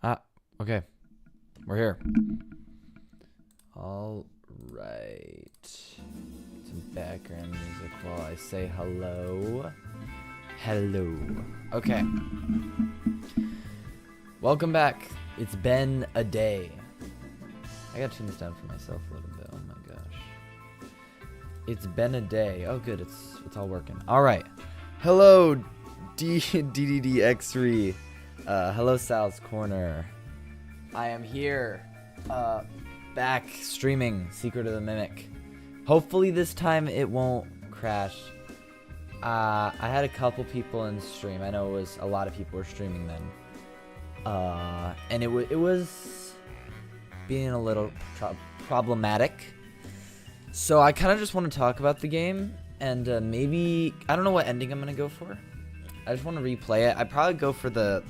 Ah, okay. We're here. All right. Some background music while I say hello. Hello. Okay. Welcome back. It's been a day. I gotta tune this down for myself a little bit. Oh my gosh. It's been a day. Oh good, it's all working. Alright. Hello DDDX3. Hello Sal's Corner. I am here. Back streaming Secret of the Mimic. Hopefully this time it won't crash. I had a couple people in stream. I know it was a lot of people were streaming then. And it was being a little problematic. So I kind of just want to talk about the game and maybe I don't know what ending I'm gonna go for. I just want to replay it. I'd probably go for the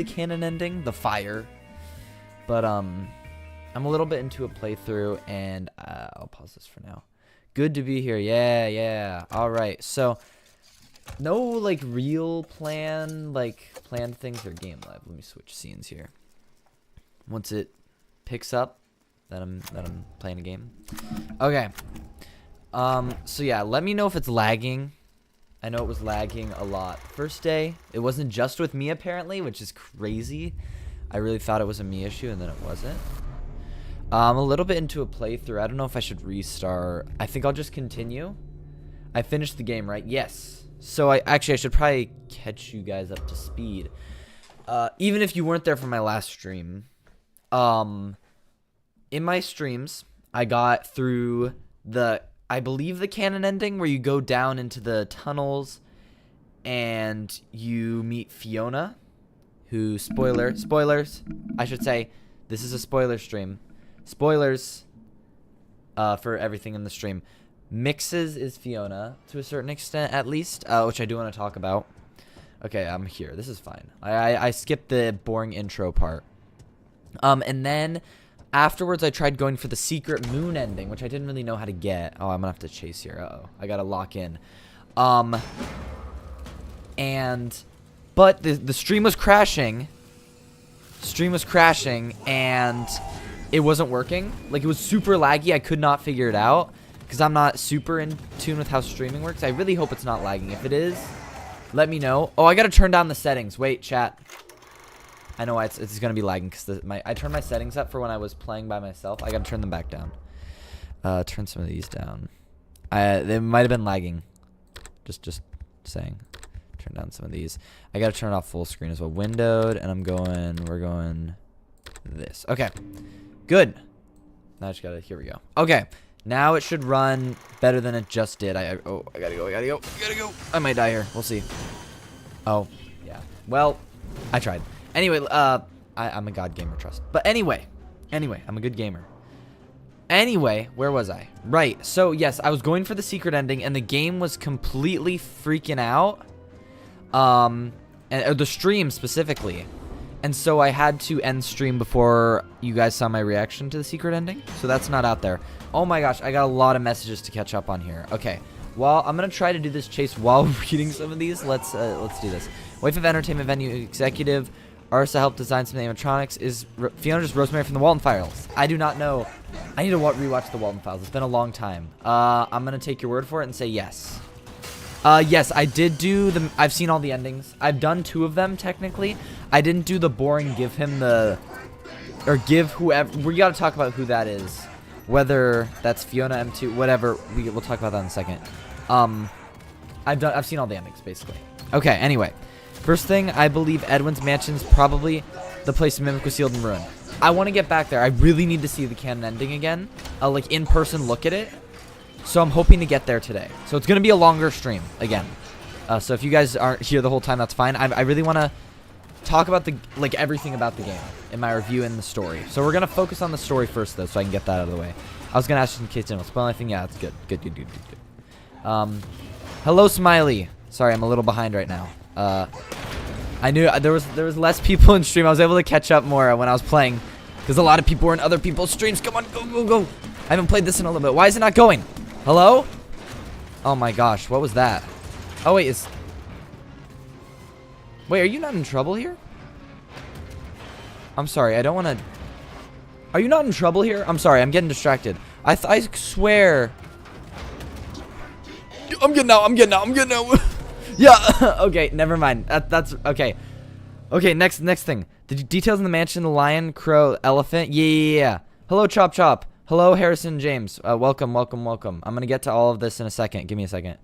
canon ending, the fire. But I'm a little bit into a playthrough and I'll pause this for now. Good to be here. Yeah. All right. So no like real planned things or game live. Let me switch scenes here. Once it picks up that I'm playing a game. Okay. So yeah, let me know if it's lagging. I know it was lagging a lot. First day, it wasn't just with me apparently, which is crazy. I really thought it was a me issue and then it wasn't. I'm a little bit into a playthrough. I don't know if I should restart. I think I'll just continue. I finished the game, right? Yes. So I should probably catch you guys up to speed. Even if you weren't there for my last stream. In my streams, I got through I believe the canon ending where you go down into the tunnels and you meet Fiona, who spoilers, I should say, this is a spoiler stream. Spoilers for everything in the stream. Mixes is Fiona to a certain extent at least, which I do want to talk about. Okay, I'm here. This is fine. I skipped the boring intro part. And then afterwards, I tried going for the secret moon ending, which I didn't really know how to get. Oh, I'm gonna have to chase here. Uh-oh. I gotta lock in. But the stream was crashing. And it wasn't working. Like, it was super laggy. I could not figure it out because I'm not super in tune with how streaming works. I really hope it's not lagging. If it is, let me know. Oh, I gotta turn down the settings. Wait, chat. I know why it's gonna be lagging because I turned my settings up for when I was playing by myself. I gotta turn them back down. Turn some of these down. They might have been lagging. Just saying. Turn down some of these. I gotta turn off full screen as well. Windowed, and we're going this. Okay, good. Now I just gotta. Here we go. Okay, now it should run better than it just did. I gotta go. I might die here. We'll see. Oh, yeah. Well, I tried. Anyway, I'm a god gamer, trust. But anyway, I'm a good gamer. Anyway, where was I? Right, so yes, I was going for the secret ending, and the game was completely freaking out. And the stream specifically. And so I had to end stream before you guys saw my reaction to the secret ending. So that's not out there. Oh my gosh, I got a lot of messages to catch up on here. Okay, well, I'm gonna try to do this chase while reading some of these. Let's do this. Wife of Entertainment Venue Executive. Arsa helped design some animatronics. Is Fiona just Rosemary from the Walton Files? I do not know. I need to rewatch the Walton Files. It's been a long time. I'm going to take your word for it and say yes. Yes, I did do I've seen all the endings. I've done 2 of them, technically. I didn't do the boring give whoever. We got to talk about who that is. Whether that's Fiona M2, whatever. We'll talk about that in a second. I've seen all the endings, basically. Okay, anyway. First thing, I believe Edwin's Mansion's probably the place the Mimic was sealed in ruin. I want to get back there. I really need to see the canon ending again. Like, in person look at it. So I'm hoping to get there today. So it's going to be a longer stream, again. So if you guys aren't here the whole time, that's fine. I really want to talk about everything about the game in my review and the story. So we're going to focus on the story first, though, so I can get that out of the way. I was going to ask you in case I didn't spoil anything. Yeah, that's good. Good. Hello, Smiley. Sorry, I'm a little behind right now. I knew there was less people in stream. I was able to catch up more when I was playing because a lot of people were in other people's streams. Come on, go. I haven't played this in a little bit. Why is it not going? Hello? Oh my gosh, what was that? Oh wait, wait, are you not in trouble here? I'm sorry. I don't want to... Are you not in trouble here? I'm sorry. I'm getting distracted. I swear... I'm getting out. Yeah. Okay, never mind. That's... Okay. Okay, next thing. The details in the mansion, the lion, crow, elephant. Yeah. Hello, Chop Chop. Hello, Harrison James. Welcome. I'm going to get to all of this in a second. Give me a second.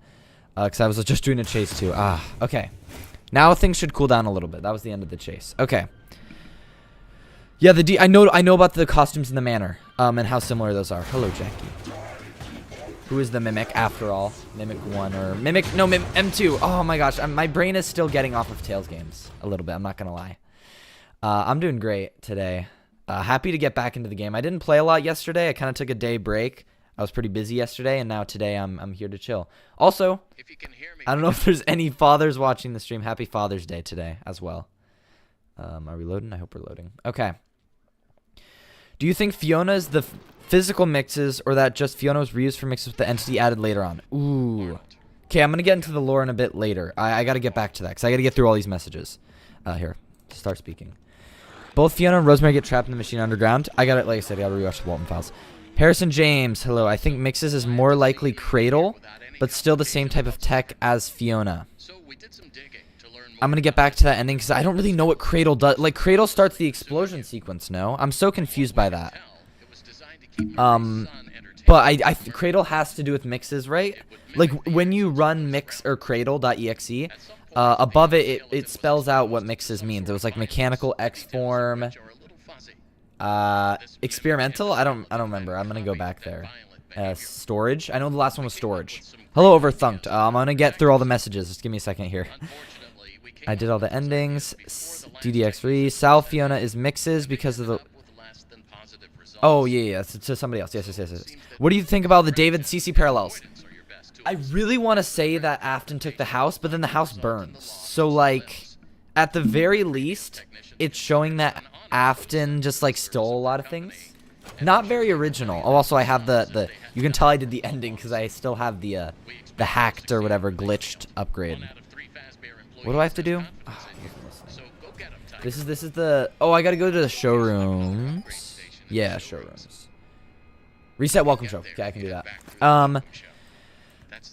Because I was just doing a chase too. Okay. Now things should cool down a little bit. That was the end of the chase. Okay. Yeah, I know about the costumes in the manor, and how similar those are. Hello, Jackie. Who is the Mimic after all? Mimic 1 or Mimic... No, M2. Oh my gosh, my brain is still getting off of Tails games a little bit. I'm not going to lie. I'm doing great today. Happy to get back into the game. I didn't play a lot yesterday. I kind of took a day break. I was pretty busy yesterday, and now today I'm here to chill. Also, if you can hear me, I don't know if there's any fathers watching the stream. Happy Father's Day today as well. Are we loading? I hope we're loading. Okay. Do you think Fiona is the physical mixes, or that just Fiona was reused for mixes with the entity added later on? Ooh. Okay, I'm going to get into the lore in a bit later. I got to get back to that, because I got to get through all these messages. Here, start speaking. Both Fiona and Rosemary get trapped in the machine underground. I got it, like I said, I got to rewatch the Walton Files. Harrison James, hello. I think Mixes is more likely Cradle, but still the same type of tech as Fiona. I'm going to get back to that ending because I don't really know what Cradle does. Like, Cradle starts the explosion sequence, no? I'm so confused by that. But Cradle has to do with Mixes, right? Like, when you run mix or cradle.exe, above it spells out what Mixes means. It was like mechanical X form... experimental? I don't remember. I'm gonna go back there. Storage? I know the last one was storage. Hello, Overthunked. I'm gonna get through all the messages. Just give me a second here. I did all the endings. DDX3. Sal Fiona is Mixes because of the... Oh, yeah. It's to somebody else. Yes. What do you think about the David CC parallels? I really want to say that Afton took the house, but then the house burns. So, like, at the very least, it's showing that Afton just like stole a lot of things. Not very original. Oh, also I have the you can tell I did the ending because I still have the hacked or whatever glitched upgrade. What do I have to do? Oh, this is the... Oh, I gotta go to the showrooms. Yeah, showrooms. Reset welcome show. Okay, I can do that.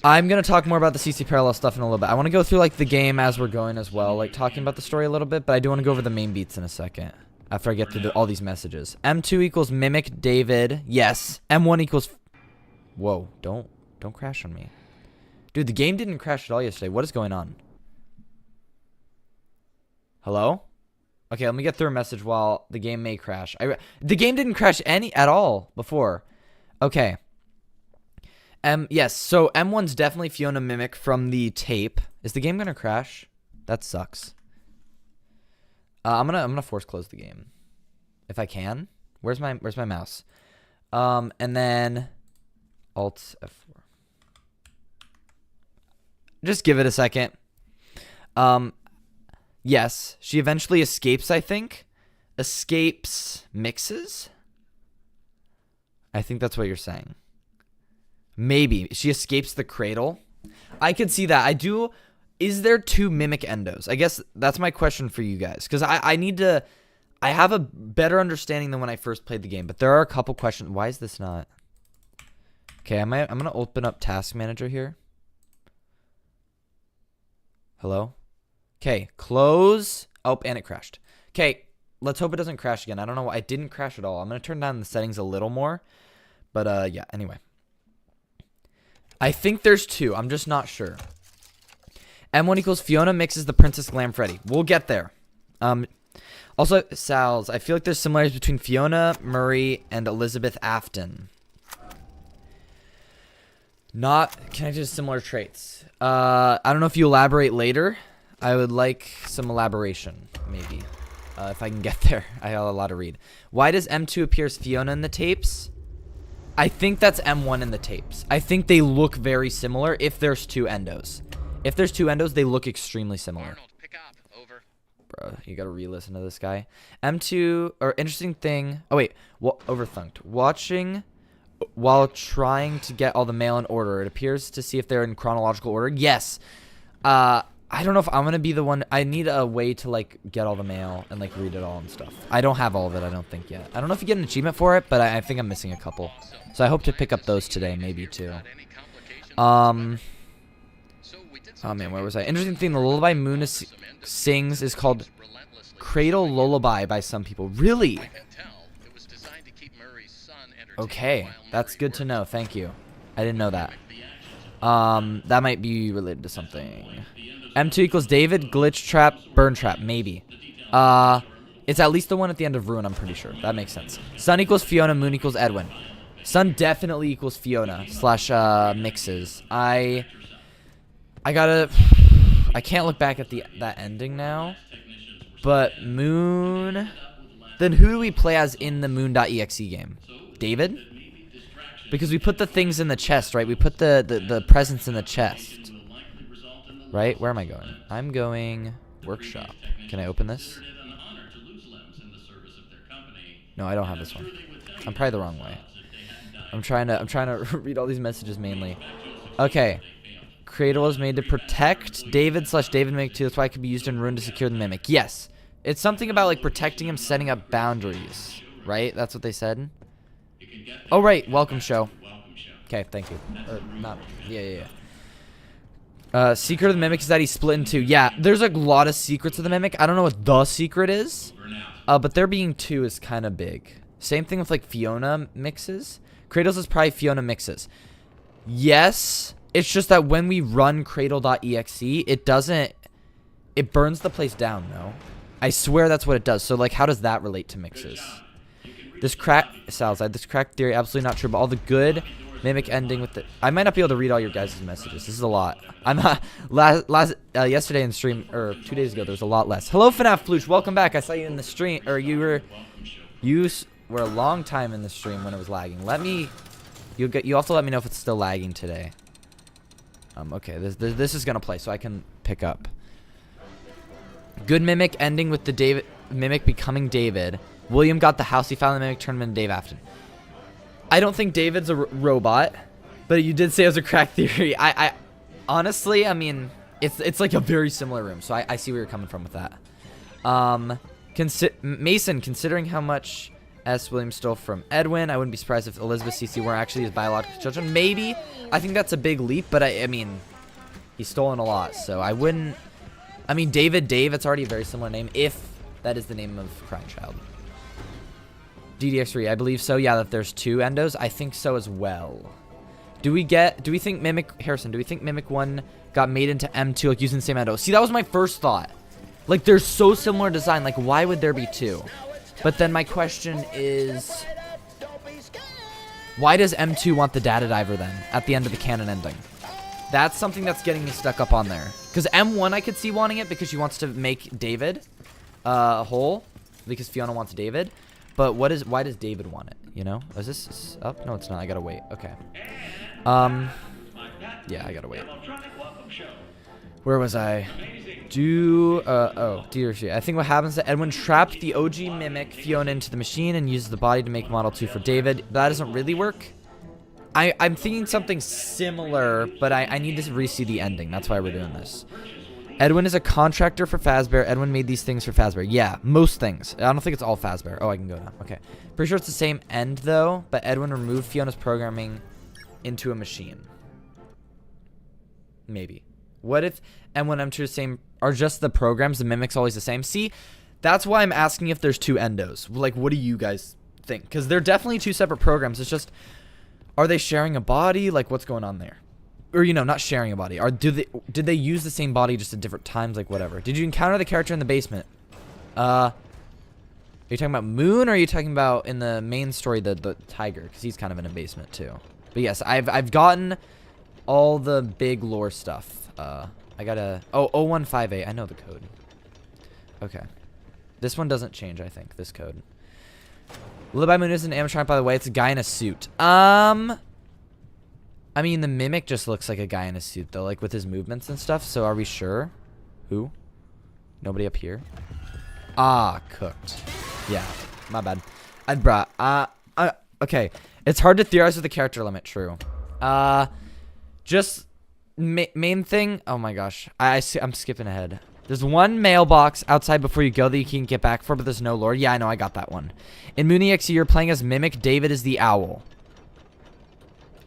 I'm gonna talk more about the CC parallel stuff in a little bit. I want to go through like the game as we're going as well, like talking about the story a little bit, but I do want to go over the main beats in a second. After I get through all these messages. M2 equals Mimic David. Yes. M1 equals... Whoa. Don't crash on me. Dude, the game didn't crash at all yesterday. What is going on? Hello? Okay, let me get through a message while the game may crash. The game didn't crash at all before. Okay. Yes, so M1's definitely Fiona Mimic from the tape. Is the game going to crash? That sucks. I'm gonna force close the game, if I can. Where's my mouse? And then Alt F4. Just give it a second. Yes, she eventually escapes. I think escapes Mixes. I think that's what you're saying. Maybe she escapes the cradle. I could see that. I do. Is there 2 Mimic endos? I guess that's my question for you guys. Because I need to... I have a better understanding than when I first played the game. But there are a couple questions. Why is this not... Okay, I'm going to open up Task Manager here. Hello? Okay, close. Oh, and it crashed. Okay, let's hope it doesn't crash again. I don't know why. It didn't crash at all. I'm going to turn down the settings a little more. But, yeah, anyway. I think there's 2. I'm just not sure. M1 equals Fiona Mixes the Princess Glam Freddy. We'll get there. Also, Sal's. I feel like there's similarities between Fiona, Murray, and Elizabeth Afton. Not connected to similar traits. I don't know if you elaborate later. I would like some elaboration, maybe. If I can get there. I have a lot to read. Why does M2 appear as Fiona in the tapes? I think that's M1 in the tapes. I think they look very similar if there's 2 endos. If there's 2 endos, they look extremely similar. Arnold, pick up. Over. Bro, you gotta re-listen to this guy. M2, or interesting thing. Oh, wait. Overthunked. Watching while trying to get all the mail in order. It appears to see if they're in chronological order. Yes. I don't know if I'm gonna be the one. I need a way to like get all the mail and like read it all and stuff. I don't have all of it, I don't think yet. I don't know if you get an achievement for it, but I think I'm missing a couple. So I hope to pick up those today, maybe too. Oh man, where was I? Interesting thing, the lullaby Moon sings is called Cradle Lullaby by some people. Really? Okay, that's good to know. Thank you. I didn't know that. That might be related to something. M2 equals David, Glitch Trap, Burn Trap, maybe. It's at least the one at the end of Ruin, I'm pretty sure. That makes sense. Sun equals Fiona, Moon equals Edwin. Sun definitely equals Fiona slash mixes. I can't look back at that ending now. But Moon, then who do we play as in the Moon.exe game? David? Because we put the things in the chest, right? We put the presents in the chest. Right? Where am I going? I'm going workshop. Can I open this? No, I don't have this one. I'm probably the wrong way. I'm trying to read all these messages mainly. Okay. Cradle is made to protect David / David Mimic 2. That's why it can be used in Ruin to secure the Mimic. Yes. It's something about like protecting him, setting up boundaries. Right? That's what they said. Oh, right. Welcome show. Okay, thank you. Yeah. Secret of the Mimic is that he's split in two. Yeah, there's like a lot of secrets of the Mimic. I don't know what the secret is. But there being two is kind of big. Same thing with like Fiona mixes. Cradles is probably Fiona mixes. Yes. It's just that when we run cradle.exe, it burns the place down, no? I swear that's what it does. So like, how does that relate to mixes? This crack theory, absolutely not true, but all the good Mimic ending with the... I might not be able to read all your guys' messages. This is a lot. I'm not... yesterday in stream, or 2 days ago, there was a lot less. Hello, FNAF Floosh. Welcome back. I saw you in the stream, or you were a long time in the stream when it was lagging. You also let me know if it's still lagging today. Okay, this is gonna play, so I can pick up. Good Mimic ending with the Mimic becoming David. William got the house. He found the Mimic tournament in Dave Afton. I don't think David's a robot, but you did say it was a crack theory. I honestly, I mean, it's like a very similar room, so I see where you're coming from with that. Mason, considering how much William stole from Edwin, I wouldn't be surprised if Elizabeth CC weren't actually his biological children. Maybe. I think that's a big leap, but I mean, he's stolen a lot, so I wouldn't. I mean, Dave, it's already a very similar name, if that is the name of Crying Child. DDX3, I believe so. Yeah, that there's two endos. I think so as well. Do we think Mimic, Harrison, do we think Mimic 1 got made into M2, like using the same endo? See, that was my first thought. Like, they're so similar design. Like, why would there be two? But then my question is, why does M2 want the data diver then at the end of the canon ending? That's something that's getting me stuck up on there. Because M1 I could see wanting it because she wants to make David whole, because Fiona wants David. But why does David want it? You know? Is this up? No, it's not. I gotta wait. Okay. Yeah, I gotta wait. Where was I? I think what happens is that Edwin trapped the OG Mimic Fiona into the machine and uses the body to make Model 2 for David. But that doesn't really work. I'm thinking something similar, but I need to re-see the ending. That's why we're doing this. Edwin is a contractor for Fazbear. Edwin made these things for Fazbear. Yeah, most things. I don't think it's all Fazbear. Oh, I can go now. Okay. Pretty sure it's the same end, though, but Edwin removed Fiona's programming into a machine. Maybe. What if M1 and M2 are the same, are just the programs, the Mimic's always the same? See, that's why I'm asking if there's two endos. Like, what do you guys think? Because they're definitely two separate programs. It's just, are they sharing a body? Like, what's going on there? Or, you know, not sharing a body. Did they use the same body just at different times? Like, whatever. Did you encounter the character in the basement? Are you talking about Moon, or are you talking about in the main story the tiger? Because he's kind of in a basement too. But yes, I've gotten all the big lore stuff. I gotta... Oh, 0158. I know the code. Okay. This one doesn't change, I think. This code. Lullaby Moon is an animatronic, by the way. It's a guy in a suit. I mean, the Mimic just looks like a guy in a suit, though, like with his movements and stuff. So are we sure? Who? Nobody up here? Ah, cooked. Yeah, my bad. Okay. It's hard to theorize with the character limit, true. Just main thing. Oh my gosh, I'm skipping ahead. There's one mailbox outside before you go that you can get back for, but there's no lore. Yeah, I know, I got that one. In Mooney X, you're playing as Mimic. David is the owl.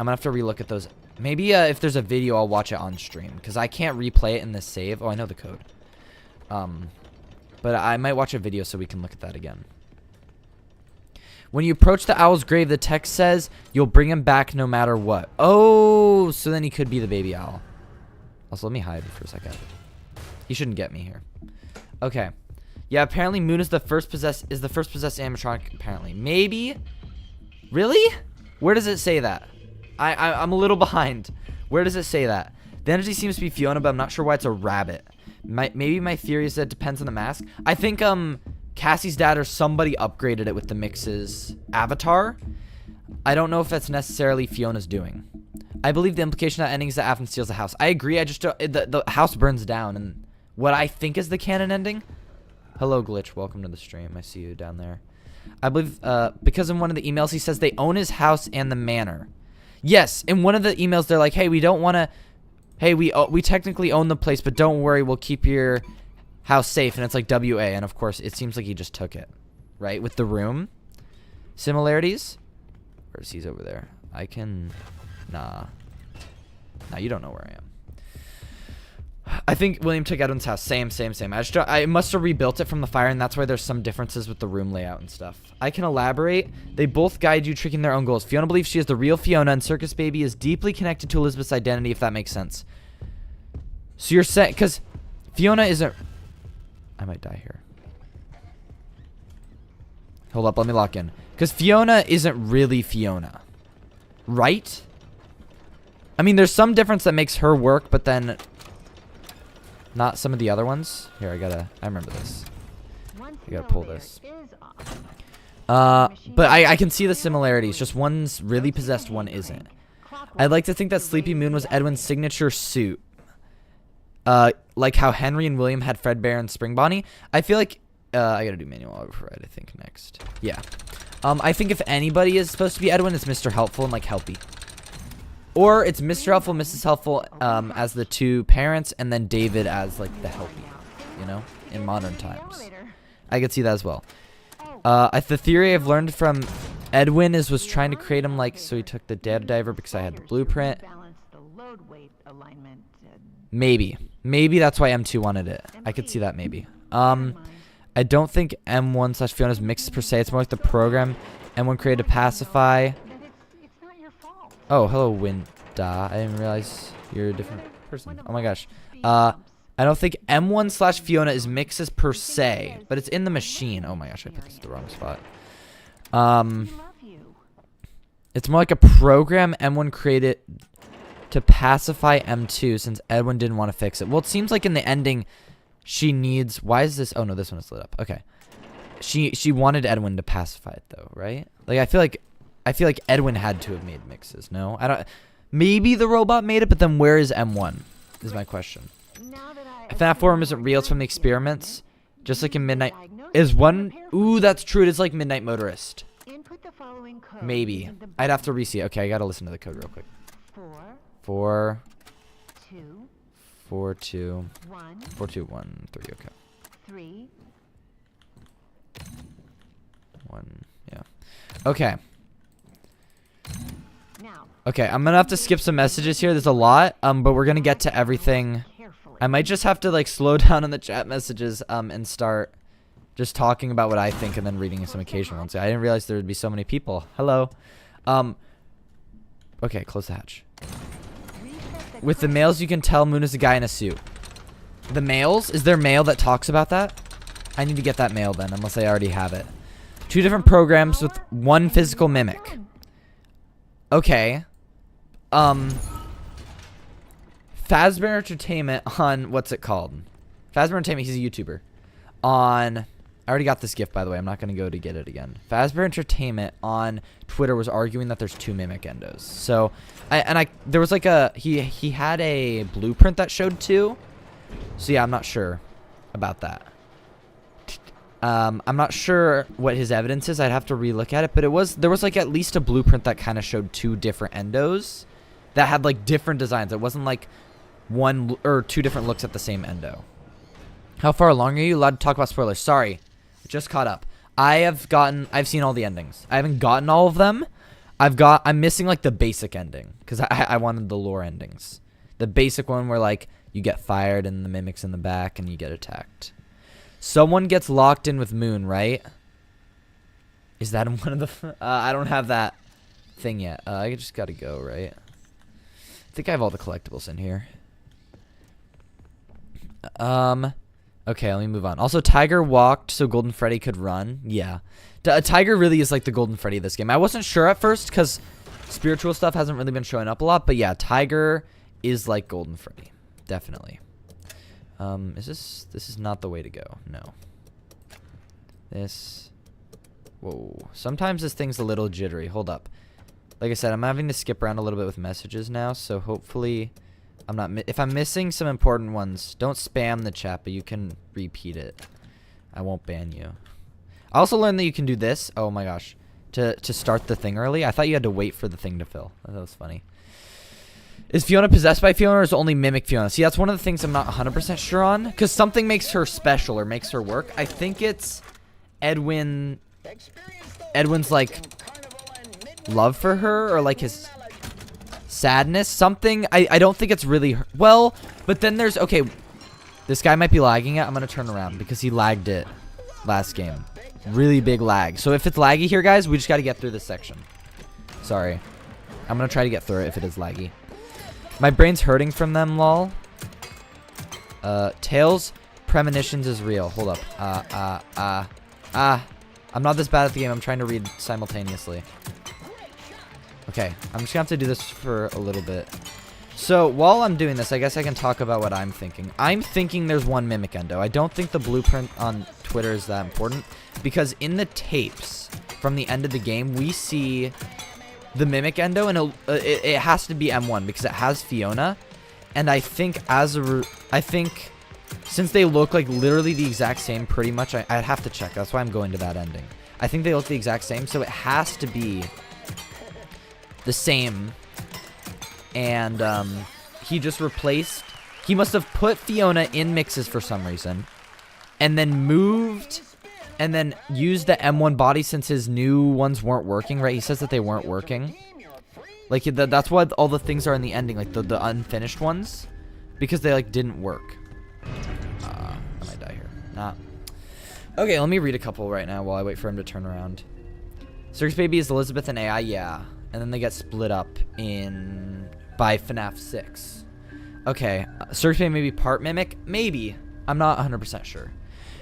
I'm gonna have to relook at those. Maybe if there's a video, I'll watch it on stream because I can't replay it in this save. Oh, I know the code. But I might watch a video so we can look at that again. When you approach the owl's grave, the text says you'll bring him back no matter what. Oh, so then he could be the baby owl. Also, let me hide for a second. He shouldn't get me here. Okay. Yeah, apparently Moon is the first possessed animatronic, apparently. Maybe? Really? Where does it say that? I'm a little behind. Where does it say that? The energy seems to be Fiona, but I'm not sure why it's a rabbit. Maybe my theory is that it depends on the mask. I think Cassie's dad or somebody upgraded it with the Mix's avatar. I don't know if that's necessarily Fiona's doing. I believe the implication of that ending is that Afton steals the house. I agree. I just don't, the house burns down, and what I think is the canon ending. Hello, Glitch. Welcome to the stream. I see you down there. I believe because in one of the emails he says they own his house and the manor. Yes, in one of the emails they're like, "Hey, we don't want to. Hey, we technically own the place, but don't worry, we'll keep your house safe." And it's like WA, and of course it seems like he just took it, right? With the room similarities. Where's he's over there? I can. Nah, you don't know where I am. I think William took Edwin's house. Same. I must have rebuilt it from the fire, and that's why there's some differences with the room layout and stuff. I can elaborate. They both guide you, tricking their own goals. Fiona believes she is the real Fiona, and Circus Baby is deeply connected to Elizabeth's identity, if that makes sense. So you're saying, because Fiona isn't... I might die here. Hold up, let me lock in. Because Fiona isn't really Fiona. Right? I mean, there's some difference that makes her work, but then... not some of the other ones. Here, I remember this. I gotta pull this. But I can see the similarities. Just one's really possessed, one isn't. I'd like to think that Sleepy Moon was Edwin's signature suit. Like how Henry and William had Fredbear and Spring Bonnie. I feel like, I gotta do manual override, I think, next. Yeah. I think if anybody is supposed to be Edwin, it's Mr. Helpful and, like, Helpy. Or it's Mr. Helpful, Mrs. Helpful, as the two parents, and then David as, like, the Helpy, you know, in modern times. I could see that as well. The theory I've learned from Edwin was trying to create him, like, so he took the data diver because I had the blueprint. Maybe. Maybe that's why M2 wanted it. I could see that, maybe. I don't think M1/Fiona's mixes per se. It's more like the program M1 created to pacify... Oh, hello, Winda. I didn't realize you're a different person. Oh my gosh. I don't think M1/Fiona is mixes per se, but it's in the machine. Oh my gosh, I put this in the wrong spot. It's more like a program M1 created to pacify M2 since Edwin didn't want to fix it. Well, it seems like in the ending, she needs... Why is this... Oh no, this one is lit up. Okay. She wanted Edwin to pacify it though, right? Like, I feel like Edwin had to have made mixes. No, I don't. Maybe the robot made it, but then where is M1? Is my question. FNAF Forum isn't real. It's from the experiments. Just like in Midnight. Is one? Ooh, that's true. It is like Midnight Motorist. Maybe. I'd have to re-see it. Okay, I gotta listen to the code real quick. 4 2 1 3. Okay. 3 1. Yeah. Okay. Okay, I'm gonna have to skip some messages here. There's a lot, but we're gonna get to everything. I might just have to like slow down on the chat messages, and start just talking about what I think, and then reading some occasional ones. I didn't realize there would be so many people. Hello. Okay, close the hatch. With the males, you can tell Moon is a guy in a suit. The males? Is there mail that talks about that? I need to get that mail then, unless I already have it. 2 different programs with 1 physical mimic. Okay. Fazbear Entertainment on... What's it called? Fazbear Entertainment, he's a YouTuber. I already got this gift, by the way. I'm not going to go to get it again. Fazbear Entertainment on Twitter was arguing that there's 2 mimic endos. So, there was like a... He had a blueprint that showed 2. So, yeah, I'm not sure about that. I'm not sure what his evidence is. I'd have to relook at it, but there was like at least a blueprint that kind of showed 2 different endos that had like different designs. It wasn't like one or two different looks at the same endo. How far along are you? Allowed to talk about spoilers? Sorry, just caught up. I've seen all the endings. I haven't gotten all of them. I'm missing like the basic ending because I wanted the lore endings. The basic one where like you get fired and the mimic's in the back and you get attacked. Someone gets locked in with Moon, right? Is that in one of the? I don't have that thing yet. I just gotta go, right? I think I have all the collectibles in here. Okay, let me move on. Also, Tiger walked so Golden Freddy could run. Yeah. Tiger really is like the Golden Freddy of this game. I wasn't sure at first because spiritual stuff hasn't really been showing up a lot. But yeah, Tiger is like Golden Freddy. Definitely. This is not the way to go. No. Whoa. Sometimes this thing's a little jittery. Hold up. Like I said, I'm having to skip around a little bit with messages now. So hopefully I'm not... if I'm missing some important ones, don't spam the chat, but you can repeat it. I won't ban you. I also learned that you can do this. Oh my gosh. To start the thing early. I thought you had to wait for the thing to fill. That was funny. Is Fiona possessed by Fiona or is it only mimic Fiona? See, that's one of the things I'm not 100% sure on. Because something makes her special or makes her work. I think it's Edwin's like love for her or like his sadness. Something. I don't think it's really her. Well, but then there's... Okay, this guy might be lagging it. I'm going to turn around because he lagged it last game. Really big lag. So if it's laggy here, guys, we just got to get through this section. Sorry. I'm going to try to get through it if it is laggy. My brain's hurting from them, lol. Tails premonitions is real. Hold up. I'm not this bad at the game. I'm trying to read simultaneously. Okay, I'm just gonna have to do this for a little bit. So while I'm doing this, I guess I can talk about what I'm thinking. I'm thinking there's one mimic endo. I don't think the blueprint on Twitter is that important because in the tapes from the end of the game, we see the mimic endo, and it has to be M1 because it has Fiona, and I think since they look like literally the exact same, pretty much, I'd have to check. That's why I'm going to that ending. I think they look the exact same, so it has to be the same. And he just replaced. He must have put Fiona in mixes for some reason, and then moved. And then use the M1 body since his new ones weren't working, right? He says that they weren't working. Like, that's why all the things are in the ending, like the unfinished ones. Because they, like, didn't work. I might die here. Nah. Okay, let me read a couple right now while I wait for him to turn around. Circus Baby is Elizabeth and AI, yeah. And then they get split up by FNAF 6. Okay, Circus Baby maybe part mimic? Maybe. I'm not 100% sure.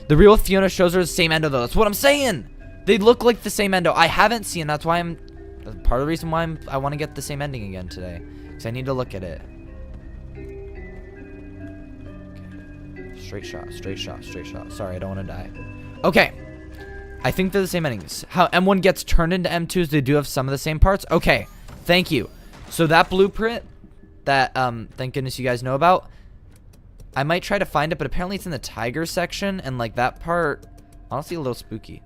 The real Fiona shows her the same endo, though. That's what I'm saying. They look like the same endo. I haven't seen. That's why that's part of the reason why I want to get the same ending again today. Because I need to look at it. Okay. Straight shot. Sorry, I don't want to die. Okay. I think they're the same endings. How M1 gets turned into M2s, they do have some of the same parts. Okay. Thank you. So that blueprint that, thank goodness you guys know about, I might try to find it, but apparently it's in the tiger section, and like that part, honestly, a little spooky.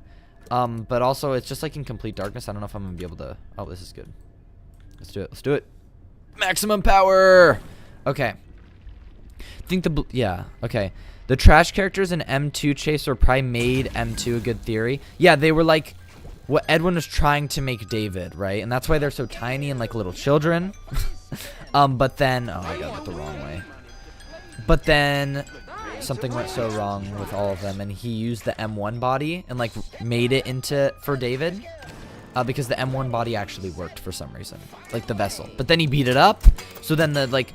But also it's just like in complete darkness. I don't know if I'm gonna be able to. Oh, this is good. Let's do it. Maximum power. Okay. Yeah. Okay. The trash characters in M2 Chase were probably made M2 a good theory. Yeah, they were like what Edwin was trying to make David, right? And that's why they're so tiny and like little children. But then, oh, I got it the wrong way. But then something went so wrong with all of them, and he used the M1 body and like made it for David, because the M1 body actually worked for some reason, like the vessel. But then he beat it up, so then the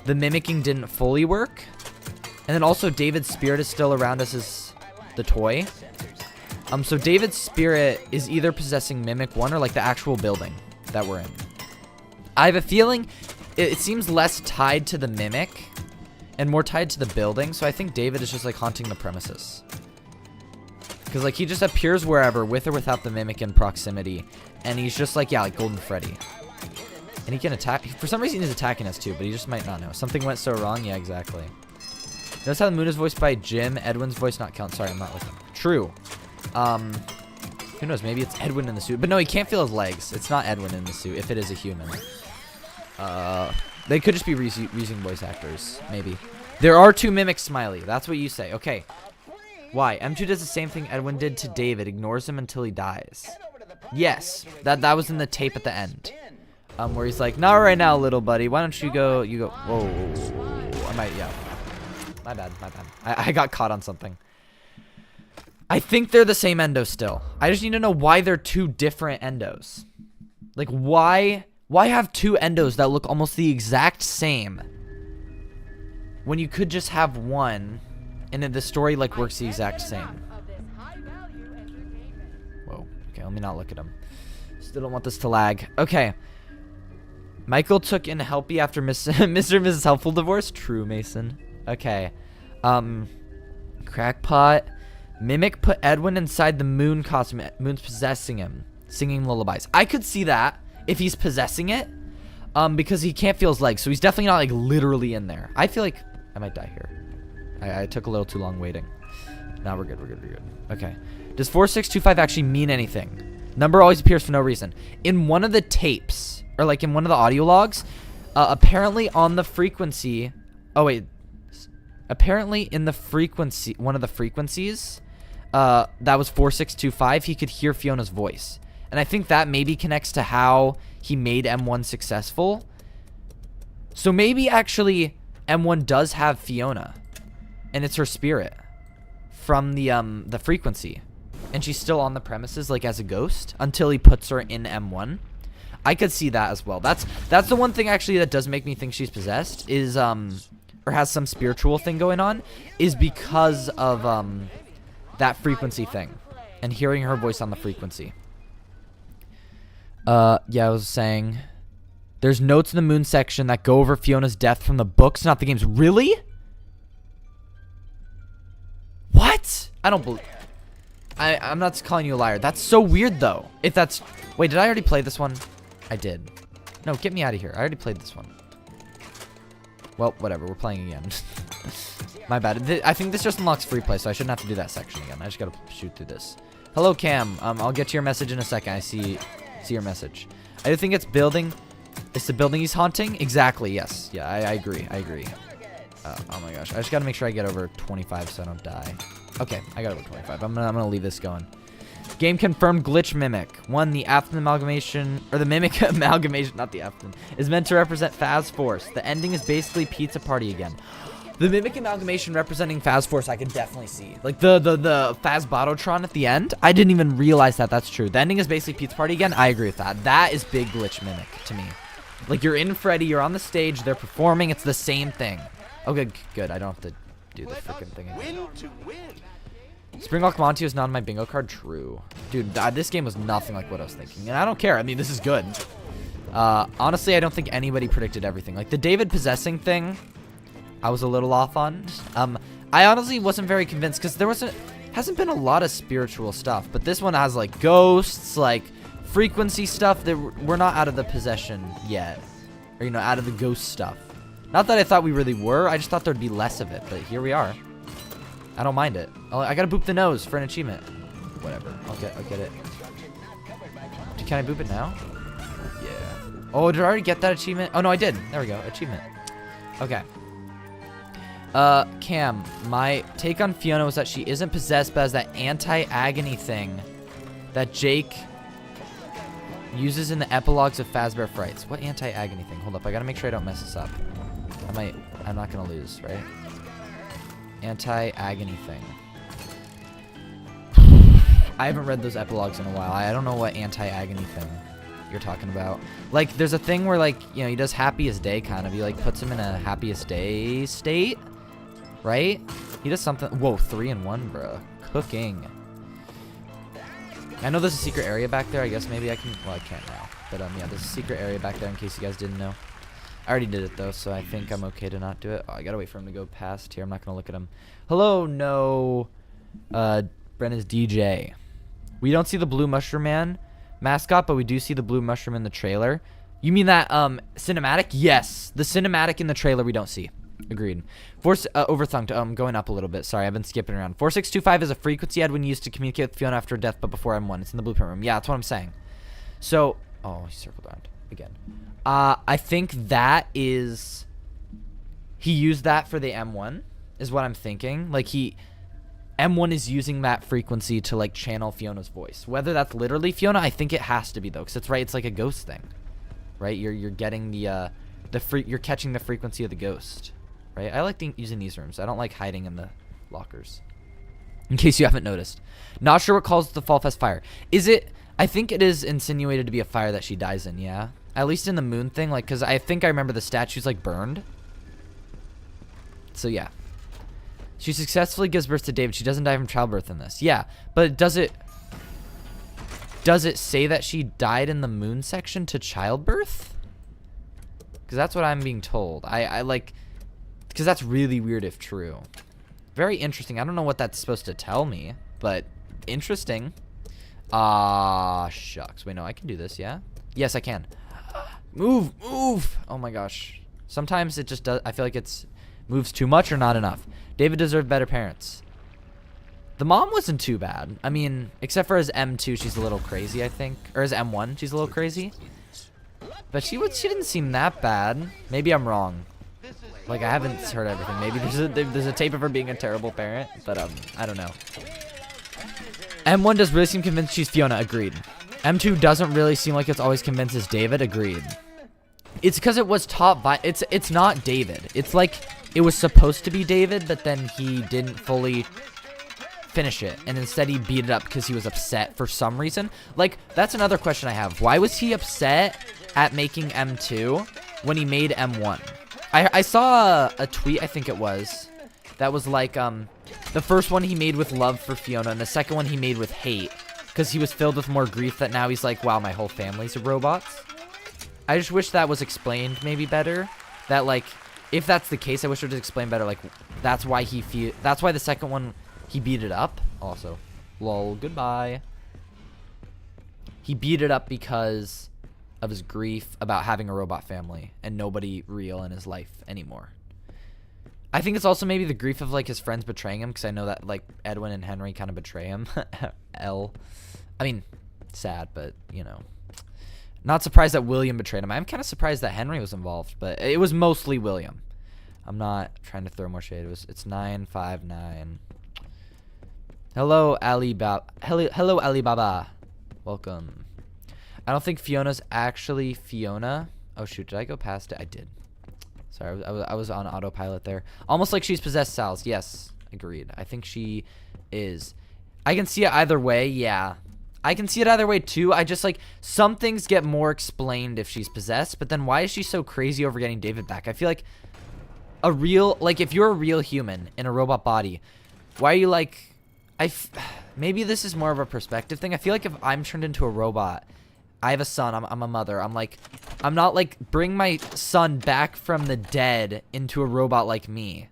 mimicking didn't fully work. And then also David's spirit is still around us as the toy. So David's spirit is either possessing Mimic 1 or like the actual building that we're in. I have a feeling it seems less tied to the Mimic and more tied to the building, so I think David is just like haunting the premises. Because like he just appears wherever, with or without the Mimic in proximity, and he's just like, yeah, like Golden Freddy. And he can attack. For some reason he's attacking us too, but he just might not know. Something went so wrong, yeah, exactly. Notice how the moon is voiced by Jim, Edwin's voice not count. Sorry, I'm not looking. True. Who knows, maybe it's Edwin in the suit. But no, he can't feel his legs. It's not Edwin in the suit, if it is a human. They could just be using voice actors, maybe. There are 2 mimics, Smiley. That's what you say. Okay. Why? M2 does the same thing Edwin did to David. Ignores him until he dies. Yes. That was in the tape at the end. Where he's like, not right now, little buddy. Why don't you go? You go. Whoa. I might, yeah. My bad. I got caught on something. I think they're the same endo still. I just need to know why they're 2 different endos. Like, why have 2 endos that look almost the exact same when you could just have one and then the story like works the exact same? Whoa. Okay, let me not look at him. Still don't want this to lag. Okay. Michael took in Helpy after Mr. and Mrs. Helpful divorce. True, Mason. Okay. Crackpot. Mimic put Edwin inside the moon costume. Moon's possessing him, singing lullabies. I could see that if he's possessing it, because he can't feel his legs, so he's definitely not like literally in there. I feel like I might die here. I took a little too long waiting. Now we're good. Okay. Does 4625 actually mean anything? Number always appears for no reason. In one of the tapes, or like in one of the audio logs, apparently on the frequency. Oh wait. Apparently in the frequency, one of the frequencies. That was 4625, he could hear Fiona's voice. And I think that maybe connects to how he made M1 successful. So maybe actually M1 does have Fiona. And it's her spirit from the frequency. And she's still on the premises like as a ghost until he puts her in M1. I could see that as well. That's the one thing actually that does make me think she's possessed is or has some spiritual thing going on, is because of that frequency thing and hearing her voice on the frequency. Yeah, I was saying there's notes in the moon section that go over Fiona's death from the books, not the games. Really? What? I don't believe. I'm not calling you a liar. That's so weird though. If that's, wait, did I already play this one? I did. No, get me out of here. I already played this one. Well, whatever. We're playing again. My bad. I think this just unlocks free play, so I shouldn't have to do that section again. I just gotta shoot through this. Hello, Cam. I'll get to your message in a second. I see your message. I do think it's building. It's the building he's haunting. Exactly. Yes. Yeah. I agree. Oh my gosh. I just gotta make sure I get over 25 so I don't die. Okay. I got over 25. I'm gonna leave this going. Game confirmed glitch mimic. 1. The Aphthan amalgamation, or the mimic amalgamation, not the Aphthan, is meant to represent Phas Force. The ending is basically Pizza Party again. The mimic amalgamation representing Phas Force I could definitely see. Like the Phas Bototron at the end, I didn't even realize that that's true. The ending is basically Pizza Party again. I agree with that. That is big glitch mimic to me. Like you're in Freddy, you're on the stage, they're performing, it's the same thing. Okay, good. I don't have to do the freaking thing again. Springlock Monty was not on my bingo card. True. Dude, this game was nothing like what I was thinking. And I don't care. I mean, this is good. Honestly, I don't think anybody predicted everything. Like, the David possessing thing, I was a little off on. I honestly wasn't very convinced because there hasn't been a lot of spiritual stuff. But this one has, like, ghosts, like, frequency stuff that we're not out of the possession yet. Or, you know, out of the ghost stuff. Not that I thought we really were. I just thought there'd be less of it. But here we are. I don't mind it. Oh, I gotta boop the nose for an achievement. Whatever. I'll get it. Can I boop it now? Yeah. Oh, did I already get that achievement? Oh, no, I did. There we go. Achievement. Okay. Cam, my take on Fiona was that she isn't possessed, but has that anti-agony thing that Jake uses in the epilogues of Fazbear Frights. What anti-agony thing? Hold up. I gotta make sure I don't mess this up. I'm not gonna lose, right? Anti-agony thing. I haven't read those epilogues in a while. I don't know what anti-agony thing you're talking about. Like, there's a thing where, like, you know, he does happiest day, kind of. He, like, puts him in a happiest day state, right? He does something. Whoa, 3 in 1, bro. Cooking. I know there's a secret area back there. I guess maybe I can. Well, I can't now. But, yeah, there's a secret area back there in case you guys didn't know. I already did it, though, so I think I'm okay to not do it. Oh, I gotta wait for him to go past here. I'm not gonna look at him. Hello, no. Brenna's DJ. We don't see the Blue Mushroom Man mascot, but we do see the Blue Mushroom in the trailer. You mean that, cinematic? Yes. The cinematic in the trailer we don't see. Agreed. Overthunked. Going up a little bit. Sorry, I've been skipping around. 4625 is a frequency Edwin used to communicate with Fiona after her death, but before M1. It's in the blueprint room. Yeah, that's what I'm saying. So, oh, he circled around. again. I think that is... He used that for the M1, is what I'm thinking. Like, M1 is using that frequency to, like, channel Fiona's voice. Whether that's literally Fiona, I think it has to be, though. Because it's right, it's like a ghost thing. Right? You're getting you're catching the frequency of the ghost. Right? I like using these rooms. I don't like hiding in the lockers. In case you haven't noticed. Not sure what calls the Fall Fest fire. Is it... I think it is insinuated to be a fire that she dies in, yeah? At least in the moon thing, like, because I think I remember the statue's, like, burned. So, yeah. She successfully gives birth to David. She doesn't die from childbirth in this. Yeah, but does it say that she died in the moon section to childbirth? Because that's what I'm being told. I like... Because that's really weird if true. Very interesting. I don't know what that's supposed to tell me, but interesting. Shucks. Wait, no, I can do this, yeah? Yes, I can. Move, move. Oh my gosh. Sometimes it just does. I feel like it's moves too much or not enough. David deserved better parents. The mom wasn't too bad. I mean, except for as M2, she's a little crazy, I think. Or as M1, she's a little crazy. But she didn't seem that bad. Maybe I'm wrong. Like, I haven't heard everything. Maybe there's a tape of her being a terrible parent, but I don't know. M1 does really seem convinced she's Fiona. Agreed. M2 doesn't really seem like it's always convinced it's David. Agreed. It's because it was taught by... It's not David. It's like it was supposed to be David, but then he didn't fully finish it. And instead he beat it up because he was upset for some reason. Like, that's another question I have. Why was he upset at making M2 when he made M1? I saw a tweet, I think it was, that was like, the first one he made with love for Fiona, and the second one he made with hate, because he was filled with more grief that now he's like, wow, my whole family's robots. I just wish that was explained maybe better. That, like, if that's the case, I wish it was explained better. Like, that's why that's why the second one, he beat it up. Also, lol, goodbye. He beat it up because of his grief about having a robot family and nobody real in his life anymore. I think it's also maybe the grief of, like, his friends betraying him, because I know that, like, Edwin and Henry kind of betray him. I mean, sad, but, you know. Not surprised that William betrayed him. I'm kind of surprised that Henry was involved, but it was mostly William. I'm not trying to throw more shade. It's 959. Hello, Alibaba. Hello, Alibaba. Welcome. I don't think Fiona's actually Fiona. Oh, shoot. Did I go past it? I did. Sorry, I was on autopilot there. Almost like she's possessed Sal's. Yes, agreed. I think she is. I can see it either way, yeah. I can see it either way, too. I just, like, some things get more explained if she's possessed, but then why is she so crazy over getting David back? I feel like if you're a real human in a robot body, why are you, like, maybe this is more of a perspective thing. I feel like if I'm turned into a robot, I have a son, I'm a mother, I'm not like, bring my son back from the dead into a robot like me.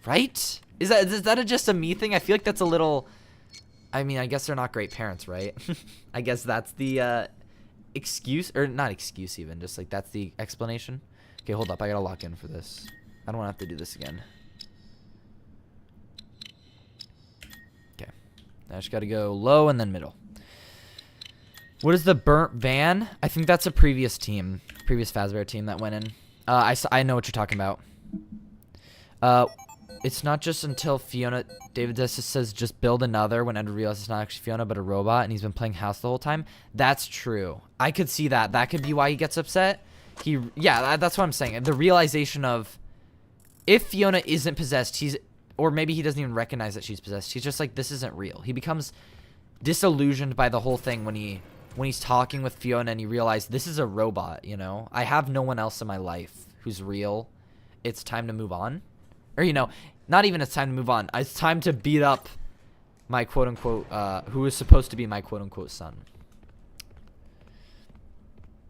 Right? Is that just a me thing? I feel like that's a little... I mean, I guess they're not great parents, right? I guess that's the excuse, or not excuse even, just like that's the explanation. Okay, hold up, I gotta lock in for this. I don't want to have to do this again. Okay, I just gotta go low and then middle. What is the burnt van? I think that's a previous Fazbear team that went in. I know what you're talking about. It's not just until Fiona... David just says, just build another when Edward realizes it's not actually Fiona, but a robot, and he's been playing house the whole time. That's true. I could see that. That could be why he gets upset. Yeah, that's what I'm saying. The realization of... If Fiona isn't possessed, or maybe he doesn't even recognize that she's possessed. He's just like, this isn't real. He becomes disillusioned by the whole thing when he's talking with Fiona and he realized this is a robot, you know? I have no one else in my life who's real. It's time to move on. Or, you know, not even it's time to move on. It's time to beat up my quote-unquote, who is supposed to be my quote-unquote son.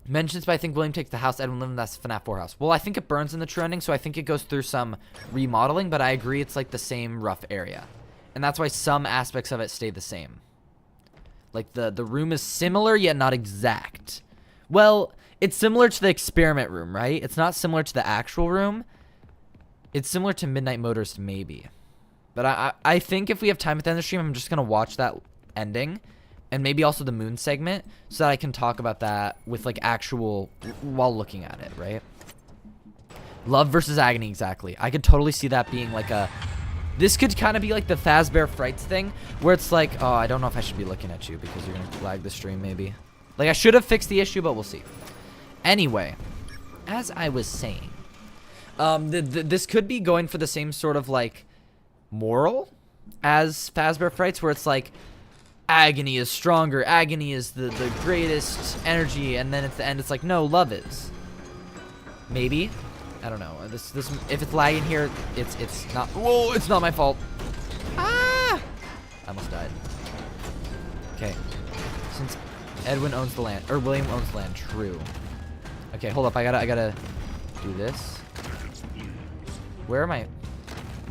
Mentions, but I think William takes the house. Edwin lives in that FNAF 4 house. Well, I think it burns in the true ending, so I think it goes through some remodeling, but I agree it's like the same rough area. And that's why some aspects of it stay the same. Like, the room is similar, yet not exact. Well, it's similar to the experiment room, right? It's not similar to the actual room. It's similar to Midnight Motors, maybe. But I think if we have time at the end of the stream, I'm just going to watch that ending. and maybe also the moon segment, so that I can talk about that with like actual while looking at it, right? Love versus agony, exactly. I could totally see that being like a. This could kind of be like the Fazbear Frights thing, where it's like, oh, I don't know if I should be looking at you because you're gonna lag the stream, maybe. Like I should have fixed the issue, but we'll see. Anyway, as I was saying, this could be going for the same sort of like moral as Fazbear Frights, where it's like agony is stronger, agony is the greatest energy, and then at the end it's like, no, love is. Maybe. I don't know. This if it's lagging here, it's not. Whoa! It's not my fault. Ah! I almost died. Okay. Since Edwin owns the land, or William owns the land, true. Okay, hold up. I gotta do this. Where am I?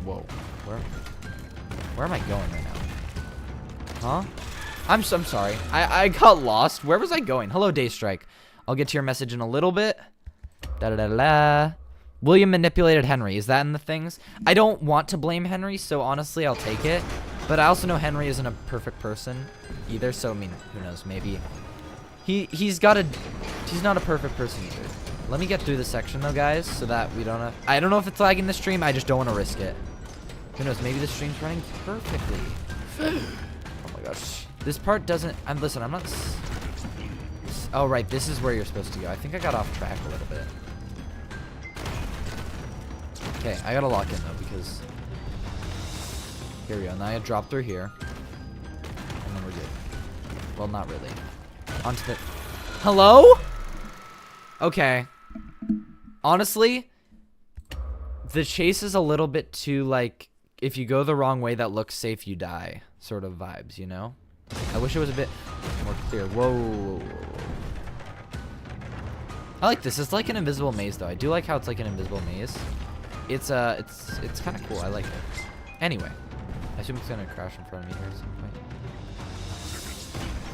Whoa. Where am I going right now? Huh? I'm sorry. I got lost. Where was I going? Hello, Daystrike. I'll get to your message in a little bit. Da da da da. William manipulated Henry. Is that in the things? I don't want to blame Henry, so honestly, I'll take it. But I also know Henry isn't a perfect person either, so I mean, who knows? Maybe he's not a perfect person either. Let me get through this section though, guys, so that we don't have. I don't know if it's lagging the stream. I just don't want to risk it. Who knows? Maybe the stream's running perfectly. Oh my gosh, this part doesn't. Listen. I'm not. Oh right, this is where you're supposed to go. I think I got off track a little bit. Okay, I gotta lock in though because here we go. Now I drop through here, and then we're good. Well, not really. Onto the. Hello? Okay. Honestly, the chase is a little bit too like if you go the wrong way that looks safe, you die sort of vibes, you know? I wish it was a bit more clear. Whoa. I like this. It's like an invisible maze though. I do like how it's like an invisible maze. It's kind of cool. I like it. Anyway, I assume it's gonna crash in front of me here at some point.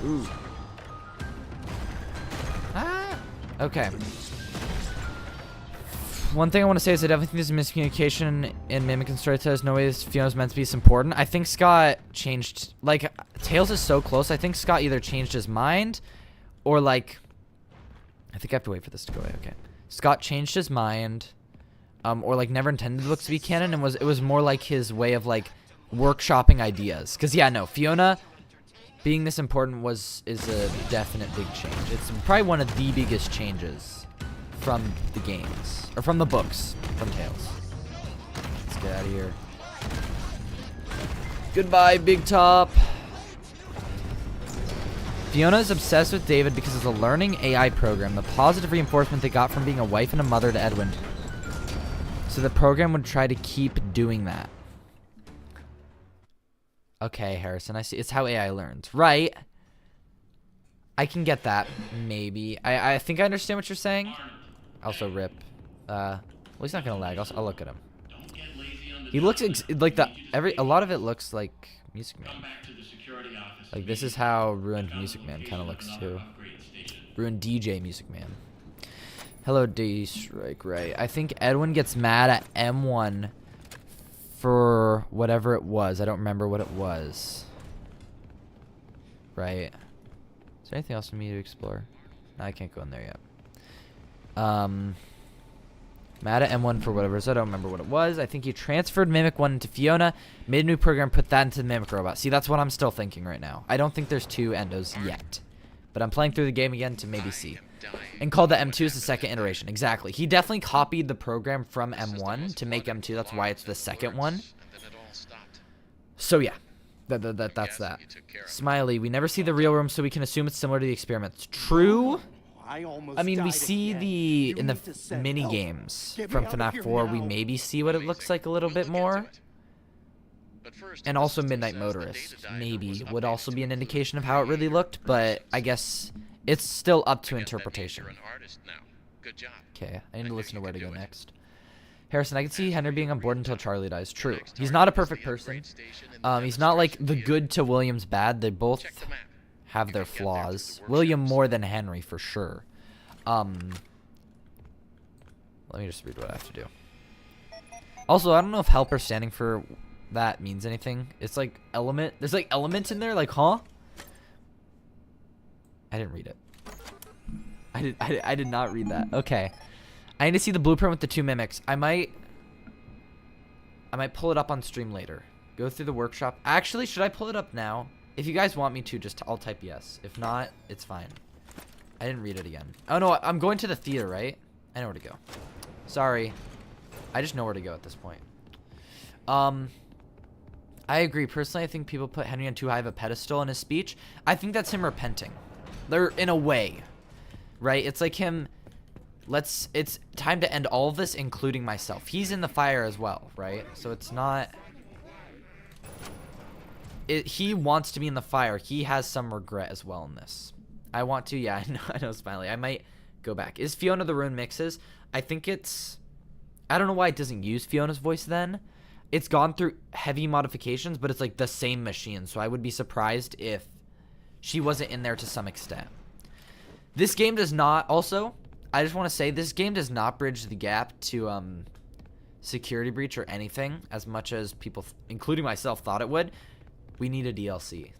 Ooh. Ah. Okay. One thing I want to say is I definitely think there's a miscommunication in Mimic and Storytell. There's no way this Fiona's meant to be this important. I think Scott changed. Like Tails is so close. I think Scott either changed his mind, or like. I think I have to wait for this to go away. Okay. Scott changed his mind. Or like never intended the books to be canon, and it was more like his way of like workshopping ideas. Cause yeah, no, Fiona being this important is a definite big change. It's probably one of the biggest changes from the games or from the books from Tales. Let's get out of here. Goodbye, Big Top. Fiona is obsessed with David because it's a learning AI program. The positive reinforcement they got from being a wife and a mother to Edwin. So the program would try to keep doing that. Okay, Harrison, I see. It's how AI learns. Right. I can get that. Maybe. I think I understand what you're saying. Also, rip. Well, he's not going to lag. I'll look at him. He looks like a lot of it looks like Music Man. Like, this is how Ruined Music Man kind of looks, too. Ruined DJ Music Man. Hello, D-Strike, right. I think Edwin gets mad at M1 for whatever it was. I don't remember what it was. Right. Is there anything else for me to explore? No, I can't go in there yet. Mad at M1 for whatever, so I don't remember what it was. I think he transferred Mimic 1 into Fiona, made a new program, put that into the Mimic Robot. See, that's what I'm still thinking right now. I don't think there's 2 endos yet. But I'm playing through the game again to maybe see. And called the M2 as the second iteration. Exactly. He definitely copied the program from M1 to make M2. That's why it's the second one. So yeah. That's that. Smiley, we never see the real room, so we can assume it's similar to the experiments. True. I mean, we see in the mini games from FNAF 4, we maybe see what it looks like a little bit more. And also Midnight Motorist, maybe, would also be an indication of how it really looked, but I guess it's still up to interpretation. Okay, I need to listen to where to go next. Harrison, I can see Henry being on board until Charlie dies. True. He's not a perfect person. He's not like the good to William's bad. They both have their flaws. William more than Henry, for sure. Let me just read what I have to do. Also, I don't know if helper standing for that means anything. It's like element. There's like element in there, like, huh? I didn't read it. I did not read that. Okay. I need to see the blueprint with the 2 mimics. I might pull it up on stream later. Go through the workshop. Actually, should I pull it up now? If you guys want me to, I'll type yes. If not, it's fine. I didn't read it again. Oh no, I'm going to the theater, right? I know where to go. Sorry. I just know where to go at this point. I agree. Personally, I think people put Henry on too high of a pedestal in his speech. I think that's him repenting. They're in a way, right? It's like him. It's time to end all of this, including myself. He's in the fire as well, right? So it's not. He wants to be in the fire. He has some regret as well in this. I want to. Yeah, I know, Smiley. I might go back. Is Fiona the Ruin Mixes? I think it's. I don't know why it doesn't use Fiona's voice then. It's gone through heavy modifications, but it's like the same machine. So I would be surprised if she wasn't in there to some extent. This game does not. Also, I just want to say this game does not bridge the gap to security breach or anything as much as people, including myself, thought it would. We need a DLC.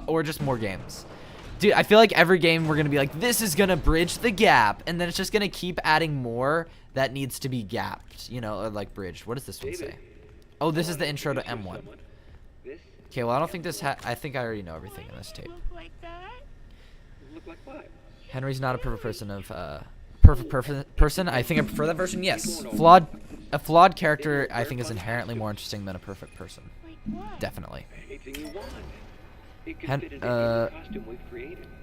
Or just more games. Dude, I feel like every game we're going to be like, this is going to bridge the gap. And then it's just going to keep adding more that needs to be gapped. You know, or like bridged. What does this one say? Oh, this is the intro to M1. Okay, well, I don't think this I think I already know everything in this tape. Henry's not a perfect person person. I think I prefer that version. Yes. A flawed character, I think, is inherently more interesting than a perfect person. Definitely.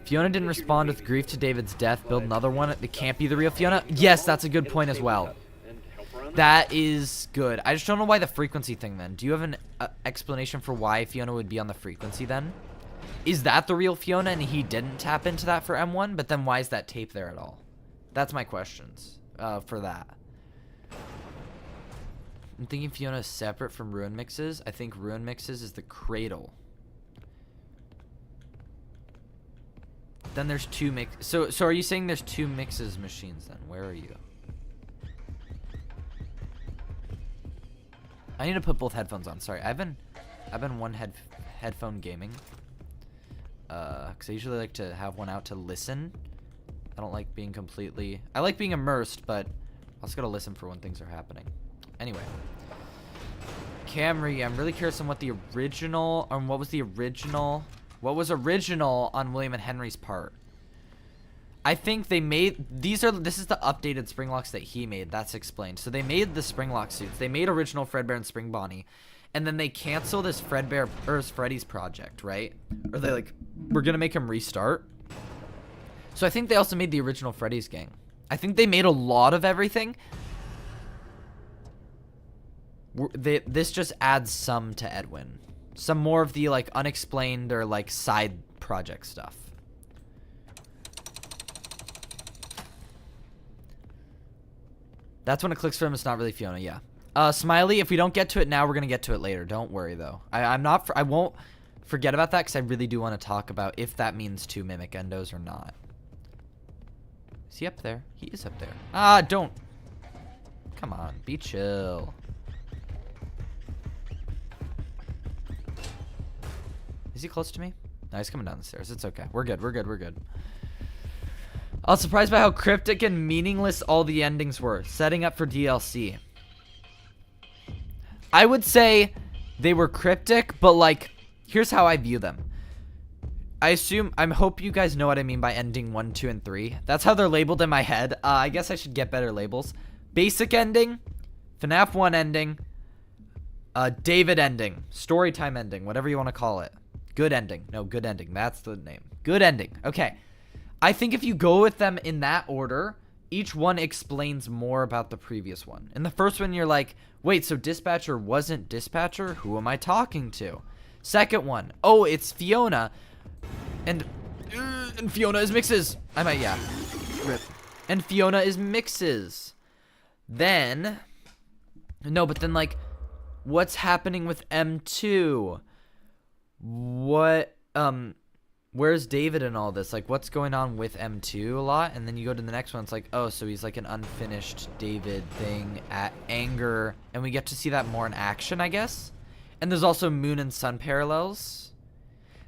Fiona didn't respond with grief to David's death. Build another one. It can't be the real Fiona. Yes, that's a good point as well. That is good. I just don't know why the frequency thing then. Do you have an explanation for why Fiona would be on the frequency then? Is that the real Fiona and he didn't tap into that for M1? But then why is that tape there at all? That's my questions for that. I'm thinking Fiona is separate from Ruin Mixes. I think Ruin Mixes is the cradle. Then there's 2 mix. So are you saying there's 2 mixes machines then? Where are you? I need to put both headphones on. Sorry, I've been one headphone gaming. Cause I usually like to have one out to listen. I don't like being completely. I like being immersed, but I also gotta listen for when things are happening. Anyway, Camry, I'm really curious on what the original, what was original on William and Henry's part. I think they made, this is the updated spring locks that he made, that's explained. So they made the spring lock suits, they made original Fredbear and Spring Bonnie, and then they canceled this Freddy's project, right? Or they like, we're gonna make him restart. So I think they also made the original Freddy's gang. I think they made a lot of everything. This just adds some to Edwin. Some more of the like unexplained or like side project stuff. That's when it clicks for him. It's not really Fiona. Yeah. Smiley, if we don't get to it now, we're gonna get to it later. Don't worry though. I won't forget about that because I really do want to talk about if that means 2 mimic endos or not. Is he up there? He is up there. Ah, don't. Come on, be chill. Is he close to me? No, he's coming down the stairs. It's okay. We're good. We're good. We're good. I was surprised by how cryptic and meaningless all the endings were. Setting up for DLC. I would say they were cryptic, but like, here's how I view them. I hope you guys know what I mean by ending 1, 2, and 3. That's how they're labeled in my head. I guess I should get better labels. Basic ending, FNAF 1 ending, David ending, storytime ending, whatever you want to call it. Good ending. No, good ending. That's the name. Good ending. Okay. I think if you go with them in that order, each one explains more about the previous one. In the first one, you're like, wait, so Dispatcher wasn't Dispatcher? Who am I talking to? Second one, oh, it's Fiona. And Fiona is Mixes. Yeah. Rip. And Fiona is Mixes. Then, no, but then like, what's happening with M2? What, where's David in all this? Like, what's going on with M2 a lot? And then you go to the next one, it's like, oh, so he's like an unfinished David thing at Anger. And we get to see that more in action, I guess. And there's also Moon and Sun parallels.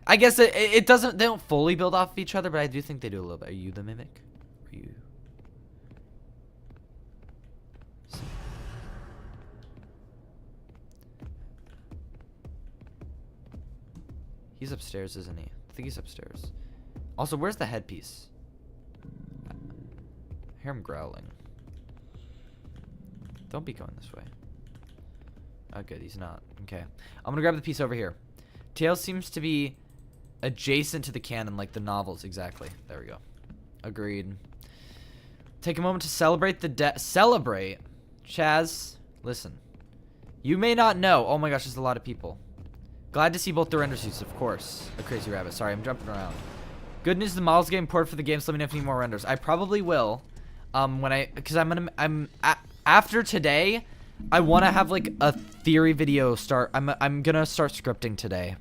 I guess it doesn't. They don't fully build off of each other, but I do think they do a little bit. Are you the mimic? Are you? He's upstairs, isn't he? I think he's upstairs. Also, where's the headpiece? I hear him growling. Don't be going this way. Oh, good. He's not. Okay. I'm gonna grab the piece over here. Tails seems to be adjacent to the canon, like the novels. Exactly. There we go. Agreed. Take a moment to celebrate the celebrate. Chaz, listen. You may not know. Oh my gosh, there's a lot of people. Glad to see both the render suits, of course. A crazy rabbit. Sorry, I'm jumping around. Good news, the models getting ported for the game, so let me know if you need more renders. I probably will. Because after today, I want to have like a theory video start. I'm gonna start scripting today.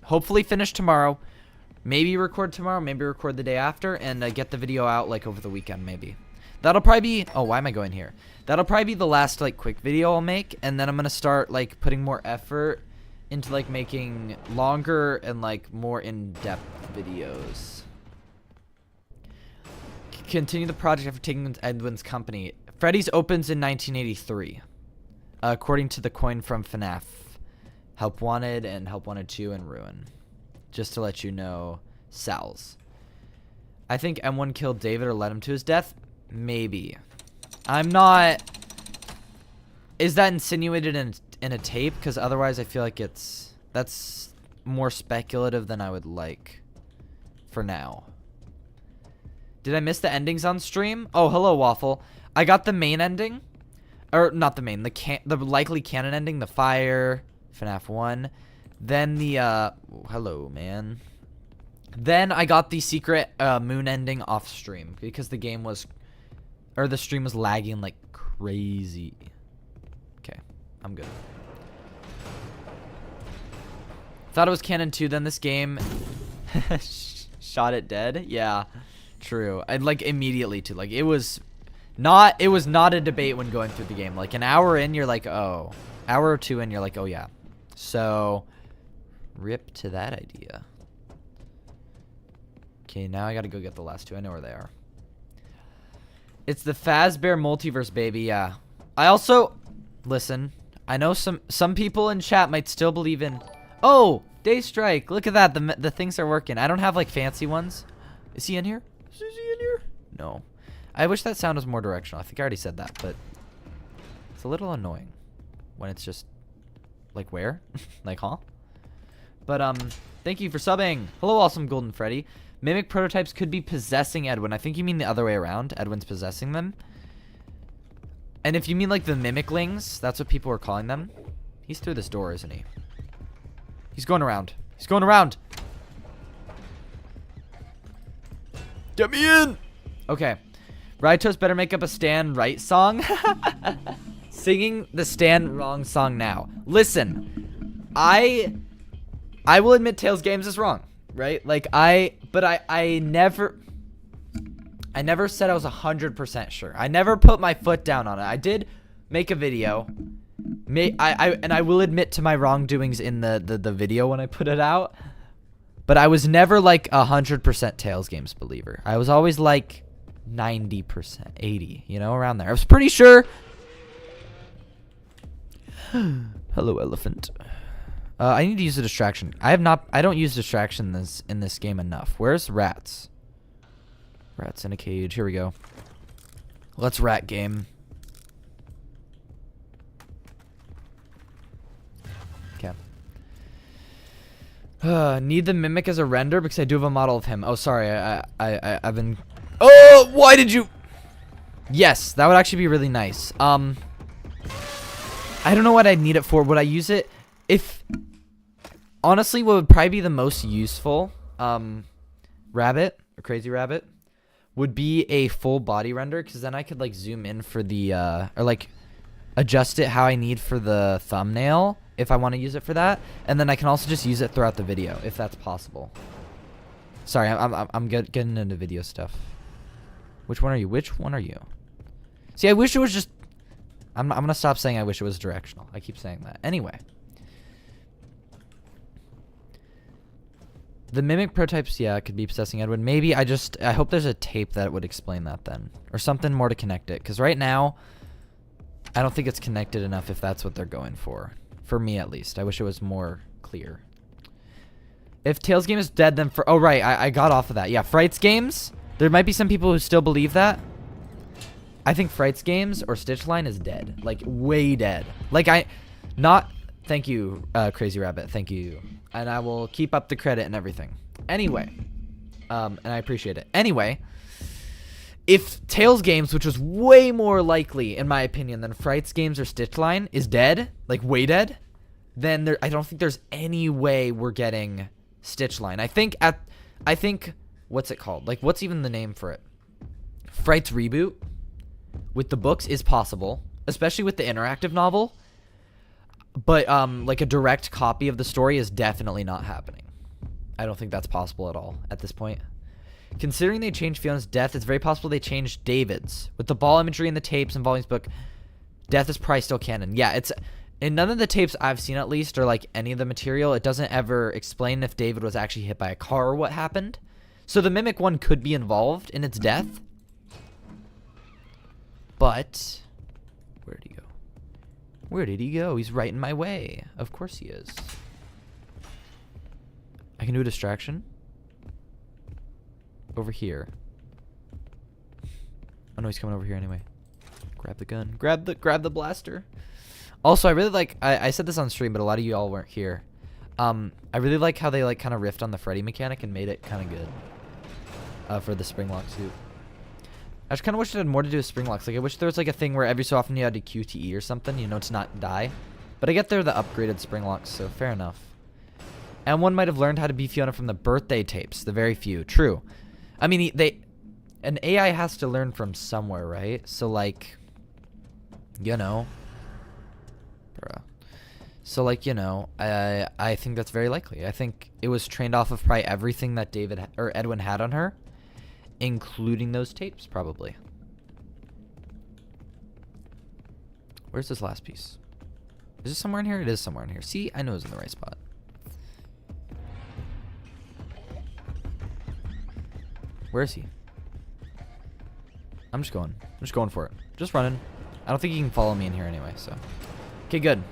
Hopefully finish tomorrow. Maybe record tomorrow. Maybe record the day after, and get the video out like over the weekend. Maybe. That'll probably be. Oh, why am I going here? That'll probably be the last like quick video I'll make, and then I'm gonna start like putting more effort into like making longer and like more in-depth videos. Continue the project after taking Edwin's company. Freddy's opens in 1983, according to the coin from FNAF. Help Wanted and Help Wanted 2 and Ruin. Just to let you know, Sal's. I think M1 killed David or led him to his death. Maybe. I'm not. Is that insinuated in a tape? Because otherwise I feel like that's more speculative than I would like for now. Did I miss the endings on stream? Oh, hello, Waffle. I got the main ending. Or not the main, the likely canon ending, the fire, FNAF 1. Then the hello, man. Then I got the secret moon ending off stream because the game was the stream was lagging like crazy. Okay, I'm good. Thought it was canon 2, then this game shot it dead. Yeah, true. I'd like immediately too. Like it was not a debate when going through the game. Like an hour in, you're like, oh. Hour or two in, you're like, oh yeah. So rip to that idea. Okay, now I gotta go get the last two. I know where they are. It's the Fazbear multiverse, baby. Yeah. I also listen. I know some people in chat might still believe in. Oh, Daystrike. Look at that. The things are working. I don't have like fancy ones. Is he in here? Is he in here? No. I wish that sound was more directional. I think I already said that, but it's a little annoying when it's just like where? Like, huh? But thank you for subbing. Hello, awesome Golden Freddy. Mimic prototypes could be possessing Edwin. I think you mean the other way around. Edwin's possessing them. And if you mean like the mimiclings, that's what people are calling them. He's through this door, isn't he? He's going around. He's going around. Get me in. Okay. Rytos better make up a Stan right song. Singing the Stan wrong song now. Listen, I will admit Tails Games is wrong, right? Like I never said I was 100% sure. I never put my foot down on it. I did make a video. And I will admit to my wrongdoings in the video when I put it out. But I was never like 100% Tails Games believer. I was always like 90%, 80, you know, around there. I was pretty sure. Hello, elephant. I need to use a distraction. I don't use distraction in this game enough. Where's rats? Rats in a cage. Here we go. Let's rat game. Okay. Need the mimic as a render because I do have a model of him. Oh, sorry. I've been. Oh, why did you? Yes, that would actually be really nice. I don't know what I'd need it for. Would I use it if? Honestly, what would probably be the most useful, rabbit or crazy rabbit, would be a full body render because then I could like zoom in for the or like adjust it how I need for the thumbnail if I want to use it for that, and then I can also just use it throughout the video if that's possible. Sorry, I'm getting into video stuff. Which one are you? Which one are you? See, I wish it was just. I'm gonna stop saying I wish it was directional. I keep saying that. Anyway. The mimic prototypes, yeah, could be possessing Edwin. Maybe I hope there's a tape that would explain that then. Or something more to connect it. Because right now, I don't think it's connected enough if that's what they're going for. For me, at least. I wish it was more clear. If Tails game is dead, then for... Oh, right. I got off of that. Yeah, Frights games. There might be some people who still believe that. I think Frights games or Stitch Line is dead. Like, way dead. Like, not... Thank you, Crazy Rabbit. Thank you. And I will keep up the credit and everything. Anyway. And I appreciate it. Anyway. If Tails games, which was way more likely, in my opinion, than Frights games or Stitch Line, is dead, like way dead, then I don't think there's any way we're getting Stitch Line. I think, what's it called? Like, what's even the name for it? Frights Reboot with the books is possible, especially with the interactive novel. But, like, a direct copy of the story is definitely not happening. I don't think that's possible at all at this point. Considering they changed Fiona's death, it's very possible they changed David's. With the ball imagery in the tapes and Volume's book, death is probably still canon. Yeah, it's... In none of the tapes I've seen, at least, or, like, any of the material, it doesn't ever explain if David was actually hit by a car or what happened. So the Mimic one could be involved in its death. But... Where did he go? Where did he go? He's right in my way. Of course he is. I can do a distraction. Over here. Oh no, he's coming over here anyway. Grab the gun. Grab the blaster. Also, I really like... I said this on stream, but a lot of you all weren't here. I really like how they like kind of riffed on the Freddy mechanic and made it kind of good. For the spring lock suit. I just kind of wish it had more to do with spring locks. Like, I wish there was like a thing where every so often you had to QTE or something, you know, to not die. But I get they're the upgraded spring locks, so fair enough. And one might have learned how to be Fiona from the birthday tapes. The very few. True. I mean, an AI has to learn from somewhere, right? So, like, you know. Bruh. So, like, you know, I think that's very likely. I think it was trained off of probably everything that David or Edwin had on her, including those tapes, probably. Where's this last piece? Is it somewhere in here? It is somewhere in here. See, I know it's in the right spot. Where is he? I'm just going for it. Just running. I don't think he can follow me in here anyway, so. Okay, good.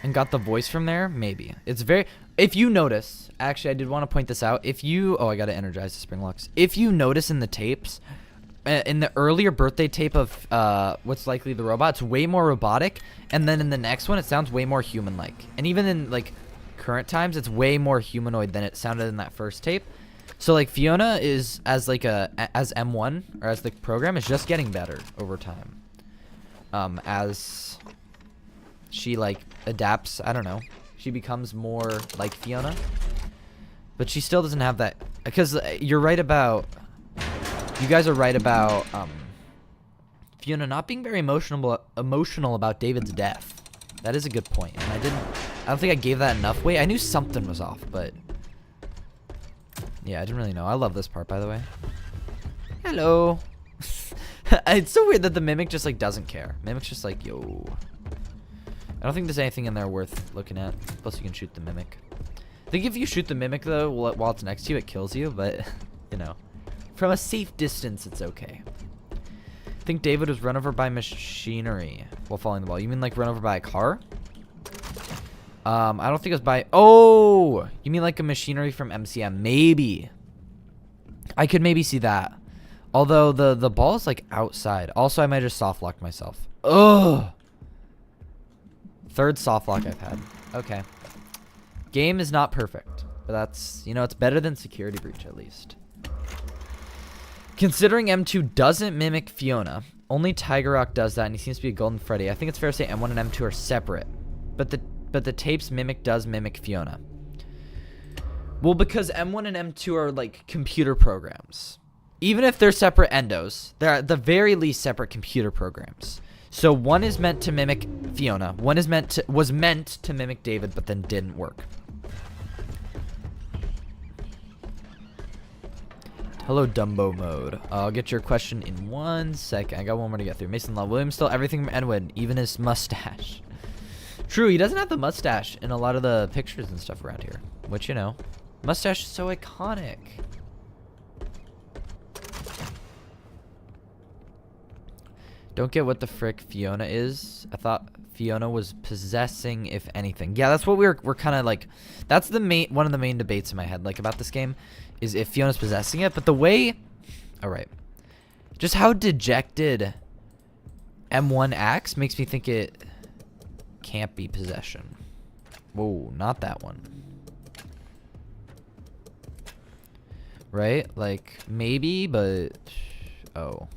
And got the voice from there? Maybe. It's very... If you notice... Actually, I did want to point this out. If you... Oh, I got to energize the spring locks. If you notice in the tapes... in the earlier birthday tape of what's likely the robot, it's way more robotic. And then in the next one, it sounds way more human-like. And even in, like... current times, it's way more humanoid than it sounded in that first tape. So like Fiona is as like as M1 or as the program is just getting better over time. As she like adapts, I don't know, she becomes more like Fiona, but she still doesn't have that, because you're right about, you guys are right about Fiona not being very emotional about David's death. That is a good point, and I don't think I gave that enough weight. I knew something was off, but yeah, I didn't really know. I love this part, by the way. Hello. It's so weird that the Mimic just like doesn't care. Mimic's just like, yo. I don't think there's anything in there worth looking at. Plus you can shoot the Mimic. I think if you shoot the Mimic though, while it's next to you, it kills you, but you know, from a safe distance, it's okay. I think David was run over by machinery while following the ball. You mean like run over by a car? I don't think it was by... Oh! You mean like a machinery from MCM? Maybe. I could maybe see that. Although the ball is like outside. Also, I might have just soft locked myself. Ugh! Third soft lock I've had. Okay. Game is not perfect. But that's... You know, it's better than security breach at least. Considering M2 doesn't mimic Fiona, only Tiger Rock does that, and he seems to be a Golden Freddy. I think it's fair to say M1 and M2 are separate. But the tape's Mimic does mimic Fiona. Well, because M1 and M2 are like computer programs. Even if they're separate endos, they're at the very least separate computer programs. So one is meant to mimic Fiona. One is was meant to mimic David, but then didn't work. Hello, Dumbo mode. I'll get your question in 1 second. I got one more to get through. Mason Law. William stole everything from Edwin, even his mustache. True, he doesn't have the mustache in a lot of the pictures and stuff around here. Which, you know, mustache is so iconic. Don't get what the frick Fiona is. I thought Fiona was possessing, if anything. Yeah, that's what we're kind of like. That's the one of the main debates in my head, like, about this game, is if Fiona's possessing it. But the way, all right, just how dejected M1 acts makes me think it can't be possession. Whoa, not that one. Right? Like, maybe, but oh.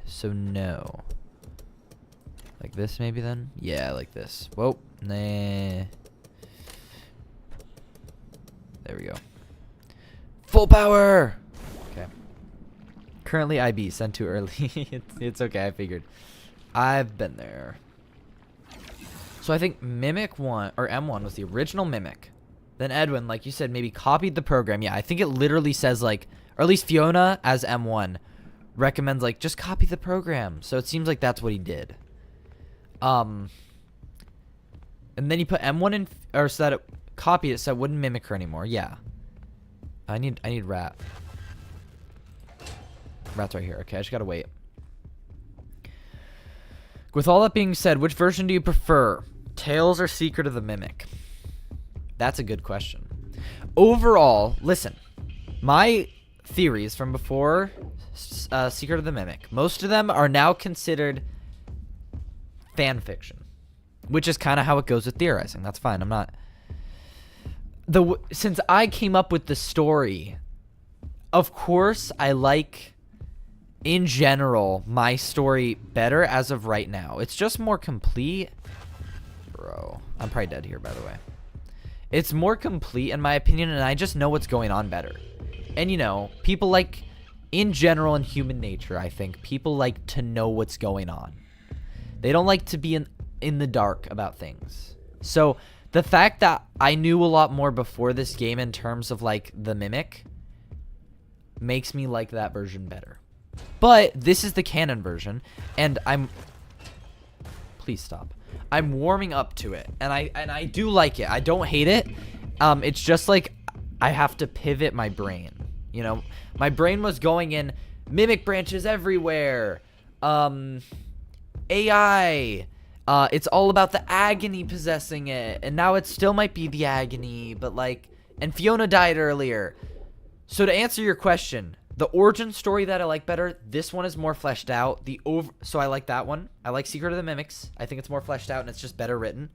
So no. Like this maybe then? Yeah, like this. Whoa. Nah. There we go. Full power! Okay. Currently IB, sent too early. it's okay, I figured. I've been there. So I think Mimic 1, or M1 was the original Mimic. Then Edwin, like you said, maybe copied the program. Yeah, I think it literally says like, or at least Fiona as M1 recommends like, just copy the program. So it seems like that's what he did. And then you put M1 in, or so that it copied it so it wouldn't mimic her anymore. Yeah. I need rat. Rat's right here. Okay, I just gotta wait. With all that being said, which version do you prefer? Tails or Secret of the Mimic? That's a good question. Overall, listen. My theories from before Secret of the Mimic, most of them are now considered fan fiction, which is kind of how it goes with theorizing. That's fine. I'm not since I came up with the story, of course I like in general my story better as of right now. It's just more complete. Bro, I'm probably dead here, by the way. It's more complete in my opinion, and I just know what's going on better. And you know, people like, in general, in human nature, I think people like to know what's going on. They don't like to be in the dark about things. So the fact that I knew a lot more before this game in terms of like the Mimic makes me like that version better. But this is the canon version, and please stop. I'm warming up to it, and I do like it. I don't hate it. It's just like I have to pivot my brain. You know, my brain was going in Mimic branches everywhere. AI. It's all about the agony possessing it, and now it still might be the agony, but like, and Fiona died earlier. So to answer your question, the origin story that I like better, this one is more fleshed out. So I like that one. I like Secret of the Mimics. I think it's more fleshed out and it's just better written.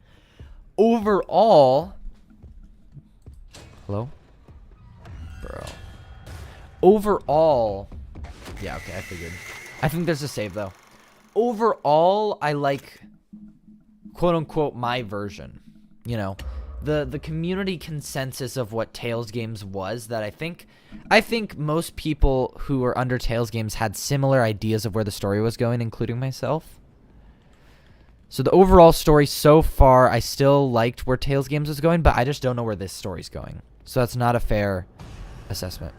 Overall, hello? Bro. Overall, yeah, okay, I figured. I think there's a save though. Overall, I like, quote unquote, my version. You know, the community consensus of what Tales games was, that I think most people who are under Tales games had similar ideas of where the story was going, including myself. So the overall story so far, I still liked where Tales games was going, but I just don't know where this story's going. So that's not a fair assessment.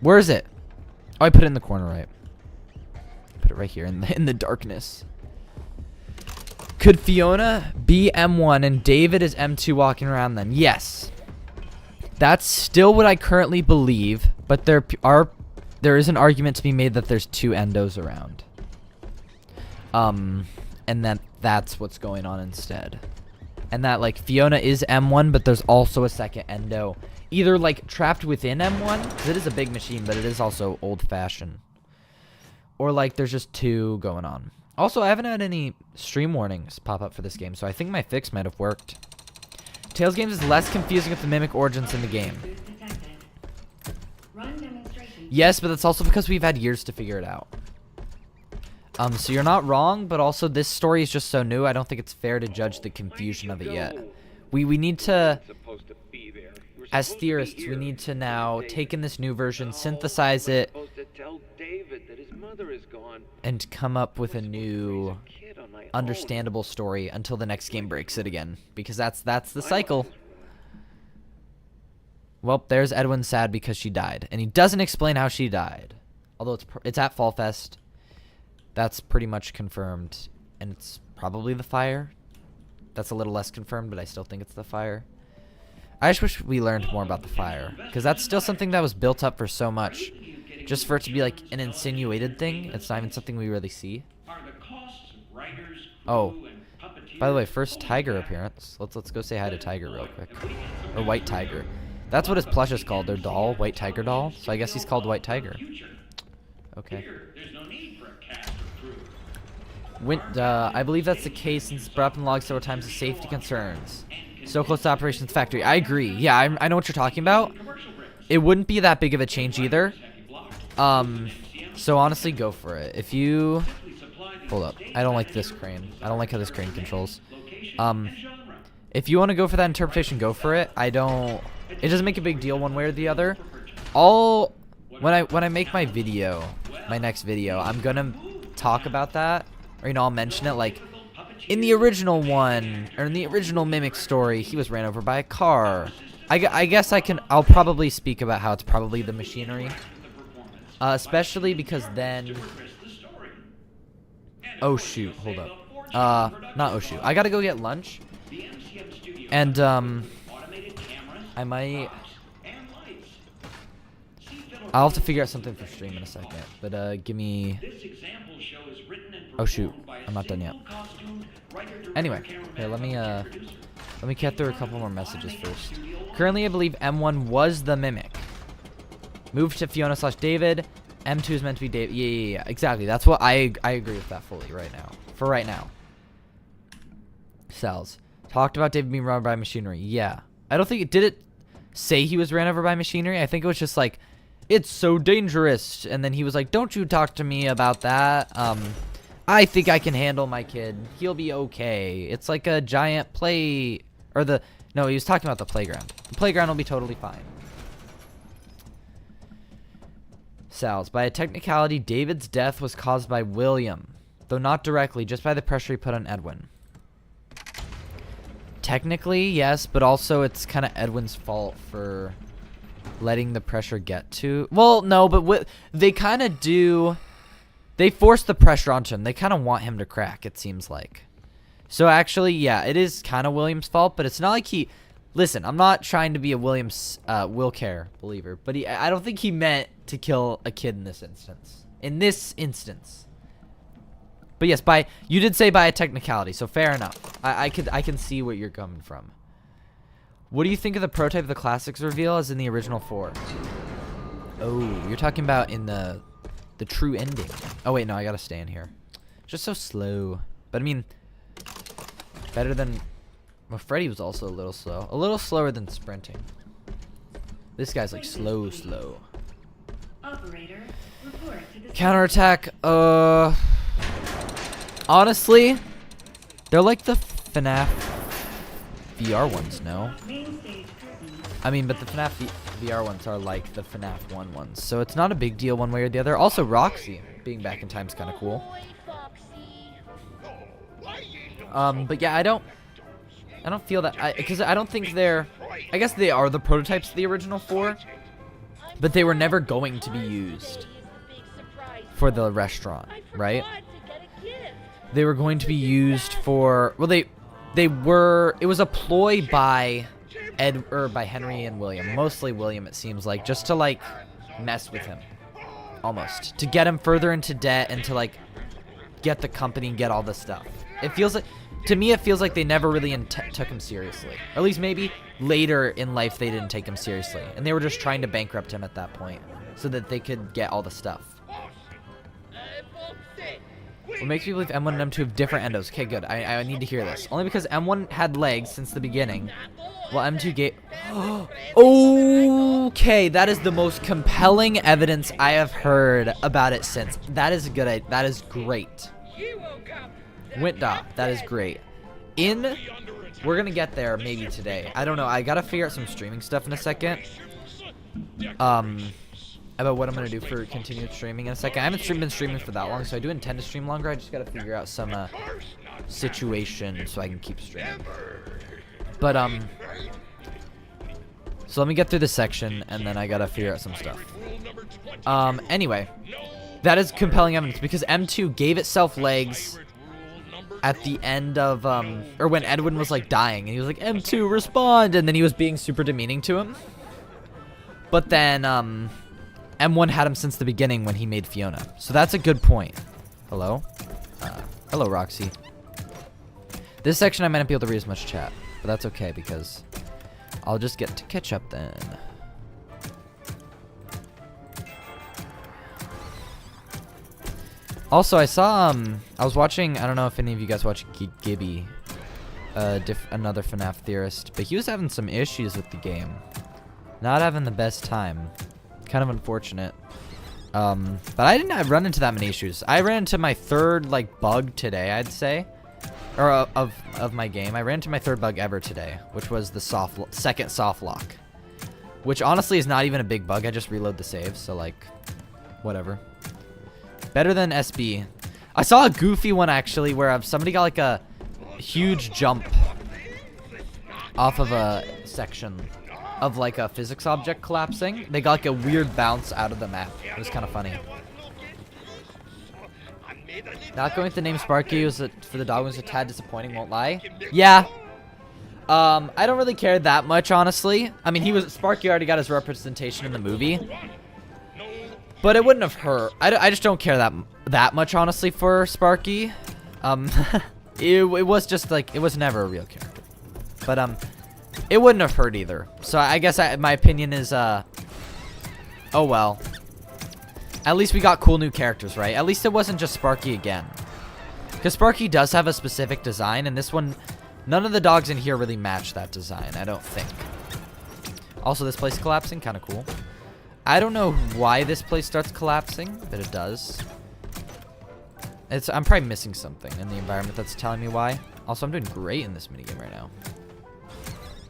Where is it? Oh, I put it in the corner, right? Put it right here in the darkness. Could Fiona be M1 and David is M2 walking around then? Yes. That's still what I currently believe, but there is an argument to be made that there's two endos around. And that's what's going on instead. And that like Fiona is M1, but there's also a second endo. Either like trapped within M1, because it is a big machine, but it is also old-fashioned. Or like there's just two going on. Also, I haven't had any stream warnings pop up for this game, so I think my fix might have worked. Tales games is less confusing with the Mimic origins in the game. Yes, but that's also because we've had years to figure it out. So you're not wrong, but also this story is just so new, I don't think it's fair to judge the confusion of it yet. We need to, as theorists, we need to now take in this new version, synthesize it, and come up with a new, understandable story until the next game breaks it again. Because that's the cycle. Well, there's Edwin sad because she died. And he doesn't explain how she died. Although it's at Fall Fest. That's pretty much confirmed, and it's probably the fire. That's a little less confirmed, but I still think it's the fire. I just wish we learned more about the fire, because that's still something that was built up for so much. Just for it to be like an insinuated thing, it's not even something we really see. Oh, by the way, first Tiger appearance. Let's go say hi to Tiger real quick. Or White Tiger. That's what his plush is called, their doll, White Tiger doll. So I guess he's called White Tiger. Okay. I believe that's the case since it's brought up in logs several times as safety concerns. So close to operations factory. I agree. Yeah, I know what you're talking about. It wouldn't be that big of a change either. So honestly, go for it. If you... Hold up. I don't like this crane. I don't like how this crane controls. If you want to go for that interpretation, go for it. I don't... It doesn't make a big deal one way or the other. When I make my video, my next video, I'm gonna talk about that. Or, you know, I'll mention it, like... In the original one, or in the original Mimic story, he was ran over by a car. I guess I'll probably speak about how it's probably the machinery. Especially because then... Oh shoot, hold up. Not oh shoot. I gotta go get lunch. And, I might... I'll have to figure out something for stream in a second. But, give me... Oh shoot, I'm not done yet. Anyway, here, let me get through a couple more messages first. Currently, I believe M1 was the Mimic. Moved to Fiona/David. M2 is meant to be David. Yeah, exactly. That's what I agree with that fully right now. For right now. Cells. Talked about David being run over by machinery. Yeah. I don't think it did it say he was ran over by machinery. I think it was just like, it's so dangerous. And then he was like, don't you talk to me about that. I think I can handle my kid. He'll be okay. It's like a giant play... Or the... No, he was talking about the playground. The playground will be totally fine. Sal's. By a technicality, David's death was caused by William. Though not directly, just by the pressure he put on Edwin. Technically, yes, but also it's kind of Edwin's fault for letting the pressure get to... Well, no, but they kind of do... They force the pressure onto him. They kind of want him to crack, it seems like. So actually, yeah, it is kind of William's fault, but it's not like he... Listen, I'm not trying to be a Will Care believer, but I don't think he meant to kill a kid in this instance. In this instance. But yes, you did say by a technicality, so fair enough. I can see where you're coming from. What do you think of the prototype of the Classics reveal as in the original 4? Oh, you're talking about in the true ending. Oh wait, no, I gotta stay in here. Just so slow. But I mean, better than... Well, Freddy was also a little slow. A little slower than sprinting. This guy's like slow. Operator, report to the Counterattack, honestly, they're like the FNAF VR ones, no? main stage curtain. I mean, but the FNAF VR ones are like the FNAF 1 ones, so it's not a big deal one way or the other. Also, Roxy being back in time is kind of cool. But yeah, I don't feel that, because I don't think they're... I guess they are the prototypes of the original 4, but they were never going to be used for the restaurant, right? They were going to be used for... Well, they were... It was a ploy by by Henry and William. Mostly William, it seems like, just to, like, mess with him. Almost. To get him further into debt and to, like, get the company and get all this stuff. It feels like... To me, it feels like they never really took him seriously. At least maybe later in life they didn't take him seriously. And they were just trying to bankrupt him at that point so that they could get all the stuff. What makes me believe M1 and M2 have different endos? Okay, good. I need to hear this. Only because M1 had legs since the beginning, while M2 gave... Okay, that is the most compelling evidence I have heard about it since. That is good. That is great. Wintda, that is great. We're gonna get there maybe today. I don't know. I gotta figure out some streaming stuff in a second. About what I'm gonna do for continued streaming in a second. I haven't been streaming for that long, so I do intend to stream longer. I just gotta figure out some situation so I can keep streaming. But so let me get through this section, and then I gotta figure out some stuff. Anyway, That is compelling evidence because M2 gave itself legs at the end of, or when Edwin was like dying and he was like, M2 respond, and then he was being super demeaning to him. But then, M1 had him since the beginning when he made Fiona. So that's a good point. Hello? Hello, Roxy. This section I might not be able to read as much chat, but that's okay because I'll just get to catch up then. Also, I saw, I was watching, I don't know if any of you guys watch Gibby, another FNAF theorist, but he was having some issues with the game. Not having the best time. Kind of unfortunate. But I didn't run into that many issues. I ran into my third, like, bug today, I'd say. Or, of my game. I ran into my third bug ever today, which was the second soft lock. Which, honestly, is not even a big bug. I just reload the save, so, like, whatever. Better than SB. I saw a goofy one, actually, where somebody got, like, a huge jump off of a section of, like, a physics object collapsing. They got, like, a weird bounce out of the map. It was kind of funny. Not going with the name Sparky for the dog was a tad disappointing, won't lie. Yeah. I don't really care that much, honestly. I mean, Sparky already got his representation in the movie. But it wouldn't have hurt. I just don't care that much, honestly, for Sparky. It was just like, it was never a real character. But it wouldn't have hurt either. So I guess my opinion is, oh well. At least we got cool new characters, right? At least it wasn't just Sparky again. Because Sparky does have a specific design, and this one, none of the dogs in here really match that design, I don't think. Also, this place collapsing, kind of cool. I don't know why this place starts collapsing, but it does. I'm probably missing something in the environment that's telling me why. Also, I'm doing great in this minigame right now.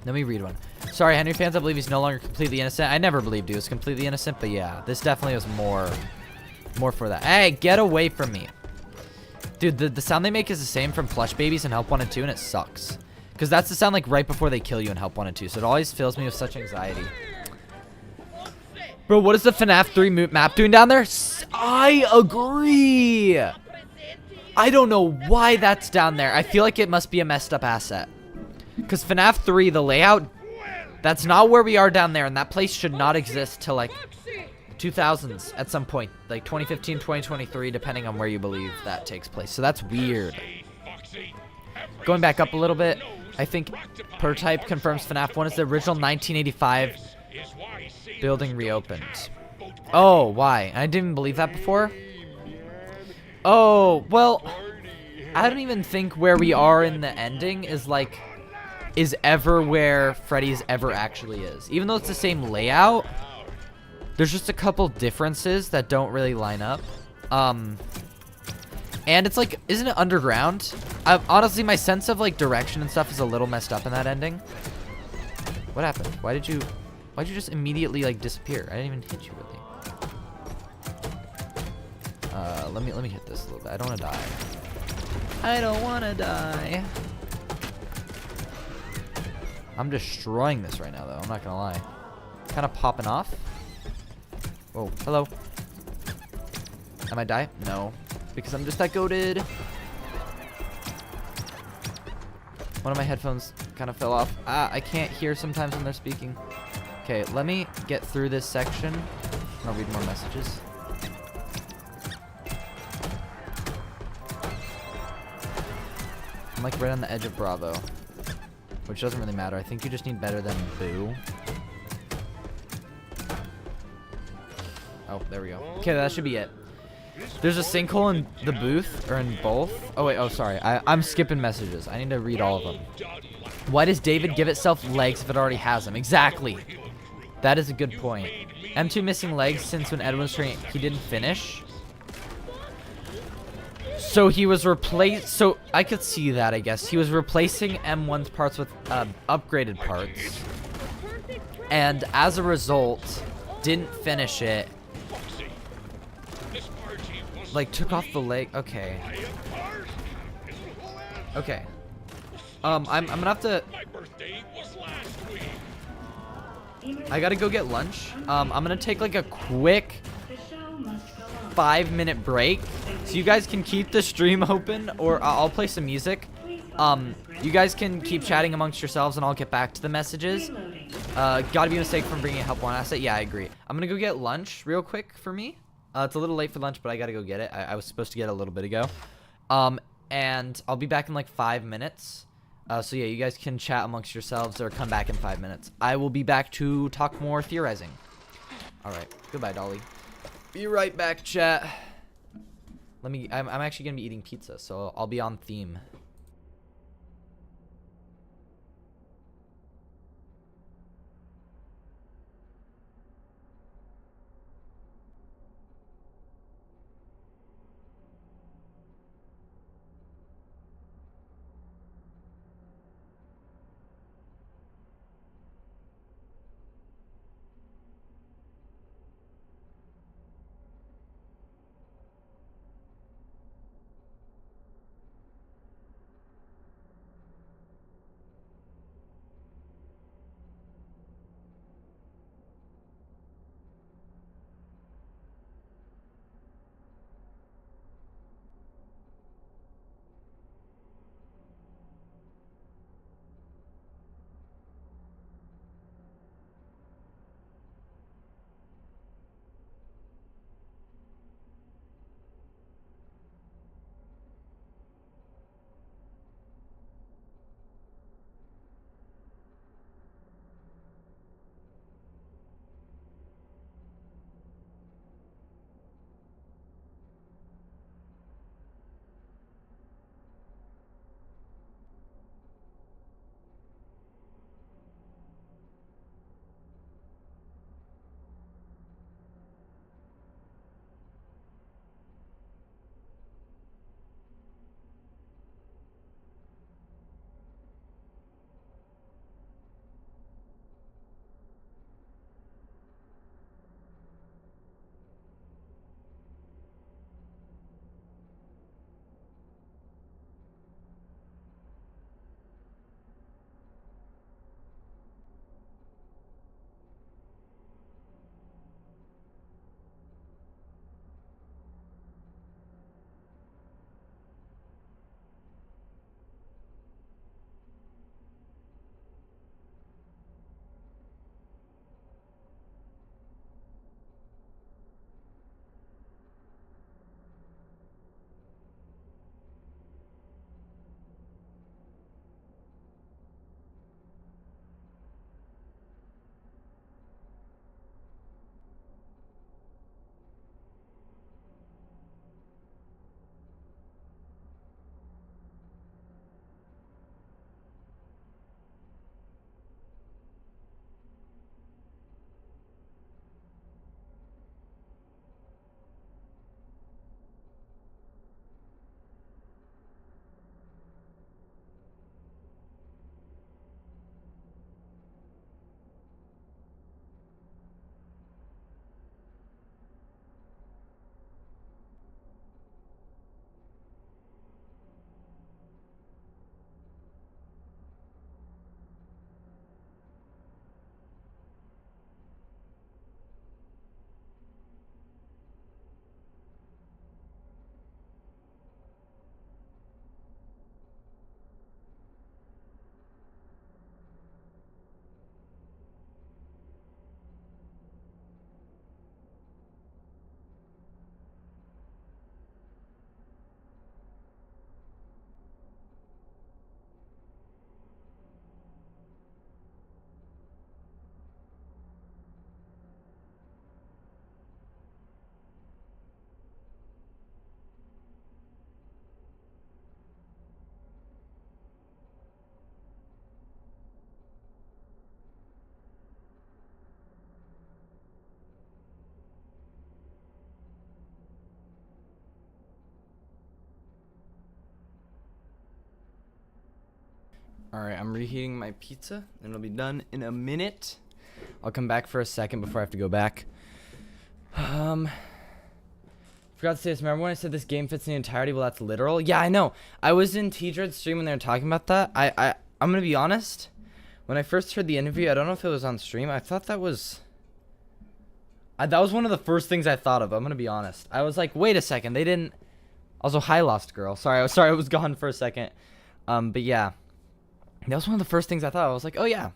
Let me read one. Sorry, Henry fans, I believe he's no longer completely innocent. I never believed he was completely innocent, but yeah, this definitely was more for that. Hey, get away from me. Dude, the sound they make is the same from Plush Babies in Help 1 and 2, and it sucks. Because that's the sound like right before they kill you in Help 1 and 2, so it always fills me with such anxiety. Bro, what is the FNAF 3 map doing down there? I agree. I don't know why that's down there. I feel like it must be a messed up asset. Because FNAF 3, the layout, that's not where we are down there. And that place should not exist till like 2000s at some point. Like 2015, 2023, depending on where you believe that takes place. So that's weird. Going back up a little bit, I think Prototype confirms FNAF 1 is the original 1985 building reopened. Oh, why? I didn't believe that before. Oh, well, I don't even think where we are in the ending is ever where Freddy's ever actually is. Even though it's the same layout, there's just a couple differences that don't really line up. And it's like, isn't it underground? Honestly, my sense of like direction and stuff is a little messed up in that ending. What happened? Why'd you just immediately like disappear? I didn't even hit you really. Let me hit this a little bit. I don't want to die. I don't want to die. I'm destroying this right now, though. I'm not gonna lie. Kind of popping off. Whoa, hello. I might die? No, because I'm just that goated. One of my headphones kind of fell off. I can't hear sometimes when they're speaking. Okay, let me get through this section. I'll read more messages. I'm like right on the edge of Bravo, which doesn't really matter. I think you just need better than Boo. Oh, there we go. Okay, that should be it. There's a sinkhole in the booth, or in both. Oh, wait. Oh, sorry. I'm skipping messages. I need to read all of them. Why does David give itself legs if it already has them? Exactly. That is a good point. M2 missing legs since when Edwin's training, he didn't finish. So he was replaced. So I could see that, I guess. He was replacing M1's parts with upgraded parts. And as a result, didn't finish it. Like, took off the leg. Okay. Okay. I'm gonna have to... I gotta go get lunch. I'm gonna take, like, a quick 5-minute break, so you guys can keep the stream open, or I'll play some music. You guys can keep chatting amongst yourselves, and I'll get back to the messages. Gotta be a mistake from bringing help one asset. Yeah, I agree. I'm gonna go get lunch real quick for me. It's a little late for lunch, but I gotta go get it. I was supposed to get it a little bit ago. And I'll be back in like 5 minutes. So yeah, you guys can chat amongst yourselves or come back in 5 minutes. I will be back to talk more theorizing. All right, goodbye, Dolly. Be right back, chat. I'm actually gonna be eating pizza, so I'll be on theme. Alright, I'm reheating my pizza, and it'll be done in a minute. I'll come back for a second before I have to go back. Forgot to say this. Remember when I said this game fits in the entirety? Well, that's literal. Yeah, I know. I was in T-Dread's stream when they were talking about that. I'm gonna be honest. When I first heard the interview, I don't know if it was on stream. I thought that was... That was one of the first things I thought of. I'm gonna be honest. I was like, wait a second, they didn't. Also, hi, Lost Girl. Sorry, I was gone for a second. But yeah, that was one of the first things I thought. I was like, oh yeah,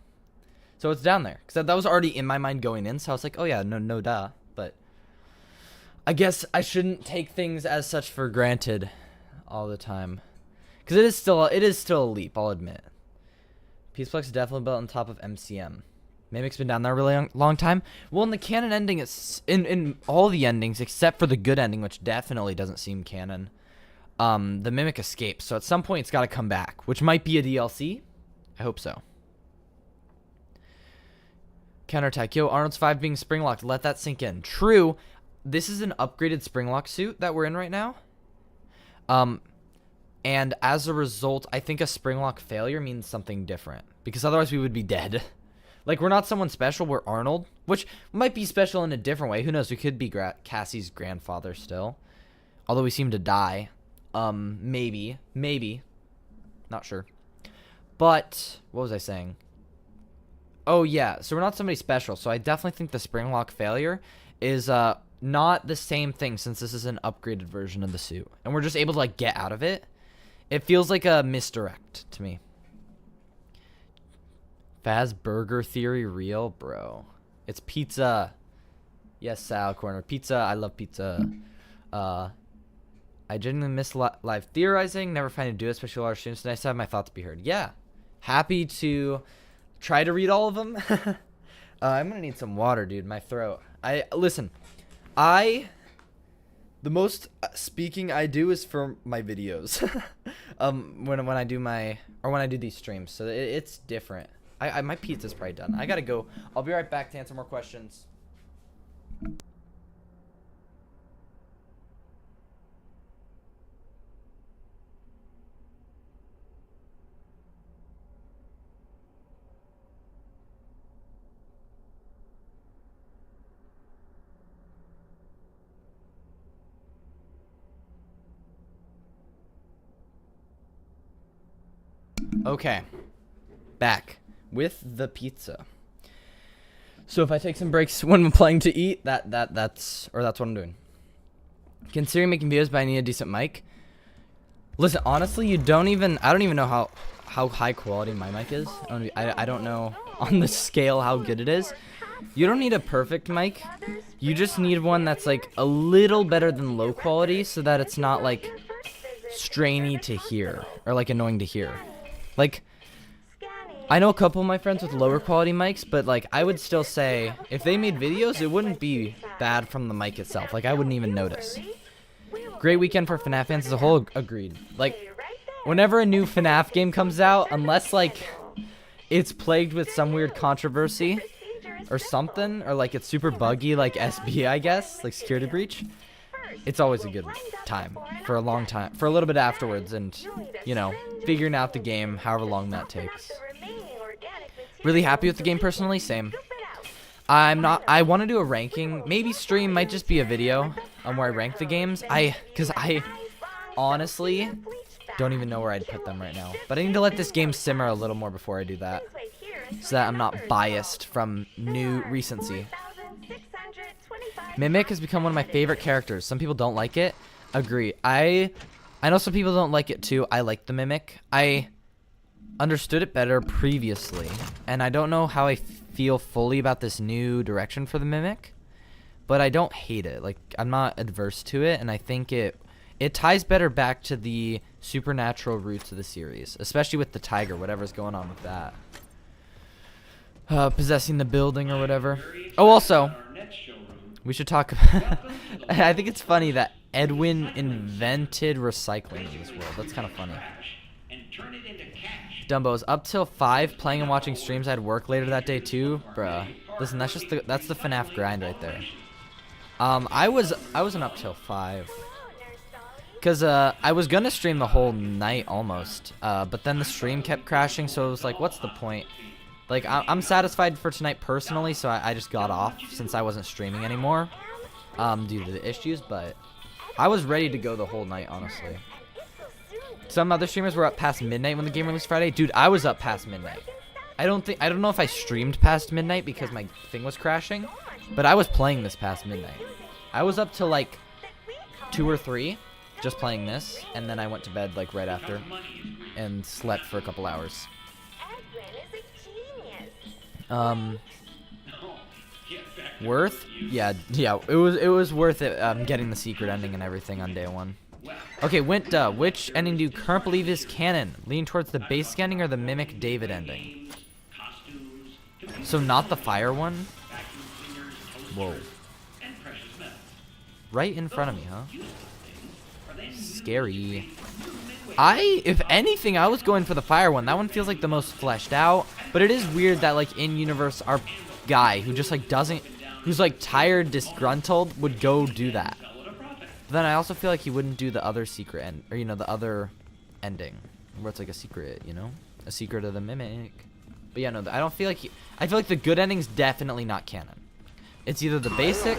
so it's down there, because that was already in my mind going in. So I was like, oh yeah, no, duh. But I guess I shouldn't take things as such for granted all the time, because it is still a leap. I'll admit. Peaceplex is definitely built on top of MCM. Mimic's been down there a really long time. Well, in the canon ending, it's in all the endings except for the good ending, which definitely doesn't seem canon. The Mimic escapes, so at some point it's got to come back, which might be a DLC. I hope so. Counterattack. Yo, Arnold's 5 being spring-locked. Let that sink in. True. This is an upgraded spring-lock suit that we're in right now. And as a result, I think a spring-lock failure means something different, because otherwise we would be dead. Like, we're not someone special, we're Arnold, which might be special in a different way. Who knows? We could be Cassie's grandfather still. Although we seem to die. Maybe. Not sure. But, what was I saying? Oh, yeah. So we're not somebody special. So I definitely think the spring lock failure is not the same thing, since this is an upgraded version of the suit. And we're just able to, like, get out of it. It feels like a misdirect to me. Faz burger theory real, bro? It's pizza. Yes, Sal Corner. Pizza. I love pizza. I genuinely miss live theorizing. Never find to do it, especially with our students. Nice to have my thoughts be heard. Yeah. Happy to try to read all of them. I'm gonna need some water, dude. My throat. Listen. The most speaking I do is for my videos. When I do these streams, so it's different. My pizza's probably done. I gotta go. I'll be right back to answer more questions. Okay. Back with the pizza. So if I take some breaks when I'm playing to eat, that's what I'm doing. Considering making videos, but I need a decent mic. Listen, honestly, I don't even know how high quality my mic is. I don't know on the scale how good it is. You don't need a perfect mic. You just need one that's like a little better than low quality, so that it's not like strainy to hear or like annoying to hear. Like, I know a couple of my friends with lower quality mics, but like I would still say if they made videos, it wouldn't be bad from the mic itself. Like I wouldn't even notice. Great weekend for FNAF fans as a whole. Agreed. Like whenever a new FNAF game comes out, unless like it's plagued with some weird controversy or something, or like it's super buggy like SB, I guess, like security breach, it's always a good time for a long time, for a little bit afterwards, and you know, figuring out the game however long that takes. Really happy with the game personally. Same. I want to do a ranking, maybe stream, might just be a video where I rank the games. Because I honestly don't even know where I'd put them right now, but I need to let this game simmer a little more before I do that, so that I'm not biased from new recency. Mimic has become one of my favorite characters. Some people don't like it. Agree. I know some people don't like it too. I like the Mimic. I understood it better previously, and I don't know how I feel fully about this new direction for the Mimic, but I don't hate it. Like, I'm not adverse to it, and I think it ties better back to the supernatural roots of the series, especially with the tiger, whatever's going on with that. Possessing the building or whatever. Oh, also, we should talk about I think it's funny that Edwin invented recycling in this world. That's kind of funny. Dumbos, up till 5 playing and watching streams. I had work later that day too, bruh. Listen, that's the FNAF grind right there. I wasn't up till 5, cause I was gonna stream the whole night almost, but then the stream kept crashing, so it was like, what's the point? Like, I'm satisfied for tonight personally, so I just got off since I wasn't streaming anymore, due to the issues. But I was ready to go the whole night, honestly. Some other streamers were up past midnight when the game released Friday. Dude, I was up past midnight. I don't know if I streamed past midnight because my thing was crashing, but I was playing this past midnight. I was up till like 2 or 3 just playing this, and then I went to bed like right after and slept for a couple hours. Worth? Yeah, it was worth it getting the secret ending and everything on day 1. Okay, Winta, which ending do you currently believe is canon? Lean towards the basic ending or the Mimic David ending? So not the fire one? Whoa. Right in front of me, huh? Scary. If anything, I was going for the fire one. That one feels like the most fleshed out. But it is weird that, like, in universe, our guy who just, like, who's, like, tired, disgruntled, would go do that. But then I also feel like he wouldn't do the other secret end, or, you know, the other ending. Where it's, like, a secret, you know? A secret of the Mimic. But, yeah, no, I don't feel like I feel like the good ending's definitely not canon. It's either the basic,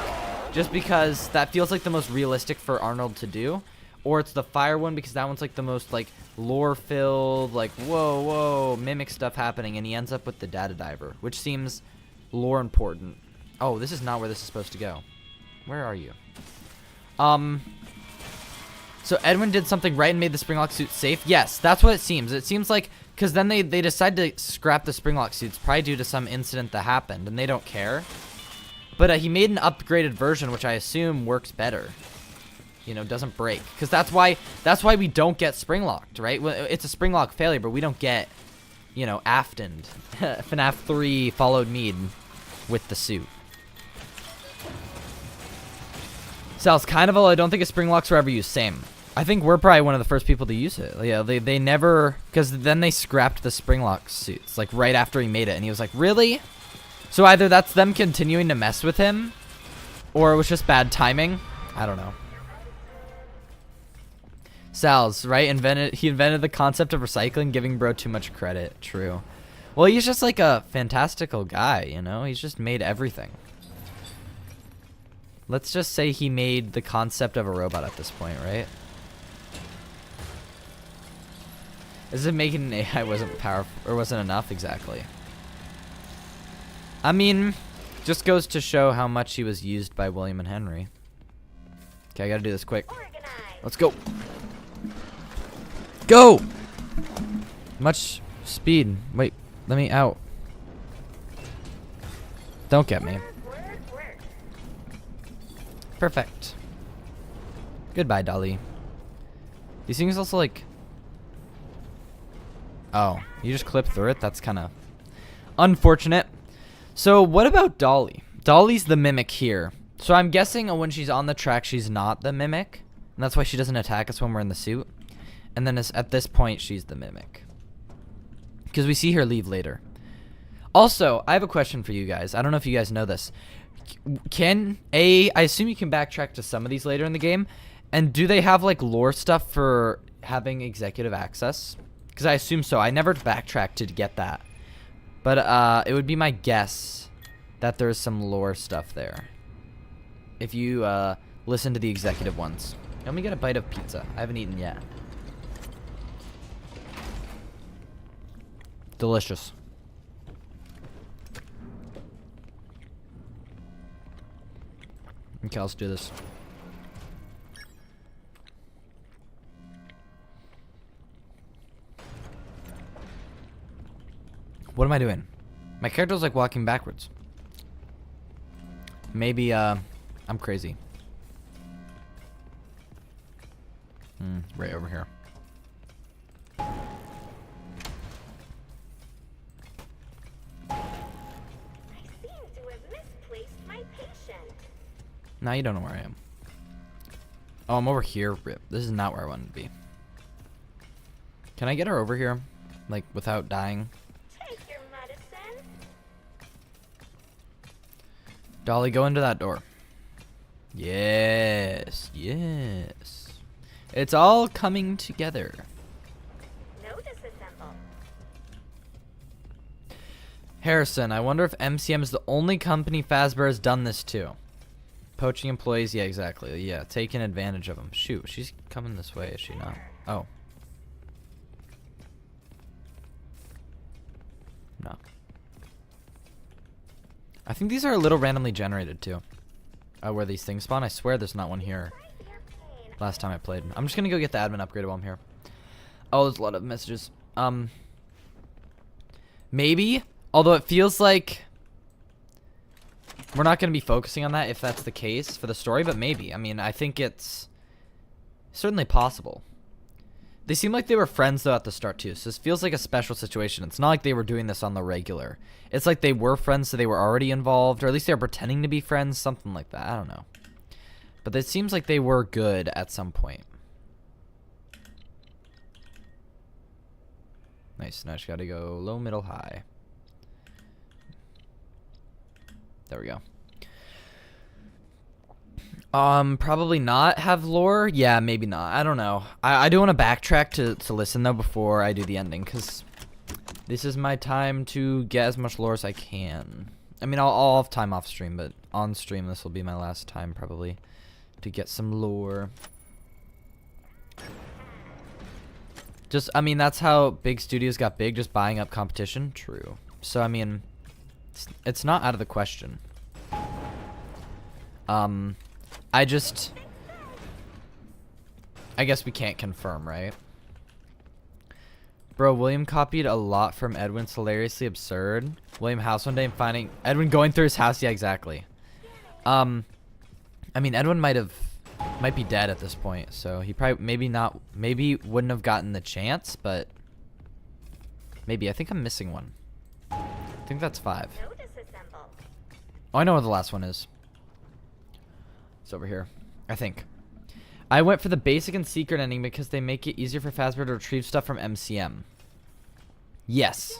just because that feels like the most realistic for Arnold to do, or it's the fire one because that one's like the most like lore filled, like whoa mimic stuff happening, and he ends up with the data diver, which seems lore important. Oh, this is not where this is supposed to go. Where are you? So Edwin did something right and made the Springlock suit safe. Yes, that's what it seems. It seems like because then they decide to scrap the Springlock suits probably due to some incident that happened, and they don't care. But he made an upgraded version, which I assume works better. You know, doesn't break. Because that's why we don't get spring-locked, right? Well, it's a spring-lock failure, but we don't get, you know, Aftoned. FNAF 3 followed Mead with the suit. Sal's Carnival, I don't think a spring-locks were ever used. Same. I think we're probably one of the first people to use it. Yeah, they never... Because then they scrapped the spring-lock suits, like, right after he made it. And he was like, really? So either that's them continuing to mess with him, or it was just bad timing. I don't know. Sal's, right? He invented the concept of recycling, giving bro too much credit. True. Well, he's just like a fantastical guy, you know? He's just made everything. Let's just say he made the concept of a robot at this point, right? Is it making an AI wasn't powerful or wasn't enough? Exactly. I mean, just goes to show how much he was used by William and Henry. Okay, I gotta do this quick. Let's go. Go! Much speed. Wait, let me out. Don't get me. Perfect. Goodbye, Dolly. These things also like... Oh, you just clip through it? That's kind of unfortunate. So what about Dolly? Dolly's the mimic here. So I'm guessing when she's on the track, she's not the mimic. And that's why she doesn't attack us when we're in the suit. And then at this point, she's the mimic. Because we see her leave later. Also, I have a question for you guys. I don't know if you guys know this. I assume you can backtrack to some of these later in the game. And do they have like lore stuff for having executive access? Because I assume so. I never backtracked to get that. But it would be my guess that there's some lore stuff there. If you listen to the executive ones. Let me get a bite of pizza. I haven't eaten yet. Delicious. Okay, let's do this. What am I doing? My character's like walking backwards. Maybe I'm crazy. Right over here. Now you don't know where I am. Oh, I'm over here. Rip. This is not where I wanted to be. Can I get her over here? Like, without dying? Take your medicine. Dolly, go into that door. Yes. Yes. It's all coming together. No disassemble. Harrison, I wonder if MCM is the only company Fazbear has done this to. Poaching employees, yeah, exactly. Yeah, taking advantage of them. Shoot, she's coming this way, is she not? Oh. No. I think these are a little randomly generated too. Where these things spawn. I swear there's not one here. Last time I played. I'm just gonna go get the admin upgrade while I'm here. Oh, there's a lot of messages. Maybe. Although it feels like we're not gonna be focusing on that if that's the case for the story, but maybe. I mean, I think it's certainly possible. They seem like they were friends though at the start too, so this feels like a special situation. It's not like they were doing this on the regular. It's like they were friends, so they were already involved, or at least they were pretending to be friends, something like that. I don't know. But it seems like they were good at some point. Nice. Now I just gotta go low, middle, high. There we go. Probably not have lore. Yeah, maybe not. I don't know. I do want to backtrack to listen though before I do the ending, because this is my time to get as much lore as I can. I mean, I'll have time off stream, but on stream this will be my last time probably to get some lore. Just, I mean, that's how big studios got big, just buying up competition. True. So I mean, it's not out of the question. I guess we can't confirm, right? Bro, William copied a lot from Edwin's hilariously absurd. William house one day and finding Edwin going through his house. Yeah, exactly. I mean, Edwin might be dead at this point, so he probably maybe wouldn't have gotten the chance, but maybe. I think I'm missing one. I think that's 5. Oh, I know where the last one is. It's over here, I think. I went for the basic and secret ending because they make it easier for Fazbear to retrieve stuff from MCM. Yes.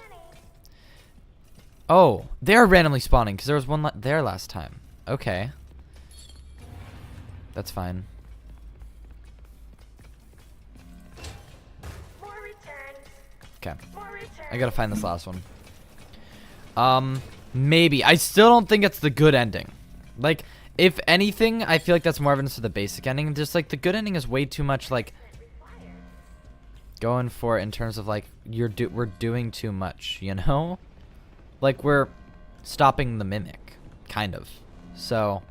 Oh, they're randomly spawning because there was one there last time. Okay. That's fine. Okay. I gotta find this last one. Maybe. I still don't think it's the good ending. Like, if anything, I feel like that's more evidence of the basic ending. Just like the good ending is way too much like going for it in terms of like we're doing too much, you know? Like we're stopping the mimic, kind of. So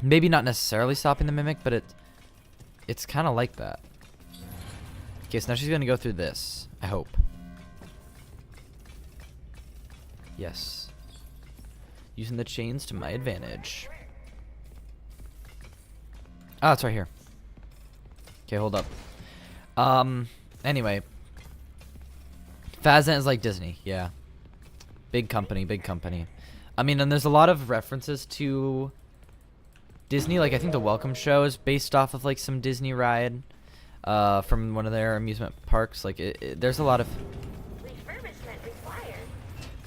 maybe not necessarily stopping the mimic, but it's kind of like that. Okay, so now she's gonna go through this. I hope. Yes. Using the chains to my advantage. Oh, it's right here. Okay, hold up. Anyway. Faznet is like Disney, yeah. Big company, big company. I mean, and there's a lot of references to Disney. Like, I think the Welcome Show is based off of, like, some Disney ride from one of their amusement parks. Like, there's a lot of...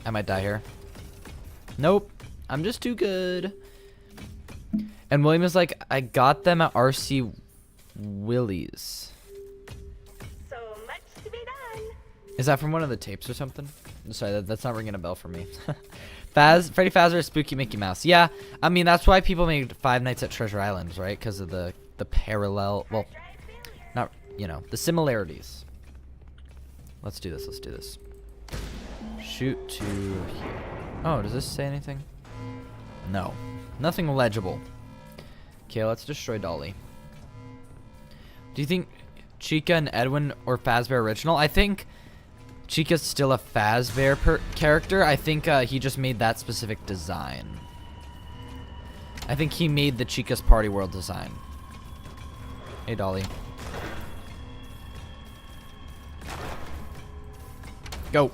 I might die here. Nope. I'm just too good. And William is like, I got them at RC Willie's. So much to be done. Is that from one of the tapes or something? Sorry, that's not ringing a bell for me. Freddy Fazbear, Spooky Mickey Mouse. Yeah, I mean, that's why people made Five Nights at Treasure Island, right? Because of the parallel, well, not, you know, the similarities. Let's do this, let's do this. Shoot to here. Oh, does this say anything? No. Nothing legible. Okay, let's destroy Dolly. Do you think Chica and Edwin or Fazbear original? I think Chica's still a Fazbear character. I think he just made that specific design. I think he made the Chica's Party World design. Hey, Dolly. Go.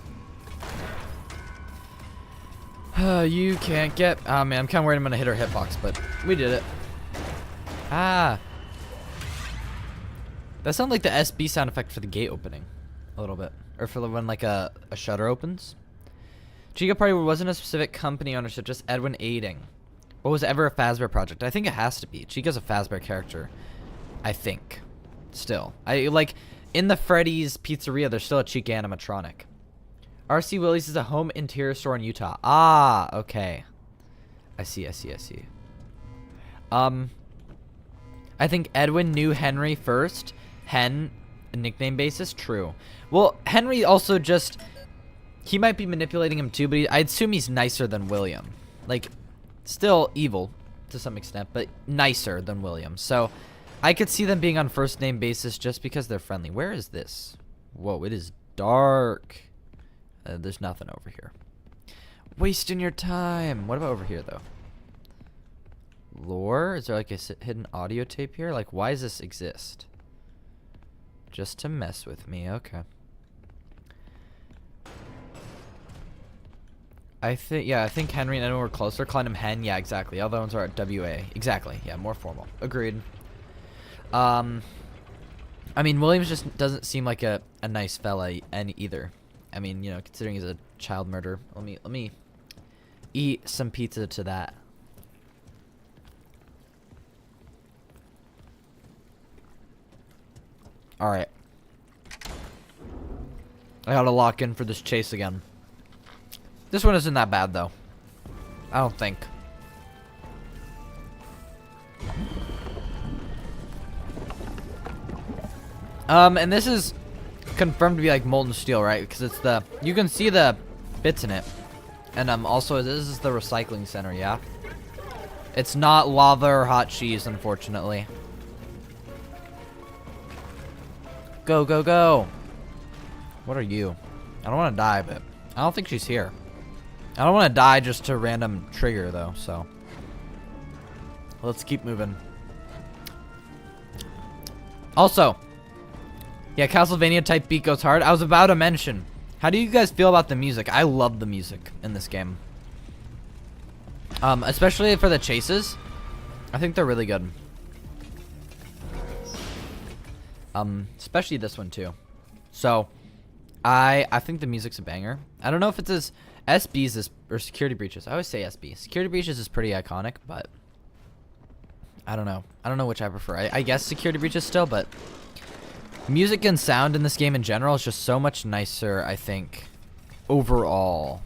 You can't get... Oh, man, I'm kind of worried I'm going to hit her hitbox, but we did it. Ah. That sounded like the SB sound effect for the gate opening. A little bit. Or for when, like, a shutter opens. Chica Party wasn't a specific company ownership, just Edwin aiding. What was ever a Fazbear project? I think it has to be. Chica's a Fazbear character. I think. Still. Like, in the Freddy's Pizzeria, there's still a Chica animatronic. RC Willie's is a home interior store in Utah. Ah, okay. I see. I think Edwin knew Henry first. Hen, a nickname basis? True. Well, Henry also just he might be manipulating him too, but I assume he's nicer than William. Like, still evil to some extent, but nicer than William. So I could see them being on first name basis just because they're friendly. Where is this? Whoa, it is dark. There's nothing over here. Wasting your time. What about over here, though? Lore? Is there like a hidden audio tape here? Like, why does this exist? Just to mess with me. Okay. I think Henry and Edwin were closer. Calling him Hen. Yeah, exactly. All the ones are at WA. Exactly. Yeah, more formal. Agreed. I mean, Williams just doesn't seem like a nice fella either. I mean, you know, considering he's a child murderer. Let me eat some pizza to that. Alright. I gotta lock in for this chase again. This one isn't that bad, though. I don't think. And this is confirmed to be like molten steel, right? Because it's the, you can see the bits in it. And also this is the recycling center, yeah? It's not lava or hot cheese, unfortunately. Go, go, go. What are you? I don't want to die, but I don't think she's here. I don't want to die just to random trigger, though, so. Let's keep moving. Also, yeah, Castlevania type beat goes hard. I was about to mention, how do you guys feel about the music? I love the music in this game. Especially for the chases. I think they're really good. Especially this one too. So, I think the music's a banger. I don't know if it's as SB's is, or security breaches. I always say SB. Security breaches is pretty iconic, but I don't know. I don't know which I prefer. I guess security breaches still, but music and sound in this game in general is just so much nicer, I think, overall.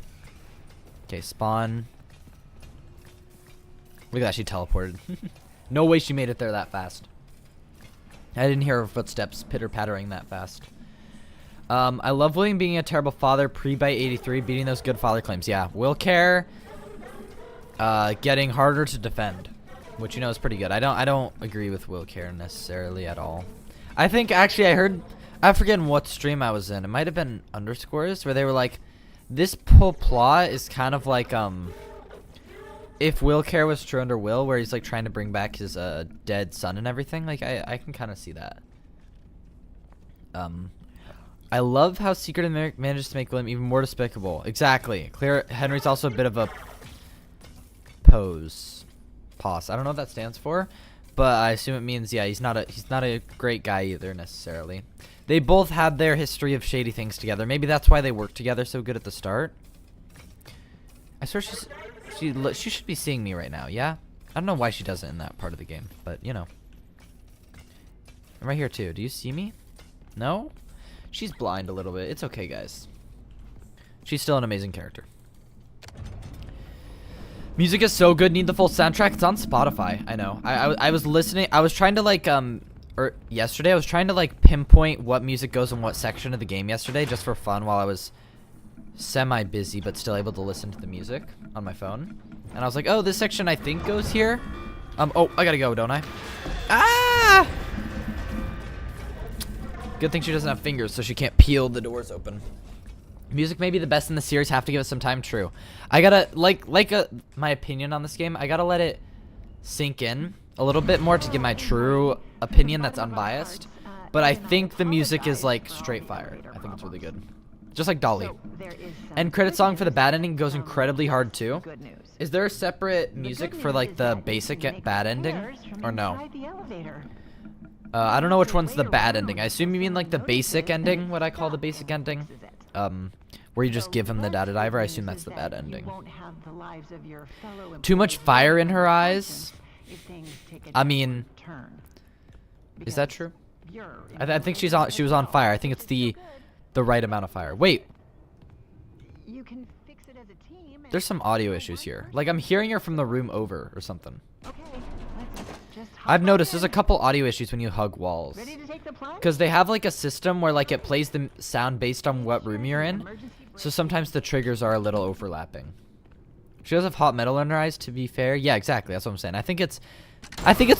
Okay, spawn. Look at that, she teleported. No way she made it there that fast. I didn't hear her footsteps pitter-pattering that fast. I love William being a terrible father, pre-bite 83, beating those good father claims. Yeah, Will Care getting harder to defend, which you know is pretty good. I don't agree with Will Care necessarily at all. I think actually I forget what stream I was in. It might have been Underscores where they were like, this whole plot is kind of like if Will Care was true under Will, where he's like trying to bring back his dead son and everything. Like I can kind of see that. I love how Secret manages to make William even more despicable. Exactly. Clear Henry's also a bit of a pose. I don't know what that stands for, but I assume it means yeah, he's not a great guy either necessarily. They both had their history of shady things together. Maybe that's why they worked together so good at the start. I swear she should be seeing me right now, yeah? I don't know why she doesn't in that part of the game, but you know. I'm right here too. Do you see me? No? She's blind a little bit. It's okay, guys. She's still an amazing character. Music is so good. Need the full soundtrack. It's on Spotify. I know. I was listening. I was trying to like yesterday I was trying to like pinpoint what music goes in what section of the game yesterday just for fun while I was semi busy but still able to listen to the music on my phone. And I was like, "Oh, this section I think goes here." Oh, I got to go, don't I? Ah! Good thing she doesn't have fingers so she can't peel the doors open. Music may be the best in the series, have to give it some time, true. I gotta, my opinion on this game, I gotta let it sink in a little bit more to give my true opinion that's unbiased. But I think the music is, like, straight fire. I think it's really good. Just like Dolly. End credit song for the bad ending goes incredibly hard, too. Is there a separate music for, like, the basic bad ending? Or no? I don't know which one's the bad ending. I assume you mean, like, the basic ending, what I call the basic ending. Where you just give him the data diver. I assume that's the bad ending. Too much fire in her eyes. I mean, is that true? I think she was on fire. I think it's the right amount of fire. Wait. There's some audio issues here. Like I'm hearing her from the room over or something. I've noticed there's a couple audio issues when you hug walls. Because they have like a system where like it plays the sound based on what room you're in. So sometimes the triggers are a little overlapping. She does have hot metal in her eyes, to be fair. Yeah, exactly. That's what I'm saying. I think it's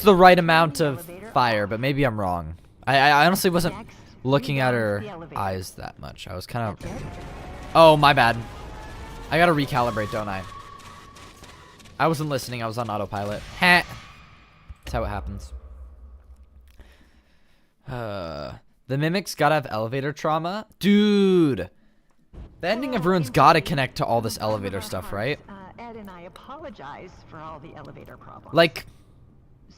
the right amount of fire, but maybe I'm wrong. I honestly wasn't looking at her eyes that much. I was kind of... Oh, my bad. I gotta recalibrate, don't I? I wasn't listening. I was on autopilot. Ha! That's how it happens. The Mimic's gotta have elevator trauma. Dude! The ending of Ruin's gotta connect to all this elevator stuff, right? Ed and I apologize for all the elevator problems. Like,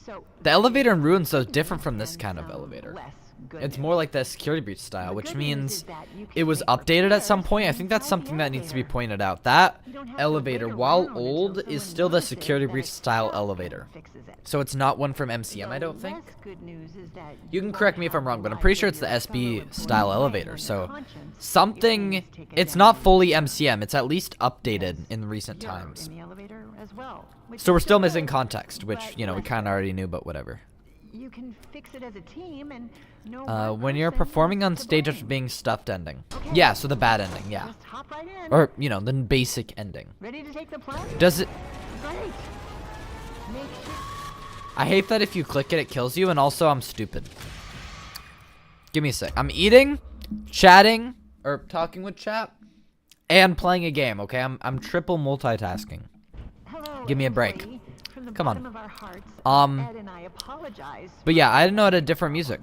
So the elevator in Ruin's so different from this kind of some elevator. less good It's news. more like the security breach style, The which good news means is that you can it was make updated at some repairs point. I think that's inside something the that needs to be elevator. pointed out. That You don't have to elevator, wait while around until old, is someone still the notices security that breach it's style broken elevator. and fixes it. So it's not one from MCM, I The don't think. less good news is that You can won't correct me if have I'm wrong, the but I'm pretty lives sure of it's the your SB fellow style employees elevator. on your So conscience if something, things take a it's not downturn. fully MCM. It's at least updated in recent You're times. in the elevator as well, which So we're is still good, missing context, which, but you know, we less kind of good. already knew, but whatever. You can fix it as a team and no one When you're person performing is on to stage after blame. being stuffed ending. Okay. Yeah, so the bad ending, yeah. Just hop right in. Or, you know, the basic ending. Ready to take the plunge? Does it... Great. Make sure. I hate that if you click it, it kills you, and also I'm stupid. Give me a sec. I'm eating, chatting, or talking with chat, and playing a game, okay? I'm triple multitasking. Hello, Give me a break. employee. From the Come on. bottom of our hearts, Um, Ed and I apologize. But yeah, I didn't know it had different music.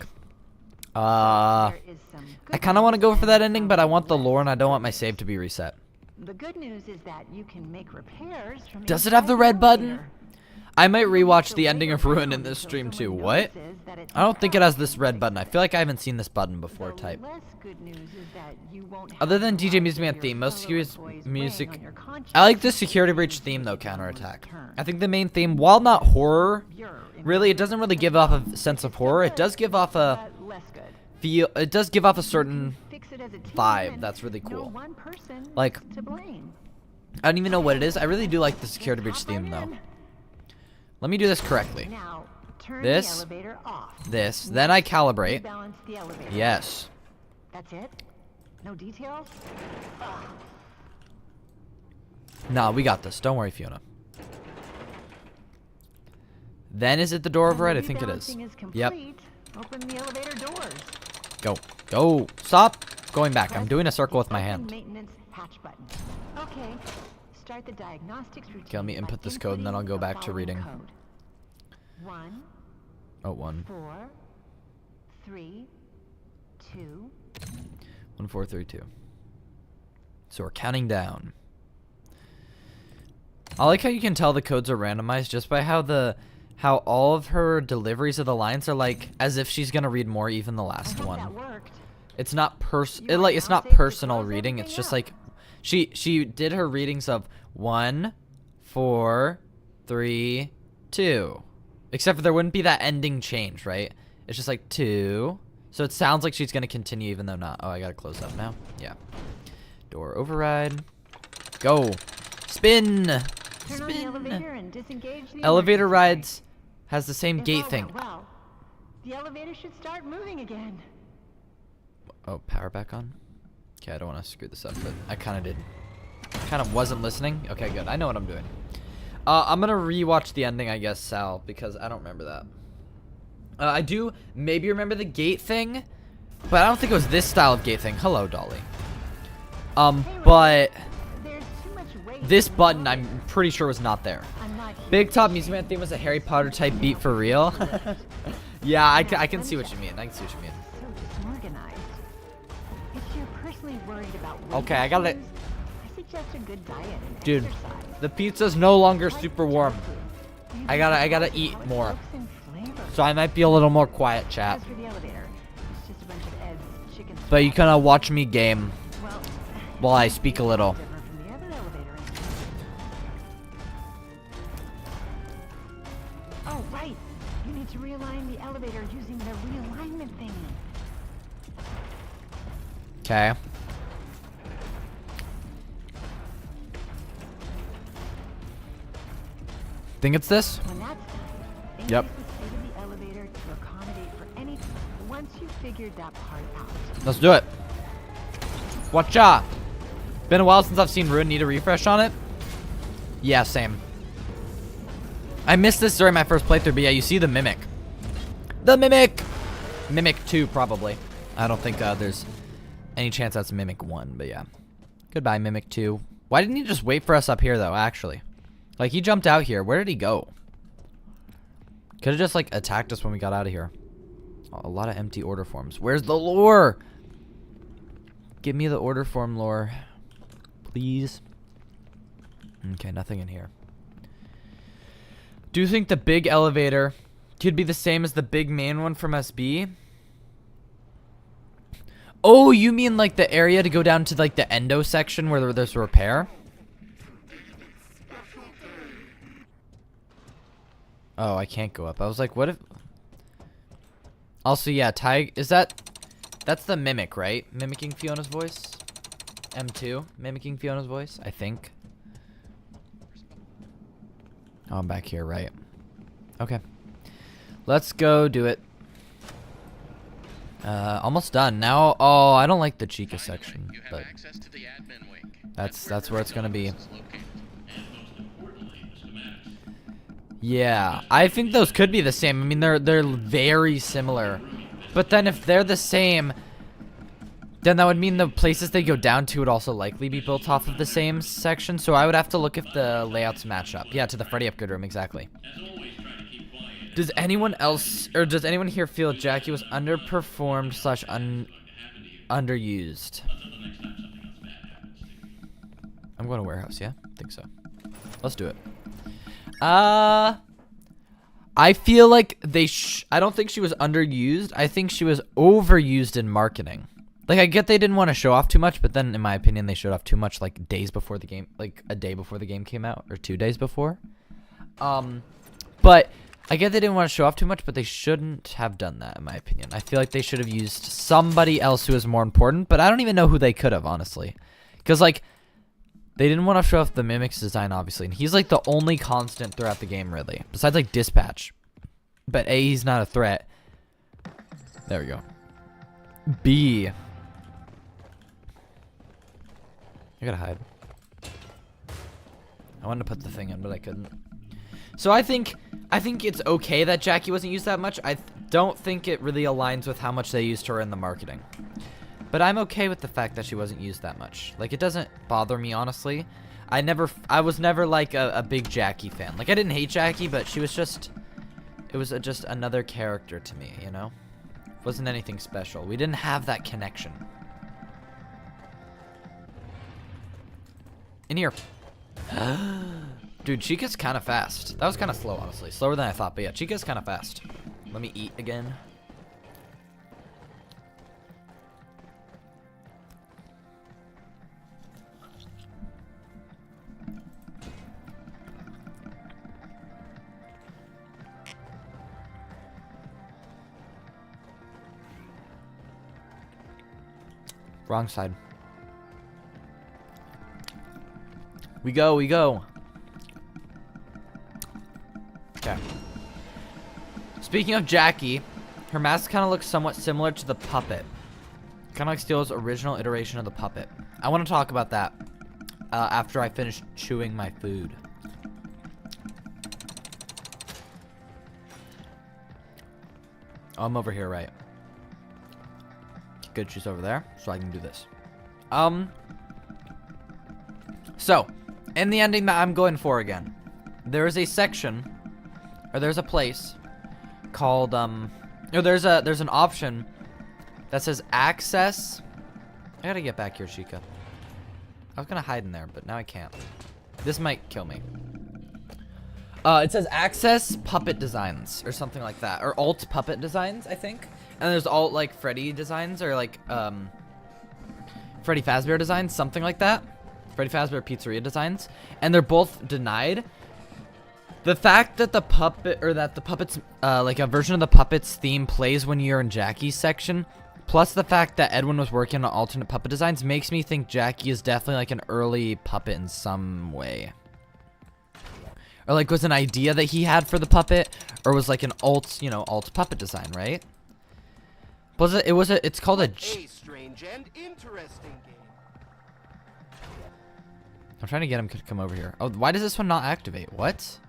There is some I good kind of want to news go for that and ending, some but I want the less lore, and I don't good want my news. save to be reset. The good news is that you can make repairs from Does it have inside the red button? elevator. I might rewatch So the wait ending of Ruin in around this until stream too. someone What? notices that it's I don't think it has this broken red and button. I fixes feel it. like I haven't seen this button before The type. less good news is that you won't have Other than the DJ lives Music of Man your theme, most fellow serious employees music... weighing on your conscience I like the security if breach theme though, you don't counterattack. return. I think the main theme, while not horror, You're in really, it the doesn't really middle give of off the a sense of horror. It does give off a but less good. feel... It does give off a certain... Fix it as a team vibe and that's really no cool. one person Like, is to blame. I don't even know what it is. I really do like the security breach Hop right theme though. in. Let me do this correctly. Now, turn This, the elevator off. This, then I calibrate. Rebalance the elevator. Yes. That's it? No details? Nah, we got this. Don't worry, Fiona. Then is it the door override? I think it is. Rebalancing Yep. complete. Open the elevator doors. Go. Go. Stop. Going back. I'm Press doing a circle the with my open hand. Maintenance hatch button. Okay. Start the diagnostics routine. Okay, let me by input this code and then I'll go inputting back the to following reading. Code. 1, Oh, 1. 4, 3, 2. 1, 4, 3, 2. So we're counting down. I like how you can tell the codes are randomized just by how all of her deliveries of the lines are like as if she's gonna read more, even the I last hope one. that worked. It's not You are it's now not safe to personal close reading. It's everything just up. like she did her readings of 1, 4, 3, 2. Except for there wouldn't be that ending change, right? It's just like 2. So it sounds like she's gonna continue even though not. Oh, I gotta close up now. Yeah. Door override. Go. Spin. Turn on the Spin. elevator and disengage the Elevator emergency rides has the same brake. If gate all thing. went well, the elevator should start moving again. Oh, power back on? Okay, I don't want to screw this up, but I kind of did. Kind of wasn't listening. Okay, good. I know what I'm doing. I'm going to rewatch the ending, I guess, Sal, because I don't remember that. I do maybe remember the gate thing, but I don't think it was this style of gate thing. Hello, Dolly. But There's too much weight this in the button, elevator. I'm pretty sure was not there. I'm not Big Top Music Man theme was a Harry Potter type beat for real. Yeah, I can see what you mean. I can see what you mean. so disorganized. If you're personally worried about weight Okay, I gotta- issues, I suggest a good diet and Dude, exercise. the pizza's no longer Like super warm. junk food. You I gotta eat how it more. soaks in flavor. So I might be a little more quiet, chat. As for the elevator, it's just a bunch of Ed's chicken But you scratch. kind of watch me game Well, while I speak a little. different from the other elevator. Oh, right. You need to realign the elevator using the realignment thingy. Okay. Think it's this? When that's done, Yep. increase the speed of the elevator to accommodate for any. Once you've figured that part out, Let's do it. Watcha. Been a while since I've seen Ruin. Need a refresh on it? Yeah, same. I missed this during my first playthrough, but yeah, you see the Mimic. The Mimic! Mimic 2, probably. I don't think there's any chance that's Mimic 1, but yeah. Goodbye, Mimic 2. Why didn't he just wait for us up here, though, actually? Like, he jumped out here. Where did he go? Could have just, like, attacked us when we got out of here. A lot of empty order forms. Where's the lore? Give me the order form lore. Please. Okay, nothing in here. Do you think the big elevator could be the same as the big main one from SB? Oh, you mean like the area to go down to like the endo section where there's a repair? Oh, I can't go up. I was like, what if... Also, yeah, is that's the Mimic, right? Mimicking Fiona's voice? M2, mimicking Fiona's voice, I think. Oh, I'm back here, right? Okay. Let's go do it. Almost done. Now, oh, I don't like the Chica section, but that's where it's gonna be. Yeah, I think those could be the same. I mean, they're very similar. But then if they're the same, then that would mean the places they go down to would also likely be built off of the same section. So I would have to look if the layouts match up. Yeah, to the Freddy upgrade room, exactly. Does anyone else, or does anyone here feel Jackie was underperformed / underused? I'm going to warehouse, yeah? I think so. Let's do it. I feel like I don't think she was underused. I think she was overused in marketing. Like, I get they didn't want to show off too much, but then, in my opinion, they showed off too much, like, days before the game, like, a day before the game came out, or 2 days before. But I get they didn't want to show off too much, but they shouldn't have done that, in my opinion. I feel like they should have used somebody else who is more important, but I don't even know who they could have, honestly. Because, like, they didn't want to show off the Mimic's design, obviously, and he's, like, the only constant throughout the game, really. Besides, like, Dispatch. But A, he's not a threat. There we go. B. I gotta hide. I wanted to put the thing in, but I couldn't. So I think it's okay that Jackie wasn't used that much. I don't think it really aligns with how much they used her in the marketing. But I'm okay with the fact that she wasn't used that much. Like, it doesn't bother me, honestly. I was never like a big Jackie fan. Like, I didn't hate Jackie, but she was just, it was just another character to me, you know? Wasn't anything special. We didn't have that connection. In here. Dude, Chica's kind of fast. That was kind of slow, honestly. Slower than I thought, but yeah, Chica's kind of fast. Let me eat again. Wrong side. We go, we go. Okay. Speaking of Jackie, her mask kind of looks somewhat similar to the puppet. Kind of like Steel's original iteration of the puppet. I want to talk about that after I finish chewing my food. Oh, I'm over here, right? Good, she's over there, so I can do this. So, in the ending that I'm going for again, there is a section, or there's a place called, or there's an option that says access. I gotta get back here, Chica. I was gonna hide in there, but now I can't. This might kill me. It says access puppet designs, or something like that, or alt puppet designs, I think. And there's alt, like, Freddy designs, or, like, Freddy Fazbear designs, something like that. Freddy Fazbear Pizzeria designs. And they're both denied. The fact that the puppet, or that the puppets, like, a version of the puppets theme plays when you're in Jackie's section, plus the fact that Edwin was working on alternate puppet designs, makes me think Jackie is definitely, like, an early puppet in some way. Or, like, was an idea that he had for the puppet, or was, like, an alt, you know, alt puppet design, right? It's called a strange and interesting game. I'm trying to get him to come over here. Oh, why does this one not activate? What?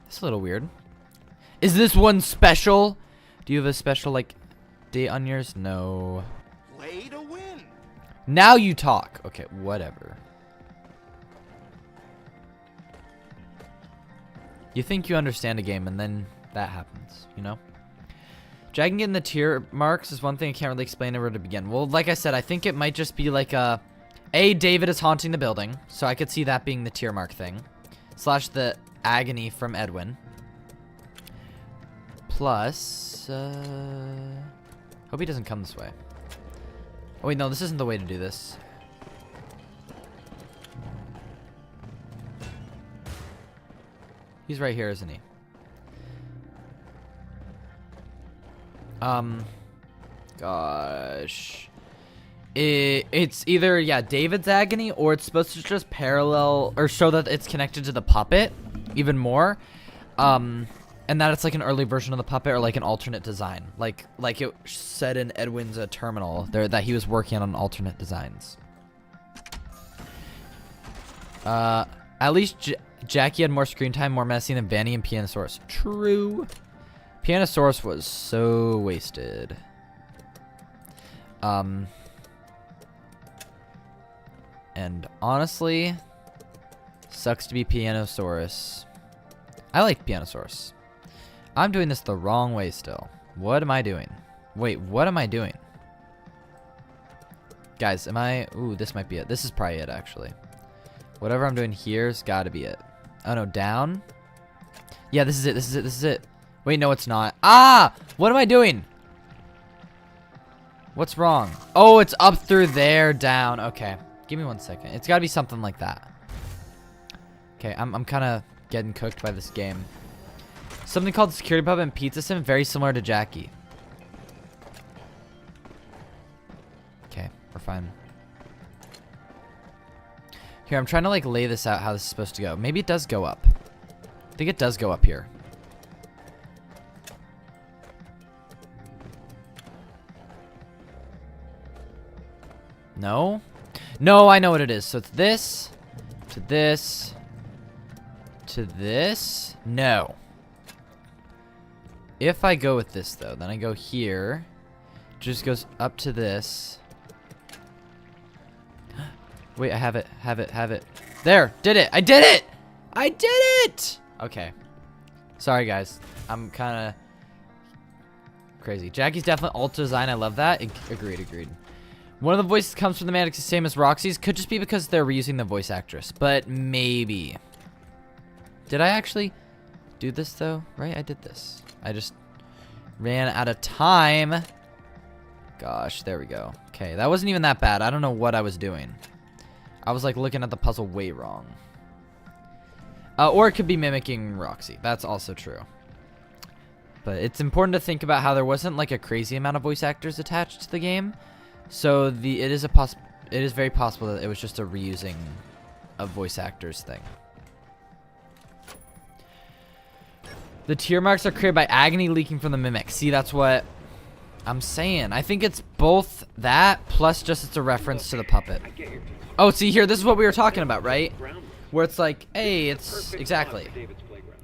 It's a little weird. Is this one special? Do you have a special, like, date on yours? No. Play to win. Now you talk. Okay, whatever. You think you understand a game, and then that happens, you know? Dragging in the tier marks is one thing I can't really explain where to begin. Well, like I said, I think it might just be like a David is haunting the building, so I could see that being the tier mark thing. Slash the agony from Edwin. Plus, hope he doesn't come this way. Oh wait, no, this isn't the way to do this. He's right here, isn't he? Gosh. It's either, yeah, David's agony, or it's supposed to just parallel, or show that it's connected to the puppet even more. And that it's like an early version of the puppet, or like an alternate design. Like it said in Edwin's terminal there that he was working on alternate designs. At least Jackie had more screen time, more messy than Vanny and Pianosaurus. True. Pianosaurus was so wasted. And honestly, sucks to be Pianosaurus. I like Pianosaurus. I'm doing this the wrong way still. What am I doing? Wait, what am I doing? Guys, am I... Ooh, this might be it. This is probably it, actually. Whatever I'm doing here's gotta be it. Oh, no, down? Yeah, this is it, this is it, this is it. Wait, no, it's not. Ah! What am I doing? What's wrong? Oh, it's up through there, down. Okay. Give me 1 second. It's gotta be something like that. Okay, I'm kind of getting cooked by this game. Something called Security Pub and Pizza Sim, very similar to Jackie. Okay, we're fine. Here, I'm trying to like lay this out how this is supposed to go. Maybe it does go up. I think it does go up here. No? No, I know what it is. So it's this, to this, to this. No. If I go with this, though, then I go here. Just goes up to this. Wait, I have it, have it, have it. There, did it. I did it. I did it. Okay. Sorry, guys. I'm kind of crazy. Jackie's definitely alt design. I love that. Agreed, agreed. One of the voices comes from the man, same as Roxy's. Could just be because they're reusing the voice actress, but maybe. Did I actually do this though? Right, I did this. I just ran out of time. Gosh, there we go. Okay, that wasn't even that bad. I don't know what I was doing. I was like looking at the puzzle way wrong. Or it could be mimicking Roxy. That's also true. But it's important to think about how there wasn't like a crazy amount of voice actors attached to the game. So it is very possible that it was just a reusing of voice actors thing. The tier marks are created by agony leaking from the mimic. See, that's what I'm saying. I think it's both that plus just it's a reference to the puppet. Oh, see here, this is what we were talking about, right? Where it's like, hey, it's exactly.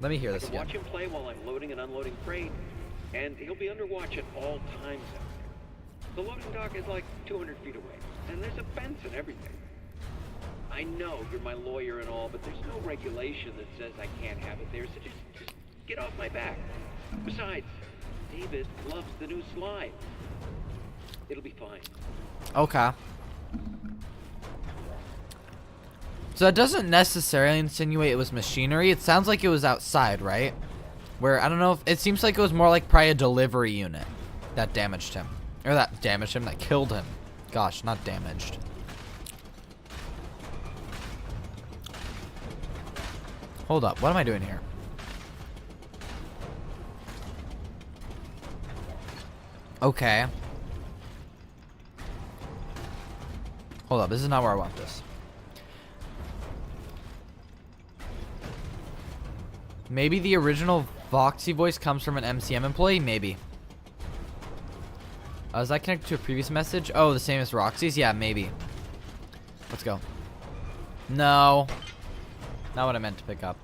Let me hear this again. Watch him play while I'm loading and unloading freight, and he'll be under watch at all times out there. The loading dock is like 200 feet away, and there's a fence and everything. I know you're my lawyer and all, but there's no regulation that says I can't have it there, so just get off my back. Besides, David loves the new slide. It'll be fine. Okay. So that doesn't necessarily insinuate it was machinery. It sounds like it was outside, right? Where, I don't know if, it seems like it was more like probably a delivery unit that damaged him. Or that damaged him, that killed him. Gosh, not damaged. Hold up, what am I doing here? Okay. Hold up, this is not where I want this. Maybe the original Voxy voice comes from an MCM employee? Maybe. Is that connected to a previous message? Oh, the same as Roxy's? Yeah, maybe. Let's go. No. Not what I meant to pick up.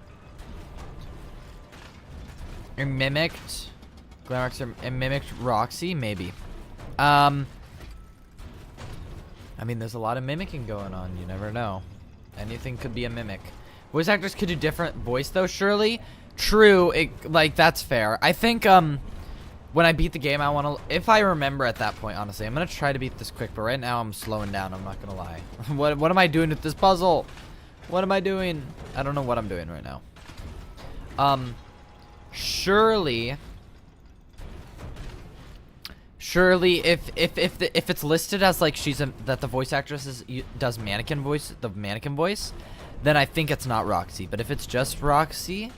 Or mimicked. Glamrox or mimicked Roxy? Maybe. I mean, there's a lot of mimicking going on. You never know. Anything could be a mimic. Voice actors could do different voice, though, surely. True. Like, that's fair. I think, when I beat the game, I want to... If I remember at that point, honestly, I'm going to try to beat this quick. But right now, I'm slowing down. I'm not going to lie. What am I doing with this puzzle? What am I doing? I don't know what I'm doing right now. Surely, if it's listed as like that the voice actress does mannequin voice, the mannequin voice, then I think it's not Roxy. But if it's just Roxy,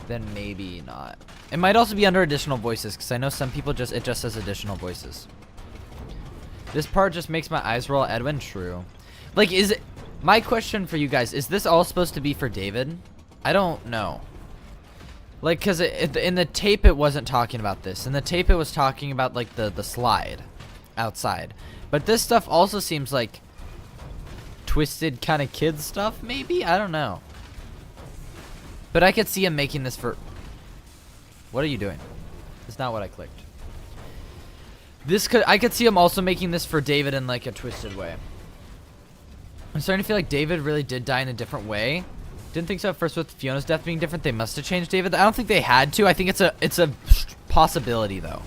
then maybe not. It might also be under additional voices, because I know some people it just says additional voices. This part just makes my eyes roll. Edwin, true. Like, is it? My question for you guys, is this all supposed to be for David? I don't know. Like, because in the tape, it wasn't talking about this. In the tape, it was talking about, like, the slide outside. But this stuff also seems like twisted kind of kid stuff, maybe? I don't know. But I could see him making this for... What are you doing? That's not what I clicked. I could see him also making this for David in, like, a twisted way. I'm starting to feel like David really did die in a different way. Didn't think so at first with Fiona's death being different. They must have changed David. I don't think they had to. I think it's a possibility though.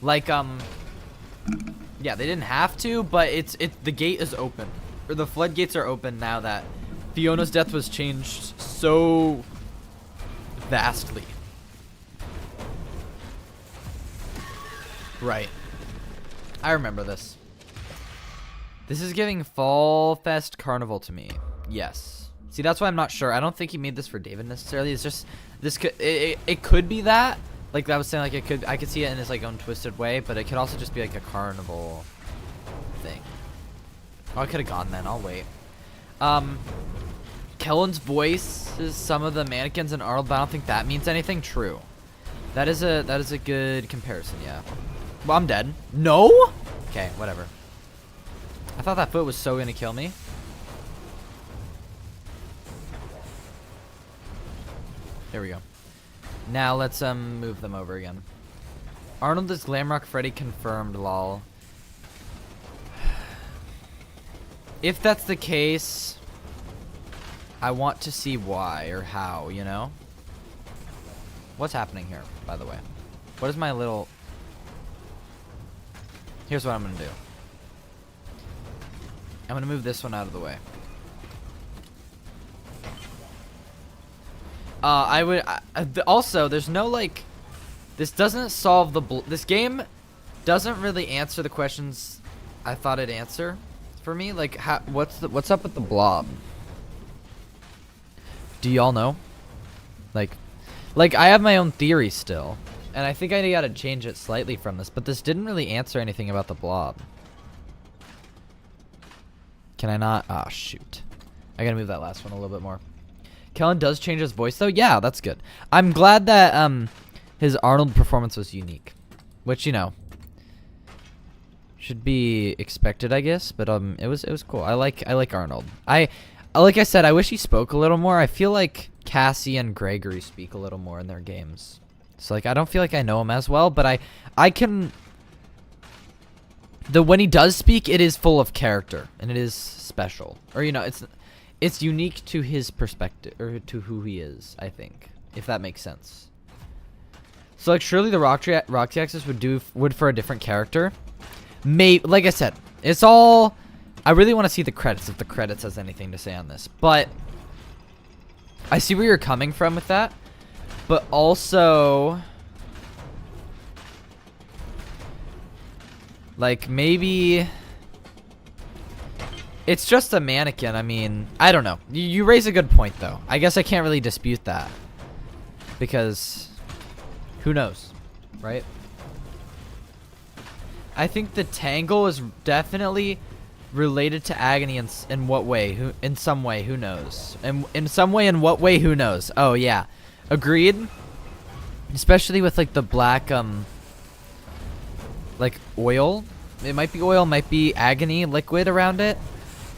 Like yeah, they didn't have to, but the gate is open. Or the floodgates are open now that Fiona's death was changed so vastly. Right. I remember this. This is giving Fall Fest Carnival to me. Yes. See, that's why I'm not sure. I don't think he made this for David necessarily. It's just this could it could be that. Like I was saying, like I could see it in his like own twisted way, but it could also just be like a carnival thing. Oh, I could have gone then. I'll wait. Kellen's voice is some of the mannequins in Arnold, but I don't think that means anything. True. That is a good comparison. Yeah. Well, I'm dead. No. Okay, whatever. I thought that foot was so gonna kill me. There we go. Now let's move them over again. Arnold is Glamrock Freddy confirmed, lol. If that's the case, I want to see why or how, you know? What's happening here, by the way? What is my little... Here's what I'm gonna do. I'm gonna move this one out of the way. Also, there's no, like... This doesn't solve the... This game doesn't really answer the questions I thought it'd answer for me. Like, what's up with the blob? Do y'all know? Like, I have my own theory still. And I think I gotta change it slightly from this. But this didn't really answer anything about the blob. Can I not? Ah, shoot. I gotta move that last one a little bit more. Kellen does change his voice, though? Yeah, that's good. I'm glad that his Arnold performance was unique. Which, you know, should be expected, I guess. But it was cool. I like Arnold. Like I said, I wish he spoke a little more. I feel like Cassie and Gregory speak a little more in their games. So, like, I don't feel like I know him as well, but I can... When he does speak, it is full of character, and it is special. Or, you know, it's unique to his perspective, or to who he is, I think, if that makes sense. So, like, surely the Roxy Axis would for a different character. Like I said, it's all... I really want to see the credits, if the credits has anything to say on this. But I see where you're coming from with that. But also... Like, maybe... It's just a mannequin. I mean, I don't know. You raise a good point, though. I guess I can't really dispute that. Because... Who knows? Right? I think the tangle is definitely related to Agony in what way? In some way, who knows? In some way, in what way, who knows? Oh, yeah. Agreed. Especially with, like, the black, like, oil. It might be oil, might be Agony liquid around it.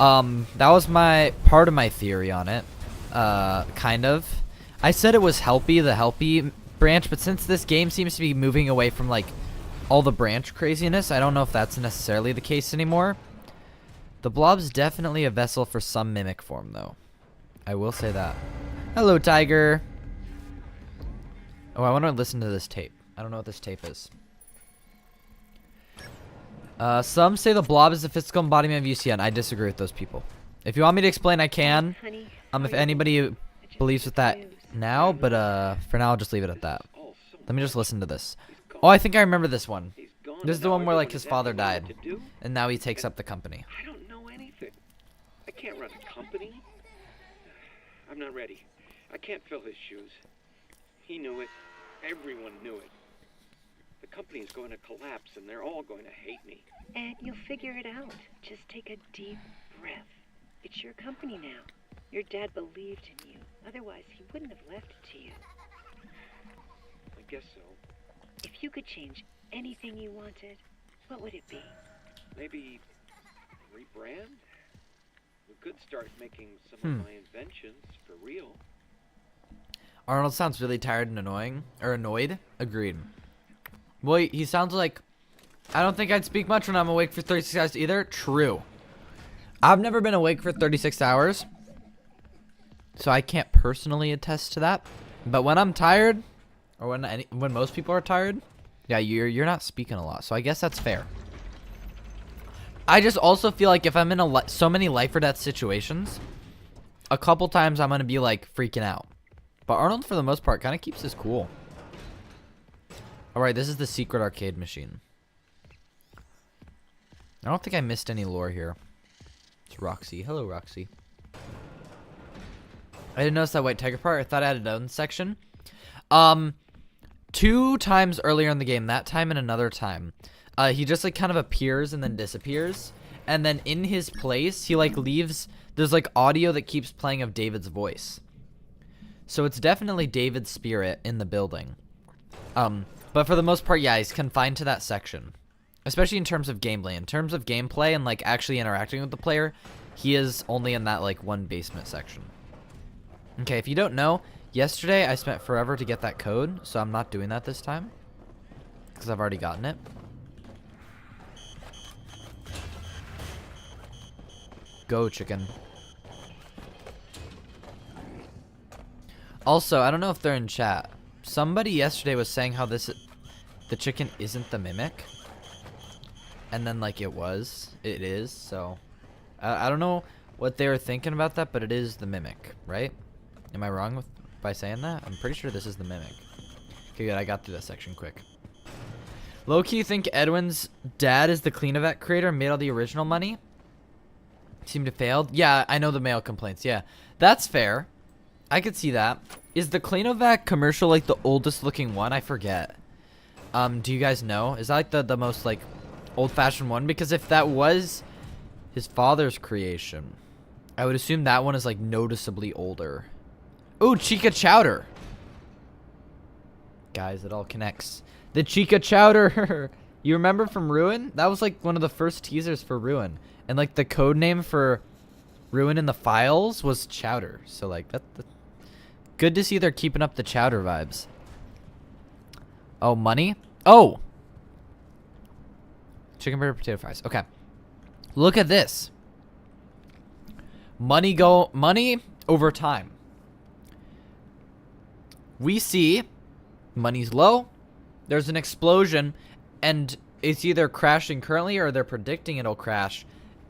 That was my part of my theory on it. Kind of. I said it was Helpy, the Helpy branch, but since this game seems to be moving away from like all the branch craziness, I don't know if that's necessarily the case anymore. The blob's definitely a vessel for some mimic form, though. I will say that. Hello, Tiger. Oh, I want to listen to this tape. I don't know what this tape is. Some say the blob is the physical embodiment of UCN. I disagree with those people. If you want me to explain, I can. Honey, If anybody believes with that now, but for now, I'll just leave it at that. Let me just listen to this. Oh, I think I remember this one. This is the one where like his father died, and now he takes up the company. I don't know anything. I can't run a company. I'm not ready. I can't fill his shoes. He knew it. Everyone knew it. The company is going to collapse, and they're all going to hate me. Ed, you'll figure it out. Just take a deep breath. It's your company now. Your dad believed in you. Otherwise, he wouldn't have left it to you. I guess so. If you could change anything you wanted, what would it be? Maybe rebrand? We could start making some of my inventions for real. Arnold sounds really tired and annoyed. Agreed. Well, he sounds like, I don't think I'd speak much when I'm awake for 36 hours either. True. I've never been awake for 36 hours, so I can't personally attest to that. But when I'm tired, or when most people are tired, yeah, you're not speaking a lot. So I guess that's fair. I just also feel like if I'm in so many life or death situations, a couple times I'm gonna be like freaking out. But Arnold, for the most part, kind of keeps his cool. Alright, this is the secret arcade machine. I don't think I missed any lore here. It's Roxy. Hello, Roxy. I didn't notice that white tiger part. I thought I had its own section. 2 times earlier in the game, that time and another time, he just like kind of appears and then disappears. And then in his place, he like leaves, there's like audio that keeps playing of David's voice. So it's definitely David's spirit in the building. But for the most part, yeah, he's confined to that section. Especially in terms of gameplay. In terms of gameplay and like actually interacting with the player, he is only in that like one basement section. Okay, if you don't know, yesterday I spent forever to get that code, so I'm not doing that this time. Because I've already gotten it. Go, chicken. Also, I don't know if they're in chat. Somebody yesterday was saying how the chicken isn't the mimic. And then like it is, so I don't know what they were thinking about that, but it is the mimic, right? Am I wrong by saying that? I'm pretty sure this is the mimic. Okay, good, I got through that section quick. Low-key, you think Edwin's dad is the Cleanovac creator and made all the original money? Seemed to failed? Yeah, I know the mail complaints, yeah. That's fair. I could see that. Is the Cleanovac commercial like the oldest looking one? I forget. Do you guys know? Is that like the most like old-fashioned one? Because if that was his father's creation, I would assume that one is like noticeably older. Ooh, Chica Chowder. Guys, it all connects. The Chica Chowder. You remember from Ruin? That was like one of the first teasers for Ruin. And like the code name for Ruin in the files was Chowder. So like that's good to see they're keeping up the Chowder vibes. Oh, money? Oh! Chicken burger, potato fries. Okay. Look at this. Money over time. We see money's low. There's an explosion, and it's either crashing currently or they're predicting it'll crash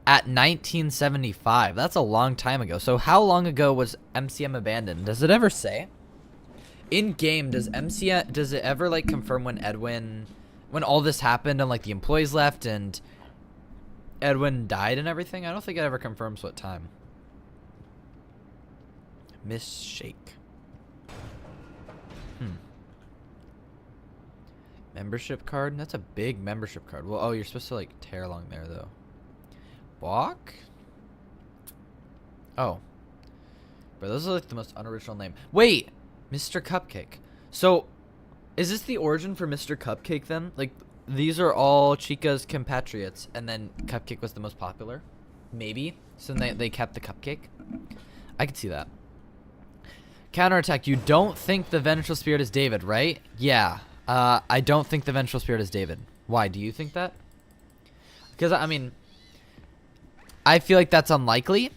at 1975. That's a long time ago. So how long ago was MCM abandoned? Does it ever say? In game, does it ever like confirm when all this happened and like the employees left and Edwin died and everything? I don't think it ever confirms what time. Miss Shake. Membership card? That's a big membership card. Well, oh, you're supposed to like tear along there though. Walk? Oh. Bro, those are like the most unoriginal name. Wait! Mr. Cupcake. So, is this the origin for Mr. Cupcake then? Like, these are all Chica's compatriots, and then Cupcake was the most popular? Maybe. So they kept the cupcake. I could see that. Counterattack. You don't think the vengeful spirit is David, right? Yeah. I don't think the vengeful spirit is David. Why? Do you think that? Because, I mean, I feel like that's unlikely.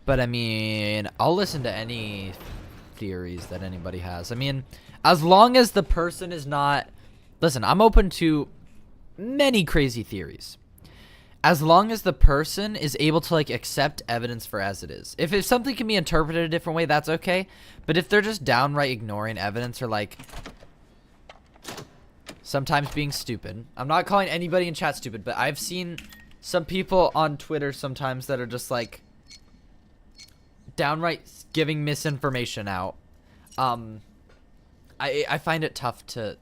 But, I mean, I'll listen to any theories that anybody has. I mean, as long as the person is not... Listen, I'm open to many crazy theories. As long as the person is able to, like, accept evidence for as it is. If something can be interpreted a different way, that's okay. But if they're just downright ignoring evidence or, like, sometimes being stupid. I'm not calling anybody in chat stupid, but I've seen some people on Twitter sometimes that are just, like, downright giving misinformation out. I find it tough to,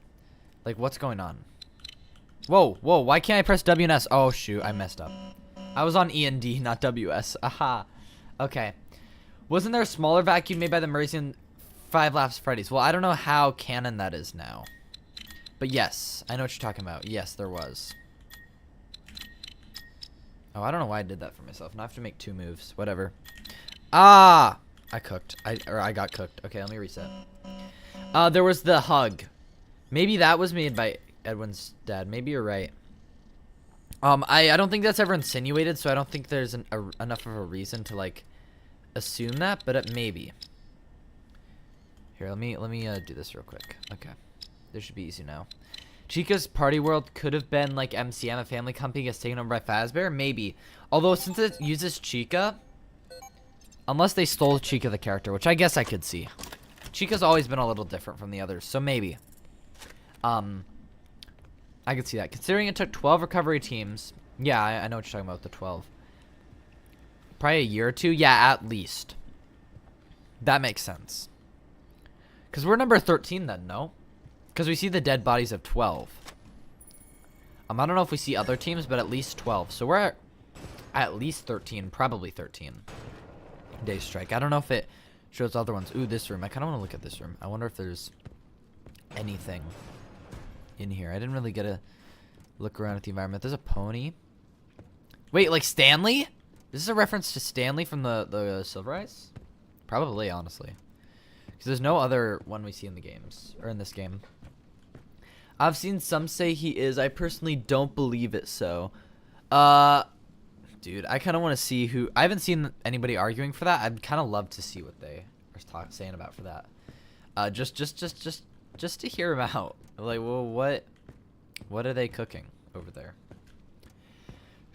like, what's going on? Whoa, why can't I press W and S? Oh, shoot, I messed up. I was on E and D, not WS. Aha. Okay. Wasn't there a smaller vacuum made by the Murrays in Five Laughs Freddy's? Well, I don't know how canon that is now. But yes, I know what you're talking about. Yes, there was. Oh, I don't know why I did that for myself. Now I have to make 2 moves. Whatever. Ah! I cooked. I got cooked. Okay, let me reset. There was the hug. Maybe that was made by Edwin's dad. Maybe you're right. I don't think that's ever insinuated, so I don't think there's enough of a reason to, like, assume that, but maybe. Here, let me do this real quick. Okay. This should be easy now. Chica's Party World could have been like MCM, a family company gets taken over by Fazbear? Maybe. Although, since it uses Chica, unless they stole Chica the character, which I guess I could see. Chica's always been a little different from the others, so maybe. I could see that. Considering it took 12 recovery teams. Yeah, I know what you're talking about, the 12. Probably a year or 2? Yeah, at least. That makes sense. Because we're number 13 then, no? Because we see the dead bodies of 12. I don't know if we see other teams, but at least 12. So we're at least 13, probably 13. Day strike. I don't know if it shows other ones. Ooh, this room. I kind of want to look at this room. I wonder if there's anything in here. I didn't really get a look around at the environment. There's a pony. Wait, like Stanley? Is this a reference to Stanley from the Silver Eyes? Probably, honestly. Because there's no other one we see in the games, or in this game. I've seen some say he is. I personally don't believe it, so. Dude, I kind of want to see who. I haven't seen anybody arguing for that. I'd kind of love to see what they are saying about for that. Just to hear them out. Like, well, what are they cooking over there?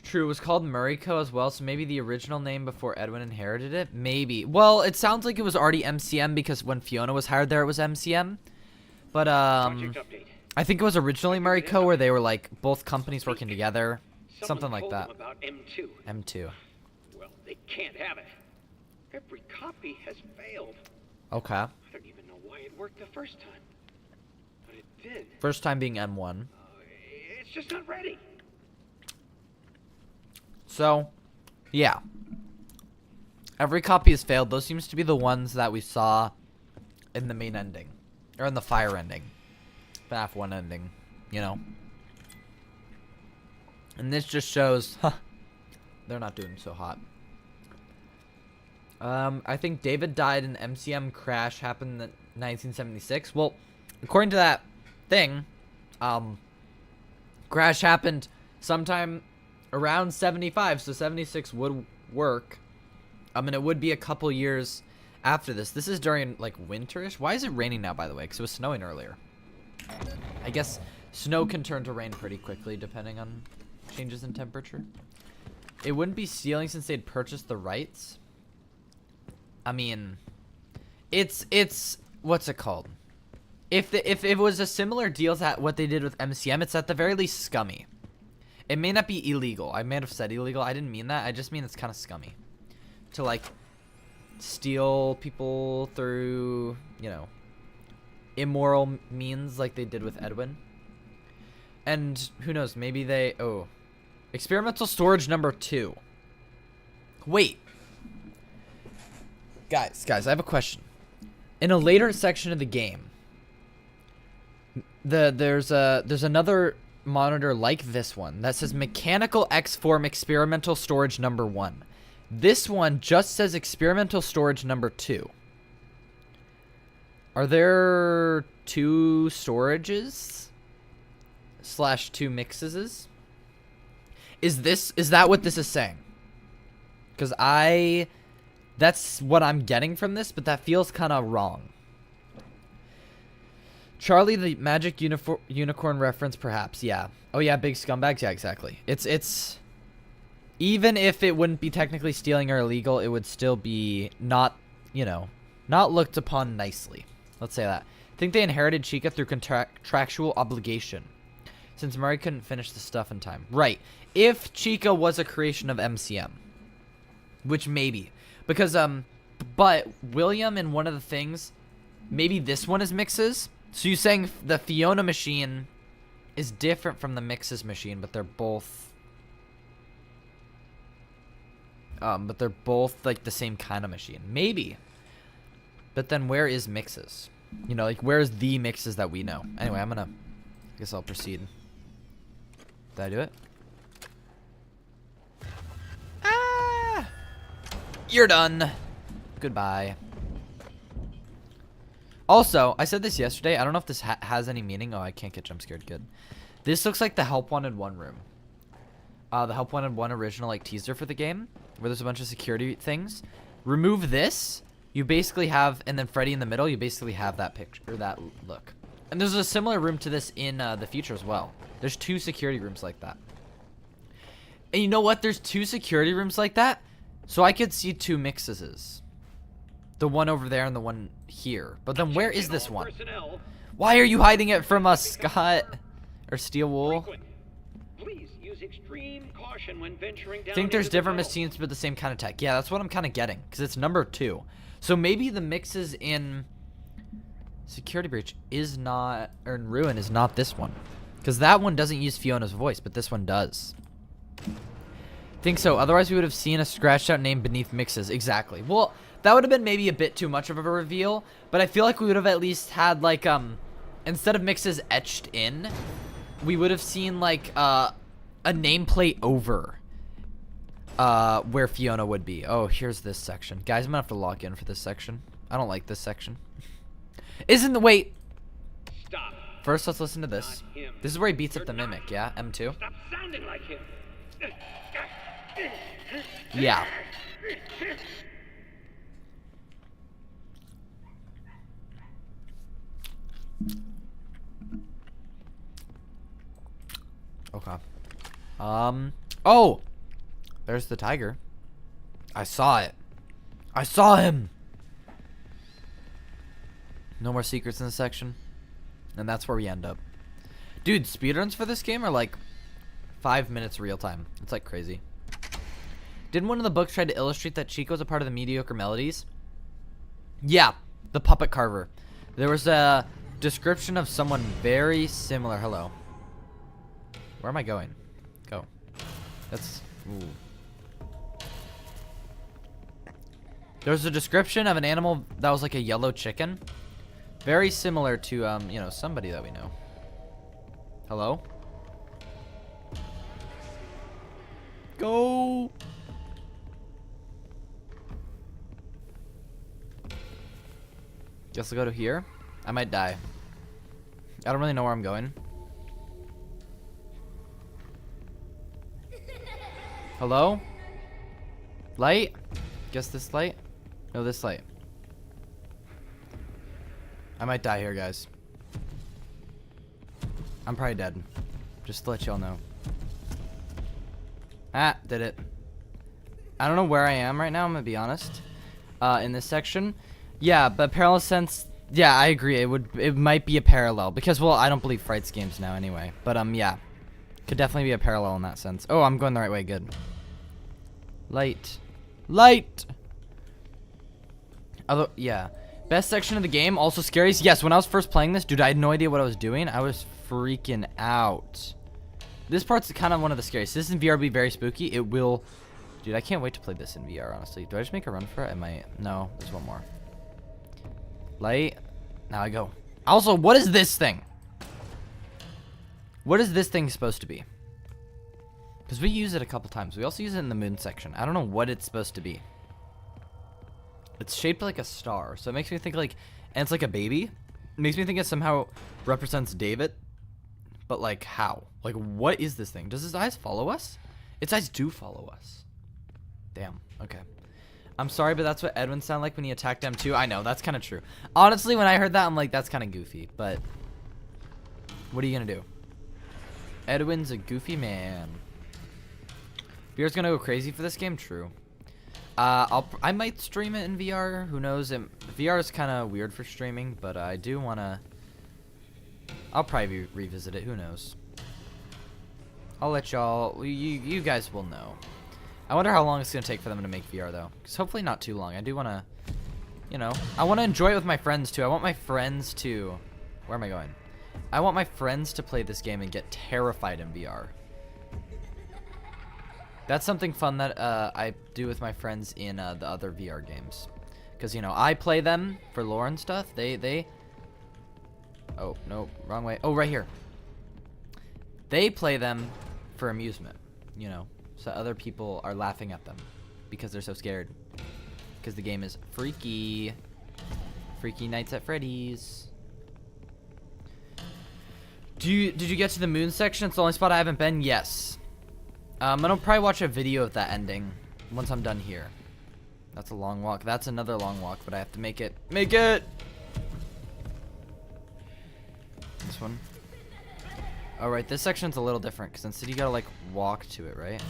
True, it was called Murrayco as well, so maybe the original name before Edwin inherited it? Maybe. Well, it sounds like it was already MCM because when Fiona was hired there, it was MCM. But, I think it was originally Murrayco where they were, like, both companies working together. Something like that. About M2. M2. Well, they can't have it. Every copy has failed. Okay. I don't even know why it worked the first time. But it did. First time being M1. It's just not ready. So, yeah. Every copy has failed. Those seems to be the ones that we saw in the main ending. Or in the fire ending. FNAF 1 ending. You know. And this just shows, they're not doing so hot. I think David died in the MCM crash happened in 1976. Well, according to that thing, crash happened sometime around 75, so 76 would work. And it would be a couple years after this. This is during, like, winterish. Why is it raining now, by the way? Because it was snowing earlier. I guess snow can turn to rain pretty quickly, depending on changes in temperature. It wouldn't be stealing since they'd purchased the rights. I mean, it's what's it called? If it was a similar deal to what they did with MCM, it's at the very least scummy. It may not be illegal. I may have said illegal. I didn't mean that. I just mean it's kind of scummy to, like, steal people through, you know, immoral means like they did with Edwin. And who knows, maybe they... Oh. Experimental storage number 2. Wait. Guys, I have a question. In a later section of the game, there's another monitor like this one that says Mechanical X Form Experimental Storage number 1. This one just says Experimental Storage number 2. Are there 2 storages? / 2 mixes? Is that what this is saying? Because that's what I'm getting from this, but that feels kind of wrong. Charlie the Magic Unicorn reference, perhaps. Yeah. Oh yeah, big scumbags. Yeah, exactly. It's even if it wouldn't be technically stealing or illegal, it would still be not looked upon nicely. Let's say that. I think they inherited Chica through contractual obligation, since Murray couldn't finish the stuff in time. Right. If Chica was a creation of MCM, which maybe, because but William in one of the things, maybe this one is mixes. So you're saying the Fiona machine is different from the Mixes machine, but they're both like the same kind of machine. Maybe. But then where is Mixes? Like where's the Mixes that we know? Anyway, I guess I'll proceed. Did I do it? Ah! You're done. Goodbye. Also, I said this yesterday. I don't know if this has any meaning. Oh, I can't get jump scared. Good. This looks like the Help Wanted 1 room. The Help Wanted 1 original like teaser for the game, where there's a bunch of security things. Remove this, you basically have, and then Freddy in the middle, you basically have that picture, or that look. And there's a similar room to this in the future as well. There's 2 security rooms like that. And you know what? There's 2 security rooms like that, so I could see 2 mixes. The one over there and the one here. But then where is this one? Why are you hiding it from us, Scott? Or Steel Wool? Please use extreme caution when venturing down. Think there's into the different tunnel. machines but the same kind of tech. Yeah, that's what I'm kind of getting. Because it's number 2. So maybe the mixes in Security Breach is not, or in Ruin is not this one. Because that one doesn't use Fiona's voice, but this one does. Think so. Otherwise we would have seen a scratched out name beneath mixes. Exactly. Well, that would have been maybe a bit too much of a reveal, but I feel like we would have at least had like instead of mixes etched in, we would have seen like a nameplate over where Fiona would be. Oh, here's this section. Guys, I'm gonna have to log in for this section. I don't like this section. Wait. Stop. First, let's listen to this. Not him. This is where he beats You're up the not. Mimic, yeah? M2? Stop sounding like him. Yeah. Okay. Oh! There's the tiger. I saw it. I saw him! No more secrets in this section. And that's where we end up. Dude, speedruns for this game are like 5 minutes real time. It's like crazy. Didn't one of the books try to illustrate that Chico's a part of the mediocre melodies? Yeah, the puppet carver. There was a description of someone very similar. Hello. Where am I going? Go. That's... Ooh. There's a description of an animal that was like a yellow chicken. Very similar to, somebody that we know. Hello? Go! Guess I'll go to here. I might die. I don't really know where I'm going. Hello? Light? Guess this light? No, this light. I might die here, guys. I'm probably dead. Just to let y'all know. Ah, did it. I don't know where I am right now, I'm gonna be honest. In this section. Yeah, but parallel sense, yeah, I agree. It might be a parallel. Because, well, I don't believe Frights games now anyway. But, yeah. Could definitely be a parallel in that sense. Oh, I'm going the right way, good. Light. Light! Although, yeah. Best section of the game, also scariest. Yes, when I was first playing this, dude, I had no idea what I was doing. I was freaking out. This part's kind of one of the scariest. This in VR will be very spooky. It will... Dude, I can't wait to play this in VR, honestly. Do I just make a run for it? I might. No, there's one more. Light. Now I go. Also, what is this thing? What is this thing supposed to be? Because we use it a couple times. We also use it in the moon section. I don't know what it's supposed to be. It's shaped like a star, so it makes me think like, and it's like a baby. It makes me think it somehow represents David, but like how? Like what is this thing? Does his eyes follow us? Its eyes do follow us. Damn. Okay. I'm sorry, but that's what Edwin sounded like when he attacked M2. I know, that's kind of true. Honestly, when I heard that, I'm like, that's kind of goofy, but what are you gonna do? Edwin's a goofy man. VR's gonna go crazy for this game? True. I might stream it in VR. Who knows? VR is kind of weird for streaming, but I do wanna. I'll probably revisit it. Who knows? I'll let y'all. You guys will know. I wonder how long it's gonna take for them to make VR though, because hopefully not too long. I do wanna, you know, I wanna enjoy it with my friends too. I want my friends to. Where am I going? I want my friends to play this game and get terrified in VR. That's something fun that I do with my friends in the other VR games. Because, you know, I play them for lore and stuff. They... Oh, no, wrong way. Oh, right here. They play them for amusement, you know. So other people are laughing at them because they're so scared. Because the game is freaky. Freaky Nights at Freddy's. Did you get to the moon section? It's the only spot I haven't been. Yes. I'm gonna probably watch a video of that ending once I'm done here. That's a long walk. That's another long walk, but I have to make it. Make it! This one. Alright, this section's a little different, because instead you gotta, like, walk to it, right?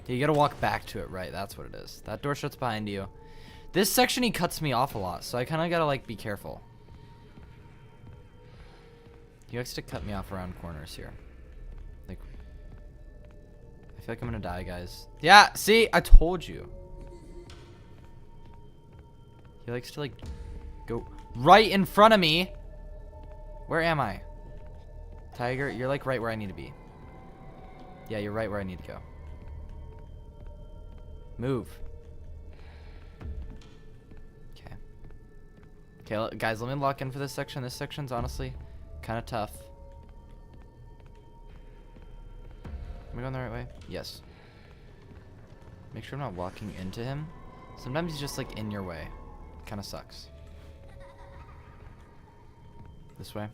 Yeah, you gotta walk back to it, right? That's what it is. That door shuts behind you. This section, he cuts me off a lot, so I kind of gotta, like, be careful. He likes to cut me off around corners here. Like, I feel like I'm gonna die, guys. Yeah, see? I told you. He likes to, like, go right in front of me. Where am I? Tiger, you're, like, right where I need to be. Yeah, you're right where I need to go. Move. Okay. Okay, guys, let me lock in for this section. This section's honestly kind of tough. Am I going the right way? Yes. Make sure I'm not walking into him. Sometimes he's just like in your way. Kind of sucks. This way.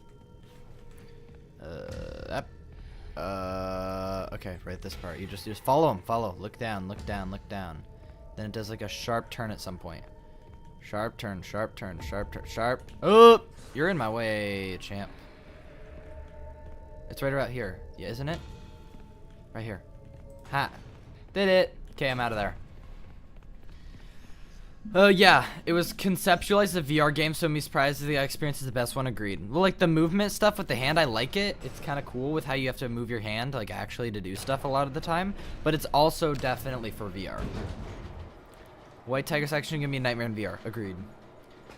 Up. Okay, right this part. You just follow him. Follow. Look down. Look down. Look down. Then it does like a sharp turn at some point. Sharp turn. Sharp turn. Sharp turn. Sharp. Oh! You're in my way, champ. It's right about here. Yeah, isn't it? Right here. Ha. Did it. Okay, I'm out of there. Yeah, it was conceptualized as a VR game, so I'm surprised that the experience is the best one. Agreed. Well, like the movement stuff with the hand, I like it. It's kind of cool with how you have to move your hand, like actually to do stuff a lot of the time. But it's also definitely for VR. White Tiger section gonna be a nightmare in VR. Agreed.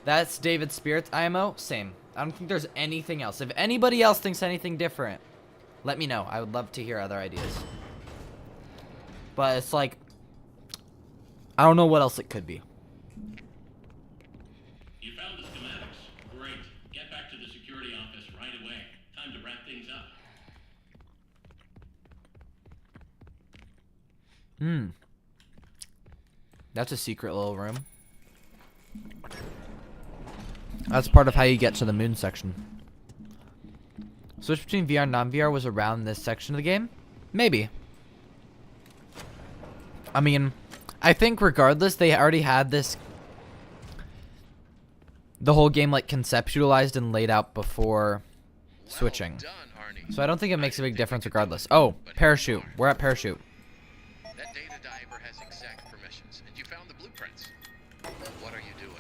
That's David's Spirits IMO. Same. I don't think there's anything else. If anybody else thinks anything different, let me know. I would love to hear other ideas. But it's like, I don't know what else it could be. You found the schematics. Great. Get back to the security office right away. Time to wrap things up. That's a secret little room. That's part of how you get to the moon section. Switch between VR and non-VR was around this section of the game? Maybe. I mean, I think regardless, they already had this, the whole game like conceptualized and laid out before switching. So I don't think it makes a big difference regardless. Oh, parachute. We're at parachute. That data diver has exact permissions, and you found the blueprints. What are you doing?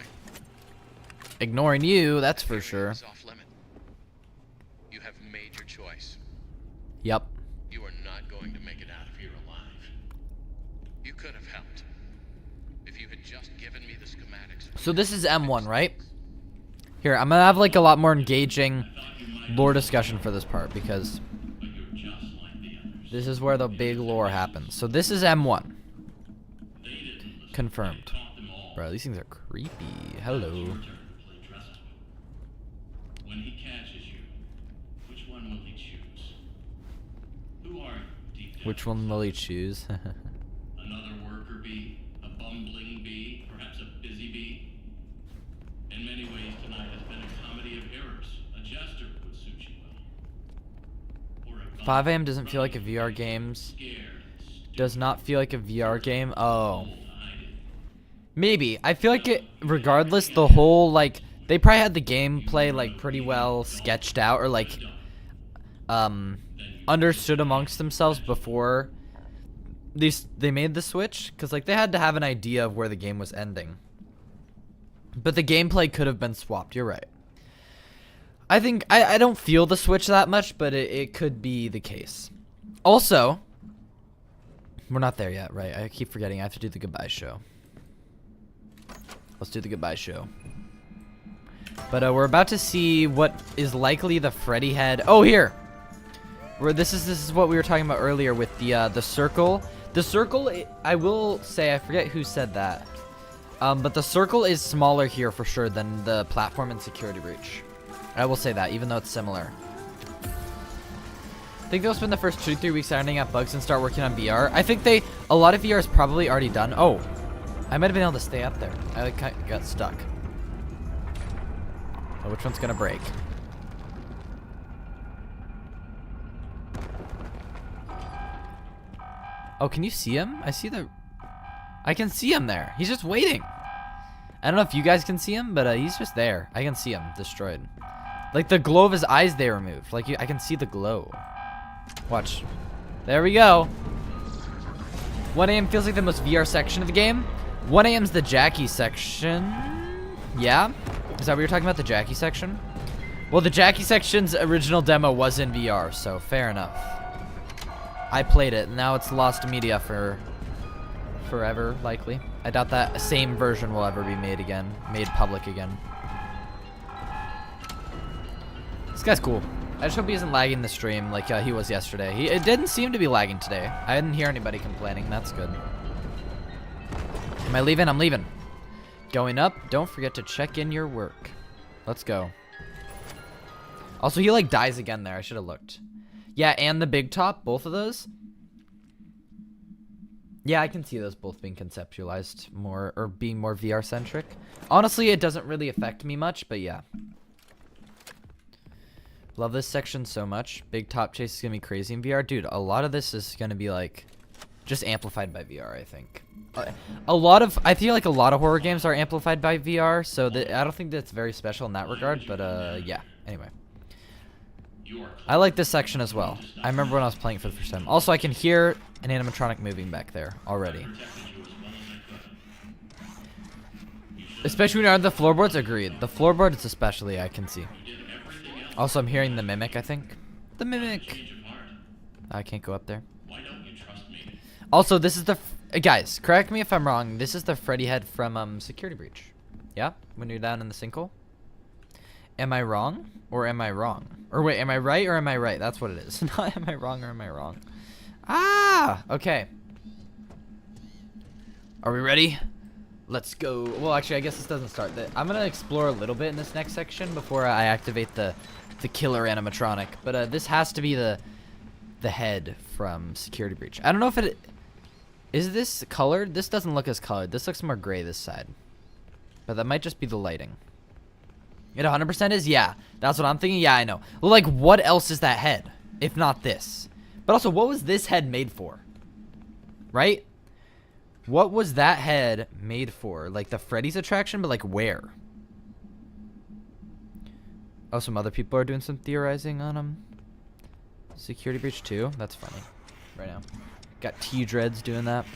Ignoring you, that's for sure. It's off limit. You have made your choice. Yep. You are not going to make it out of here alive. You could have helped. If you had just given me the schematics. So this is M1, right? Here, I'm gonna have like a lot more engaging lore discussion for this part because this is where the big lore happens. So this is M1. Confirmed. Bro, these things are creepy. Hello. when he catches you, which one will he choose? Who are you, deep down Which one will he choose? Another worker bee, a bumbling bee, perhaps a busy bee? In many ways, tonight has been a comedy of errors. A jester would suit you well. Or a 5 a.m. doesn't feel like a VR game. Does not feel like a VR game. Oh. Maybe. I feel like it, regardless, the whole, like, they probably had the gameplay, like, pretty well sketched out, or, like, understood amongst themselves before they made the switch, because, like, they had to have an idea of where the game was ending. But the gameplay could have been swapped, you're right. I think, I don't feel the switch that much, but it could be the case. Also, we're not there yet, right? I keep forgetting I have to do the goodbye show. Let's do the goodbye show. But we're about to see what is likely the Freddy head. Oh, here. This is what we were talking about earlier with the circle. The circle, I will say, I forget who said that. But the circle is smaller here for sure than the platform in Security Breach. I will say that, even though it's similar. I think they'll spend the first 2-3 weeks ironing out bugs and start working on VR. I think a lot of VR is probably already done. Oh, I might have been able to stay up there. I got stuck. So which one's gonna break? Oh, can you see him? I can see him there. He's just waiting. I don't know if you guys can see him, but he's just there. I can see him destroyed. Like the glow of his eyes they removed. Like I can see the glow. Watch. There we go. 1 a.m. feels like the most VR section of the game. 1 a.m.'s the Jackie section. Yeah? Is that what you're talking about, the Jackie section? Well, the Jackie section's original demo was in VR, so fair enough. I played it, and now it's lost media for forever, likely. I doubt that same version will ever be made public again. This guy's cool. I just hope he isn't lagging the stream like he was yesterday. It didn't seem to be lagging today. I didn't hear anybody complaining. That's good. Am I leaving? I'm leaving. Going up. Don't forget to check in your work. Let's go. Also, he like dies again there. I should have looked. Yeah, and the big top. Both of those. Yeah, I can see those both being conceptualized more, or being more VR centric. Honestly, it doesn't really affect me much, but yeah. Love this section so much. Big top chase is gonna be crazy in VR. Dude, a lot of this is gonna be like just amplified by VR, I think. I feel like a lot of horror games are amplified by VR, so I don't think that's very special in that regard, but yeah. Anyway. I like this section as well. I remember when I was playing it for the first time. Also, I can hear an animatronic moving back there already. Especially when you're on the floorboards, agreed. The floorboards especially, I can see. Also, I'm hearing the Mimic, I think. The Mimic. I can't go up there. Also, this is the... guys, correct me if I'm wrong. This is the Freddy head from Security Breach. Yeah? When you're down in the sinkhole? Am I wrong? Or am I wrong? Or wait, am I right or am I right? That's what it is. Not am I wrong or am I wrong? Ah! Okay. Are we ready? Let's go. Well, actually, I guess this doesn't start. I'm going to explore a little bit in this next section before I activate the killer animatronic. But this has to be the head from Security Breach. I don't know if it... Is this colored? This doesn't look as colored. This looks more gray this side. But that might just be the lighting. It 100% is? Yeah. That's what I'm thinking? Yeah, I know. Well, like, what else is that head? If not this. But also, what was this head made for? Right? What was that head made for? Like the Freddy's attraction, but like where? Oh, some other people are doing some theorizing on Security Breach 2. That's funny. Right now. Got T-Dreads doing that.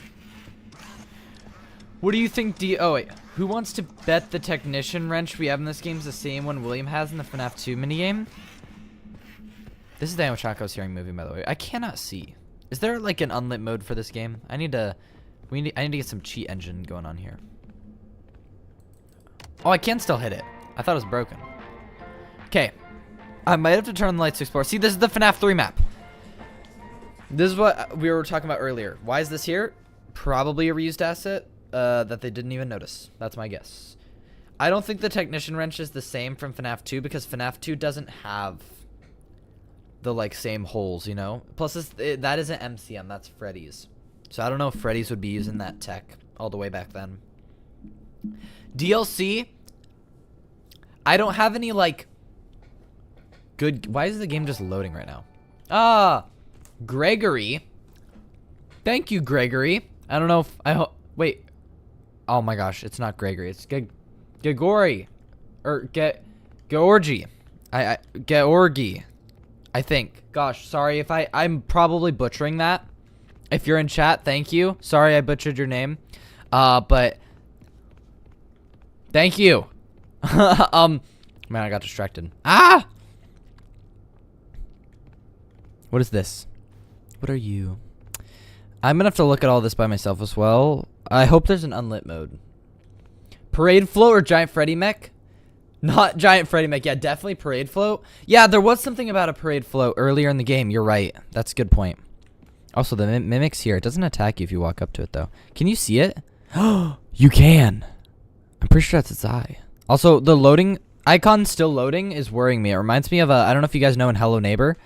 What do you think, oh, wait. Who wants to bet the technician wrench we have in this game is the same one William has in the FNAF 2 minigame? This is the animatronic I was hearing moving, by the way. I cannot see. Is there, like, an unlit mode for this game? I need to get some cheat engine going on here. Oh, I can still hit it. I thought it was broken. Okay. I might have to turn on the lights to explore. See, this is the FNAF 3 map. This is what we were talking about earlier. Why is this here? Probably a reused asset that they didn't even notice. That's my guess. I don't think the technician wrench is the same from FNAF 2 because FNAF 2 doesn't have the like same holes, you know. Plus, that isn't MCM. That's Freddy's. So I don't know if Freddy's would be using that tech all the way back then. DLC. I don't have any like good. Why is the game just loading right now? Ah, Gregory. Thank you, Gregory. I don't know if I hope. Wait. Oh my gosh, it's not Gregory. It's Georgi, or Georgi. Georgi. I think. Gosh, sorry if I'm probably butchering that. If you're in chat, thank you. Sorry I butchered your name. But thank you. Man, I got distracted. Ah! What is this? What are you? I'm gonna have to look at all this by myself as well. I hope there's an unlit mode. Parade float or giant Freddy mech? Not giant Freddy mech. Yeah, definitely parade float. Yeah, there was something about a parade float earlier in the game. You're right. That's a good point. Also, the mimic's here. It doesn't attack you if you walk up to it, though. Can you see it? You can. I'm pretty sure that's its eye. Also, the loading icon still loading is worrying me. It reminds me of I don't know if you guys know in Hello Neighbor,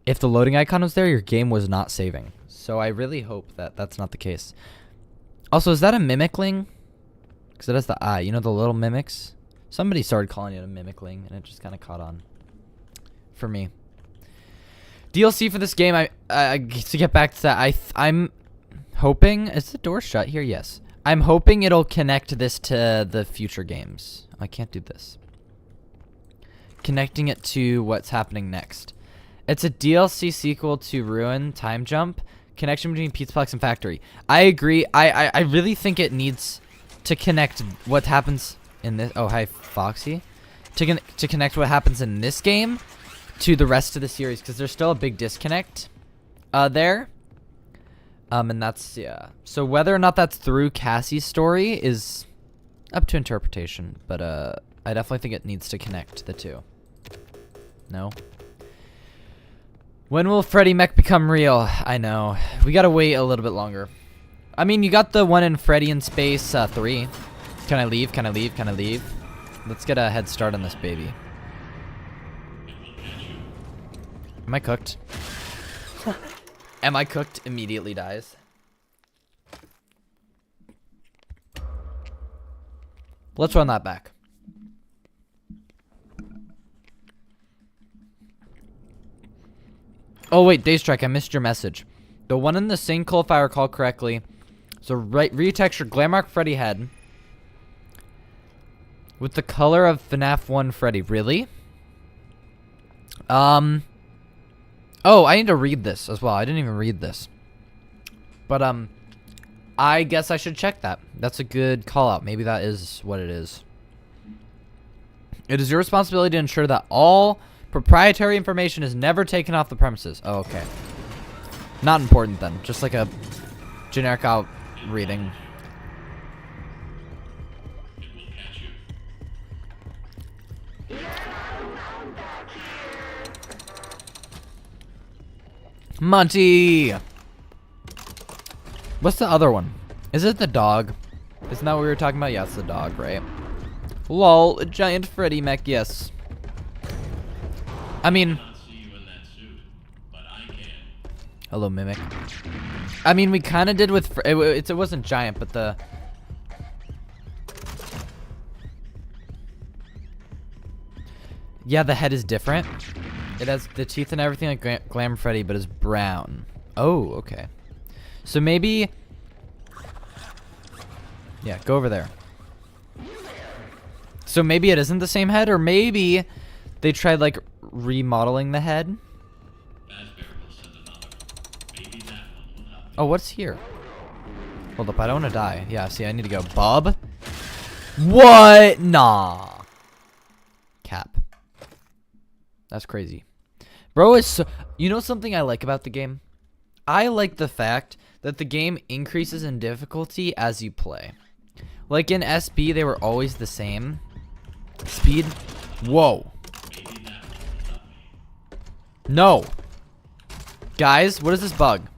if the loading icon was there, your game was not saving. So I really hope that that's not the case. Also, is that a mimicling? Because it has the eye. You know the little mimics? Somebody started calling it a mimicling, and it just kind of caught on for me. DLC for this game, to get back to that, I'm hoping, is the door shut here? Yes. I'm hoping it'll connect this to the future games. I can't do this. Connecting it to what's happening next. It's a DLC sequel to Ruin Time Jump. Connection between Pizzaplex and Factory. I agree. I really think it needs to connect what happens in this. Oh, hi, Foxy. To connect what happens in this game to the rest of the series, because there's still a big disconnect there. And that's, yeah. So whether or not that's through Cassie's story is up to interpretation, but I definitely think it needs to connect the two. No? When will Freddy Mech become real? I know. We gotta wait a little bit longer. I mean, you got the one in Freddy in Space 3. Can I leave? Can I leave? Can I leave? Let's get a head start on this baby. Am I cooked? Am I cooked? Immediately dies. Let's run that back. Oh wait, Daystrike, I missed your message. The one in the sinkhole, if I recall correctly, so retexture Glamrock Freddy head with the color of FNAF 1 Freddy. Really? Oh, I need to read this as well. I didn't even read this. But I guess I should check that. That's a good call out. Maybe that is what it is. It is your responsibility to ensure that all proprietary information is never taken off the premises. Oh, okay. Not important then. Just like a generic out reading. Monty! What's the other one? Is it the dog? Isn't that what we were talking about? Yeah, it's the dog, right? Lol, a giant Freddy mech, yes. I mean... Hello, Mimic. I mean, we kind of did with... It wasn't giant, but the... Yeah, the head is different. It has the teeth and everything like Glam Freddy, but is brown. Oh, okay. So maybe... Yeah, go over there. So maybe it isn't the same head, or maybe they tried, like, remodeling the head. Oh, what's here? Hold up, I don't want to die. Yeah, see, I need to go. Bob? What? Nah. Cap. That's crazy. Bro is so... You know something I like about the game? I like the fact that the game increases in difficulty as you play. Like in SB, they were always the same. Speed? Whoa. No. Guys, what is this bug?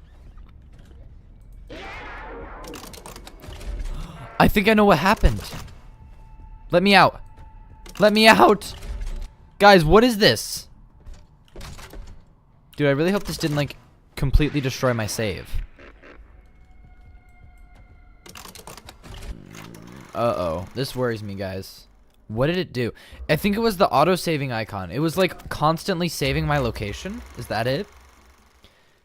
I think I know what happened. Let me out. Let me out. Guys, what is this? Dude, I really hope this didn't, like, completely destroy my save. Uh-oh. This worries me, guys. What did it do? I think it was the auto-saving icon. It was, like, constantly saving my location. Is that it?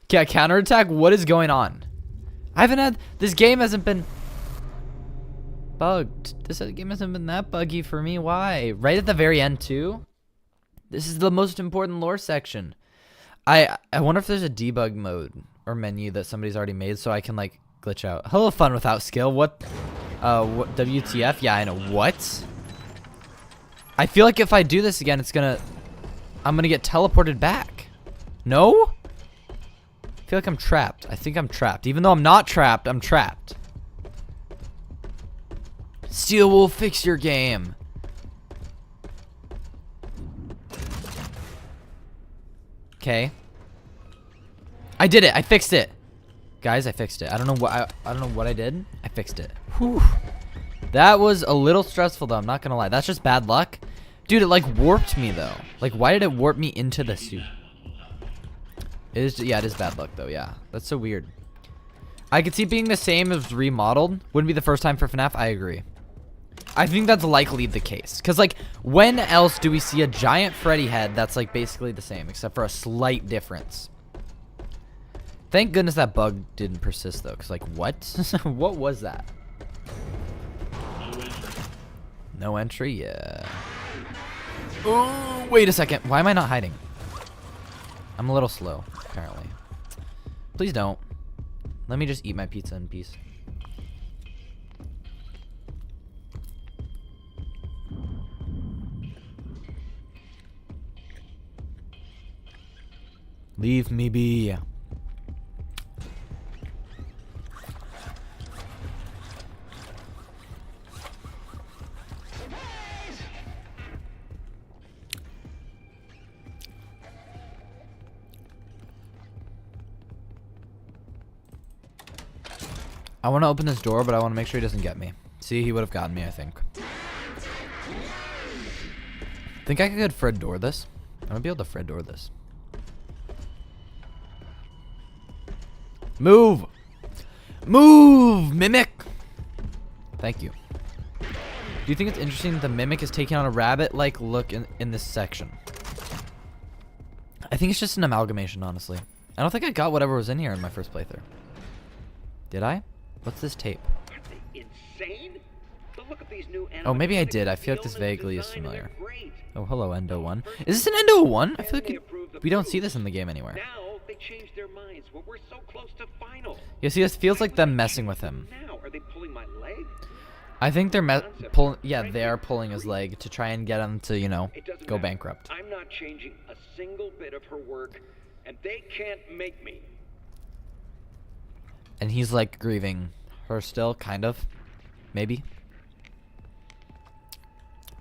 Yeah, counterattack? What is going on? I haven't had... This game hasn't been... bugged. This game hasn't been that buggy for me. Why? Right at the very end, too? This is the most important lore section. I wonder if there's a debug mode or menu that somebody's already made so I can, like, glitch out. Hello, fun without skill. What? What? WTF? Yeah, I know. What? I feel like if I do this again, I'm gonna get teleported back. No? I feel like I'm trapped. I think I'm trapped. Even though I'm not trapped, I'm trapped. Steel will fix your game. Okay. I did it. I fixed it. Guys, I fixed it. I don't know what I don't know what I did. I fixed it. Whew. That was a little stressful though, I'm not gonna lie. That's just bad luck. Dude, it like warped me though. Like, why did it warp me into the suit? It is, yeah, it is bad luck though, yeah. That's so weird. I could see it being the same as remodeled. Wouldn't be the first time for FNAF, I agree. I think that's likely the case. Because, like, when else do we see a giant Freddy head that's, like, basically the same, except for a slight difference? Thank goodness that bug didn't persist, though. Because, like, what? What was that? No entry? Yeah. Oh, wait a second. Why am I not hiding? I'm a little slow, apparently. Please don't. Let me just eat my pizza in peace. Leave me be. I want to open this door, but I want to make sure he doesn't get me. See, he would have gotten me, I think. Think I could Fred door this? I'm gonna be able to Fred door this. Move! Move, Mimic! Thank you. Do you think it's interesting that the Mimic is taking on a rabbit-like look in this section? I think it's just an amalgamation, honestly. I don't think I got whatever was in here in my first playthrough. Did I? What's this tape? Are they insane? But look at these new Oh, maybe I did. I feel like this vaguely is familiar. Oh, hello, Endo 1. Is this an Endo 1? I feel like we don't see this in the game anywhere. Now they changed their minds. Well, we're so close to final. You see, this feels like them messing with him. Now, are they pulling my leg? I think they're pulling. Yeah, they are pulling his leg to try and get him to, you know, go bankrupt. I'm not changing a single bit of her work, and they can't make me. And he's like grieving her still, kind of, maybe.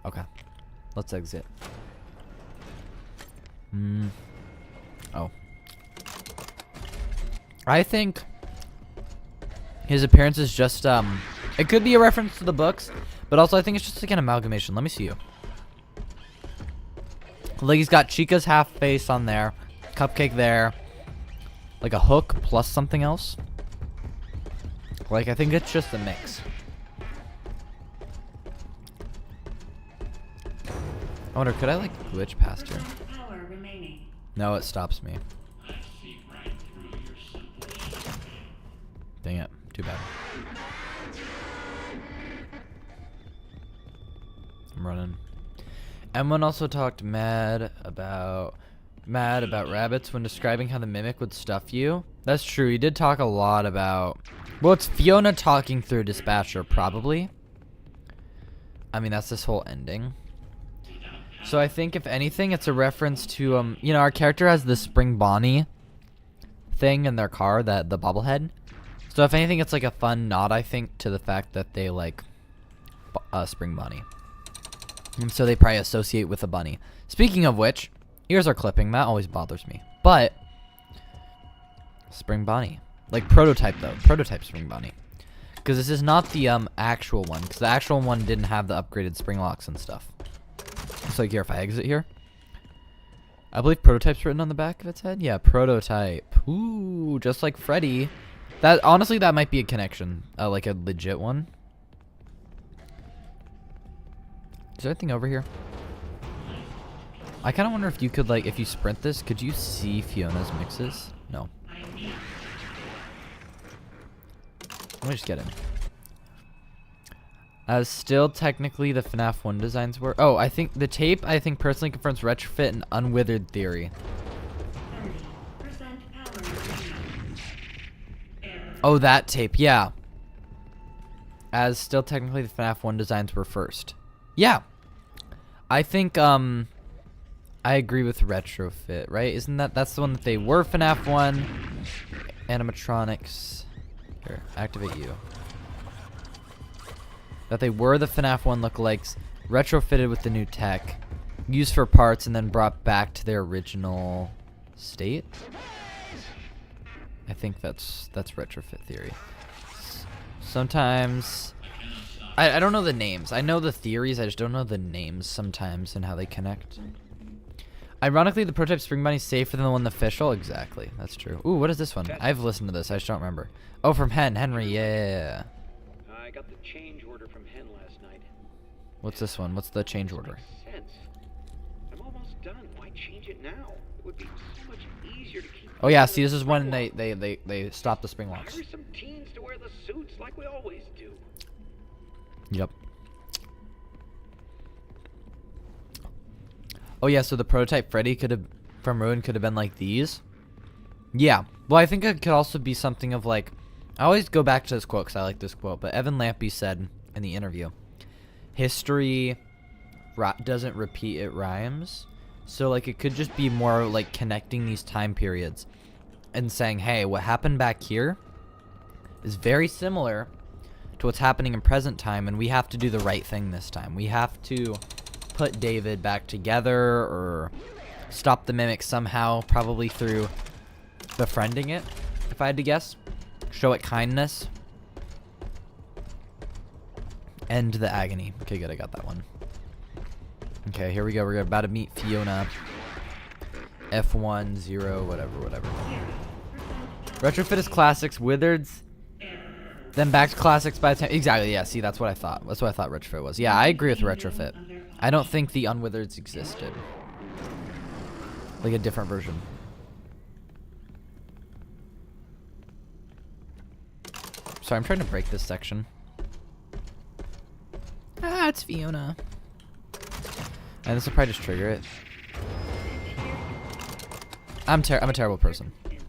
Okay, let's exit. Oh. I think his appearance is just, it could be a reference to the books, but also I think it's just like an amalgamation. Let me see you. Like, he's got Chica's half face on there, Cupcake there, like a hook plus something else. Like, I think it's just a mix. I wonder, could I, like, glitch past here? Power remaining. No, it stops me. I see right through your simple shit. Dang it. Too bad. I'm running. Emon also talked mad about rabbits when describing how the Mimic would stuff you. That's true. He did talk a lot about... Well, it's Fiona talking through Dispatcher, probably. I mean, that's this whole ending. So I think, if anything, it's a reference to, you know, our character has the Spring Bonnie thing in their car, the bobblehead. So if anything, it's like a fun nod, I think, to the fact that they like Spring Bonnie. And so they probably associate with a bunny. Speaking of which, ears are clipping. That always bothers me. But Spring Bonnie. Like prototype, though. Prototype Spring Bonnie. Because this is not the actual one. Because the actual one didn't have the upgraded spring locks and stuff. Looks like here, if I exit here. I believe prototype's written on the back of its head. Yeah, prototype. Ooh, just like Freddy. That honestly, that might be a connection. Like a legit one. Is there anything over here? I kind of wonder if you could, like, if you sprint this, could you see Fiona's mixes? No. Let me just get in. As still technically the FNAF 1 designs were. Oh, I think the tape, personally confirms retrofit and unwithered theory. 30% power remaining. Error. Oh, that tape, yeah. As still technically the FNAF 1 designs were first. Yeah. I think, I agree with retrofit, right? Isn't that's the one that they were FNAF 1? Animatronics. Here, activate you. That they were the FNAF 1 lookalikes, retrofitted with the new tech, used for parts, and then brought back to their original state. I think that's retrofit theory. Sometimes I don't know the names. I know the theories, I just don't know the names sometimes and how they connect. Ironically, the prototype Spring Bunny is safer than the one official. Exactly, that's true. Ooh, what is this one? I've listened to this. I just don't remember. Oh, from Henry. Yeah. I got the change order from Hen last night. What's this one? What's the change order? Makes sense. I'm almost done. Why change it now? It would be so much easier to keep. Oh yeah, see, this is when they stopped the spring locks. Hire some teens to wear the suits like we always do. Yep. Oh yeah, so the prototype Freddy from Ruin could have been like these. Yeah. Well, I think it could also be something of like, I always go back to this quote because I like this quote, but Evan Lampy said in the interview, history doesn't repeat, it rhymes. So like it could just be more like connecting these time periods and saying, hey, what happened back here is very similar to what's happening in present time, and we have to do the right thing this time. We have to put David back together or stop the mimic somehow, probably through befriending it, if I had to guess. Show it kindness. End the agony. Okay, good, I got that one. Okay, here we go. We're about to meet Fiona. F1, 0, whatever. Retrofit is classics, Wizards, then back to classics by the time. Exactly, yeah, see, that's what I thought. That's what I thought retrofit was. Yeah, I agree with retrofit. I don't think the unwithereds existed. Like a different version. Sorry, I'm trying to break this section. Ah, it's Fiona. And this will probably just trigger it. I'm a terrible person. It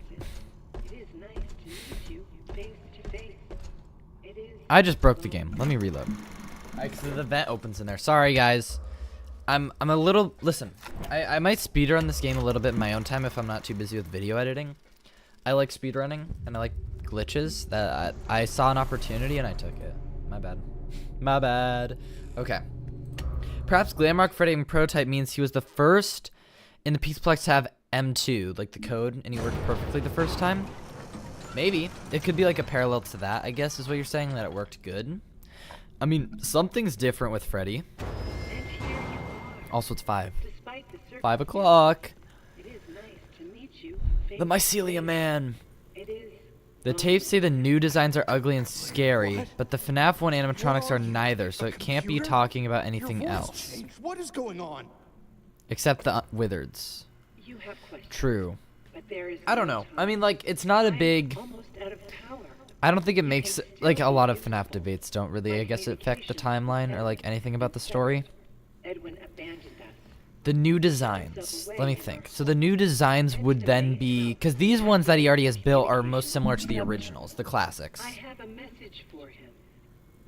is nice to meet you face to face. It is. I just broke the game. Let me reload. Alright, so the vent opens in there. Sorry, guys. I'm a little... Listen, I might speedrun this game a little bit in my own time if I'm not too busy with video editing. I like speedrunning, and I like glitches. That I saw an opportunity, and I took it. My bad. My bad. Okay. Perhaps Glamrock Freddy Prototype means he was the first in the Pizzaplex to have M2, like the code, and he worked perfectly the first time. Maybe. It could be like a parallel to that, I guess, is what you're saying, that it worked good. I mean, something's different with Freddy. And here you are. Also, it's 5. Despite the 5 o'clock. It is nice to meet you face The to Mycelia face. Man. It is. The tapes say the new designs are ugly and scary, but the FNAF 1 animatronics are neither, so it can't be talking about anything else. What is going on? Except the Wizards. You have questions. True. But there is I don't no know. time. I mean, like, it's not a I am big... almost out of power. I don't think it makes... Like, a lot of FNAF debates don't really, I guess, affect the timeline or, like, anything about the story. Edwin abandoned us. The new designs. Let me think. So the new designs would then be... Because these ones that he already has built are most similar to the originals, the classics. I have a message for him.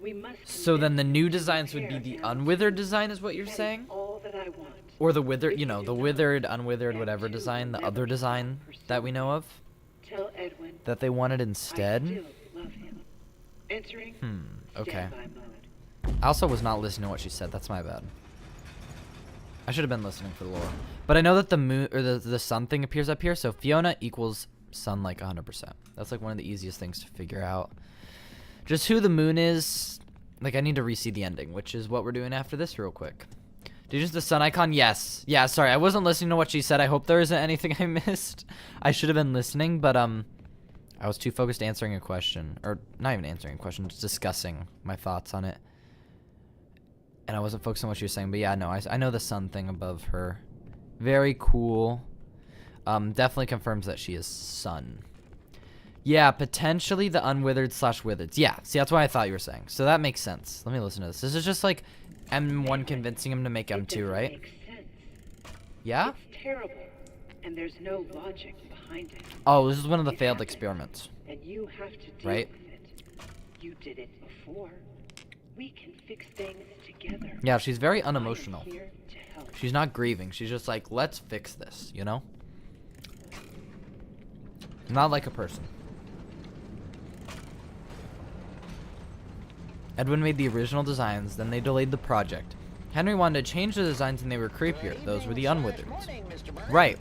We must. So then the new designs would be compare the him. unwithered design is what you're That is saying? all that I want. Or the withered, you know, the withered, unwithered, whatever design, the other design that we know of, Tell Edwin that they wanted I instead. still love him. Entering. Okay. Standby mode. I also was not listening to what she said. That's my bad. I should have been listening for the lore. But I know that the moon or the sun thing appears up here, so Fiona equals sun like 100%. That's like one of the easiest things to figure out. Just who the moon is. Like, I need to re-see the ending, which is what we're doing after this real quick. Did you just the sun icon? Yes. Yeah, sorry. I wasn't listening to what she said. I hope there isn't anything I missed. I should have been listening, but I was too focused answering a question. Or not even answering a question, just discussing my thoughts on it. And I wasn't focused on what she was saying. But yeah, no, I know the sun thing above her. Very cool. Definitely confirms that she is sun. Yeah, potentially the unwithered / withered. Yeah, see, that's what I thought you were saying. So that makes sense. Let me listen to this. This is just like M1 convincing him to make M2, right? Makes sense. Yeah? It's terrible, and there's no logic behind it. Oh, this is one of the It failed happened, experiments. And you have to deal Right. with it. You did it before. We can fix things together. Yeah, she's very I am unemotional. here to help. She's not grieving. She's just like, let's fix this, you know? Not like a person. Edwin made the original designs, then they delayed the project. Henry wanted to change the designs and they were creepier. Those were the unwithered. Right.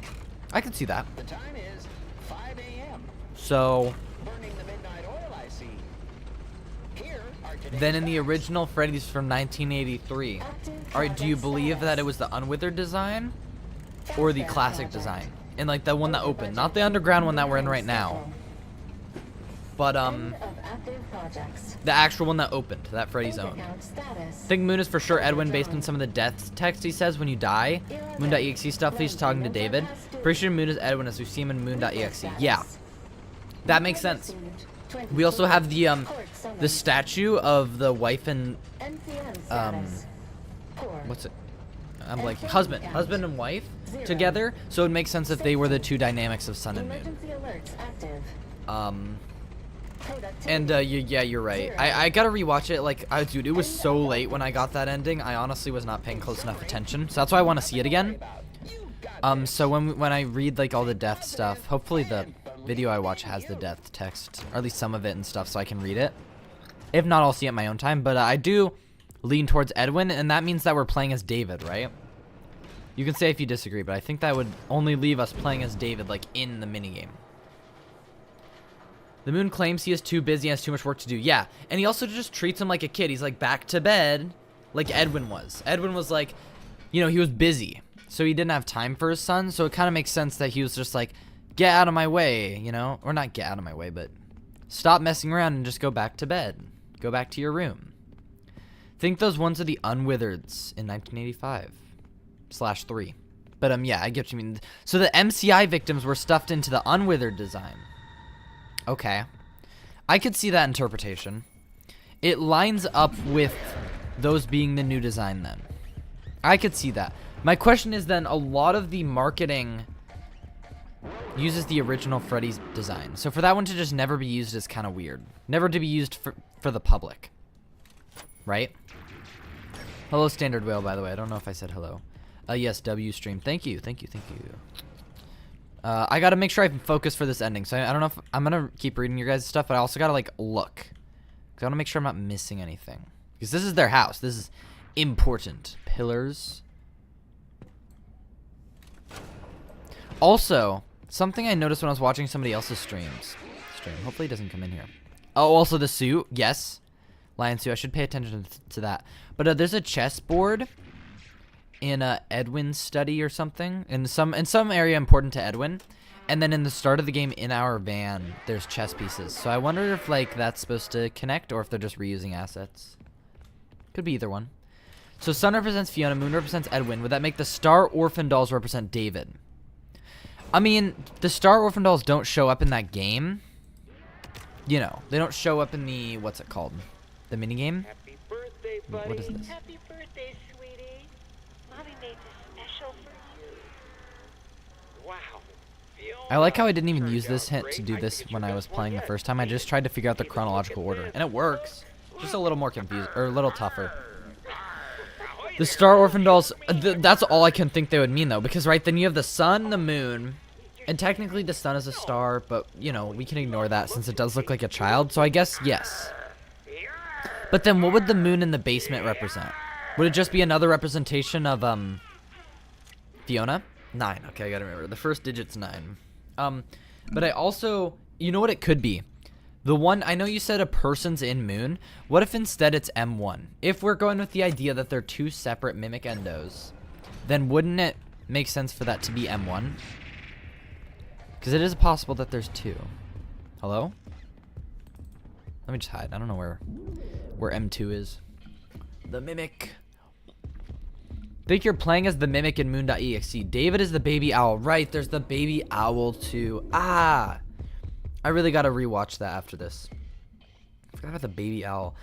I can see that. The time is 5 a.m. So, Burning the midnight oil, I see. Here are today's then in the facts. original Freddy's from 1983, alright, do you believe that it was the unwithered design? Or the classic design? And like the one that opened, not the underground one that we're in right now. But the actual one that opened, that Freddy's own. Think Moon is for sure Edwin based on some of the death text he says when you die. Moon.exe stuff, he's talking to David. Pretty sure Moon is Edwin as we see him in Moon.exe. Yeah. That makes sense. We also have the statue of the wife and what's it? I'm like husband and wife together. So it makes sense if they were the two dynamics of Sun and Moon. And yeah, you're right. I gotta rewatch it. Like, dude, it was so late when I got that ending. I honestly was not paying close enough attention. So that's why I want to see it again. So when I read like all the death stuff, hopefully the video I watch has the death text, or at least some of it and stuff, so I can read it. If not, I'll see it at my own time. But I do lean towards Edwin, and that means that we're playing as David, right? You can say if you disagree, but I think that would only leave us playing as David, like in the minigame. The Moon claims he is too busy and has too much work to do. Yeah, and he also just treats him like a kid. He's like back to bed, like Edwin was. Edwin was like, you know, he was busy, so he didn't have time for his son. So it kind of makes sense that he was just like, get out of my way, you know? Or not get out of my way, but stop messing around and just go back to bed. Go back to your room. Think those ones are the unwithereds in 1985/3. But yeah, I get what you mean. So the MCI victims were stuffed into the unwithered design. Okay. I could see that interpretation. It lines up with those being the new design then. I could see that. My question is then, a lot of the marketing uses the original Freddy's design. So for that one to just never be used is kind of weird. Never to be used for the public. Right? Hello, Standard Whale, by the way. I don't know if I said hello. Yes, W stream. Thank you. I gotta make sure I can focus for this ending. So I don't know if I'm gonna keep reading your guys' stuff, but I also gotta like look, because I wanna make sure I'm not missing anything. Because this is their house. This is important. Pillars. Also, something I noticed when I was watching somebody else's stream. Hopefully it doesn't come in here. Oh, also the suit. Yes, lion suit. I should pay attention to that. But there's a chessboard in Edwin's study or something, in some area important to Edwin, and then in the start of the game in our van there's chess pieces. So I wonder if like that's supposed to connect or if they're just reusing assets. Could be either one. So Sun represents Fiona, Moon represents Edwin. Would that make the Star Orphan dolls represent David? I mean, the Star Orphan dolls don't show up in that game. You know, they don't show up in the, what's it called, the minigame. Happy birthday, buddy. What is this? Happy birthday, sweetie. Mommy made this special for you. Wow. I like how I didn't even use this hint to do this when I was playing the first time. I just tried to figure out the chronological order, and it works. Just a little more confused, or a little tougher. The Star Orphan dolls, that's all I can think they would mean, though, because, right, then you have the sun, the moon, and technically the sun is a star, but, you know, we can ignore that since it does look like a child, so I guess yes. But then what would the moon in the basement represent? Would it just be another representation of, Fiona? 9, okay, I gotta remember. The first digit's 9. But I also, you know what it could be? The one, I know you said a person's in Moon. What if instead it's M1? If we're going with the idea that they're two separate mimic endos, then wouldn't it make sense for that to be M1? Because it is possible that there's two. Hello? Let me just hide. I don't know where M2 is. The Mimic. Think you're playing as the Mimic in Moon.exe. David is the baby owl. Right, there's the baby owl too. Ah! I really gotta rewatch that after this. I forgot about the baby owl.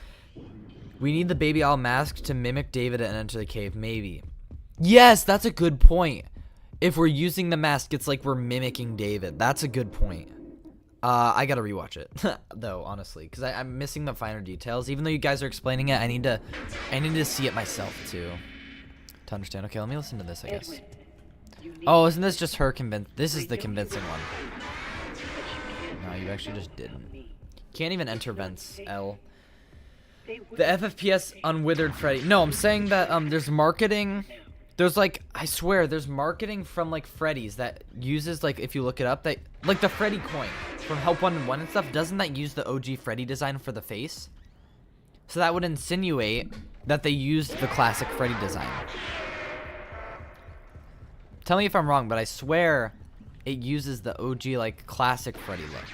We need the baby owl mask to mimic David and enter the cave. Maybe. Yes, that's a good point. If we're using the mask, it's like we're mimicking David. That's a good point. I gotta rewatch it, though, honestly, because I'm missing the finer details. Even though you guys are explaining it, I need to see it myself too, to understand. Okay, let me listen to this, I guess. Oh, isn't this just her convinced? This is the convincing one. No, you actually just didn't. Can't even enter vents, L. The FFPS Unwithered Freddy. No, I'm saying that there's marketing. There's like, I swear, there's marketing from like Freddy's that uses, like, if you look it up, that like the Freddy coin from Help 1-1 and stuff, doesn't that use the OG Freddy design for the face? So that would insinuate that they used the classic Freddy design. Tell me if I'm wrong, but I swear it uses the OG like classic Freddy look.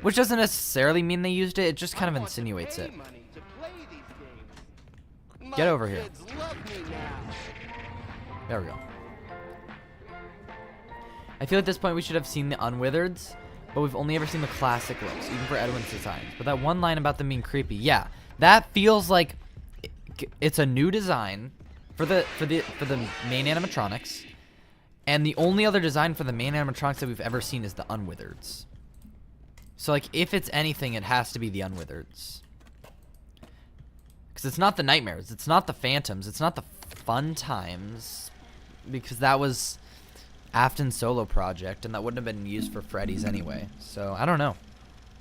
Which doesn't necessarily mean they used it, it just kind of insinuates it. Get over here. There we go. I feel at this point we should have seen the Unwithereds, but we've only ever seen the classic looks, even for Edwin's designs. But that one line about them being creepy, yeah, that feels like it's a new design for the main animatronics, and the only other design for the main animatronics that we've ever seen is the Unwithereds. So like, if it's anything, it has to be the Unwithereds. Because it's not the Nightmares, it's not the Phantoms, it's not the Fun Times, because that was Afton's solo project, and that wouldn't have been used for Freddy's anyway. So, I don't know.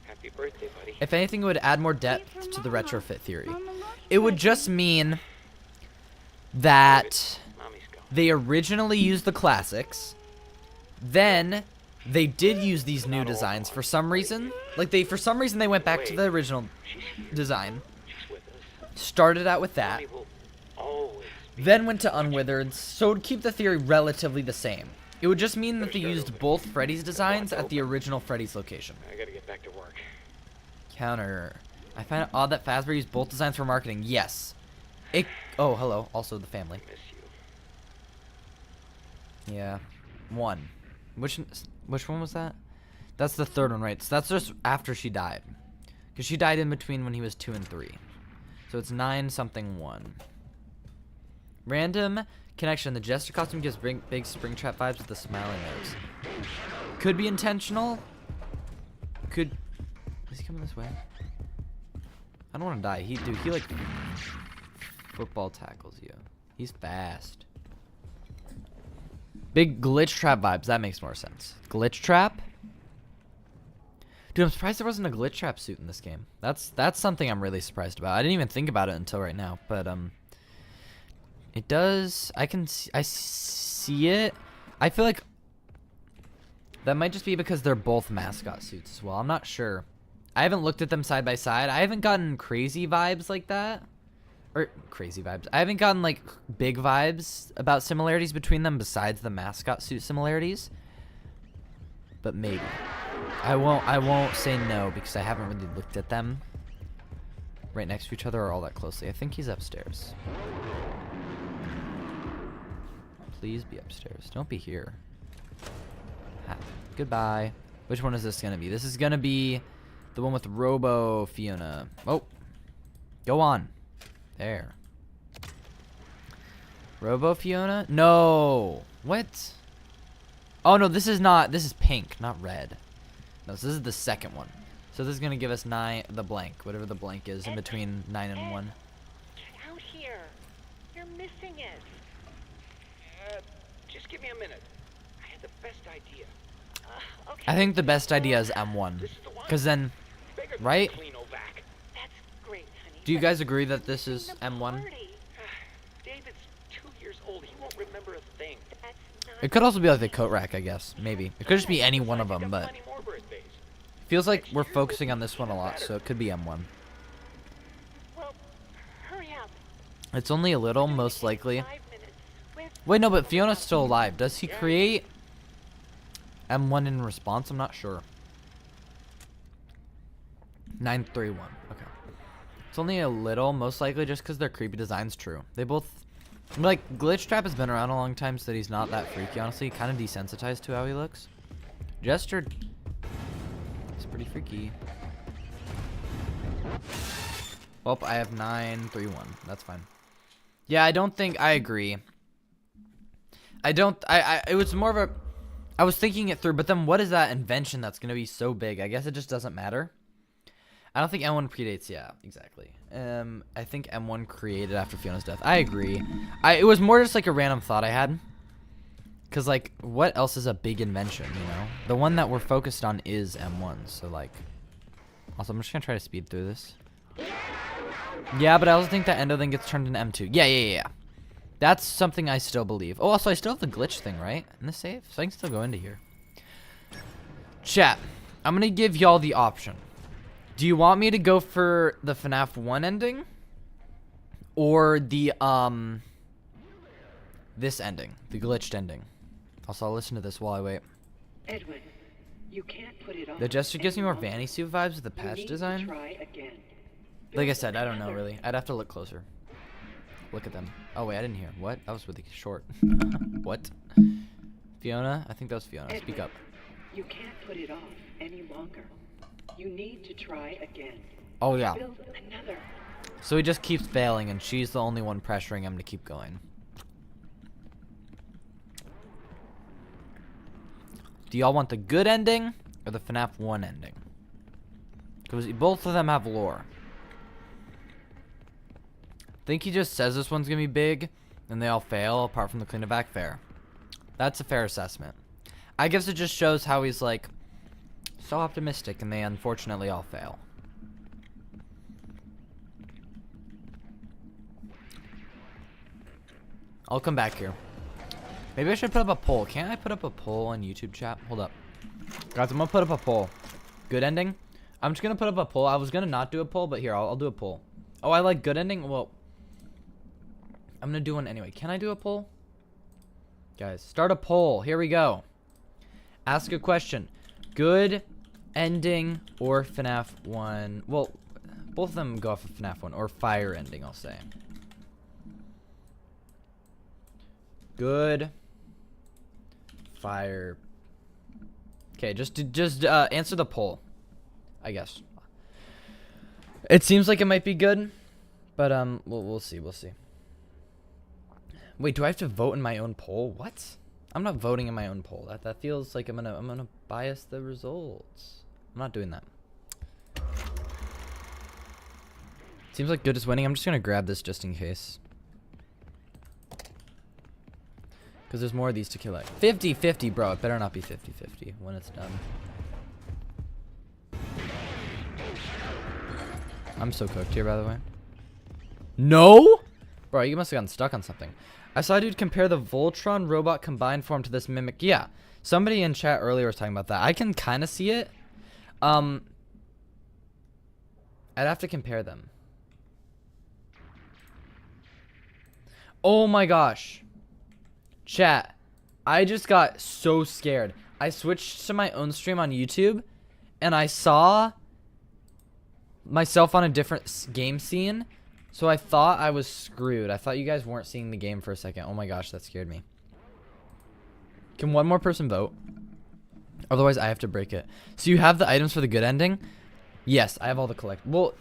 Happy birthday, buddy. If anything, it would add more depth to the retrofit theory. It would just mean that they originally used the classics, then they did use these new designs for some reason. Like, for some reason, they went back to the original design, started out with that, then went to Unwithered, so it would keep the theory relatively the same. It would just mean that they used both Freddy's designs at the original Freddy's location. I gotta get back to work. Counter. I find it odd that Fazbear used both designs for marketing. Yes. Oh, hello. Also the family. Miss you. Yeah. One. Which one was that? That's the third one, right? So that's just after she died. Because she died in between when he was 2 and 3. So it's 9 something 1. Random connection. The Jester costume gives big Springtrap vibes with the smiling nose. Could be intentional. Is he coming this way? I don't want to die. He like football tackles you. He's fast. Big glitch trap vibes. That makes more sense. Glitch trap? Dude, I'm surprised there wasn't a glitch trap suit in this game. That's something I'm really surprised about. I didn't even think about it until right now, but it does. I see it. I feel like that might just be because they're both mascot suits as well. I'm not sure. I haven't looked at them side by side. I haven't gotten crazy vibes like that. Or crazy vibes. I haven't gotten like big vibes about similarities between them besides the mascot suit similarities. But maybe. I won't say no because I haven't really looked at them right next to each other or all that closely. I think he's upstairs. Please be upstairs. Don't be here. Goodbye. Which one is this gonna be? This is gonna be the one with Robo Fiona. Oh. Go on. There. Robo Fiona? No. What? Oh no, this is not. This is pink, not red. No, so this is the second one. So this is gonna give us 9, the blank, whatever the blank is in between 9 and 1. Get out here. You're missing it. Just give me a minute. I had the best idea. Okay. I think the best idea is M1, because then, right? That's great, honey. Do you guys agree that this is M1? David's 2 years old. He won't remember a thing. It could also be like the coat rack, I guess. Maybe. It could just be any one of them, but Feels like we're focusing on this one a lot, so it could be M1. Well, hurry up. It's only a little, most likely. 5 minutes. With Wait, no, but Fiona's still alive. Does he create M1 in response? I'm not sure. 931. Okay. It's only a little, most likely just because their creepy design's true. They both... Like, Glitch Trap has been around a long time, so that he's not that freaky, honestly. Kind of desensitized to how he looks. Jester... It's pretty freaky. Well, I have 931. That's fine. Yeah, I don't think... I agree. It was more of a... I was thinking it through, but then what is that invention that's going to be so big? I guess it just doesn't matter. I don't think M1 predates... Yeah, exactly. I think M1 created after Fiona's death. I agree. It was more just like a random thought I had. Because, like, what else is a big invention, you know? The one that we're focused on is M1, so, like... Also, I'm just going to try to speed through this. Yeah, but I also think that Endo then gets turned into M2. Yeah. That's something I still believe. Oh, also, I still have the glitch thing, right? In the save? So I can still go into here. Chat. I'm going to give y'all the option. Do you want me to go for the FNAF 1 ending? Or the, this ending. The glitched ending. Also, I'll listen to this while I wait. Edwin, you can't put it off. The gesture gives me more any Vanny longer. Suit vibes with the You patch need to design. try again. Like I said, I don't know really. I'd have to look closer. Look at them. Oh wait, I didn't hear. What? That was really short. What? Fiona? I think that was Fiona. Edwin, Speak up. You can't put it off any longer. You need to try again. Oh yeah. Build another. So he just keeps failing, and she's the only one pressuring him to keep going. Do y'all want the good ending or the FNAF 1 ending? Because both of them have lore. Think he just says this one's gonna be big, and they all fail, apart from the clean-it-back fair. That's a fair assessment. I guess it just shows how he's, like, so optimistic, and they unfortunately all fail. I'll come back here. Maybe I should put up a poll. Can't I put up a poll on YouTube chat? Hold up. Guys, I'm gonna put up a poll. Good ending? I'm just gonna put up a poll. I was gonna not do a poll, but here, I'll do a poll. Oh, I like good ending? Well, I'm gonna do one anyway. Can I do a poll? Guys, start a poll. Here we go. Ask a question. Good ending or FNAF 1? Well, both of them go off of FNAF 1. Or fire ending, I'll say. Good. Fire. Okay, just answer the poll, I guess. It seems like it might be good, but we'll see. Wait, do I have to vote in my own poll? What? I'm not voting in my own poll. That feels like I'm gonna bias the results. I'm not doing that. Seems like good is winning. I'm just gonna grab this just in case. Because there's more of these to kill. 50-50, bro. It better not be 50-50 when it's done. I'm so cooked here, by the way. No? Bro, you must have gotten stuck on something. I saw a dude compare the Voltron robot combined form to this mimic. Yeah. Somebody in chat earlier was talking about that. I can kind of see it. I'd have to compare them. Oh my gosh. Chat, I just got so scared. I switched to my own stream on YouTube, and I saw myself on a different game scene, so I thought I was screwed. I thought you guys weren't seeing the game for a second. Oh my gosh, that scared me. Can one more person vote? Otherwise, I have to break it. So you have the items for the good ending? Yes, I have all the collect. Well,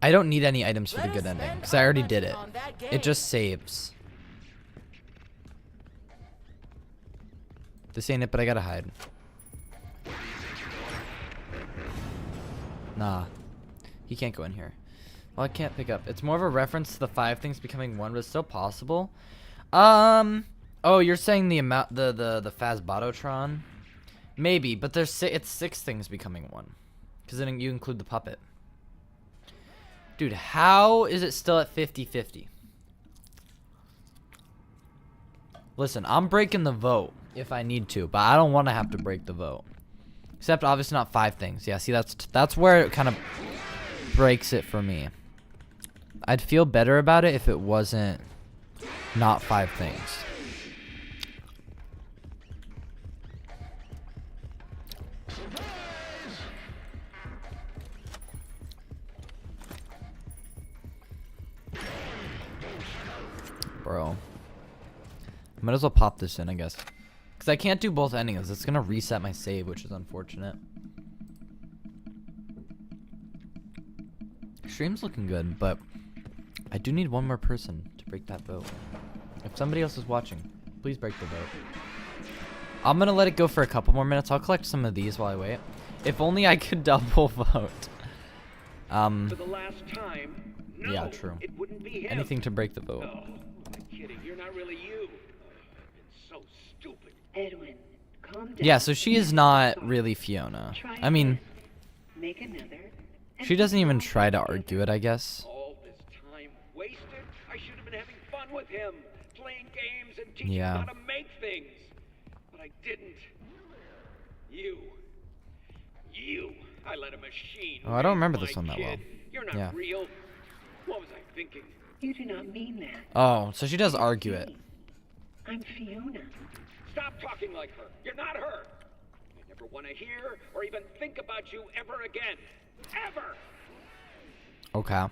I don't need any items for the good ending, because I already did it. It just saves. This ain't it, but I gotta hide. Nah. He can't go in here. Well, I can't pick up. It's more of a reference to the 5 things becoming 1, but it's still possible. Oh, you're saying the amount, the Phasbototron? Maybe, but there's it's 6 things becoming 1. Because then you include the puppet. Dude, how is it still at 50-50? Listen, I'm breaking the vote if I need to, but I don't want to have to break the vote. Except obviously not 5 things. Yeah, see, that's where it kind of breaks it for me. I'd feel better about it if it wasn't not 5 things. Bro. Might as well pop this in, I guess. Because I can't do both endings. It's going to reset my save, which is unfortunate. Stream's looking good, but I do need one more person to break that vote. If somebody else is watching, please break the vote. I'm going to let it go for a couple more minutes. I'll collect some of these while I wait. If only I could double vote. For the last time, no, yeah, true. It wouldn't be him. Anything to break the vote. Oh, I'm kidding. You're not really you. I've been so stupid. Edwin, calm down. Yeah, so she is not really Fiona. Try I mean, this. Make another. and she doesn't even keep try to going. argue it, I guess. All this time wasted. I should have been having fun with him, playing games and teaching Yeah. him how to make things. But I didn't. You. I let a machine. Oh, I don't raise remember my this one that kid. well. You're not Yeah. real. What was I thinking? You do not mean that. Oh, so she does argue it. I'm Fiona. Stop talking like her. You're not her. I never want to hear or even think about you ever again. Ever. Okay.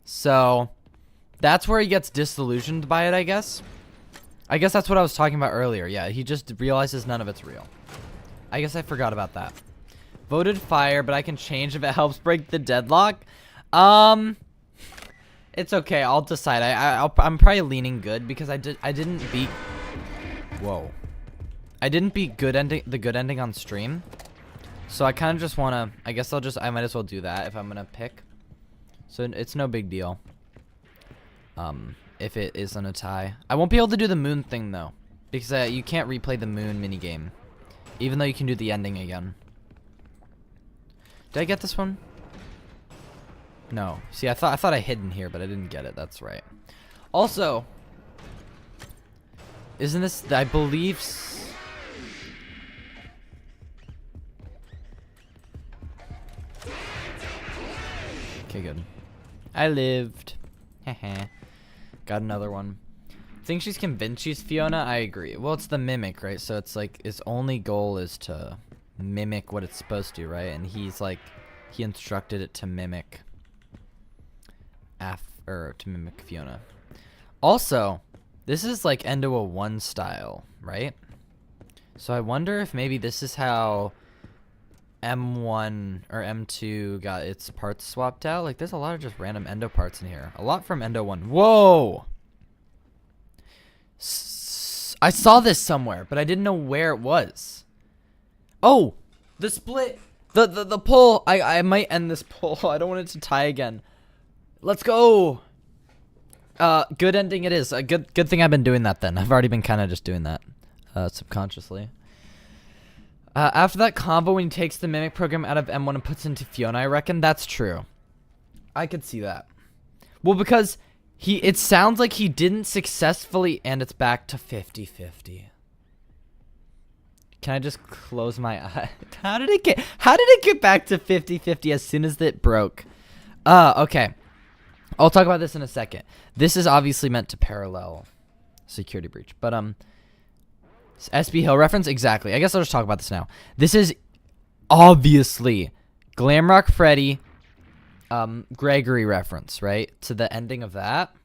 So, that's where he gets disillusioned by it, I guess. I guess that's what I was talking about earlier. Yeah, he just realizes none of it's real. I guess I forgot about that. Voted fire, but I can change if it helps break the deadlock. It's okay. I'll decide. I'm probably leaning good because I didn't beat. Whoa. I didn't beat the good ending on stream. So I kind of just want to. I guess I might as well do that if I'm gonna pick. So it's no big deal. If it isn't a tie, I won't be able to do the moon thing though, because you can't replay the moon minigame, even though you can do the ending again. Did I get this one? No. See, I thought I hid in here, but I didn't get it. That's right. Also, isn't this? I believe. Okay, good. I lived. Heh. Got another one. Think she's convinced she's Fiona? I agree. Well, it's the mimic, right? So it's like its only goal is to mimic what it's supposed to, right? And he's like, he instructed it to mimic to mimic Fiona. Also, this is like Endo 1 style, right? So I wonder if maybe this is how M1 or M2 got its parts swapped out. Like, there's a lot of just random Endo parts in here. A lot from Endo 1. Whoa! I saw this somewhere, but I didn't know where it was. Oh! The split! The pull! I might end this pull. I don't want it to tie again. Let's go! Good ending it is. A good thing I've been doing that then. I've already been kind of just doing that. Subconsciously. After that combo, when he takes the mimic program out of M1 and puts it into Fiona, I reckon that's true. I could see that. Well, because it sounds like he didn't successfully, and it's back to 50-50. Can I just close my eye? How did it get back to 50-50 as soon as it broke? Okay. I'll talk about this in a second. This is obviously meant to parallel security breach, but SB Hill reference? Exactly. I guess I'll just talk about this now. This is obviously Glamrock Freddy, Gregory reference, right? To the ending of that.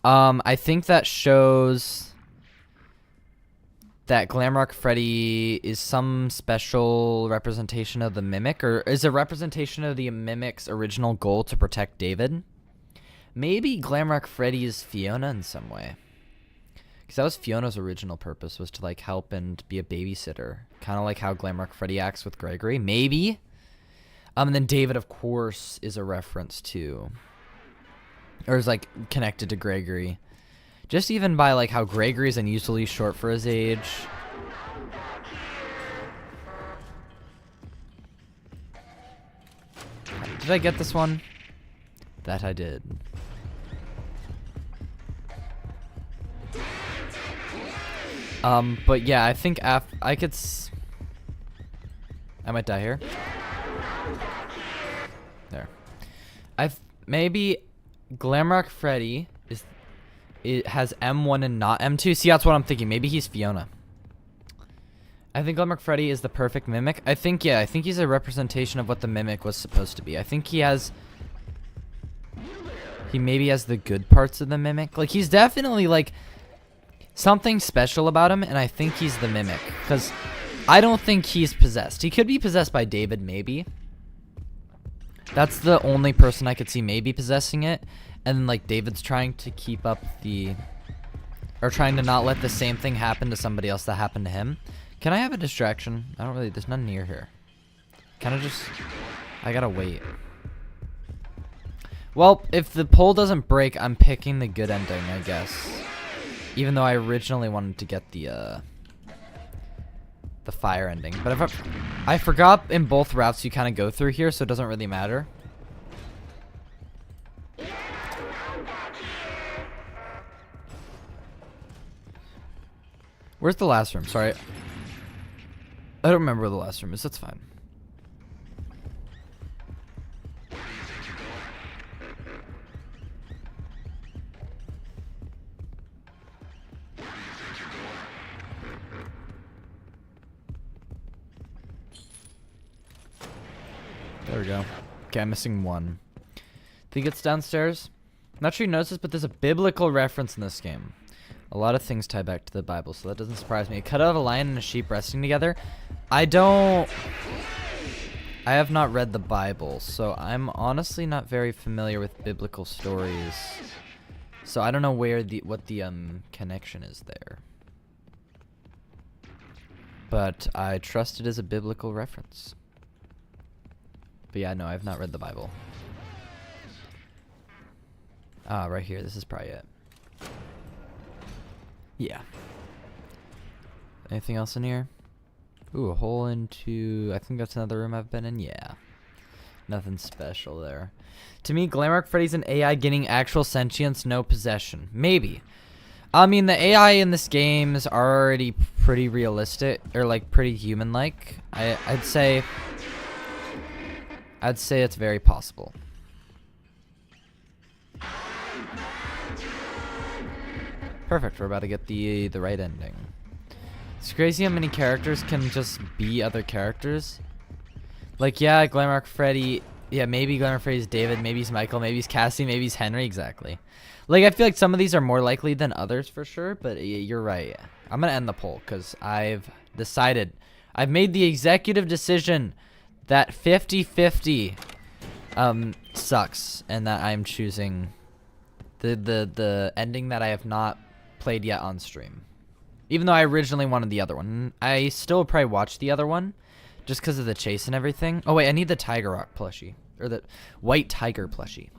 I think that shows that Glamrock Freddy is some special representation of the Mimic, or is a representation of the Mimic's original goal to protect David. Maybe Glamrock Freddy is Fiona in some way. Because that was Fiona's original purpose, was to like help and be a babysitter. Kind of like how Glamrock Freddy acts with Gregory. Maybe. And then David, of course, is a reference to, or is like connected to Gregory. Just even by like how Gregory is unusually short for his age. Did I get this one? That I did. But yeah, I think I could. I might die here. There. Maybe Glamrock Freddy it has M1 and not M2. See, that's what I'm thinking. Maybe he's Fiona. I think Glamrock Freddy is the perfect mimic. I think he's a representation of what the mimic was supposed to be. I think he maybe has the good parts of the mimic. Like, he's definitely, like, something special about him, and I think he's the mimic. Because I don't think he's possessed. He could be possessed by David, maybe. That's the only person I could see maybe possessing it. And then, like, David's trying to keep up or trying to not let the same thing happen to somebody else that happened to him. Can I have a distraction? There's none near here. I gotta wait. Well, if the poll doesn't break, I'm picking the good ending, I guess. Even though I originally wanted to get the fire ending. But if I forgot in both routes you kind of go through here, so it doesn't really matter. Where's the last room? Sorry. I don't remember where the last room is. That's fine. There we go. Okay, I'm missing one. Think it's downstairs? Not sure you noticed this, but there's a biblical reference in this game. A lot of things tie back to the Bible, so that doesn't surprise me. A cut out of a lion and a sheep resting together. I have not read the Bible, so I'm honestly not very familiar with biblical stories. So I don't know what the connection is there. But I trust it as a biblical reference. But yeah, no, I've not read the Bible. Ah, right here. This is probably it. Yeah. Anything else in here? Ooh, a hole into... I think that's another room I've been in. Yeah. Nothing special there. To me, Glamrock Freddy's an AI getting actual sentience, no possession. Maybe. I mean, the AI in this game is already pretty realistic, or like pretty human-like. I'd say it's very possible. Perfect. We're about to get the right ending. It's crazy how many characters can just be other characters. Like, yeah, Glamrock Freddy. Yeah, maybe Glamrock Freddy's David. Maybe he's Michael. Maybe he's Cassie. Maybe he's Henry. Exactly. Like, I feel like some of these are more likely than others for sure. But you're right. I'm gonna end the poll because I've decided. I've made the executive decision that 50-50 sucks, and that I'm choosing the ending that I have not played yet on stream. Even though I originally wanted the other one. I still would probably watch the other one just because of the chase and everything. Oh wait, I need the Tiger Rock plushie, or the White Tiger plushie.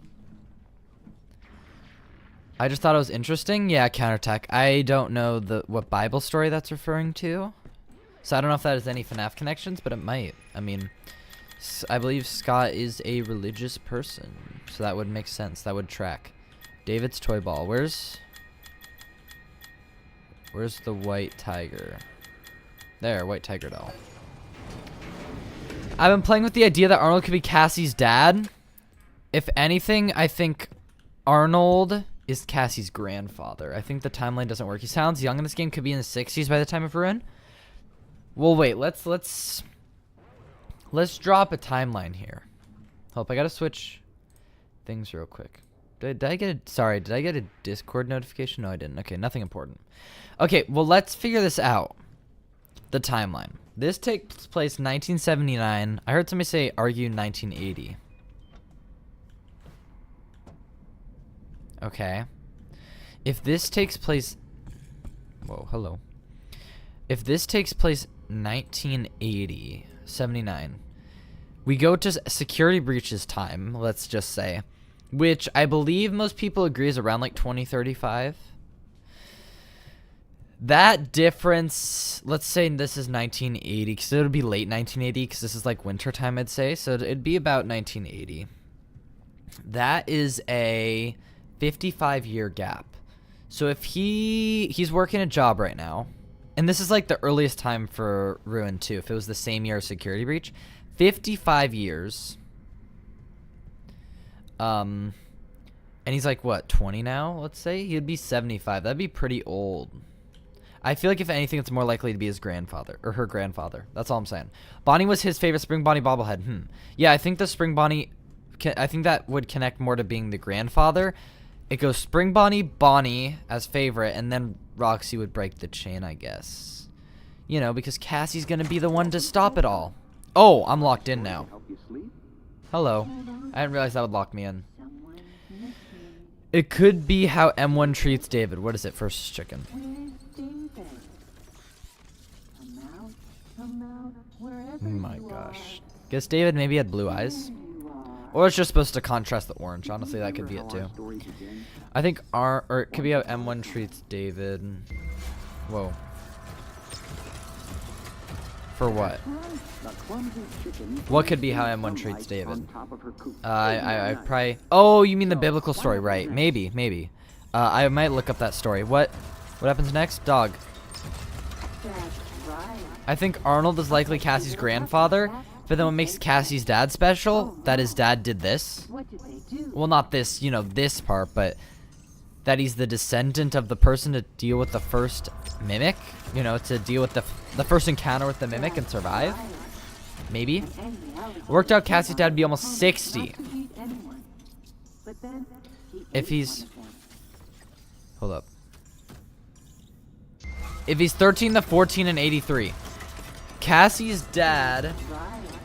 I just thought it was interesting. Yeah, counterattack. I don't know what Bible story that's referring to, so I don't know if that has any FNAF connections, but it might. I mean, I believe Scott is a religious person, so that would make sense. That would track. David's toy ball. Where's the white tiger? There, white tiger doll. I've been playing with the idea that Arnold could be Cassie's dad. If anything, I think Arnold is Cassie's grandfather. I think the timeline doesn't work. He sounds young in this game. Could be in the 60s by the time of Ruin. Well, wait. Let's drop a timeline here. Hope I gotta switch things real quick. Did I get a Discord notification? No, I didn't. Okay, nothing important. Okay, well, let's figure this out. The timeline. This takes place 1979. I heard somebody say argue 1980. Okay. If this takes place... Whoa, hello. If this takes place 1980, 79, we go to security breaches time, let's just say, which I believe most people agree is around like 2035. That difference, let's say this is 1980, because it would be late 1980, because this is like winter time, I'd say, so it'd be about 1980. That is a 55-year gap. So if he's working a job right now, and this is like the earliest time for Ruin 2, if it was the same year as Security Breach. 55 years. And he's like, what, 20 now, let's say? He'd be 75. That'd be pretty old. I feel like if anything, it's more likely to be his grandfather, or her grandfather. That's all I'm saying. Bonnie was his favorite Spring Bonnie bobblehead. Yeah, I think the Spring Bonnie, I think that would connect more to being the grandfather. It goes Spring Bonnie, Bonnie as favorite, and then Roxy would break the chain, I guess. You know, because Cassie's gonna be the one to stop it all. Oh, I'm locked in now. Hello. I didn't realize that would lock me in. It could be how M1 treats David. What is it? First chicken. Oh my gosh. Guess David maybe had blue eyes. Or it's just supposed to contrast the orange. Honestly, that could be it too. I think or it could be how M1 treats David. Whoa. For what? What could be how M1 treats David? I probably... Oh, you mean the biblical story, right. Maybe. I might look up that story. What happens next? Dog. I think Arnold is likely Cassie's grandfather, but then what makes Cassie's dad special? That his dad did this? Well, not this, you know, this part, but that he's the descendant of the person to deal with the first mimic? You know, to deal with the first encounter with the mimic and survive? Maybe? It worked out Cassie's dad would be almost 60. If he's... Hold up. If he's 13 to 14 and 83. Cassie's dad,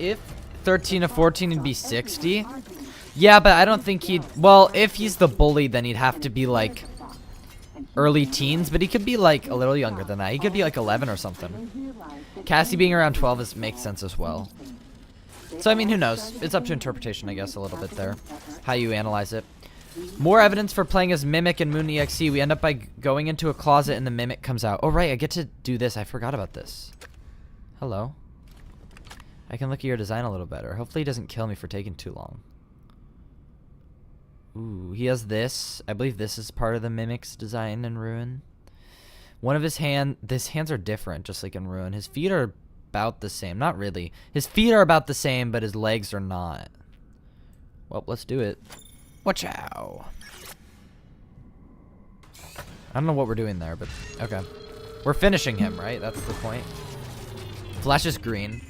if 13 to 14, he'd be 60. Yeah, but I don't think he'd... Well, if he's the bully, then he'd have to be, like, early teens. But he could be, like, a little younger than that. He could be, like, 11 or something. Cassie being around 12 makes sense as well. So, I mean, who knows? It's up to interpretation, I guess, a little bit there. How you analyze it. More evidence for playing as Mimic in Moon EXE. We end up by going into a closet and the Mimic comes out. Oh, right, I get to do this. I forgot about this. Hello. I can look at your design a little better. Hopefully he doesn't kill me for taking too long. Ooh, he has this. I believe this is part of the Mimic's design in Ruin. One of his hands are different, just like in Ruin. His feet are about the same. Not really. His feet are about the same, but his legs are not. Well, let's do it. Watch out. I don't know what we're doing there, but okay. We're finishing him, right? That's the point. Flash is green.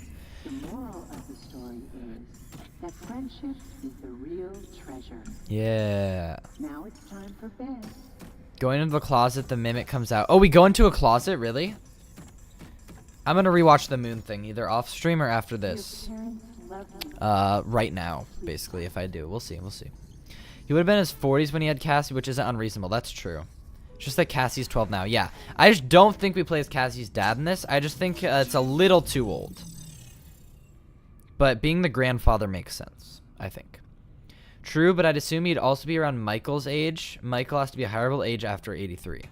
The moral of the story is that friendship is the real treasure. Yeah. Now it's time for bed. Going into the closet, the Mimic comes out. Oh, we go into a closet? Really? I'm gonna rewatch the Moon thing, either off stream or after this. Right now, basically, if I do. We'll see. He would have been in his 40s when he had Cassie, which isn't unreasonable. That's true. Just that Cassie's 12 now. Yeah. I just don't think we play as Cassie's dad in this. I just think it's a little too old. But being the grandfather makes sense, I think. True, but I'd assume he'd also be around Michael's age. Michael has to be a hireable age after 83.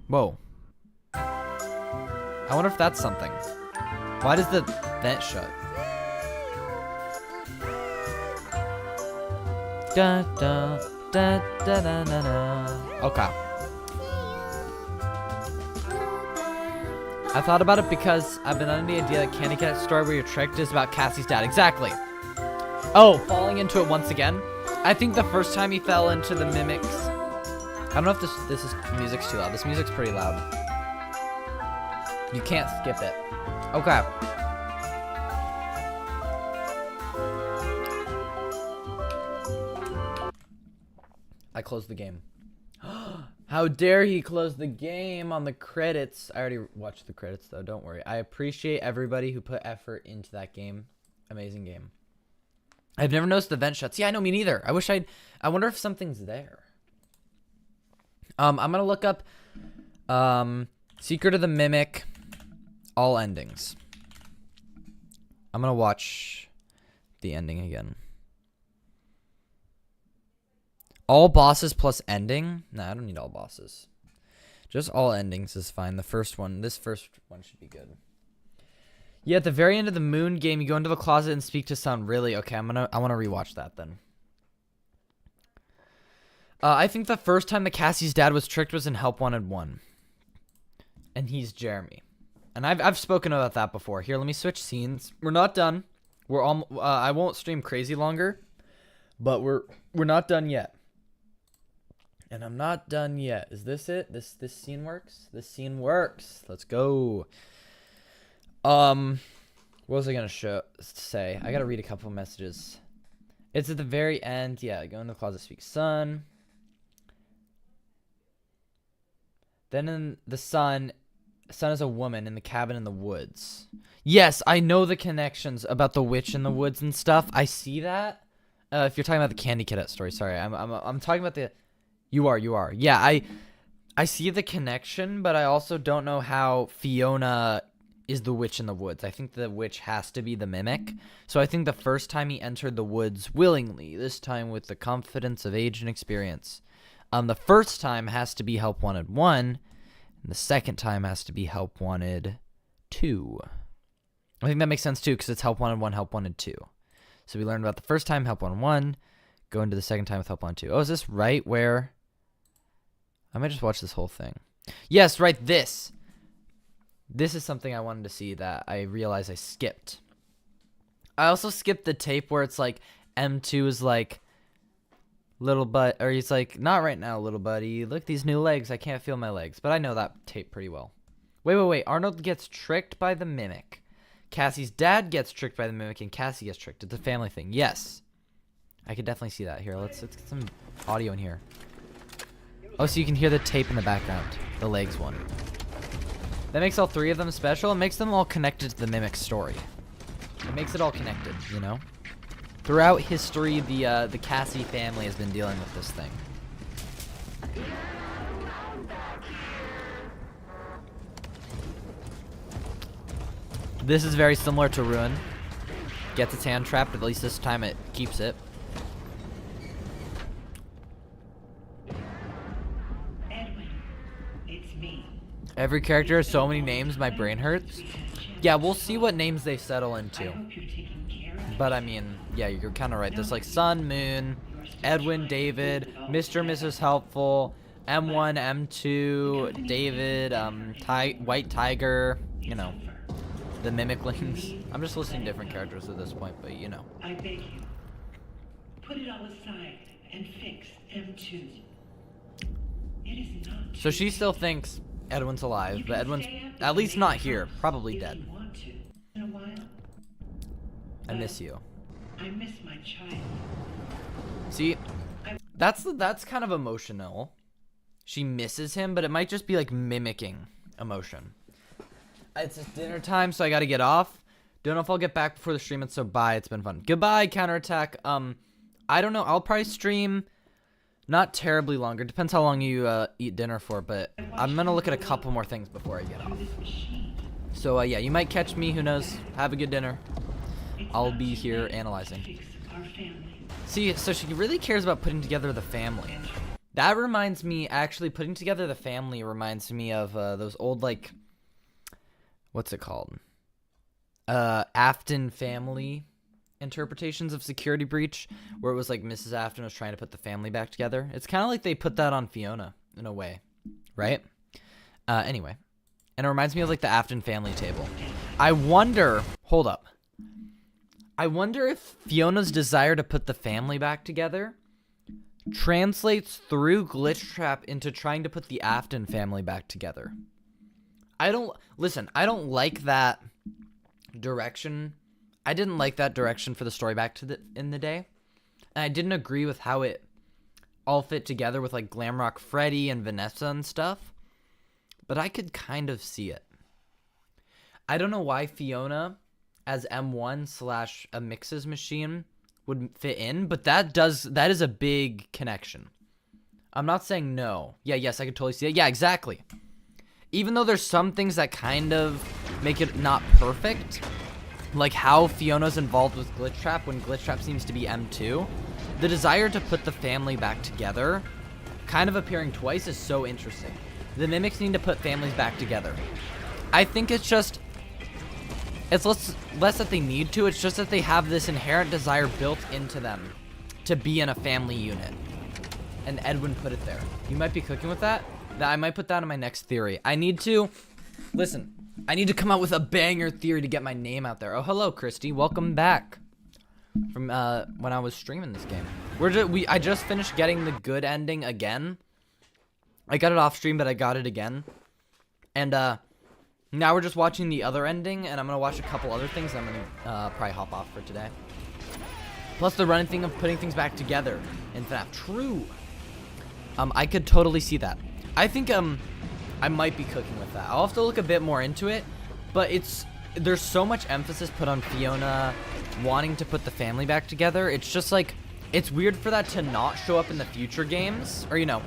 Whoa. I wonder if that's something. Why does the vent shut? Da, da, da, da, da, da, da. Okay. I thought about it because I've been under the idea that Candy Cat story where you're tricked is about Cassie's dad. Exactly. Oh, falling into it once again? I think the first time he fell into the Mimics... I don't know if this is music's too loud. This music's pretty loud. You can't skip it. Okay. I closed the game. How dare he close the game on the credits. I already watched the credits though, don't worry. I appreciate everybody who put effort into that game. Amazing game. I've never noticed the vent shuts. Yeah, I know, me neither. I wonder if something's there. I'm gonna look up Secret of the Mimic, all endings. I'm gonna watch the ending again. All bosses plus ending? Nah, I don't need all bosses. Just all endings is fine. This first one should be good. Yeah, at the very end of the Moon game, you go into the closet and speak to someone. Really? Okay, I want to rewatch that then. I think the first time that Cassie's dad was tricked was in Help Wanted 1. and he's Jeremy. And I've spoken about that before. Here, let me switch scenes. We're not done. We're I won't stream crazy longer, but we're not done yet. And I'm not done yet. Is this it? This scene works? This scene works. Let's go. What was I gonna say? I gotta read a couple of messages. It's at the very end. Yeah, go in the closet, speak son. Then in the sun is a woman in the cabin in the woods. Yes, I know the connections about the witch in the woods and stuff. I see that. If you're talking about the Candy Cadet story, sorry, I'm talking about the. You are. Yeah, I see the connection, but I also don't know how Fiona is the witch in the woods. I think the witch has to be the mimic. So I think the first time he entered the woods willingly, this time with the confidence of age and experience. The first time has to be Help Wanted 1, and the second time has to be Help Wanted 2. I think that makes sense too, because it's Help Wanted 1, Help Wanted 2. So we learned about the first time, Help Wanted 1, go into the second time with Help Wanted 2. Oh, is this right where... I might just watch this whole thing. Yes, right, this. This is something I wanted to see that I realized I skipped. I also skipped the tape where it's like M2 is like, little butt, or he's like, not right now, little buddy. Look, these new legs. I can't feel my legs. But I know that tape pretty well. Wait. Arnold gets tricked by the mimic. Cassie's dad gets tricked by the mimic, and Cassie gets tricked. It's a family thing. Yes. I could definitely see that. Here, let's get some audio in here. Oh, so you can hear the tape in the background. The legs one. That makes all three of them special. It makes them all connected to the mimic story. It makes it all connected, you know? Throughout history, the Cassie family has been dealing with this thing. This is very similar to Ruin. Gets its hand trapped, but at least this time it keeps it. Edwin, it's me. Every character has so many names, my brain hurts. Yeah, we'll see what names they settle I into. hope you're taking care of But I mean, yeah, you're kind of right. There's like Sun, Moon, Edwin, David, Mr. and Mrs. Helpful, M1, M2, David, White Tiger, you know, the Mimiclings. I'm just listing different characters at this point, but you know. I beg you. Put it all aside and fix M2. It is not. So she still thinks Edwin's alive, but Edwin's at least not here, probably dead. If you want to. In a while. I miss you. I miss my child. See, that's kind of emotional. She misses him, but it might just be like mimicking emotion. It's just dinner time, so I gotta get off. Don't know if I'll get back before the stream, and so bye. It's been fun. Goodbye, Counterattack. I don't know. I'll probably stream not terribly longer. Depends how long you eat dinner for, but I'm gonna look at a couple more things before I get off. So yeah, you might catch me. Who knows? Have a good dinner. I'll be here analyzing. Fix our family. See, so she really cares about putting together the family. That reminds me, actually, putting together the family reminds me of those old, like, what's it called? Afton family interpretations of Security Breach, where it was like Mrs. Afton was trying to put the family back together. It's kind of like they put that on Fiona, in a way, right? Anyway. And it reminds me of, like, the Afton family table. I wonder, hold up. I wonder if Fiona's desire to put the family back together translates through Glitch Trap into trying to put the Afton family back together. I don't like that direction. I didn't like that direction for the story back to in the day. And I didn't agree with how it all fit together with like Glamrock Freddy and Vanessa and stuff. But I could kind of see it. I don't know why Fiona as M1 / a mixes machine would fit in, but that is a big connection. I'm not saying no. Yeah, yes, I could totally see it. Yeah, exactly. Even though there's some things that kind of make it not perfect, like how Fiona's involved with Glitch Trap when Glitch Trap seems to be M2, the desire to put the family back together, kind of appearing twice, is so interesting. The Mimics need to put families back together. I think it's less that they need to, it's just that they have this inherent desire built into them to be in a family unit. And Edwin put it there. You might be cooking with that. I might put that in my next theory. I need to Listen, I need to come out with a banger theory to get my name out there. Oh, hello, Christy. Welcome back from when I was streaming this game. I just finished getting the good ending again. I got it off stream, but I got it again. And now we're just watching the other ending, and I'm gonna watch a couple other things. And I'm gonna probably hop off for today. Plus the running thing of putting things back together in FNAF. True. I could totally see that. I think I might be cooking with that. I'll have to look a bit more into it, but there's so much emphasis put on Fiona wanting to put the family back together. It's just like, it's weird for that to not show up in the future games, or, you know,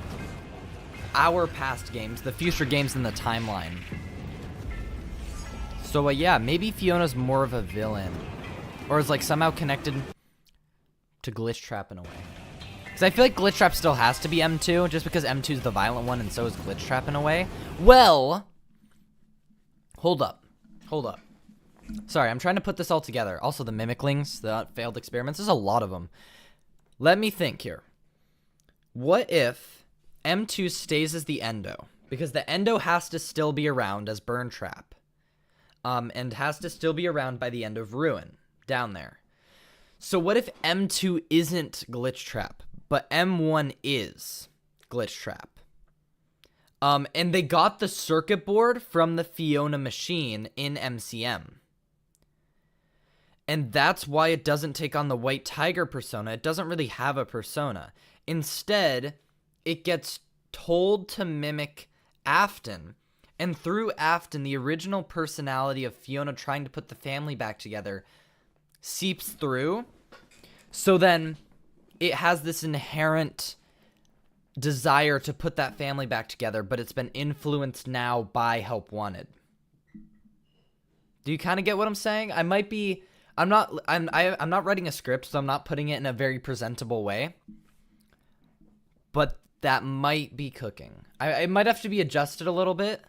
our past games, the future games in the timeline. So, yeah, maybe Fiona's more of a villain, or is, like, somehow connected to Glitch Trap in a way. Because I feel like Glitch Trap still has to be M2, just because M2 is the violent one, and so is Glitch Trap in a way. Well, hold up. Sorry, I'm trying to put this all together. Also, the Mimiclings, the failed experiments, there's a lot of them. Let me think here. What if M2 stays as the Endo? Because the Endo has to still be around as Burn Trap. And has to still be around by the end of Ruin, down there. So what if M2 isn't Glitch Trap, but M1 is Glitch Trap? And they got the circuit board from the Fiona machine in MCM. And that's why it doesn't take on the White Tiger persona. It doesn't really have a persona. Instead, it gets told to mimic Afton. And through Afton, the original personality of Fiona trying to put the family back together seeps through. So then it has this inherent desire to put that family back together, but it's been influenced now by Help Wanted. Do you kind of get what I'm saying? I'm not writing a script, so I'm not putting it in a very presentable way. But that might be cooking. It might have to be adjusted a little bit,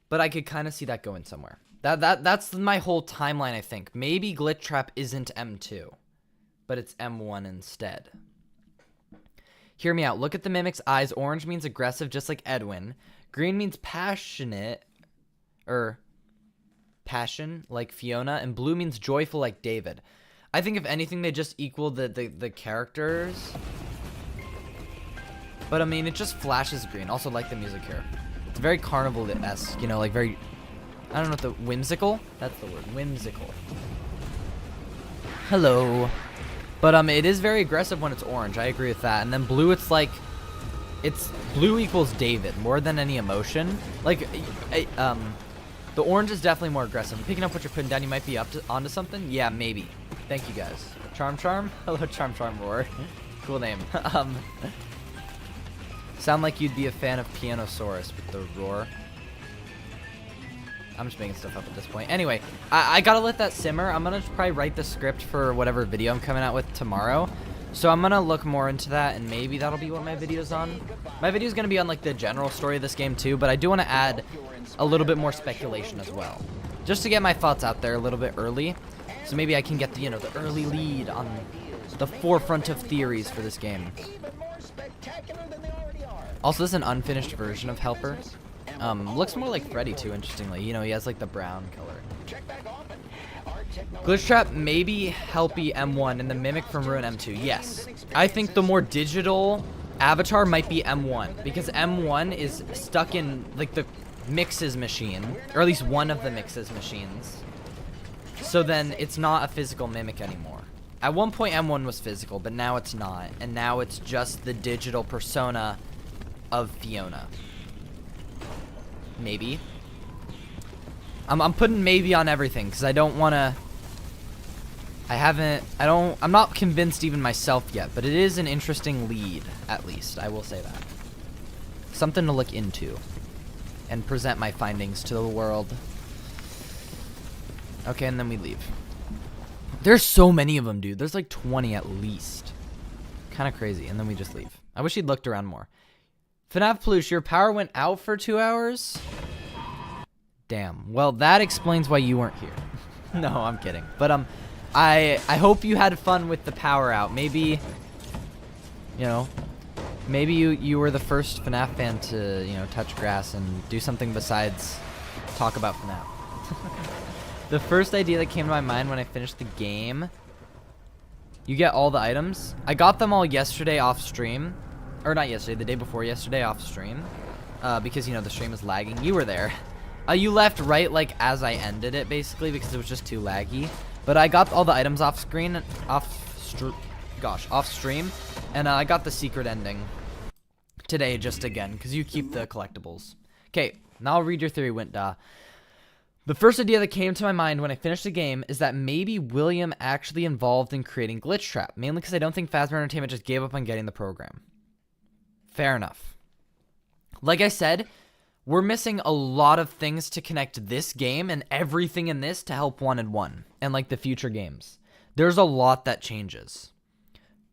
but I could kind of see that going somewhere. That's my whole timeline, I think. Maybe Glitch Trap isn't M2, but it's M1 instead. Hear me out. Look at the Mimic's eyes. Orange means aggressive, just like Edwin. Green means passionate, or passion, like Fiona. And blue means joyful, like David. I think if anything, they just equal the characters. But, I mean, it just flashes green. Also, like the music here. It's very Carnival-esque, you know, like very, I don't know what the, whimsical? That's the word, whimsical. Hello. But, it is very aggressive when it's orange. I agree with that. And then blue, it's like, it's, blue equals David, more than any emotion. Like, the orange is definitely more aggressive. Picking up what you're putting down, you might be onto something. Yeah, maybe. Thank you, guys. Charm? Hello, Charm Roar. Cool name. Sound like you'd be a fan of Pianosaurus with the roar. I'm just making stuff up at this point. Anyway, I gotta let that simmer. I'm gonna probably write the script for whatever video I'm coming out with tomorrow. So I'm gonna look more into that, and maybe that'll be what my video's on. My video's gonna be on, like, the general story of this game, too, but I do want to add a little bit more speculation as well. Just to get my thoughts out there a little bit early. So maybe I can get the, you know, the early lead on the forefront of theories for this game. Also, this is an unfinished version of Helper. Looks more like Freddy too, interestingly. You know, he has like the brown color. Glitch Trap, maybe Helpy M1 and the Mimic from Ruin M2. Yes. I think the more digital avatar might be M1, because M1 is stuck in like the Mix's machine, or at least one of the Mix's machines. So then it's not a physical Mimic anymore. At one point M1 was physical, but now it's not. And now it's just the digital persona of Fiona. Maybe. I'm putting maybe on everything because I don't want to. I'm not convinced even myself yet, but it is an interesting lead, at least. I will say that. Something to look into and present my findings to the world. Okay, and then we leave. There's so many of them, dude. There's like 20 at least. Kind of crazy, and then we just leave. I wish he'd looked around more. FNAF Ploosh, your power went out for 2 hours? Damn. Well, that explains why you weren't here. No, I'm kidding. But, I hope you had fun with the power out. Maybe, you know, maybe you were the first FNAF fan to, you know, touch grass and do something besides talk about FNAF. The first idea that came to my mind when I finished the game. You get all the items. I got them all yesterday off stream. Or not yesterday, the day before yesterday off stream. Because, you know, the stream was lagging. You were there. You left right, like, as I ended it, basically, because it was just too laggy. But I got all the items off screen, off stream. And I got the secret ending today just again, because you keep the collectibles. Okay, now I'll read your theory, Winta. The first idea that came to my mind when I finished the game is that maybe William actually involved in creating Glitch Trap, mainly because I don't think Fazbear Entertainment just gave up on getting the program. Fair enough. Like I said, we're missing a lot of things to connect this game and everything in this to help 1 and 1 and like the future games. There's a lot that changes.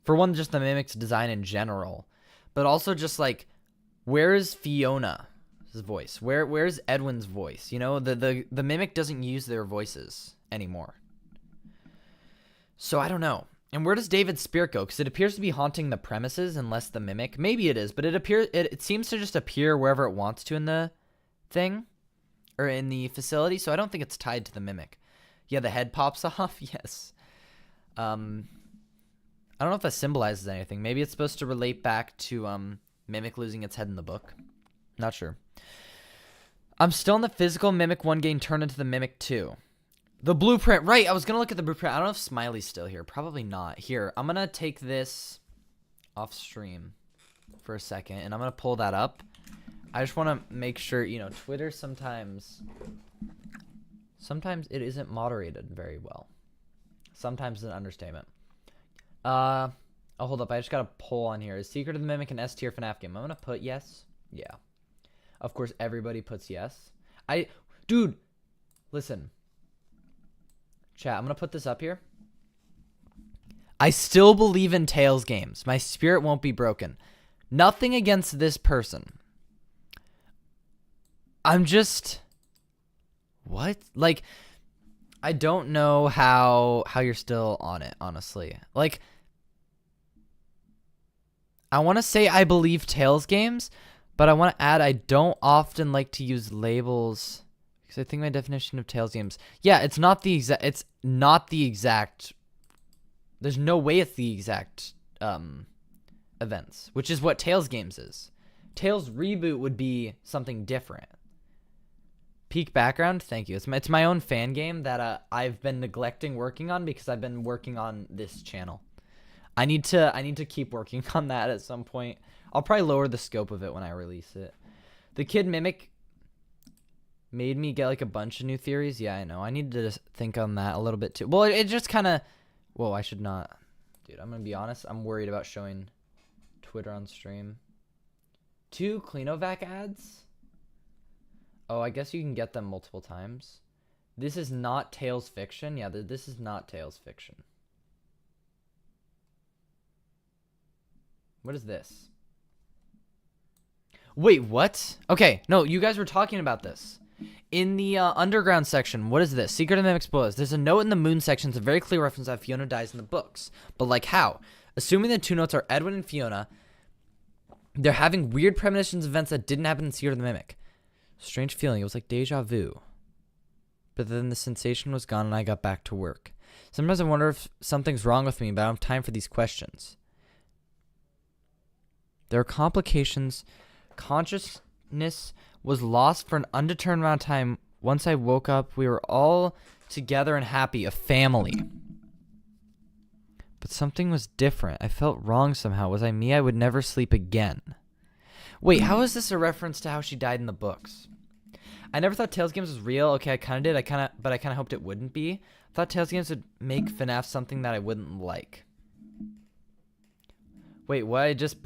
For one, just the Mimic's design in general, but also just like, where is Fiona's voice? Where's Edwin's voice? You know, the Mimic doesn't use their voices anymore. So I don't know. And where does David's spirit go? Because it appears to be haunting the premises, unless the Mimic. Maybe it is, but it seems to just appear wherever it wants to in the thing, or in the facility. So I don't think it's tied to the Mimic. Yeah, the head pops off. Yes. I don't know if that symbolizes anything. Maybe it's supposed to relate back to Mimic losing its head in the book. Not sure. I'm still in the physical Mimic 1 getting turned into the Mimic 2. The blueprint, right, I was going to look at the blueprint. I don't know if Smiley's still here. Probably not. Here, I'm going to take this off stream for a second, and I'm going to pull that up. I just want to make sure, you know, Twitter sometimes it isn't moderated very well. Sometimes it's an understatement. Oh, hold up. I just got a poll on here. Is Secret of the Mimic an S tier FNAF game? I'm going to put yes. Yeah. Of course, everybody puts yes. Dude, listen. Chat, I'm going to put this up here. I still believe in Tales games. My spirit won't be broken. Nothing against this person. I'm just... What? Like, I don't know how you're still on it, honestly. Like, I want to say I believe Tales games, but I want to add I don't often like to use labels... I think my definition of Tales games, yeah, it's not the exact, there's no way it's the exact events, which is what Tales games is. Tales Reboot would be something different. Peak background, thank you. It's my own fan game that I've been neglecting working on because I've been working on this channel. I need to keep working on that at some point. I'll probably lower the scope of it when I release it. The Kid Mimic made me get like a bunch of new theories. Yeah, I know. I need to think on that a little bit too. Well, it just kind of... Whoa, I should not... Dude, I'm going to be honest. I'm worried about showing Twitter on stream. 2 Cleanovac ads? Oh, I guess you can get them multiple times. This is not Tales Fiction. Yeah, this is not Tales Fiction. What is this? Wait, what? Okay, no, you guys were talking about this. In the underground section, what is this? Secret of the Mimic spoilers. There's a note in the moon section. It's a very clear reference that Fiona dies in the books. But like how? Assuming the 2 notes are Edwin and Fiona, they're having weird premonitions of events that didn't happen in Secret of the Mimic. Strange feeling. It was like deja vu. But then the sensation was gone and I got back to work. Sometimes I wonder if something's wrong with me, but I don't have time for these questions. There are complications. Consciousness was lost for an undetermined amount of time. Once I woke up, we were all together and happy, a family. But something was different. I felt wrong somehow. Was I me? I would never sleep again. Wait, how is this a reference to how she died in the books? I never thought Tales Games was real. Okay, I kind of did. But I kind of hoped it wouldn't be. I thought Tales Games would make FNAF something that I wouldn't like. Wait, what? I just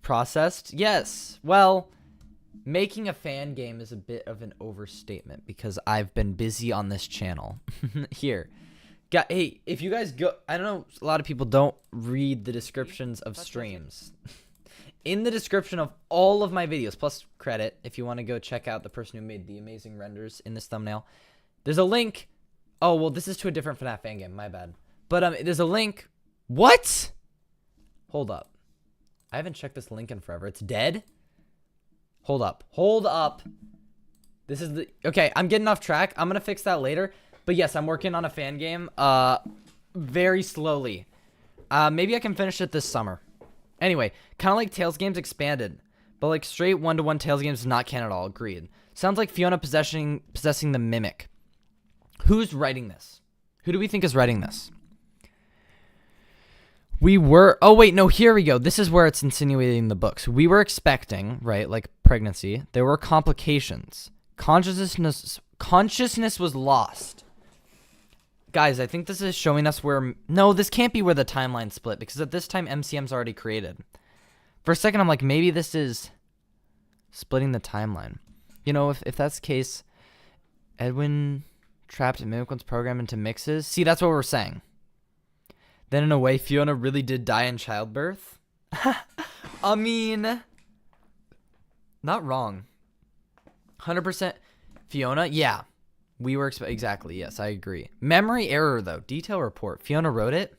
processed? Yes. Well... Making a fan game is a bit of an overstatement because I've been busy on this channel. Here. Hey, if you guys go... I don't know, a lot of people don't read the descriptions of streams. In the description of all of my videos, plus credit, if you want to go check out the person who made the amazing renders in this thumbnail, there's a link. Oh, well, this is to a different FNAF fan game. My bad. But there's a link. What? Hold up. I haven't checked this link in forever. It's dead? Hold up. Hold up. This is the... Okay, I'm getting off track. I'm going to fix that later. But yes, I'm working on a fan game very slowly. Maybe I can finish it this summer. Anyway, kind of like Tales games expanded. But like straight one-to-one Tales games is not canon at all. Agreed. Sounds like Fiona possessing the Mimic. Who's writing this? Who do we think is writing this? We were... Oh, wait, no, here we go. This is where it's insinuating the books. We were expecting, right, like pregnancy. There were complications. Consciousness was lost. Guys, I think this is showing us where... No, this can't be where the timeline split, because at this time, MCM's already created. For a second, I'm like, maybe this is splitting the timeline. You know, if that's the case, Edwin trapped Mimic One's program into mixes. See, that's what we're saying. Then in a way, Fiona really did die in childbirth. I mean, not wrong. 100% Fiona, yeah. We were exactly, yes, I agree. Memory error, though. Detail report. Fiona wrote it.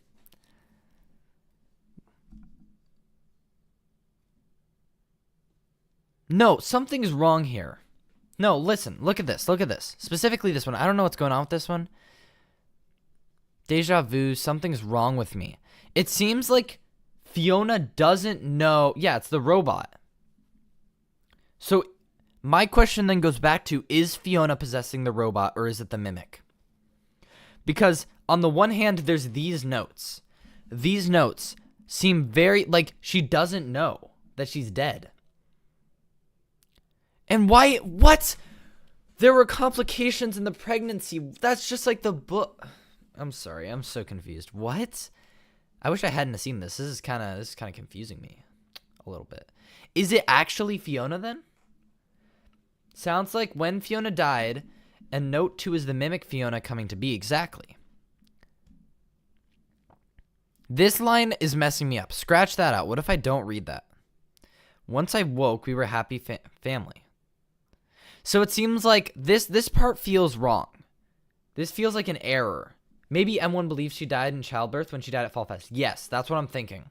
No, something's wrong here. No, listen. Look at this. Look at this. Specifically this one. I don't know what's going on with this one. Deja vu. Something's wrong with me. It seems like Fiona doesn't know. Yeah, it's the robot. So my question then goes back to, is Fiona possessing the robot or is it the Mimic? Because on the one hand, there's these notes. These notes seem very like she doesn't know that she's dead. And why? What? There were complications in the pregnancy. That's just like the book. I'm sorry. I'm so confused. What? I wish I hadn't seen this. This is kind of confusing me a little bit. Is it actually Fiona then? Sounds like when Fiona died, and note 2 is the Mimic Fiona coming to be. Exactly. This line is messing me up. Scratch that out. What if I don't read that? Once I woke, we were a happy family. So it seems like this part feels wrong. This feels like an error. Maybe M1 believes she died in childbirth when she died at Fall Fest. Yes, that's what I'm thinking.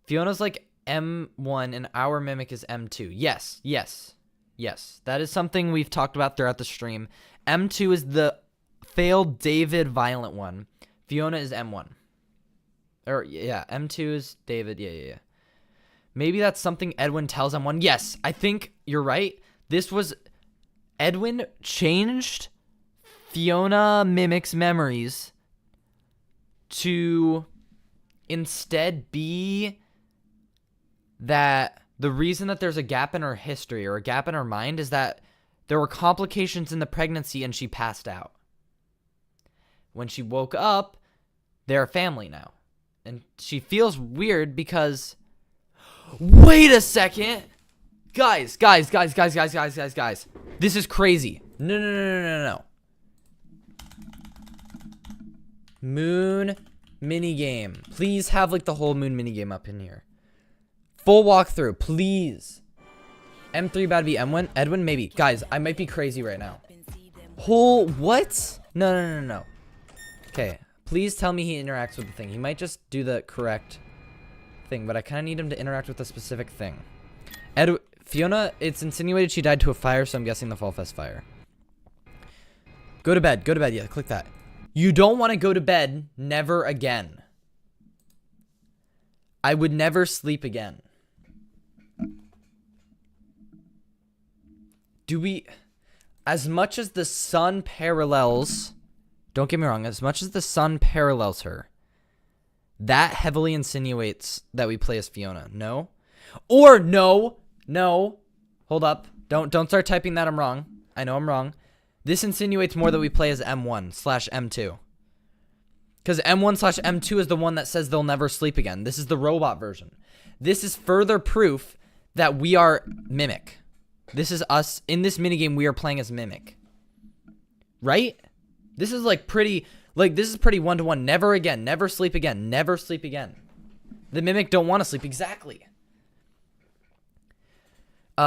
Fiona's like M1 and our Mimic is M2. Yes, yes, yes. That is something we've talked about throughout the stream. M2 is the failed David violent one. Fiona is M1. Or, yeah, M2 is David. Yeah. Maybe that's something Edwin tells M1. Yes, I think you're right. This was... Edwin changed Fiona Mimic's memories to instead be that the reason that there's a gap in her history or a gap in her mind is that there were complications in the pregnancy and she passed out. When she woke up, they're a family now. And she feels weird because... Wait a second. Guys. This is crazy. No. Moon minigame. Please have like the whole moon minigame up in here. Full walkthrough, please. M3 about to be M1. Edwin, maybe. Guys, I might be crazy right now. What? No. Okay, please tell me he interacts with the thing. He might just do the correct thing, but I kind of need him to interact with a specific thing. Fiona, it's insinuated she died to a fire, so I'm guessing the Fall Fest fire. Go to bed. Yeah, click that. You don't want to go to bed. Never again. I would never sleep again. As much as the sun parallels, don't get me wrong, as much as the sun parallels her, that heavily insinuates that we play as Fiona. No? Or no. Hold up. Don't start typing that I'm wrong. I know I'm wrong. This insinuates more that we play as M1/M2. Because M1/M2 is the one that says they'll never sleep again. This is the robot version. This is further proof that we are Mimic. This is us. In this minigame, we are playing as Mimic. Right? This is like pretty... Like, this is pretty one-to-one. Never again. Never sleep again. Never sleep again. The Mimic don't want to sleep. Exactly.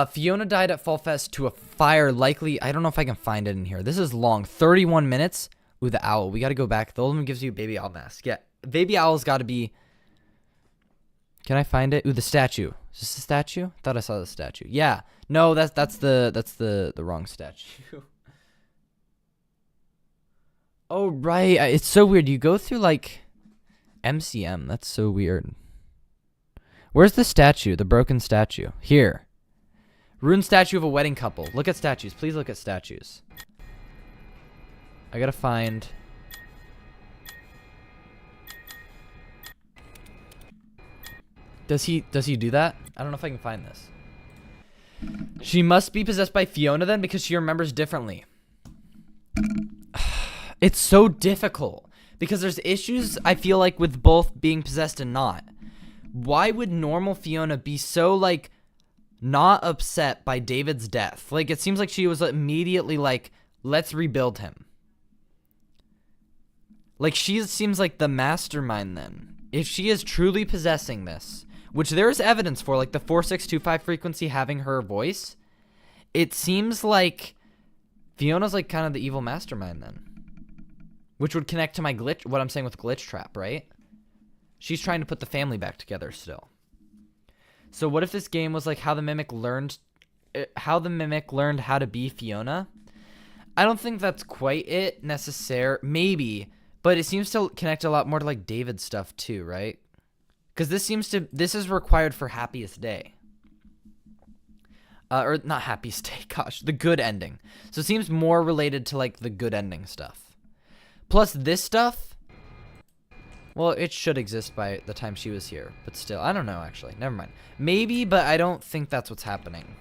Fiona died at Fall Fest to a fire. Likely, I don't know if I can find it in here. This is long. 31 minutes. Ooh, the owl. We got to go back. The old one gives you a baby owl mask. Yeah. Baby owl's got to be... Can I find it? Ooh, the statue. Is this the statue? I thought I saw the statue. Yeah. No, that's the wrong statue. Oh right, it's so weird. You go through like MCM. That's so weird. Where's the statue? The broken statue. Here. Ruined statue of a wedding couple. Look at statues. Please look at statues. I gotta find. Does he do that? I don't know if I can find this. She must be possessed by Fiona then because she remembers differently. It's so difficult because there's issues I feel like with both being possessed and not. Why would normal Fiona be so like not upset by David's death? Like it seems like she was immediately like, let's rebuild him. Like she seems like the mastermind then. If she is truly possessing this, which there is evidence for, like the 4625 frequency having her voice, it seems like Fiona's like kind of the evil mastermind then. Which would connect to my glitch, what I'm saying with glitch trap, right? She's trying to put the family back together still. So what if this game was like how the mimic learned how to be Fiona? I don't think that's quite it necessarily. Maybe, but it seems to connect a lot more to like David's stuff too, right? Because this is required for Happiest Day. Or not Happiest Day, gosh, the good ending. So it seems more related to like the good ending stuff. Plus this stuff, well, it should exist by the time she was here. But still, I don't know actually. Never mind. Maybe, but I don't think that's what's happening.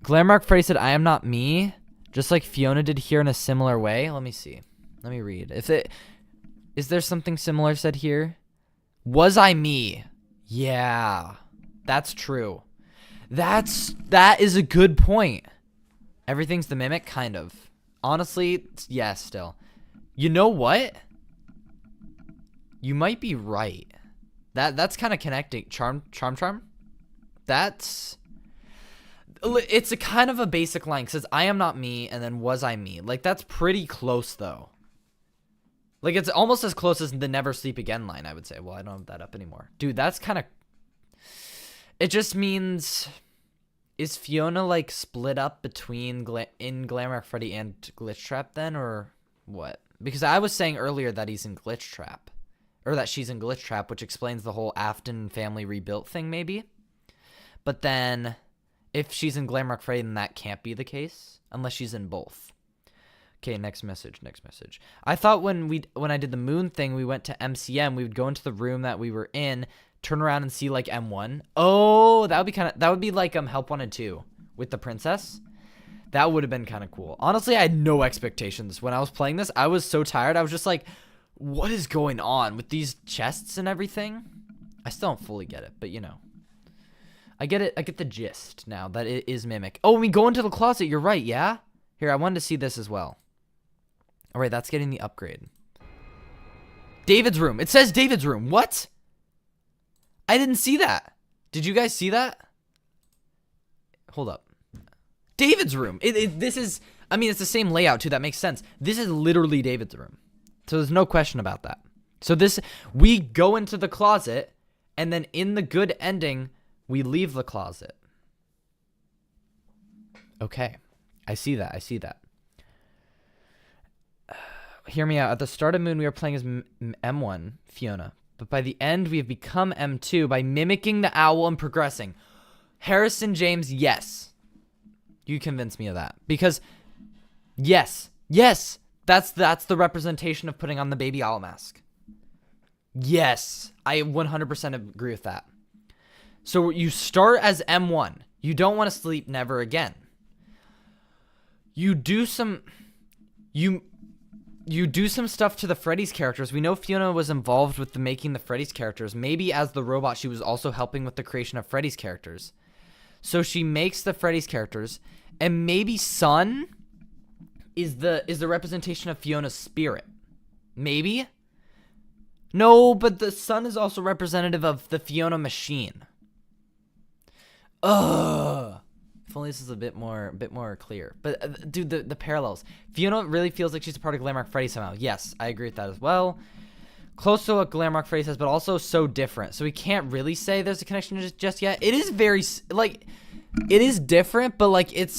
Glamark Freddy said, I am not me. Just like Fiona did here in a similar way. Let me see. Let me read. Is there something similar said here? Was I me? Yeah. That's true. That is a good point. Everything's the mimic, kind of. Honestly, yeah, still. You know what? You might be right. That's kind of connecting. Charm? It's a kind of a basic line. It says, I am not me, and then was I me? Like, that's pretty close, though. Like, it's almost as close as the Never Sleep Again line, I would say. Well, I don't have that up anymore. Dude, that's kind of... It just means... Is Fiona, like, split up between in Glamark Freddy and Glitch Trap, then, or what? Because I was saying earlier that he's in Glitch Trap. Or that she's in Glitch Trap, which explains the whole Afton family rebuilt thing, maybe. But then, if she's in Glamark Freddy, then that can't be the case. Unless she's in both. Okay, next message. I thought when I did the moon thing, we went to MCM, we would go into the room that we were in, turn around and see like M1. Oh, that would be like Help Wanted 2 with the princess. That would have been kind of cool. Honestly, I had no expectations when I was playing this. I was so tired. I was just like, what is going on with these chests and everything? I still don't fully get it, but you know. I get it. I get the gist now that it is Mimic. Oh, we go into the closet. You're right, yeah? Here, I wanted to see this as well. All right, that's getting the upgrade. David's room. It says David's room. What? I didn't see that. Did you guys see that? Hold up. David's room. This is, I mean, it's the same layout too. That makes sense. This is literally David's room. So there's no question about that. So we go into the closet, and then in the good ending, we leave the closet. Okay. I see that. Hear me out. At the start of Moon, we were playing as M1, Fiona. But by the end, we have become M2 by mimicking the owl and progressing. Harrison James, yes. You convinced me of that. Because, yes. That's the representation of putting on the baby owl mask. Yes. I 100% agree with that. So you start as M1. You don't want to sleep never again. You do some stuff to the Freddy's characters. We know Fiona was involved with making the Freddy's characters. Maybe as the robot, she was also helping with the creation of Freddy's characters. So she makes the Freddy's characters, and maybe Sun is the representation of Fiona's spirit. Maybe? No, but the Sun is also representative of the Fiona machine. Ugh. If only this is a bit more clear. But dude, the parallels. Fiona really feels like she's a part of Glamark Freddy somehow. Yes, I agree with that as well. close to what Glamrock Freddy says, but also so different. So we can't really say there's a connection just yet. It is very, like, it is different, but, like, it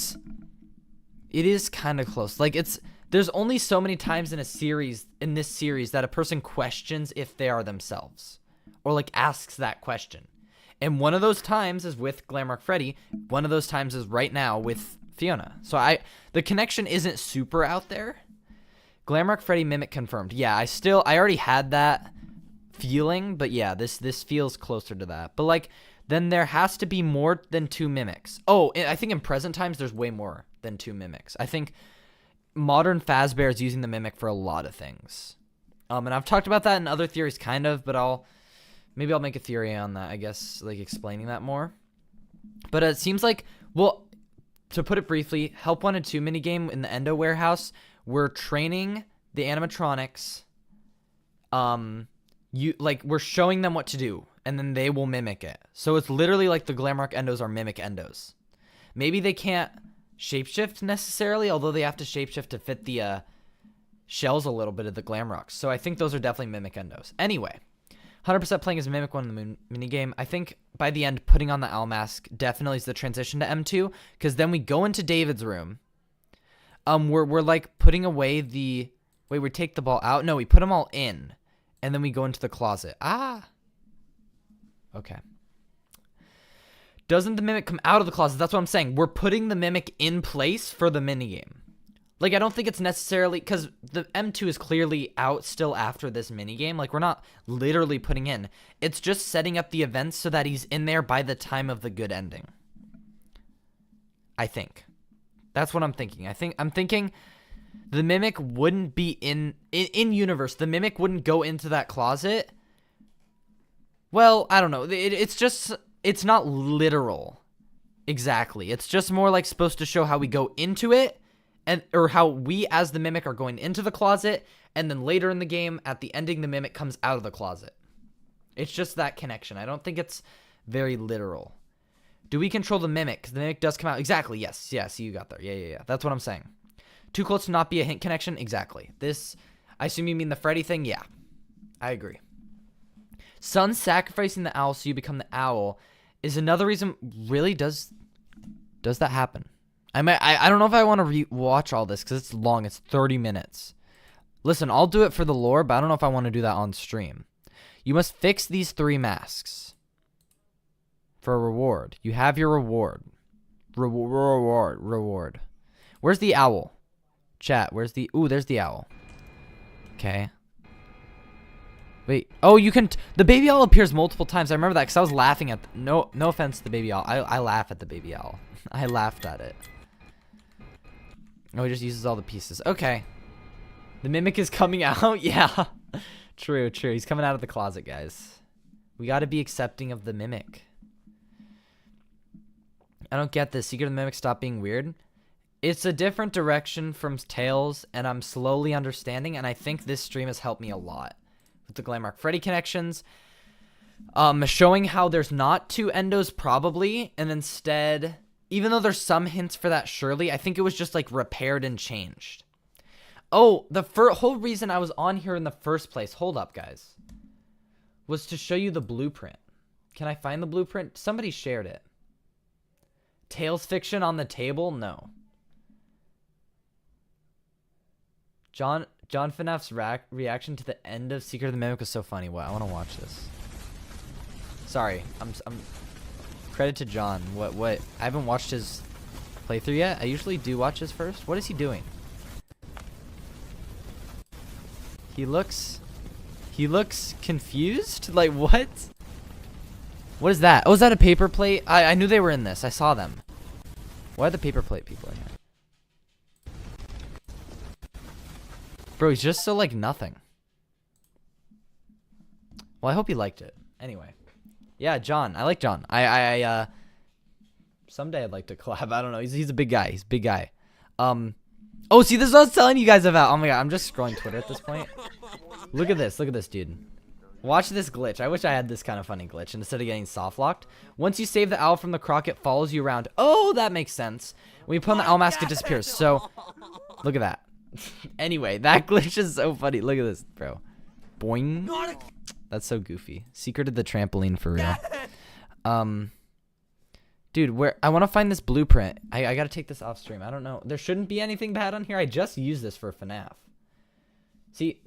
is kind of close. Like, there's only so many times in this series that a person questions if they are themselves, or, like, asks that question. And one of those times is with Glamrock Freddy. One of those times is right now with Fiona. So the connection isn't super out there. Glamrock Freddy Mimic confirmed. Yeah, I already had that feeling, but yeah, this feels closer to that. But, like, then there has to be more than 2 mimics. Oh, I think in present times there's way more than 2 mimics. I think modern Fazbear is using the mimic for a lot of things. And I've talked about that in other theories kind of, but maybe I'll make a theory on that, I guess, like, explaining that more. But it seems like, well, to put it briefly, Help Wanted 2 minigame in the Endo warehouse, we're training the animatronics. We're showing them what to do, and then they will mimic it. So it's literally like the Glamrock Endos are mimic Endos. Maybe they can't shapeshift necessarily, although they have to shapeshift to fit the shells a little bit of the Glamrocks. So I think those are definitely mimic Endos. Anyway, 100% playing as Mimic 1 in the minigame. I think by the end, putting on the owl mask definitely is the transition to M2, because then we go into David's room. We're like putting away we take the ball out. No, we put them all in, and then we go into the closet. Okay. Doesn't the Mimic come out of the closet? That's what I'm saying. We're putting the Mimic in place for the minigame. Like, I don't think it's necessarily, because the M2 is clearly out still after this minigame. Like, we're not literally putting in. It's just setting up the events so that he's in there by the time of the good ending. I think. That's what I'm thinking. I'm thinking the Mimic wouldn't be in universe. The Mimic wouldn't go into that closet. Well, I don't know. It's not literal. Exactly. It's just more like supposed to show how we go into it. Or how we as the Mimic are going into the closet, and then later in the game, at the ending, the Mimic comes out of the closet. It's just that connection. I don't think it's very literal. Do we control the Mimic? Because the Mimic does come out. Exactly, yes. Yes, you got there. Yeah. That's what I'm saying. Too close to not be a hint connection? Exactly. This, I assume you mean the Freddy thing? Yeah, I agree. Son sacrificing the owl so you become the owl is another reason. Really, does that happen? I don't know if I want to watch all this because it's long. It's 30 minutes. Listen, I'll do it for the lore, but I don't know if I want to do that on stream. You must fix these 3 masks for a reward. You have your reward. Reward. Where's the owl? Chat, where's the... Ooh, there's the owl. Okay. Wait. Oh, you can... The baby owl appears multiple times. I remember that because I was laughing at... No offense to the baby owl. I laugh at the baby owl. I laughed at it. Oh, he just uses all the pieces. Okay. The Mimic is coming out? Yeah. True. He's coming out of the closet, guys. We gotta be accepting of the Mimic. I don't get this. Secret of the Mimic stop being weird. It's a different direction from Tales, and I'm slowly understanding, and I think this stream has helped me a lot. With the Glamrock Freddy connections. Showing how there's not 2 endos probably, and instead... Even though there's some hints for that, surely, I think it was just, like, repaired and changed. Oh, the whole reason I was on here in the first place, hold up, guys, was to show you the blueprint. Can I find the blueprint? Somebody shared it. Tales fiction on the table? No. John FNAF's reaction to the end of Secret of the Mimic was so funny. Wow, I want to watch this. Sorry, I'm credit to John. What? I haven't watched his playthrough yet. I usually do watch his first. What is he doing? He looks confused? Like, what? What is that? Oh, is that a paper plate? I knew they were in this. I saw them. Why are the paper plate people in here? Bro, he's just so, like, nothing. Well, I hope he liked it. Anyway. Yeah, John. I like John. Someday I'd like to collab. I don't know. He's a big guy. He's a big guy. Oh, see, this is what I was telling you guys about. Oh my god, I'm just scrolling Twitter at this point. Look at this. Look at this, dude. Watch this glitch. I wish I had this kind of funny glitch. And instead of getting soft locked, once you save the owl from the crock, it follows you around. Oh, that makes sense. When you put on the owl mask, it disappears. So, look at that. Anyway, that glitch is so funny. Look at this, bro. Boing. That's so goofy. Secret of the trampoline for real. Dude, where I want to find this blueprint. I gotta take this off stream. I don't know. There shouldn't be anything bad on here. I just used this for FNAF. See,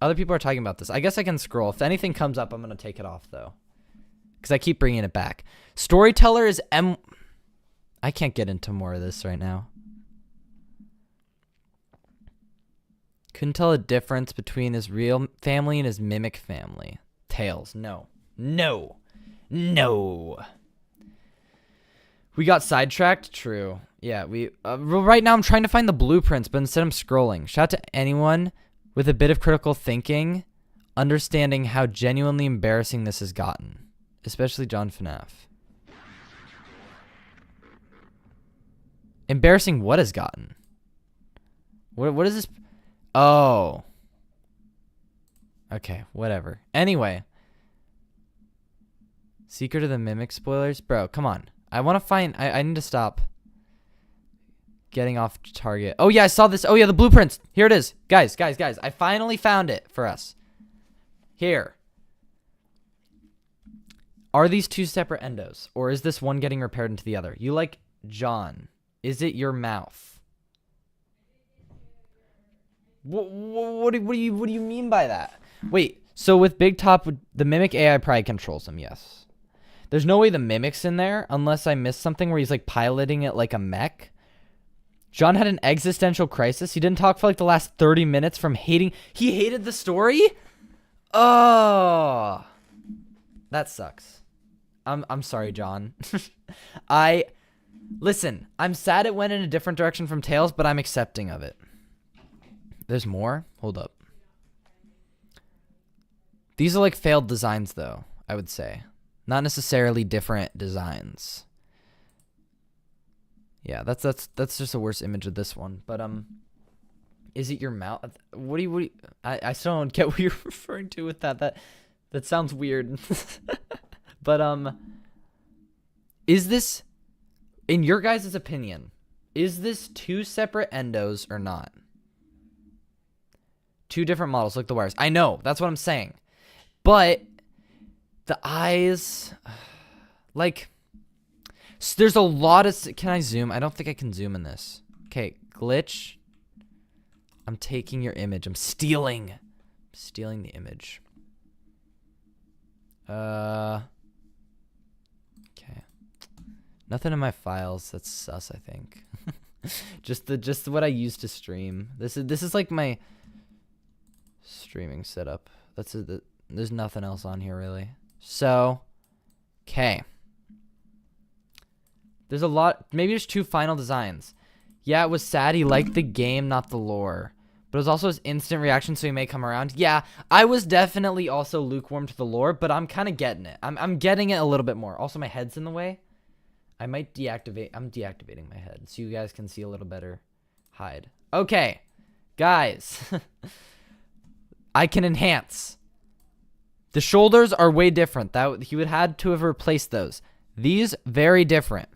other people are talking about this. I guess I can scroll. If anything comes up, I'm gonna take it off though, because I keep bringing it back. Storyteller is M. I can't get into more of this right now. Couldn't tell a difference between his real family and his mimic family. Tails. No. No. No. We got sidetracked? True. Yeah, right now I'm trying to find the blueprints, but instead I'm scrolling. Shout out to anyone with a bit of critical thinking, understanding how genuinely embarrassing this has gotten. Especially John FNAF. Embarrassing what has gotten? What is this? Oh. Okay, whatever. Anyway. Secret of the Mimic spoilers? Bro, come on. I want to find... I need to stop getting off target. Oh, yeah, I saw this. Oh, yeah, the blueprints. Here it is. Guys. I finally found it for us. Here. Are these two separate endos? Or is this one getting repaired into the other? You like John. Is it your mouth? What do you mean by that? Wait, so with Big Top, the Mimic AI probably controls him, yes. There's no way the Mimic's in there unless I missed something where he's like piloting it like a mech. John had an existential crisis. He didn't talk for like the last 30 minutes from hating. He hated the story? Oh. That sucks. I'm sorry, John. Listen, I'm sad it went in a different direction from Tails, but I'm accepting of it. There's more? Hold up. These are like failed designs though, I would say. Not necessarily different designs. Yeah, that's just a worse image of this one. But is it your mouth? What do you I still don't get what you're referring to with that. That sounds weird. But is this, in your guys' opinion, is this two separate endos or not? Two different models, like the wires. I know, that's what I'm saying. But the eyes, like, there's a lot of, can I zoom? I don't think I can zoom in this. Okay, glitch. I'm taking your image. I'm stealing the image. Okay. Nothing in my files. That's sus, I think. just what I used to stream. This is like my streaming setup. There's nothing else on here really. So, okay. There's a lot. Maybe there's two final designs. Yeah, it was sad. He liked the game, not the lore. But it was also his instant reaction, so he may come around. Yeah, I was definitely also lukewarm to the lore, but I'm kind of getting it. I'm getting it a little bit more. Also, my head's in the way. I might deactivate. I'm deactivating my head so you guys can see a little better. Hide. Okay, guys. I can enhance. The shoulders are way different. That he would had to have replaced those. These very different.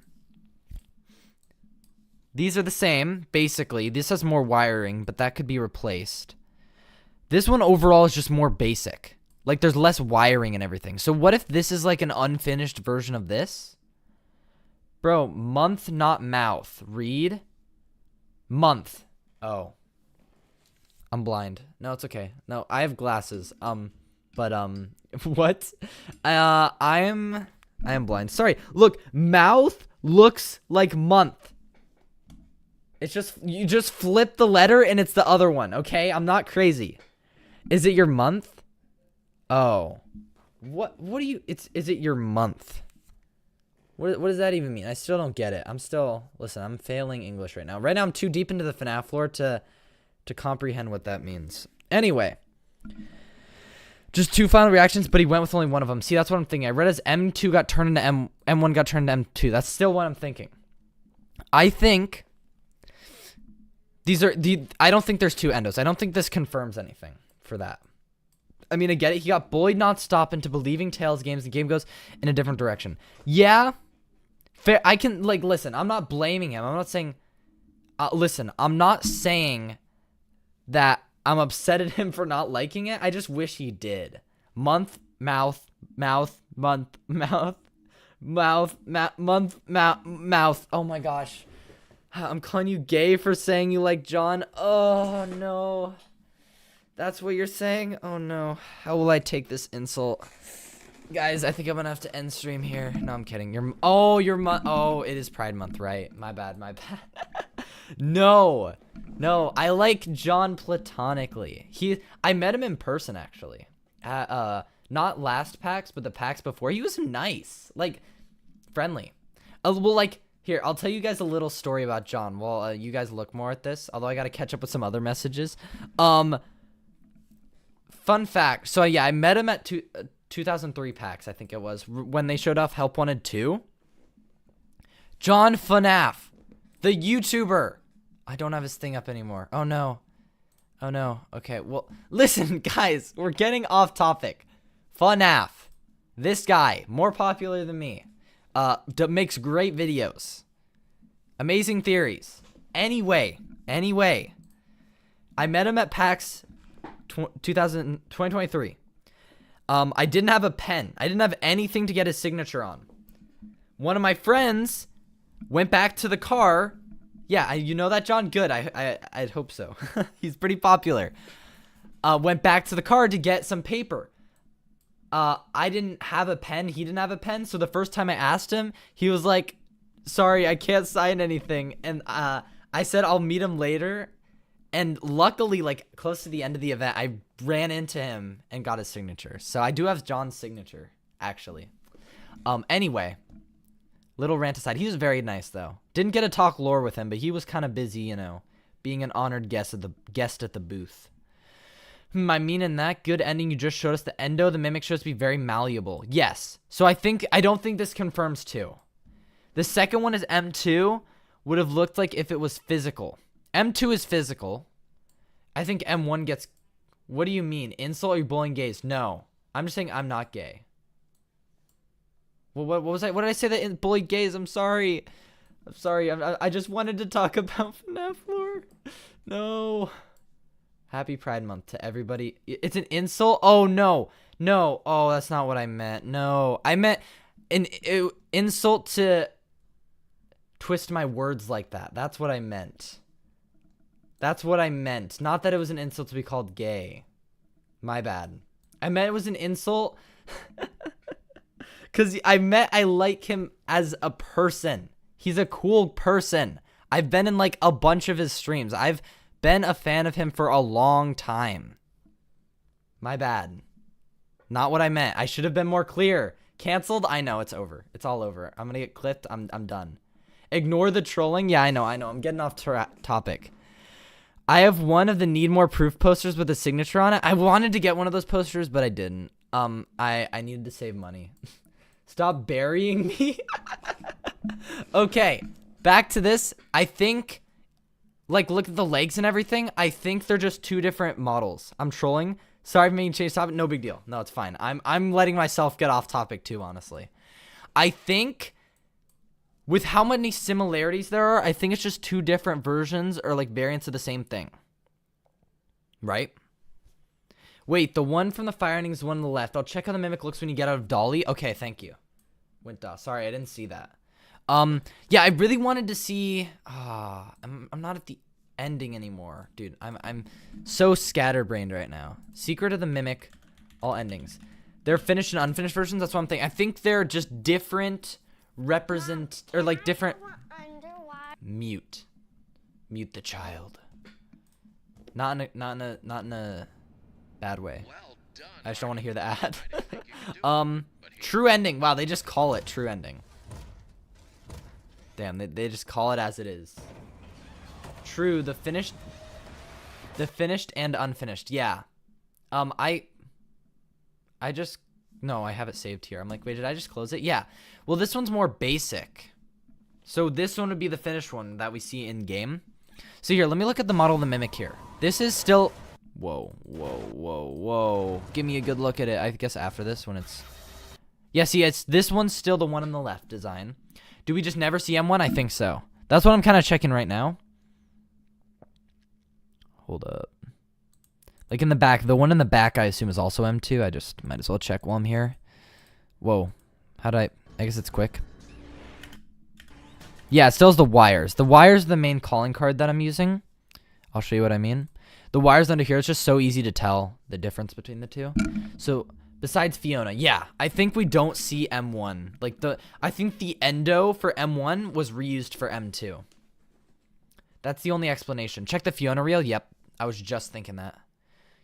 These are the same, basically. This has more wiring, but that could be replaced. This one overall is just more basic. Like, there's less wiring and everything. So what if this is like an unfinished version of this? Bro, month, not mouth. Read. Month. Oh. I'm blind. No, it's okay. No, I have glasses. But, what? I am blind. Sorry. Look, mouth looks like month. It's just, you just flip the letter and it's the other one, okay? I'm not crazy. Is it your month? Oh. What do you, is it your month? What does that even mean? I still don't get it. Listen, I'm failing English right now. Right now I'm too deep into the FNAF lore to comprehend what that means. Anyway. Just two final reactions, but he went with only one of them. See, that's what I'm thinking. I read as M2 got turned into M1 got turned into M2. That's still what I'm thinking. I think these are I don't think there's two endos. I don't think this confirms anything for that. I mean, I get it. He got bullied nonstop into believing Tails games. The game goes in a different direction. Yeah. Fair. I can, like, listen, I'm not blaming him. I'm not saying, listen, I'm not saying that I'm upset at him for not liking it. I just wish he did. Month, mouth, mouth, month, mouth, mouth, month, mouth. Oh my gosh. I'm calling you gay for saying you like John. Oh no. That's what you're saying? Oh no. How will I take this insult? Guys, I think I'm gonna have to end stream here. No, I'm kidding. Oh, it is Pride Month, right? My bad. No, I like John platonically. I met him in person actually. Not last PAX, but the PAX before. He was nice, like friendly. Well, like here, I'll tell you guys a little story about John while you guys look more at this. Although I gotta catch up with some other messages. Fun fact. So yeah, I met him at 2003 PAX, I think it was, when they showed off Help Wanted 2. John FNAF, the YouTuber. I don't have his thing up anymore. Oh no. Okay, well, listen, guys, we're getting off topic. FNAF, this guy, more popular than me, makes great videos, amazing theories. Anyway, I met him at PAX 2023. I didn't have a pen. I didn't have anything to get his signature on. One of my friends went back to the car. Yeah, you know that, John? Good. I'd hope so. He's pretty popular. Went back to the car to get some paper. I didn't have a pen. He didn't have a pen. So the first time I asked him, he was like, sorry, I can't sign anything. And I said I'll meet him later. And luckily, like, close to the end of the event, I ran into him and got his signature. So I do have John's signature, actually. Anyway, little rant aside. He was very nice, though. Didn't get to talk lore with him, but he was kind of busy, you know, being an honored guest at the booth. I mean, in that good ending you just showed us, the endo, the mimic shows to be very malleable. Yes. So I don't think this confirms 2. The second one is M2 would have looked like if it was physical. M2 is physical. I think M1 gets... What do you mean? Insult or you bullying gays? No. I'm just saying I'm not gay. Well, what was I? What did I say that bullied gays? I'm sorry. I just wanted to talk about FNAF lore. No. Happy Pride Month to everybody. It's an insult? Oh, no. No. Oh, that's not what I meant. No. I meant an insult to twist my words like that. That's what I meant. That's what I meant. Not that it was an insult to be called gay. My bad. I meant it was an insult because I like him as a person. He's a cool person. I've been in like a bunch of his streams. I've been a fan of him for a long time. My bad. Not what I meant. I should have been more clear. Canceled? I know, it's over. It's all over. I'm gonna get clipped. I'm done. Ignore the trolling? Yeah, I know. I'm getting off topic. I have one of the need more proof posters with a signature on it. I wanted to get one of those posters, but I didn't. I needed to save money. Stop burying me. Okay, back to this. I think, like, look at the legs and everything. I think they're just 2 different models. I'm trolling. Sorry for making change topic. No big deal. No, it's fine. I'm letting myself get off topic too, honestly. I think with how many similarities there are, I think it's just 2 different versions or like variants of the same thing. Right? Wait, the one from the fire ending is the one on the left. I'll check how the mimic looks when you get out of Dolly. Okay, thank you. Sorry, I didn't see that. Yeah, I really wanted to see. I'm not at the ending anymore, dude. I'm so scatterbrained right now. Secret of the Mimic, all endings. They're finished and unfinished versions. That's what I'm thinking. I think they're just different different. Mute the child. Not in a bad way. I just don't want to hear the ad. True ending. Wow, they just call it true ending. Damn, they just call it as it is. True, the finished and unfinished. Yeah. I have it saved here. I'm like, wait, did I just close it? Yeah. Well, this one's more basic. So this one would be the finished one that we see in game. So here, let me look at the model of the mimic here. This is still... Whoa. Give me a good look at it. I guess after this when it's... Yeah, see, this one's still the one on the left design. Do we just never see M1? I think so. That's what I'm kind of checking right now. Hold up. Like in the back. The one in the back I assume is also M2. I just might as well check while I'm here. Whoa. How did I guess it's quick. Yeah, it still has the wires. The wires are the main calling card that I'm using. I'll show you what I mean. The wires under here, it's just so easy to tell the difference between the two. So, besides Fiona, yeah, I think we don't see M1. Like, I think the endo for M1 was reused for M2. That's the only explanation. Check the Fiona reel. Yep, I was just thinking that.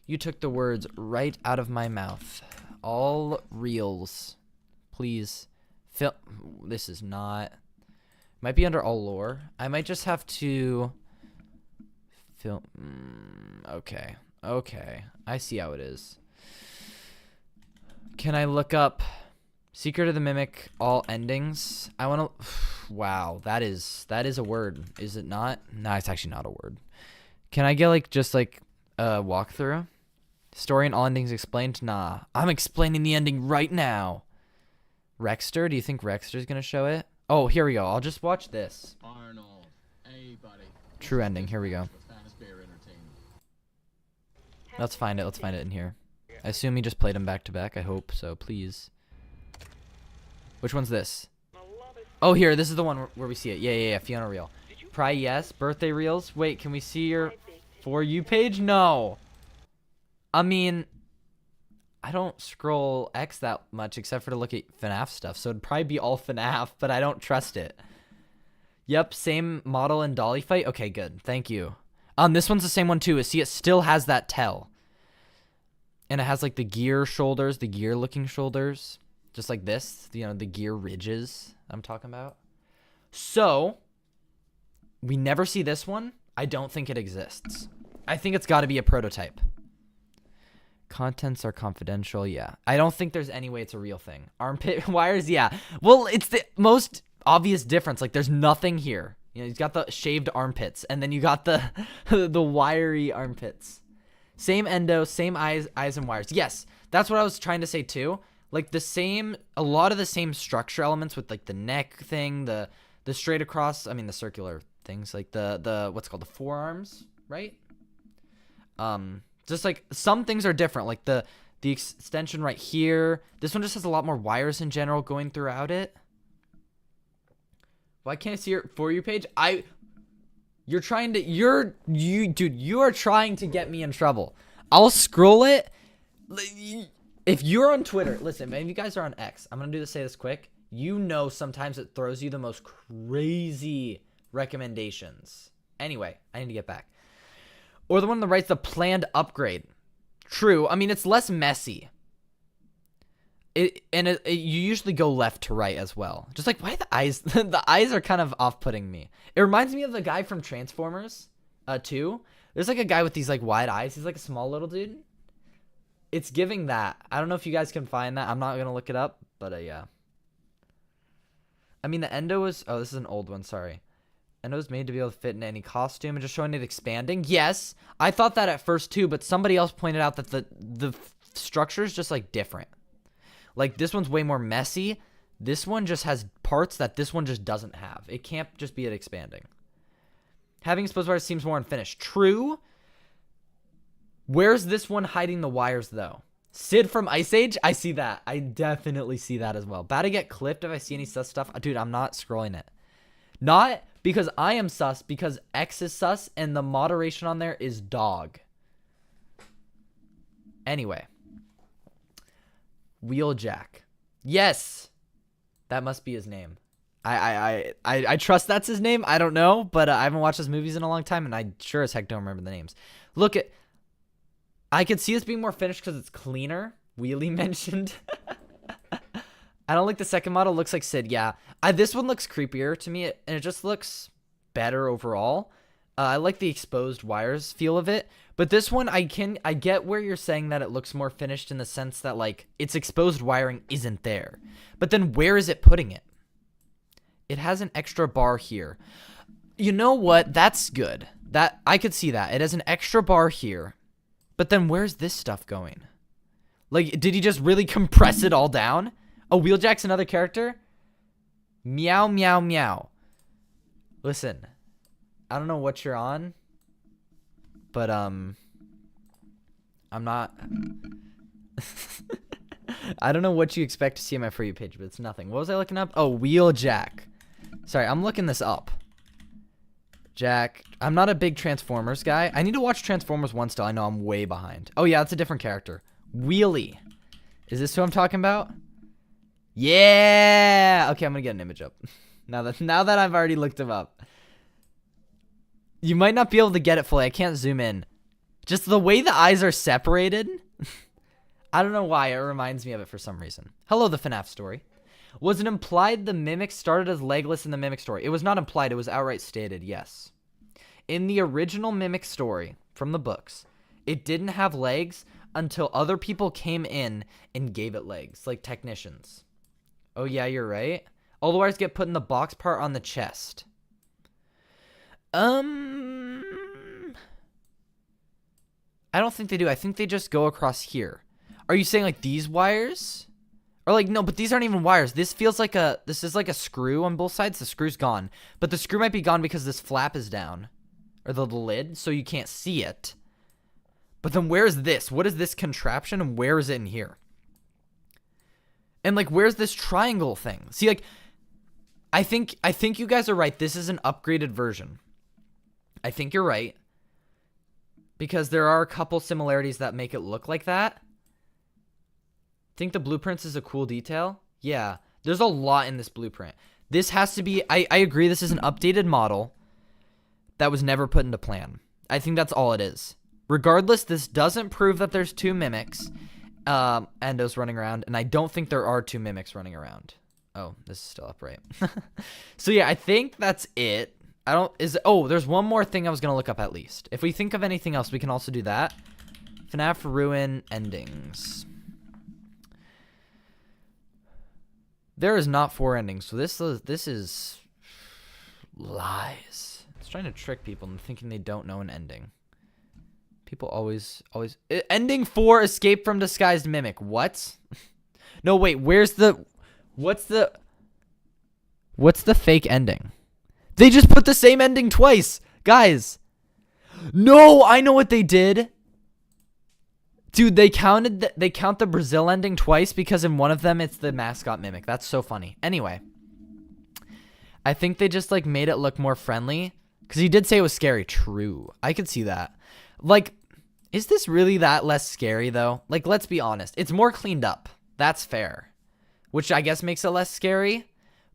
You took the words right out of my mouth. All reels. Please. This is not... Might be under all lore. I might just have to... Okay. Okay. I see how it is. Can I look up Secret of the Mimic all endings? I want to... Wow, that is a word. Is it not? No, it's actually not a word. Can I get like just like a walkthrough? Story and all endings explained? Nah. I'm explaining the ending right now. Rexter? Do you think Rexter's going to show it? Oh, here we go. I'll just watch this. Arnold. Hey, buddy. True ending. Here we go. Let's find it. Let's find it in here. I assume he just played them back to back. I hope so. Please. Which one's this? Oh, here. This is the one where we see it. Yeah. Fiona reel. Yes. Birthday reels. Wait, can we see your For You page? No. I mean, I don't scroll X that much except for to look at FNAF stuff. So it'd probably be all FNAF, but I don't trust it. Yep. Same model and dolly fight. Okay, good. Thank you. This one's the same one too. See, it still has that tell. And it has like the gear shoulders, the gear looking shoulders. Just like this, you know, the gear ridges I'm talking about. So, we never see this one. I don't think it exists. I think it's got to be a prototype. Contents are confidential, yeah. I don't think there's any way it's a real thing. Armpit wires, yeah. Well, it's the most obvious difference. Like, there's nothing here. You know, he's got the shaved armpits, and then you got the the wiry armpits. Same endo, same eyes and wires. Yes, that's what I was trying to say too. Like a lot of the same structure elements with like the neck thing, the straight across, I mean the circular things, like the what's it called, the forearms, right? Just like some things are different, like the extension right here. This one just has a lot more wires in general going throughout it. Why can't I see your For You page? You are trying to get me in trouble. I'll scroll it. If you're on Twitter, listen, if you guys are on X, I'm going to say this quick. You know sometimes it throws you the most crazy recommendations. Anyway, I need to get back. Or the one on the right's the planned upgrade. True. I mean, it's less messy. You usually go left to right as well. Just like, why the eyes? The eyes are kind of off-putting me. It reminds me of the guy from Transformers 2. There's like a guy with these like wide eyes. He's like a small little dude. It's giving that. I don't know if you guys can find that. I'm not going to look it up, but yeah. I mean, the endo was... Oh, this is an old one. Sorry. Endo was made to be able to fit in any costume and just showing it expanding. Yes, I thought that at first too, but somebody else pointed out that the structure is just like different. Like, this one's way more messy. This one just has parts that this one just doesn't have. It can't just be it expanding. Having exposed wires seems more unfinished. True. Where's this one hiding the wires, though? Sid from Ice Age? I see that. I definitely see that as well. About to get clipped if I see any sus stuff. Dude, I'm not scrolling it. Not because I am sus, because X is sus, and the moderation on there is dog. Anyway. Wheeljack. Yes. That must be his name. I trust that's his name. I don't know, but I haven't watched his movies in a long time, and I sure as heck don't remember the names. Look at... I could see this being more finished because it's cleaner. Wheelie mentioned. I don't like the second model. Looks like Sid. Yeah. This one looks creepier to me, and it just looks better overall. I like the exposed wires feel of it. But this one, I get where you're saying that it looks more finished in the sense that, like, its exposed wiring isn't there. But then where is it putting it? It has an extra bar here. You know what? That's good. That I could see that. It has an extra bar here. But then where's this stuff going? Like, did he just really compress it all down? Oh, Wheeljack's another character? Meow, meow, meow. Listen, I don't know what you're on. But, I'm not. I don't know what you expect to see on my For You page, but it's nothing. What was I looking up? Oh, Wheeljack. Sorry, I'm looking this up. Jack. I'm not a big Transformers guy. I need to watch Transformers 1 still. I know I'm way behind. Oh, yeah, it's a different character. Wheelie. Is this who I'm talking about? Yeah. Okay, I'm going to get an image up. Now that I've already looked him up. You might not be able to get it fully. I can't zoom in. Just the way the eyes are separated. I don't know why. It reminds me of it for some reason. Hello, the FNAF story. Was it implied the Mimic started as legless in the Mimic story? It was not implied. It was outright stated, yes. In the original Mimic story from the books, it didn't have legs until other people came in and gave it legs, like technicians. Oh, yeah, you're right. All the wires get put in the box part on the chest. I don't think they do. I think they just go across here. Are you saying like these wires? Or like, no, but these aren't even wires. This feels like this is like a screw on both sides. The screw's gone. But the screw might be gone because this flap is down. Or the lid, so you can't see it. But then where is this? What is this contraption and where is it in here? And like, where's this triangle thing? See, like, I think you guys are right. This is an upgraded version. I think you're right. Because there are a couple similarities that make it look like that. Think the blueprints is a cool detail? Yeah. There's a lot in this blueprint. This has to be... I agree this is an updated model that was never put into plan. I think that's all it is. Regardless, this doesn't prove that there's two mimics. Endos running around. And I don't think there are two mimics running around. Oh, this is still up, right? So yeah, I think that's it. There's one more thing I was going to look up at least. If we think of anything else, we can also do that. FNAF Ruin endings. There is not 4 endings, so this is lies. It's trying to trick people into thinking they don't know an ending. People always... Ending 4, Escape from Disguised Mimic. What? No, wait, where's the... What's the fake ending? They just put the same ending twice. Guys. No, I know what they did. Dude, they count the Brazil ending twice because in one of them it's the mascot mimic. That's so funny. Anyway, I think they just like made it look more friendly because he did say it was scary. True. I could see that. Like, is this really that less scary though? Like, let's be honest. It's more cleaned up. That's fair. Which I guess makes it less scary.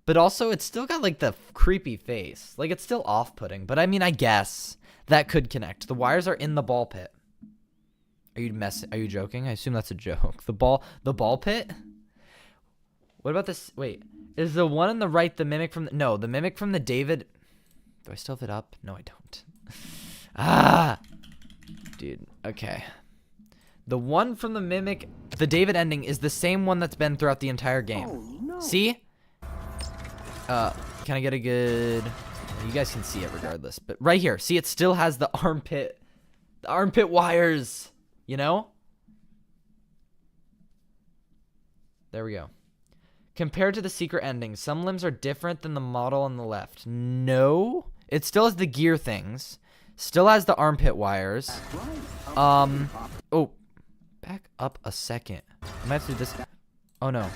But also, it's still got, like, the creepy face. Like, it's still off-putting. But, I mean, I guess that could connect. The wires are in the ball pit. Are you joking? I assume that's a joke. The ball pit? What about this? Wait. Is the one on the right the mimic from... No, the mimic from the David... Do I still have it up? No, I don't. Dude, okay. The one from the mimic... The David ending is the same one that's been throughout the entire game. Oh, no. See? Can I get a good... You guys can see it regardless. But right here. See, it still has the armpit wires. You know? There we go. Compared to the secret ending, some limbs are different than the model on the left. No. It still has the gear things. Still has the armpit wires. Oh. Back up a second. I might have to do this. Oh, no.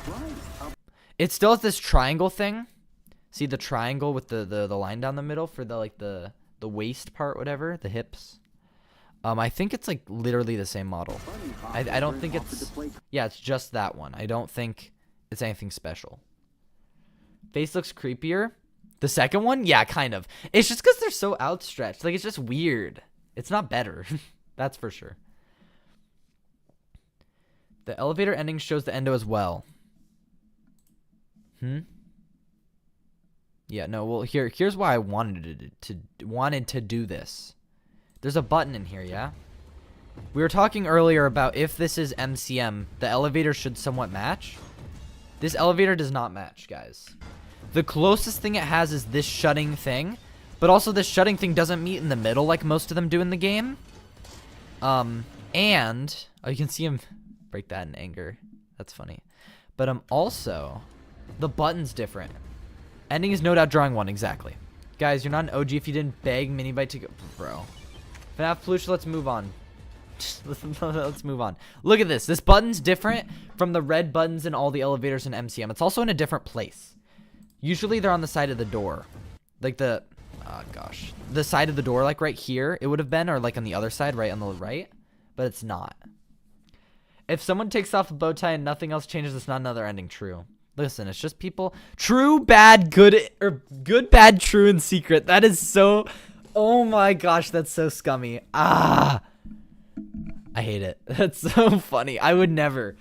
It still has this triangle thing. See the triangle with the line down the middle for the waist part, whatever, the hips. I think it's like literally the same model. I don't think it's... Yeah, it's just that one. I don't think it's anything special. Face looks creepier. The second one? Yeah, kind of. It's just because they're so outstretched. Like, it's just weird. It's not better. That's for sure. The elevator ending shows the endo as well. Yeah, no, well, here's why I wanted to do this. There's a button in here, yeah? We were talking earlier about if this is MCM, the elevator should somewhat match. This elevator does not match, guys. The closest thing it has is this shutting thing, but also this shutting thing doesn't meet in the middle like most of them do in the game. And oh, you can see him break that in anger. That's funny. But also, the button's different. Ending is no doubt drawing 1, exactly. Guys, you're not an OG if you didn't beg Minibite to go. Bro. FNAF Plush, let's move on. Let's move on. Look at this. This button's different from the red buttons in all the elevators in MCM. It's also in a different place. Usually they're on the side of the door. Like the, oh gosh. The side of the door, like right here, it would have been, or like on the other side, right on the right. But it's not. If someone takes off the bow tie and nothing else changes, it's not another ending. True. Listen, it's just people. True, bad, good, or good, bad, true, and secret. That is so, oh my gosh, that's so scummy. Ah. I hate it. That's so funny. I would never.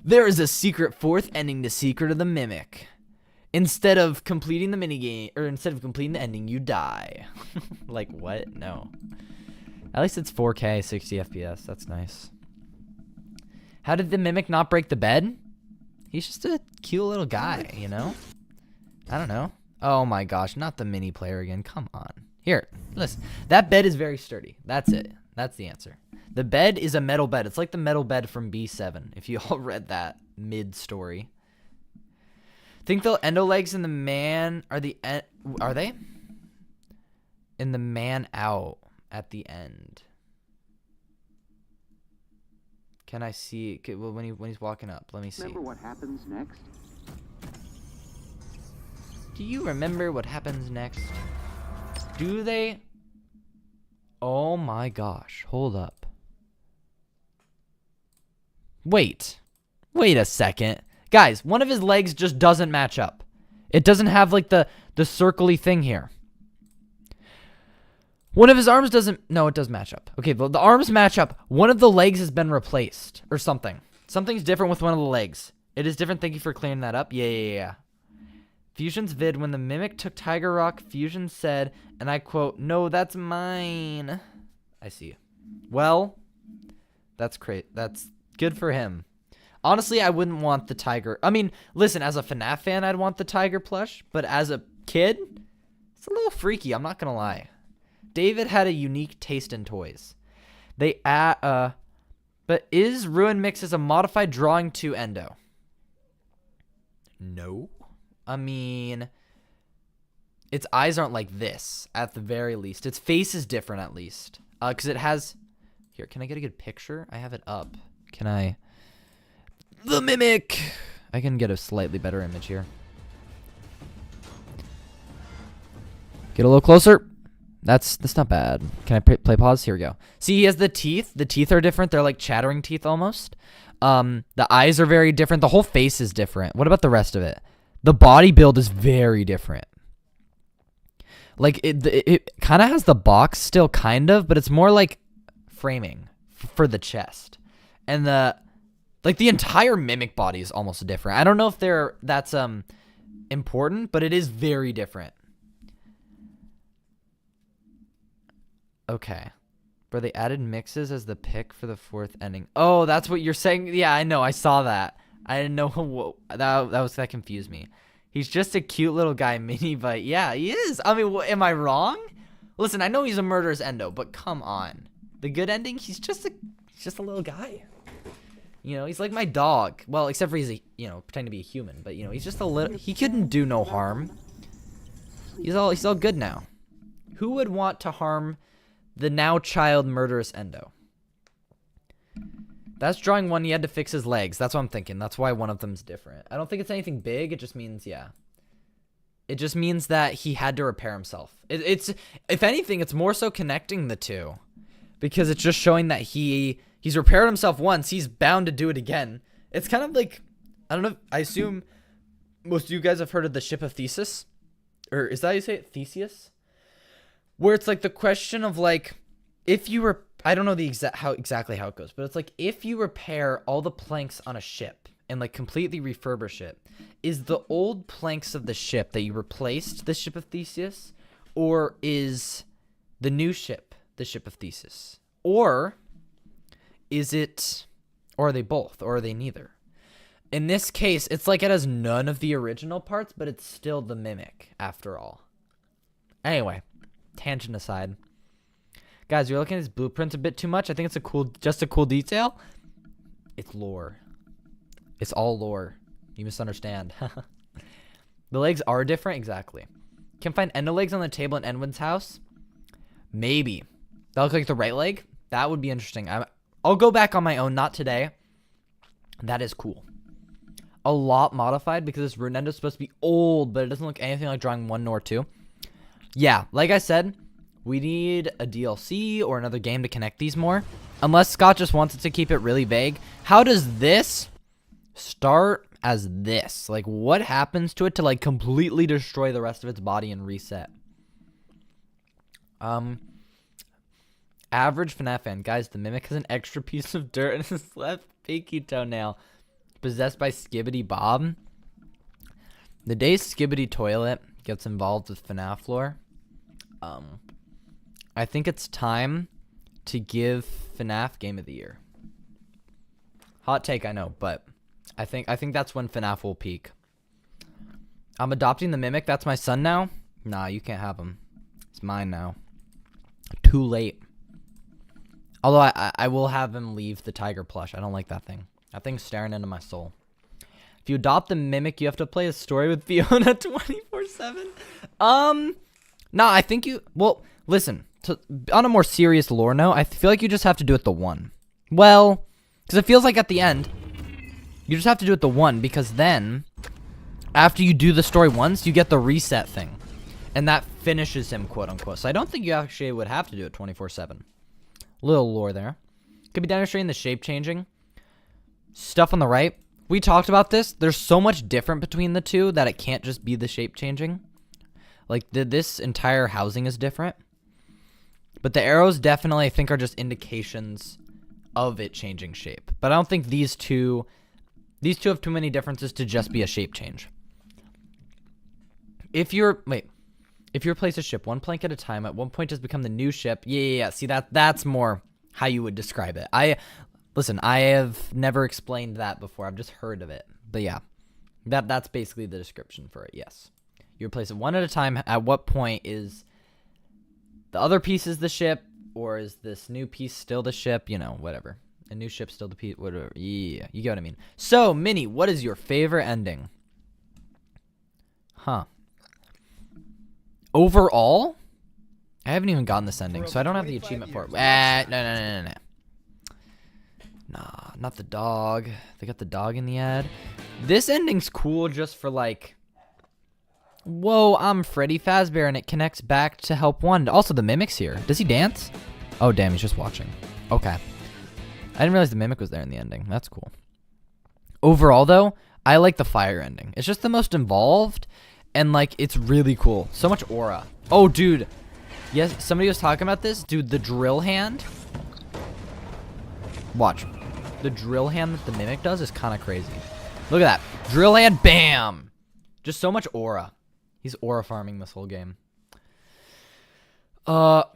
There is a secret fourth ending to Secret of the Mimic. Instead of completing the minigame, or instead of completing the ending, you die. Like, what? No. At least it's 4K, 60 FPS. That's nice. How did the Mimic not break the bed? He's just a cute little guy, you know? I don't know. Oh my gosh, not the mini player again. Come on. Here, listen. That bed is very sturdy. That's it. That's the answer. The bed is a metal bed. It's like the metal bed from B7, if you all read that mid-story. Think the endo legs in the man are they? In the man out at the end. Can I see well, when he's walking up? Let me see. Remember what happens next? Do you remember what happens next? Do they? Oh my gosh, hold up. Wait a second. Guys, one of his legs just doesn't match up. It doesn't have like the circly thing here. One of his arms doesn't, no, it does match up. Okay, the arms match up. One of the legs has been replaced or something. Something's different with one of the legs. It is different. Thank you for clearing that up. Yeah. Fusion's vid, when the Mimic took Tiger Rock, Fusion said, and I quote, "No, that's mine." I see. Well, that's great. That's good for him. Honestly, I wouldn't want the tiger. I mean, listen, as a FNAF fan, I'd want the tiger plush, but as a kid, it's a little freaky, I'm not gonna lie. David had a unique taste in toys. But is Ruin Mixes a modified drawing to Endo? No. I mean, its eyes aren't like this, at the very least. Its face is different, at least. Because it has... Here, can I get a good picture? I have it up. Can I... The Mimic! I can get a slightly better image here. Get a little closer. That's not bad. Can I play pause? Here we go. See, he has the teeth. The teeth are different. They're like chattering teeth almost. The eyes are very different. The whole face is different. What about the rest of it? The body build is very different. Like, it kind of has the box still, kind of, but it's more like framing for the chest. And the entire Mimic body is almost different. I don't know if that's important, but it is very different. Okay. Where they added mixes as the pick for the fourth ending. Oh, that's what you're saying? Yeah, I know. I saw that. I didn't know what that confused me. He's just a cute little guy, mini, but yeah, he is. I mean, am I wrong? Listen, I know he's a murderous endo, but come on. The good ending, he's just a little guy. You know, he's like my dog. Well, except for he's pretending to be a human, but he's just a little. He couldn't do no harm. He's all good now. Who would want to harm the now child murderous endo? That's drawing one. He had to fix his legs. That's what I'm thinking. That's why one of them's different. I don't think it's anything big. It just means, yeah. It just means that he had to repair himself. It's if anything, it's more so connecting the two, because it's just showing that he's repaired himself once. He's bound to do it again. It's kind of like, I don't know. I assume most of you guys have heard of the ship of Theseus, or is that how you say it, Theseus? Where it's like the question of like, if you were, I don't know exactly how it goes, but it's like if you repair all the planks on a ship and like completely refurbish it, is the old planks of the ship that you replaced the ship of Theseus, or is the new ship the ship of Theseus, or is it, or are they both, or are they neither? In this case, it's like it has none of the original parts, but it's still the Mimic after all. Anyway, tangent aside. Guys, you're looking at his blueprints a bit too much. I think it's just a cool detail. It's lore. It's all lore. You misunderstand. The legs are different, exactly. Can find endo legs on the table in Edwin's house? Maybe. That looks like the right leg? That would be interesting. I'll go back on my own, not today. That is cool. A lot modified because this root end is supposed to be old, but it doesn't look anything like drawing 1 nor 2. Yeah, like I said, we need a DLC or another game to connect these more. Unless Scott just wants it to keep it really vague. How does this start as this? Like, what happens to it to, like, completely destroy the rest of its body and reset? Average FNAF fan. Guys, the Mimic has an extra piece of dirt in his left pinky toenail. Possessed by Skibbity Bob. The day Skibbity Toilet gets involved with FNAF lore, I think it's time to give FNAF Game of the Year. Hot take, I know, but I think that's when FNAF will peak. I'm adopting the Mimic. That's my son now. Nah, you can't have him. It's mine now. Too late. Although I will have him leave the tiger plush. I don't like that thing. That thing's staring into my soul. If you adopt the Mimic, you have to play a story with Fiona 24/7. Nah, I think you... Well, listen. On a more serious lore note, I feel like you just have to do it the one. Well, because it feels like at the end, you just have to do it the one, because then, after you do the story once, you get the reset thing. And that finishes him, quote-unquote. So I don't think you actually would have to do it 24/7. Little lore there. Could be demonstrating the shape changing. Stuff on the right. We talked about this. There's so much different between the two that it can't just be the shape changing. Like, this entire housing is different. But the arrows definitely, I think, are just indications of it changing shape. But I don't think these two have too many differences to just be a shape change. If you replace a ship one plank at a time, at one point just become the new ship. Yeah. See, that's more how you would describe it. Listen, I have never explained that before. I've just heard of it. But yeah, that's basically the description for it, yes. You replace it one at a time. At what point is the other piece is the ship, or is this new piece still the ship? You know, whatever. A new ship still the piece, whatever. Yeah, you get what I mean. So, Minnie, what is your favorite ending? Huh. Overall, I haven't even gotten this ending, so I don't have the achievement for it. No. Nah, not the dog. They got the dog in the ad. This ending's cool just for, like, whoa, I'm Freddy Fazbear, and it connects back to help one. Also, the Mimic's here. Does he dance? Oh, damn, he's just watching. Okay. I didn't realize the Mimic was there in the ending. That's cool. Overall, though, I like the fire ending. It's just the most involved, and, like, it's really cool. So much aura. Oh, dude. Yes, somebody was talking about this. Dude, the drill hand. Watch. The drill hand that the Mimic does is kind of crazy. Look at that. Drill hand, bam! Just so much aura. He's aura farming this whole game. So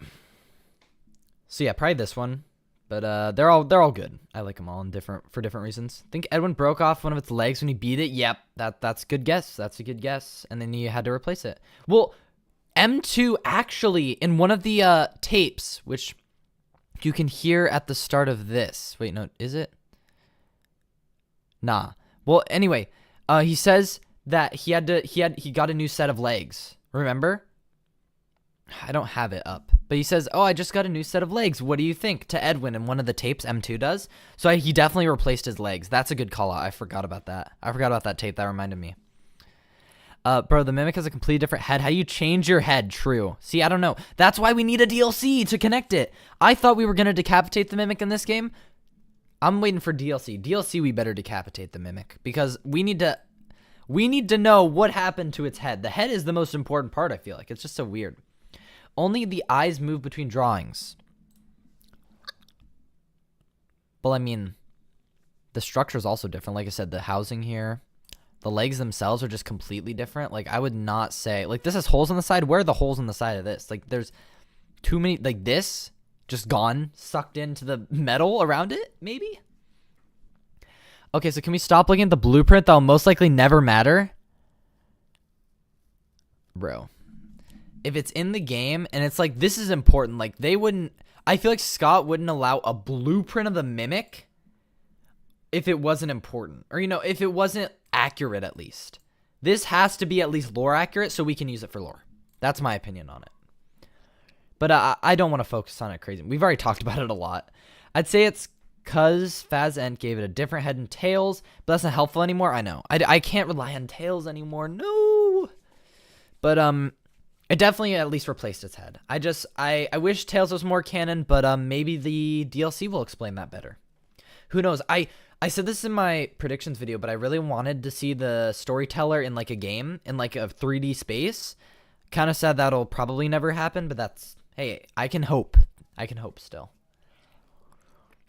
yeah, probably this one. But they're all good. I like them all for different reasons. I think Edwin broke off one of its legs when he beat it. Yep, that's a good guess. That's a good guess. And then you had to replace it. Well, M2 actually in one of the tapes, which you can hear at the start of this. Wait, no, is it? Nah. Well, anyway, he says that he got a new set of legs. Remember? I don't have it up. But he says, oh, I just got a new set of legs. What do you think? To Edwin in one of the tapes M2 does. So he definitely replaced his legs. That's a good call out. I forgot about that. I forgot about that tape. That reminded me. Bro, the Mimic has a completely different head. How do you change your head? True. See, I don't know. That's why we need a DLC to connect it. I thought we were going to decapitate the Mimic in this game. I'm waiting for DLC. DLC, we better decapitate the Mimic. Because we need to know what happened to its head. The head is the most important part, I feel like. It's just so weird. Only the eyes move between drawings. Well, I mean, the structure is also different. Like I said, the housing here. The legs themselves are just completely different. Like, I would not say... Like, this has holes on the side. Where are the holes on the side of this? Like, there's too many... Like, this just gone, sucked into the metal around it, maybe? Okay, so can we stop looking at the blueprint? That'll most likely never matter. Bro. If it's in the game, and it's like, this is important. Like, they wouldn't... I feel like Scott wouldn't allow a blueprint of the Mimic if it wasn't important. Or, you know, if it wasn't accurate, at least. This has to be at least lore accurate so we can use it for lore. That's my opinion on it. But I don't want to focus on it crazy. We've already talked about it a lot. I'd say it's Cause Fazent gave it a different head and tails, but that's not helpful anymore. I know. I can't rely on tails anymore. No. But it definitely at least replaced its head. I wish tails was more canon, but maybe the DLC will explain that better. Who knows? I said this in my predictions video, but I really wanted to see the storyteller in like a game in like a 3D space. Kind of sad that'll probably never happen, but that's, hey, I can hope. I can hope still.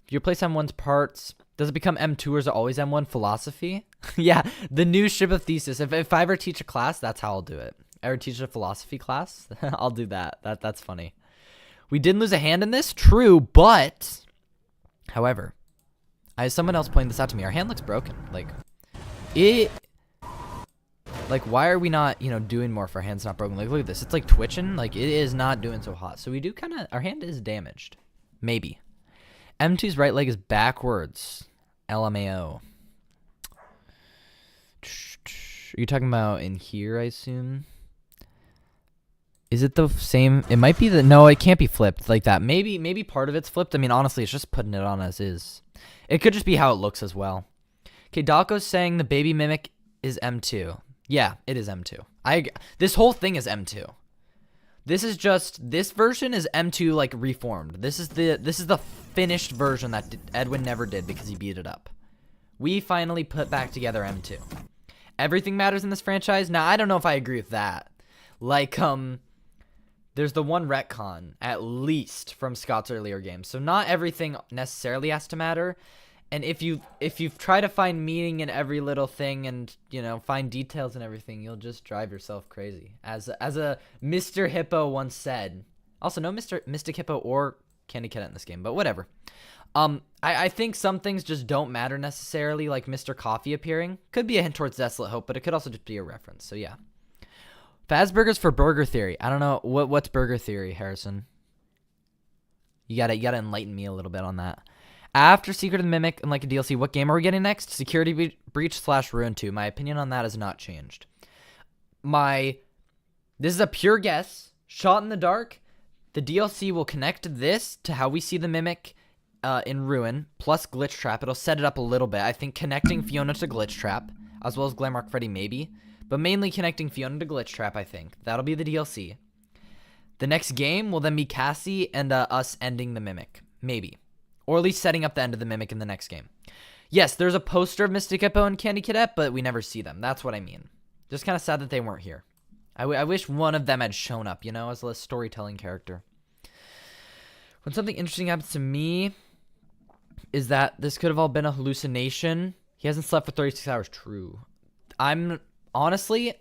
If you replace M1's parts, does it become M2 or is it always M1? Philosophy? Yeah, the new ship of thesis. If I ever teach a class, that's how I'll do it. Ever teach a philosophy class? I'll do that. That's funny. We didn't lose a hand in this, true, but however, I had someone else pointing this out to me. Our hand looks broken. Like why are we not, doing more if our hand's not broken? Like, look at this. It's like twitching. Like, it is not doing so hot. So we do kind of, our hand is damaged. Maybe. M2's right leg is backwards. LMAO. Are you talking about in here, I assume? Is it the same? It might be no, it can't be flipped like that. Maybe part of it's flipped. I mean, honestly, it's just putting it on as is. It could just be how it looks as well. Okay, Dalco's saying the baby mimic is M2. Yeah, it is M2. This whole thing is M2. This version is M2 like reformed. This is the finished version that Edwin never did because he beat it up. We finally put back together M2. Everything matters in this franchise. Now, I don't know if I agree with that. Like, there's the one retcon, at least, from Scott's earlier games. So not everything necessarily has to matter. And if you try to find meaning in every little thing and, find details and everything, you'll just drive yourself crazy. As a Mr. Hippo once said. Also, no Mystic Hippo or Candy Cadet in this game, but whatever. I think some things just don't matter necessarily, like Mr. Coffee appearing. Could be a hint towards Desolate Hope, but it could also just be a reference. So yeah. Fazburgers for Burger Theory. I don't know what's Burger Theory, Harrison. You gotta enlighten me a little bit on that. After Secret of the Mimic and like a DLC, what game are we getting next? Security Breach / Ruin 2. My opinion on that has not changed. This is a pure guess. Shot in the dark. The DLC will connect this to how we see the Mimic in Ruin, plus Glitch Trap. It'll set it up a little bit. I think connecting Fiona to Glitch Trap, as well as Glamrock Freddy maybe. But mainly connecting Fiona to Glitch Trap, I think. That'll be the DLC. The next game will then be Cassie and us ending the Mimic. Maybe. Or at least setting up the end of the Mimic in the next game. Yes, there's a poster of Mystic Hippo and Candy Cadet, but we never see them. That's what I mean. Just kind of sad that they weren't here. I wish one of them had shown up, as a storytelling character. When something interesting happens to me is that this could have all been a hallucination. He hasn't slept for 36 hours. True. Honestly,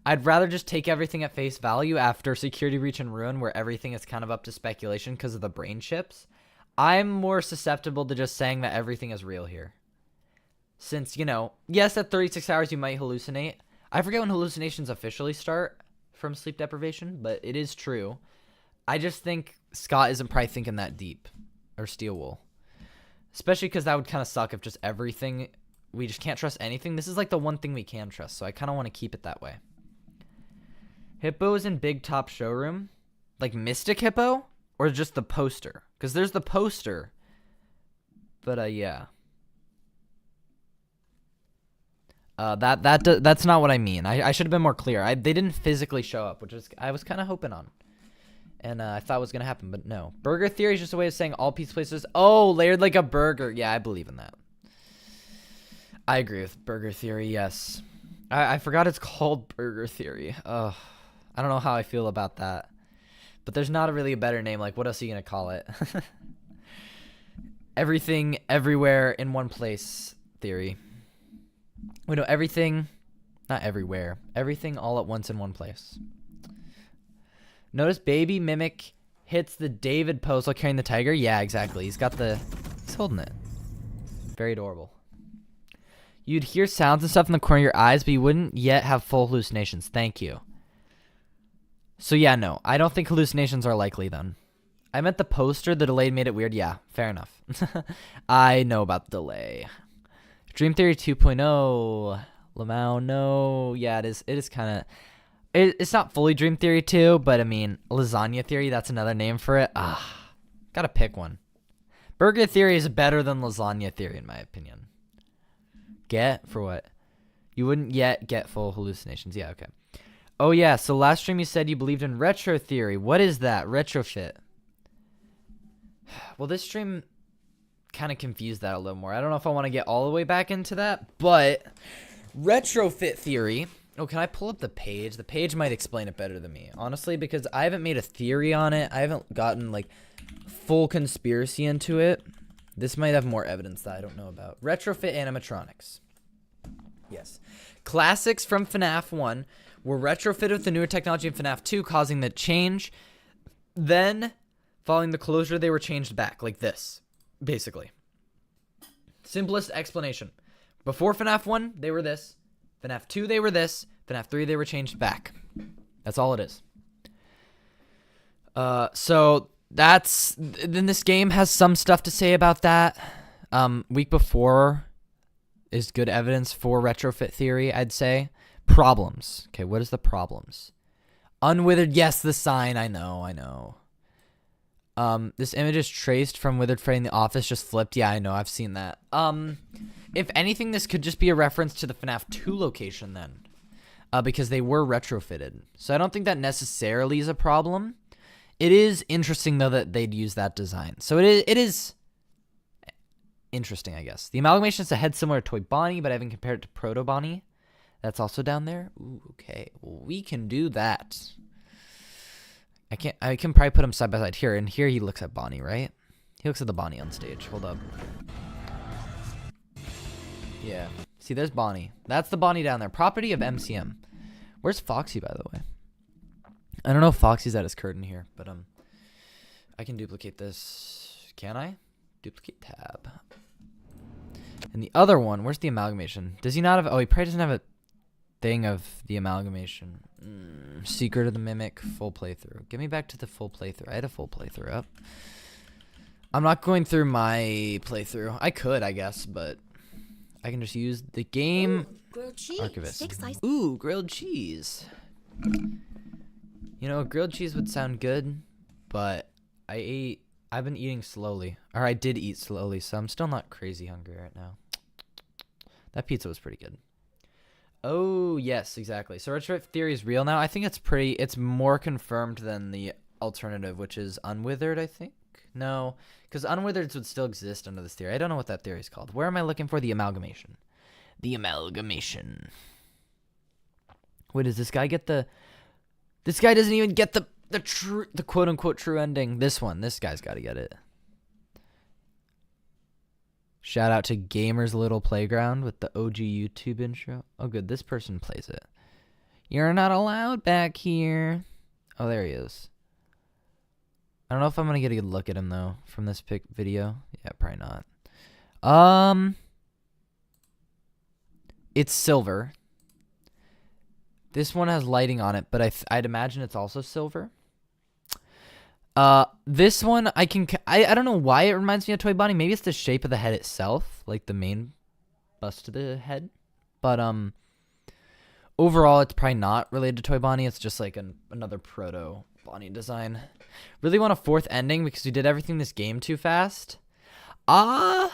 I'd rather just take everything at face value after Security Breach and Ruin, where everything is kind of up to speculation because of the brain chips. I'm more susceptible to just saying that everything is real here. Since, yes, at 36 hours you might hallucinate. I forget when hallucinations officially start from sleep deprivation, but it is true. I just think Scott isn't probably thinking that deep. Or Steel Wool. Especially because that would kind of suck if just everything... We just can't trust anything. This is like the one thing we can trust, so I kind of want to keep it that way. Hippo's in Big Top Showroom? Like Mystic Hippo? Or just the poster? Because there's the poster. But, yeah. That's not what I mean. I should have been more clear. They didn't physically show up, which I was kind of hoping on. And I thought was going to happen, but no. Burger Theory is just a way of saying all pizza places. Oh, layered like a burger. Yeah, I believe in that. I agree with Burger Theory, yes. I forgot it's called Burger Theory. Ugh. I don't know how I feel about that. But there's not really a better name. Like, what else are you going to call it? Everything, everywhere, in one place theory. Wait, no, everything, not everywhere. Everything all at once in one place. Notice Baby Mimic hits the David pose while carrying the tiger. Yeah, exactly. He's holding it. Very adorable. You'd hear sounds and stuff in the corner of your eyes, but you wouldn't yet have full hallucinations. Thank you. So yeah, no. I don't think hallucinations are likely then. I meant the poster. The delay made it weird. Yeah, fair enough. I know about the delay. Dream Theory 2.0. Lamau, no. Yeah, it is kind of... It's not fully Dream Theory 2, but I mean, Lasagna Theory, that's another name for it. Gotta pick one. Burger theory is better than lasagna theory, in my opinion. Get? For what? You wouldn't yet get full hallucinations. Yeah, okay. Oh, yeah, so last stream you said you believed in retro theory. What is that? Retrofit. Well, this stream kind of confused that a little more. I don't know if I want to get all the way back into that, but retrofit theory. Oh, can I pull up the page? The page might explain it better than me, honestly, because I haven't made a theory on it. I haven't gotten, like, full conspiracy into it. This might have more evidence that I don't know about. Retrofit animatronics. Yes. Classics from FNAF 1 were retrofitted with the newer technology in FNAF 2, causing the change. Then, following the closure, they were changed back, like this, basically. Simplest explanation. Before FNAF 1, they were this. FNAF 2, they were this. FNAF 3, they were changed back. That's all it is. So that's... Then this game has some stuff to say about that. Week before is good evidence for retrofit theory, I'd say. Problems. Okay, what is the problems? Unwithered, yes, the sign, I know. This image is traced from Withered Freddy in the office, just flipped. Yeah, I know, I've seen that. If anything, this could just be a reference to the FNAF 2 location then. Because they were retrofitted. So I don't think that necessarily is a problem. It is interesting, though, that they'd use that design. So it is interesting, I guess. The amalgamation is a head similar to Toy Bonnie, but I haven't compared it to Proto Bonnie. That's also down there. Ooh, okay. Well, we can do that. I can probably put him side by side here, and here he looks at Bonnie, right? He looks at the Bonnie on stage. Hold up. Yeah. See, there's Bonnie. That's the Bonnie down there. Property of MCM. Where's Foxy, by the way? I don't know if Foxy's at his curtain here, but I can duplicate this. Can I? Duplicate tab. And the other one, where's the amalgamation? Does he not have... Oh, he probably doesn't have a thing of the amalgamation. Secret of the Mimic, full playthrough. Get me back to the full playthrough. I had a full playthrough up. I'm not going through my playthrough. I could, I guess, but I can just use the game Grilled cheese. archivist. Ooh, grilled cheese. You know, grilled cheese would sound good, but I've been eating slowly. Or I did eat slowly, so I'm still not crazy hungry right now. That pizza was pretty good. Oh, yes, exactly. So retrofit theory is real now. I think it's more confirmed than the alternative, which is unwithered, I think. No, because unwithered would still exist under this theory. I don't know what that theory is called. Where am I looking for? The amalgamation. The amalgamation. Wait, does this guy get the... This guy doesn't even get the quote-unquote true ending. This guy's got to get it. Shout out to Gamer's Little Playground with the OG YouTube intro. Oh, good. This person plays it. You're not allowed back here. Oh, there he is. I don't know if I'm going to get a good look at him, though, from this video. Yeah, probably not. It's silver. This one has lighting on it, but I'd imagine it's also silver. This one, I don't know why it reminds me of Toy Bonnie. Maybe it's the shape of the head itself, like the main bust of the head. But, overall, it's probably not related to Toy Bonnie. It's just like another proto Bonnie design. Really want a fourth ending because we did everything in this game too fast. I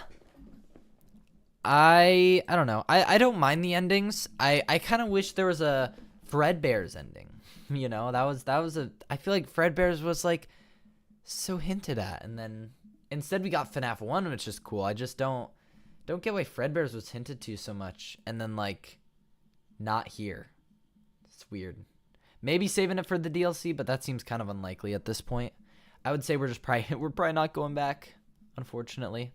don't know. I don't mind the endings. I kind of wish there was a Fredbear's ending. You know, that was I feel like Fredbear's was like so hinted at, and then instead we got FNAF 1, which is cool. I just don't get why Fredbear's was hinted to so much and then like not here. It's weird. Maybe saving it for the DLC, but that seems kind of unlikely at this point. I would say we're probably not going back, unfortunately.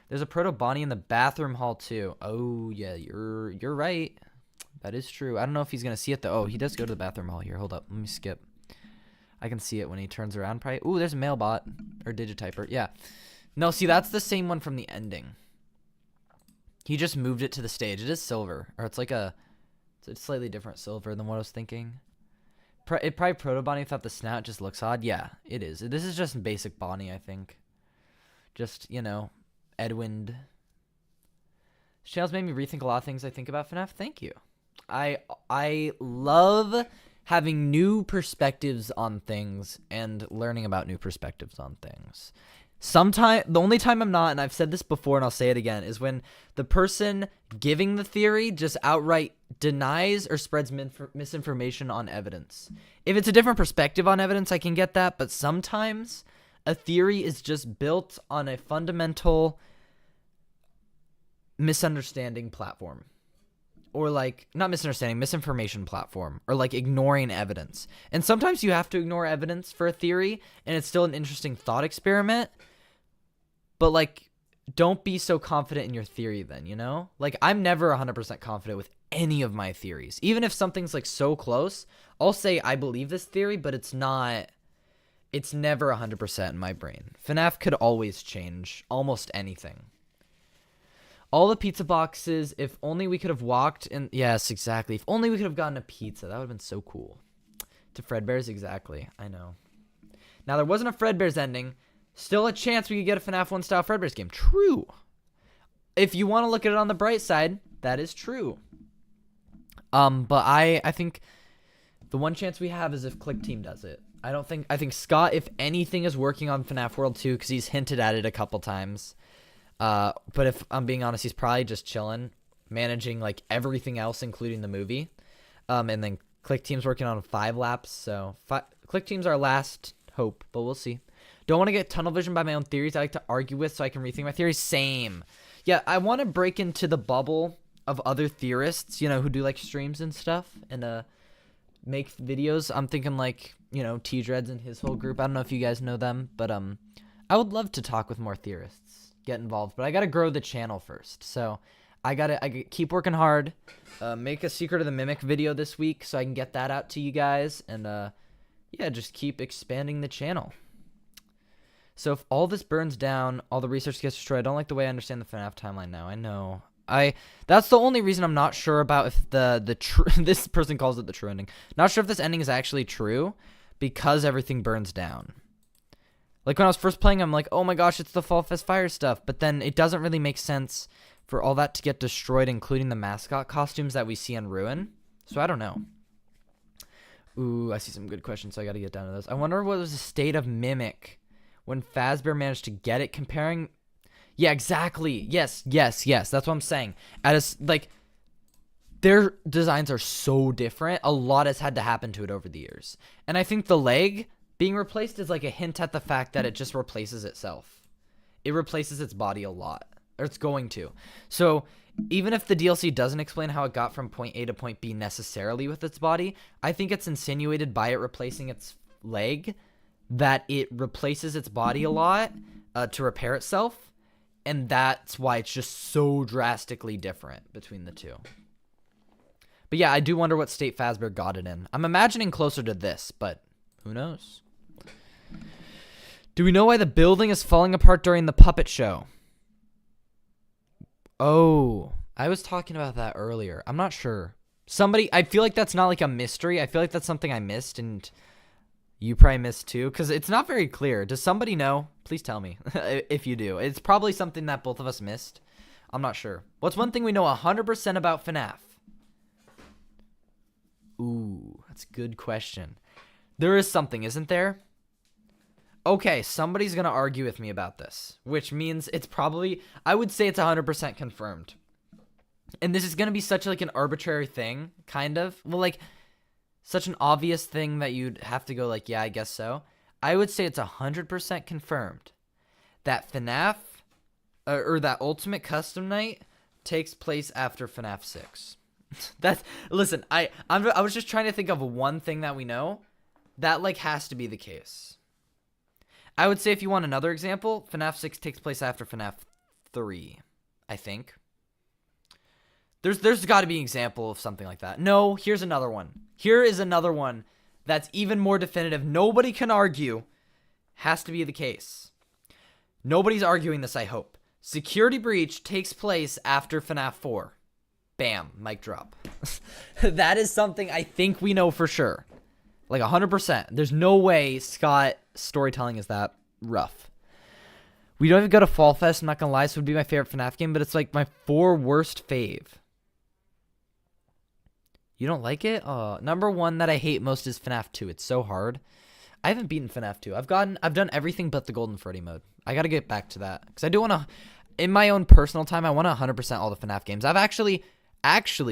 There's a proto Bonnie in the bathroom hall too. Oh yeah, you're right. That is true. I don't know if he's gonna see it though. Oh, he does go to the bathroom hall here. Hold up, let me skip. I can see it when he turns around probably. Ooh, there's a mailbot or digitiper. Yeah. No, see, that's the same one from the ending. He just moved it to the stage. It is silver, or it's a slightly different silver than what I was thinking. It probably proto Bonnie thought the snout just looks odd. Yeah, it is. This is just basic Bonnie, I think. Just, you know, Edwin. This channel's made me rethink a lot of things I think about FNAF. Thank you. I love having new perspectives on things and learning about new perspectives on things. The only time I'm not, and I've said this before and I'll say it again, is when the person giving the theory just outright denies or spreads misinformation on evidence. If it's a different perspective on evidence, I can get that, but sometimes a theory is just built on a fundamental misunderstanding platform. Or like, not misunderstanding, misinformation platform, or like ignoring evidence. And sometimes you have to ignore evidence for a theory, and it's still an interesting thought experiment. But like, don't be so confident in your theory then, you know? Like, I'm never 100% confident with any of my theories. Even if something's like so close, I'll say I believe this theory, but it's never 100% in my brain. FNAF could always change almost anything. All the pizza boxes, if only we could have walked in. Yes, exactly. If only we could have gotten a pizza. That would have been so cool. To Fredbear's, exactly. I know. Now, there wasn't a Fredbear's ending. Still a chance we could get a FNAF 1 style Fredbear's game. True. If you want to look at it on the bright side, that is true. But I think the one chance we have is if Click Team does it. I think Scott, if anything, is working on FNAF World 2 because he's hinted at it a couple times. But if I'm being honest, he's probably just chilling, managing like everything else, including the movie. And then Click Team's working on 5 laps. So Click Team's our last hope, but we'll see. Don't want to get tunnel vision by my own theories. I like to argue with so I can rethink my theories. Same. Yeah, I want to break into the bubble of other theorists, you know, who do like streams and stuff and make videos. I'm thinking like, you know, T-Dreads and his whole group. I don't know if you guys know them, but I would love to talk with more theorists, get involved, but I got to grow the channel first. So I keep working hard, make a Secret of the Mimic video this week so I can get that out to you guys, and yeah, just keep expanding the channel. So if all this burns down, all the research gets destroyed, I don't like the way I understand the FNAF timeline now. I know. That's the only reason I'm not sure about if this person calls it the true ending. Not sure if this ending is actually true because everything burns down. Like when I was first playing, I'm like, oh my gosh, it's the Fall Fest Fire stuff. But then it doesn't really make sense for all that to get destroyed, including the mascot costumes that we see on Ruin. So I don't know. Ooh, I see some good questions, so I got to get down to those. I wonder what was the state of Mimic when Fazbear managed to get it, comparing. Yeah, exactly. Yes. That's what I'm saying. Like, their designs are so different. A lot has had to happen to it over the years. And I think the leg being replaced is like a hint at the fact that it just replaces itself. It replaces its body a lot. Or it's going to. So even if the DLC doesn't explain how it got from point A to point B necessarily with its body, I think it's insinuated by it replacing its leg that it replaces its body a lot to repair itself. And that's why it's just so drastically different between the two. But yeah, I do wonder what state Fazbear got it in. I'm imagining closer to this, but who knows? Do we know why the building is falling apart during the puppet show? Oh, I was talking about that earlier. I'm not sure. I feel like that's not like a mystery. I feel like that's something I missed and you probably missed too, because it's not very clear. Does somebody know? Please tell me if you do. It's probably something that both of us missed. I'm not sure. What's one thing we know 100% about FNAF? Ooh, that's a good question. There is something, isn't there? Okay, somebody's going to argue with me about this, which means it's probably, I would say it's 100% confirmed. And this is going to be such like an arbitrary thing, kind of. Well, like, such an obvious thing that you'd have to go like, yeah, I guess so. I would say it's 100% confirmed that FNAF, or that Ultimate Custom Night takes place after FNAF 6. Listen, I was just trying to think of one thing that we know. That, like, has to be the case. I would say if you want another example, FNAF 6 takes place after FNAF 3, I think. There's got to be an example of something like that. No, here's another one. Here is another one that's even more definitive. Nobody can argue. Has to be the case. Nobody's arguing this, I hope. Security Breach takes place after FNAF 4. Bam, mic drop. That is something I think we know for sure. Like 100%. There's no way Scott storytelling is that rough. We don't even go to Fall Fest, I'm not going to lie. So it would be my favorite FNAF game, but it's like my 4 worst fave. You don't like it? Number 1 that I hate most is FNAF 2. It's so hard. I haven't beaten FNAF 2. I've done everything but the Golden Freddy mode. I gotta get back to that because I do want to. In my own personal time, I want to 100% all the FNAF games. I've actually,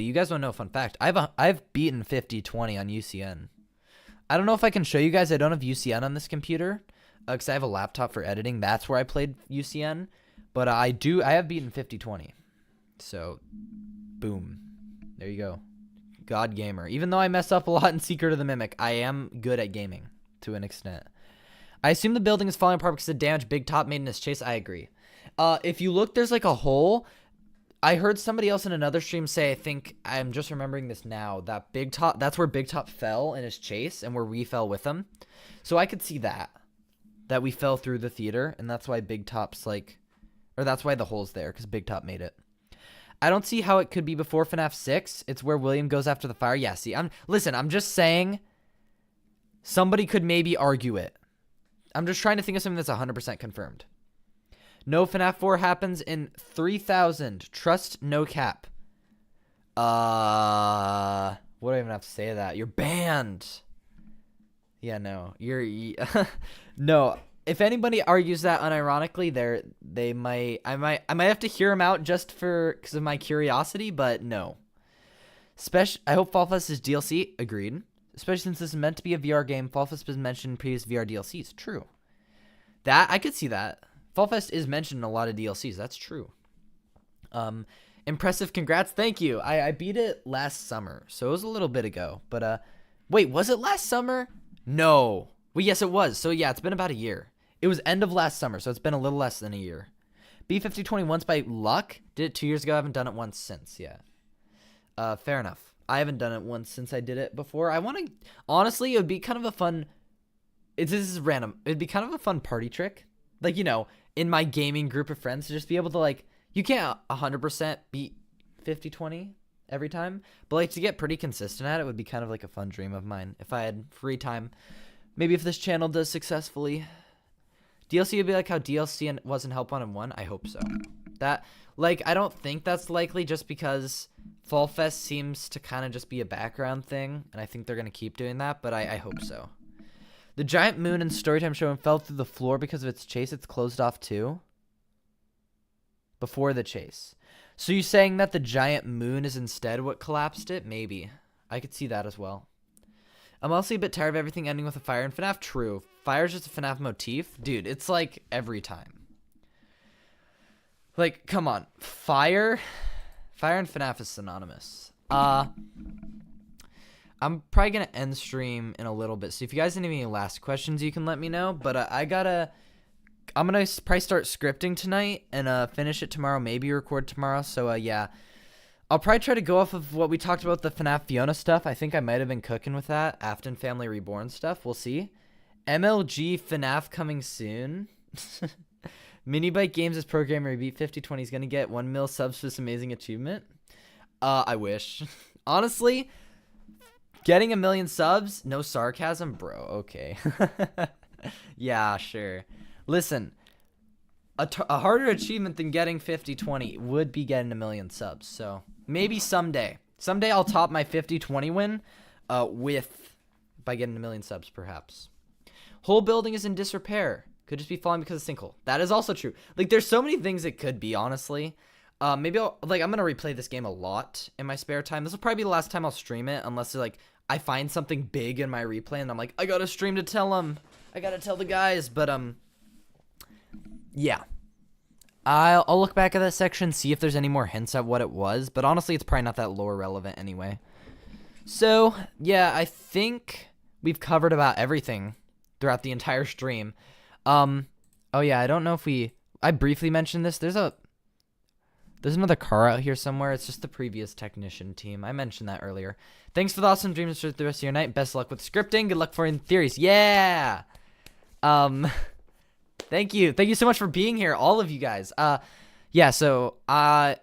you guys don't know a fun fact. I've beaten 50/20 on UCN. I don't know if I can show you guys. I don't have UCN on this computer because I have a laptop for editing. That's where I played UCN. But I have beaten 50/20. So, boom. There you go. God gamer. Even though I mess up a lot in Secret of the Mimic, I am good at gaming to an extent. I assume the building is falling apart because of the damage Big Top made in his chase. I agree. If you look, there's like a hole. I heard somebody else in another stream say, I think I'm just remembering this now, that Big Top, that's where Big Top fell in his chase and where we fell with him. So I could see that we fell through the theater, and that's why Big Top's like, or that's why the hole's there, because Big Top made it. I don't see how it could be before FNAF 6. It's where William goes after the fire. Yeah, see, I'm just saying somebody could maybe argue it. I'm just trying to think of something that's 100% confirmed. No FNAF 4 happens in 3000. Trust no cap. What do I even have to say to that? You're banned. Yeah, no. No. If anybody argues that unironically, I might have to hear them out just because of my curiosity, but no. I hope Fall Fest is DLC. Agreed. Especially since this is meant to be a VR game. Fall Fest has been mentioned in previous VR DLCs. True. That I could see that. Fall Fest is mentioned in a lot of DLCs. That's true. Impressive. Congrats. Thank you. I beat it last summer, so it was a little bit ago. But wait, was it last summer? No. Well, yes, it was. So yeah, it's been about a year. It was end of last summer, so it's been a little less than a year. B5020 once by luck. Did it 2 years ago. I haven't done it once since. Yeah. Fair enough. I haven't done it once since I did it before. I want to. Honestly, it would be kind of a fun. This is random. It'd be kind of a fun party trick. Like, you know, in my gaming group of friends, to just be able to, like, you can't 100% beat 50/20 every time, but like to get pretty consistent at it would be kind of like a fun dream of mine if I had free time. Maybe if this channel does successfully. DLC would be like how DLC wasn't Help Wanted 1. I hope so. That, like, I don't think that's likely just because Fall Fest seems to kind of just be a background thing, and I think they're going to keep doing that, but I hope so. The giant moon in Storytime Show fell through the floor because of its chase. It's closed off too. Before the chase. So you're saying that the giant moon is instead what collapsed it? Maybe. I could see that as well. I'm also a bit tired of everything ending with a fire in FNAF. True. Fire's just a FNAF motif. Dude, it's like every time. Like, come on. Fire and FNAF is synonymous. I'm probably going to end stream in a little bit. So if you guys have any last questions, you can let me know. But I'm going to probably start scripting tonight and finish it tomorrow. Maybe record tomorrow. So, yeah. I'll probably try to go off of what we talked about, the FNAF Fiona stuff. I think I might have been cooking with that. Afton Family Reborn stuff. We'll see. MLG FNAF coming soon. Minibike Games as programmer beat 50/20 is going to get 1 mil subs for this amazing achievement. I wish. Honestly, getting 1 million subs? No sarcasm? Bro, okay. Yeah, sure. Listen, a harder achievement than getting 50/20 would be getting 1 million subs. So maybe someday. Someday I'll top my 50/20 win by getting 1 million subs, perhaps. Whole building is in disrepair. Could just be falling because of sinkhole. That is also true. Like, there's so many things it could be, honestly. Maybe I'm gonna replay this game a lot in my spare time. This will probably be the last time I'll stream it, unless like I find something big in my replay and I'm like, I gotta stream to tell them. I gotta tell the guys. But yeah. I'll look back at that section, see if there's any more hints at what it was. But honestly, it's probably not that lore relevant anyway. So yeah, I think we've covered about everything throughout the entire stream. Oh yeah, I don't know if I briefly mentioned this. There's another car out here somewhere. It's just the previous technician team. I mentioned that earlier. Thanks for the awesome dreams for the rest of your night. Best of luck with scripting. Good luck for in theories. Yeah. Thank you. Thank you so much for being here, all of you guys. Yeah, so what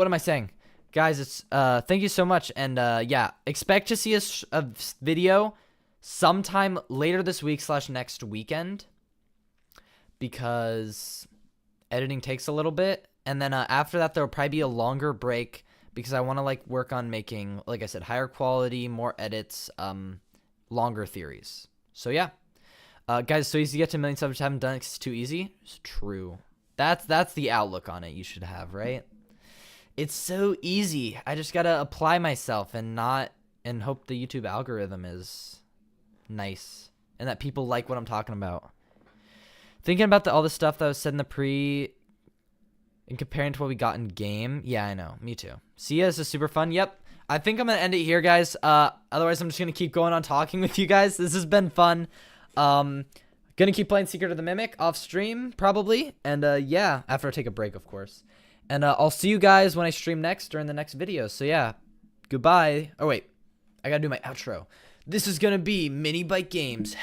am I saying? Guys, it's thank you so much, and yeah, expect to see a video sometime later this week / next weekend, because editing takes a little bit, and then after that there'll probably be a longer break because I want to like work on making, like I said, higher quality, more edits, longer theories. So yeah. Guys, so easy to get to a million subs. Haven't done it 'cause it's too easy. It's true. That's the outlook on it you should have, right? It's so easy. I just gotta apply myself and hope the YouTube algorithm is nice and that people like what I'm talking about. Thinking about all the stuff that was said in the pre and comparing to what we got in game. Yeah, I know. Me too. See ya. This is super fun. Yep. I think I'm gonna end it here, guys. Otherwise, I'm just gonna keep going on talking with you guys. This has been fun. Gonna keep playing Secret of the Mimic off stream probably, and yeah, after I take a break, of course. And I'll see you guys when I stream next during the next video. So yeah, goodbye. Oh wait, I gotta do my outro. This is gonna be Mini Bike Games.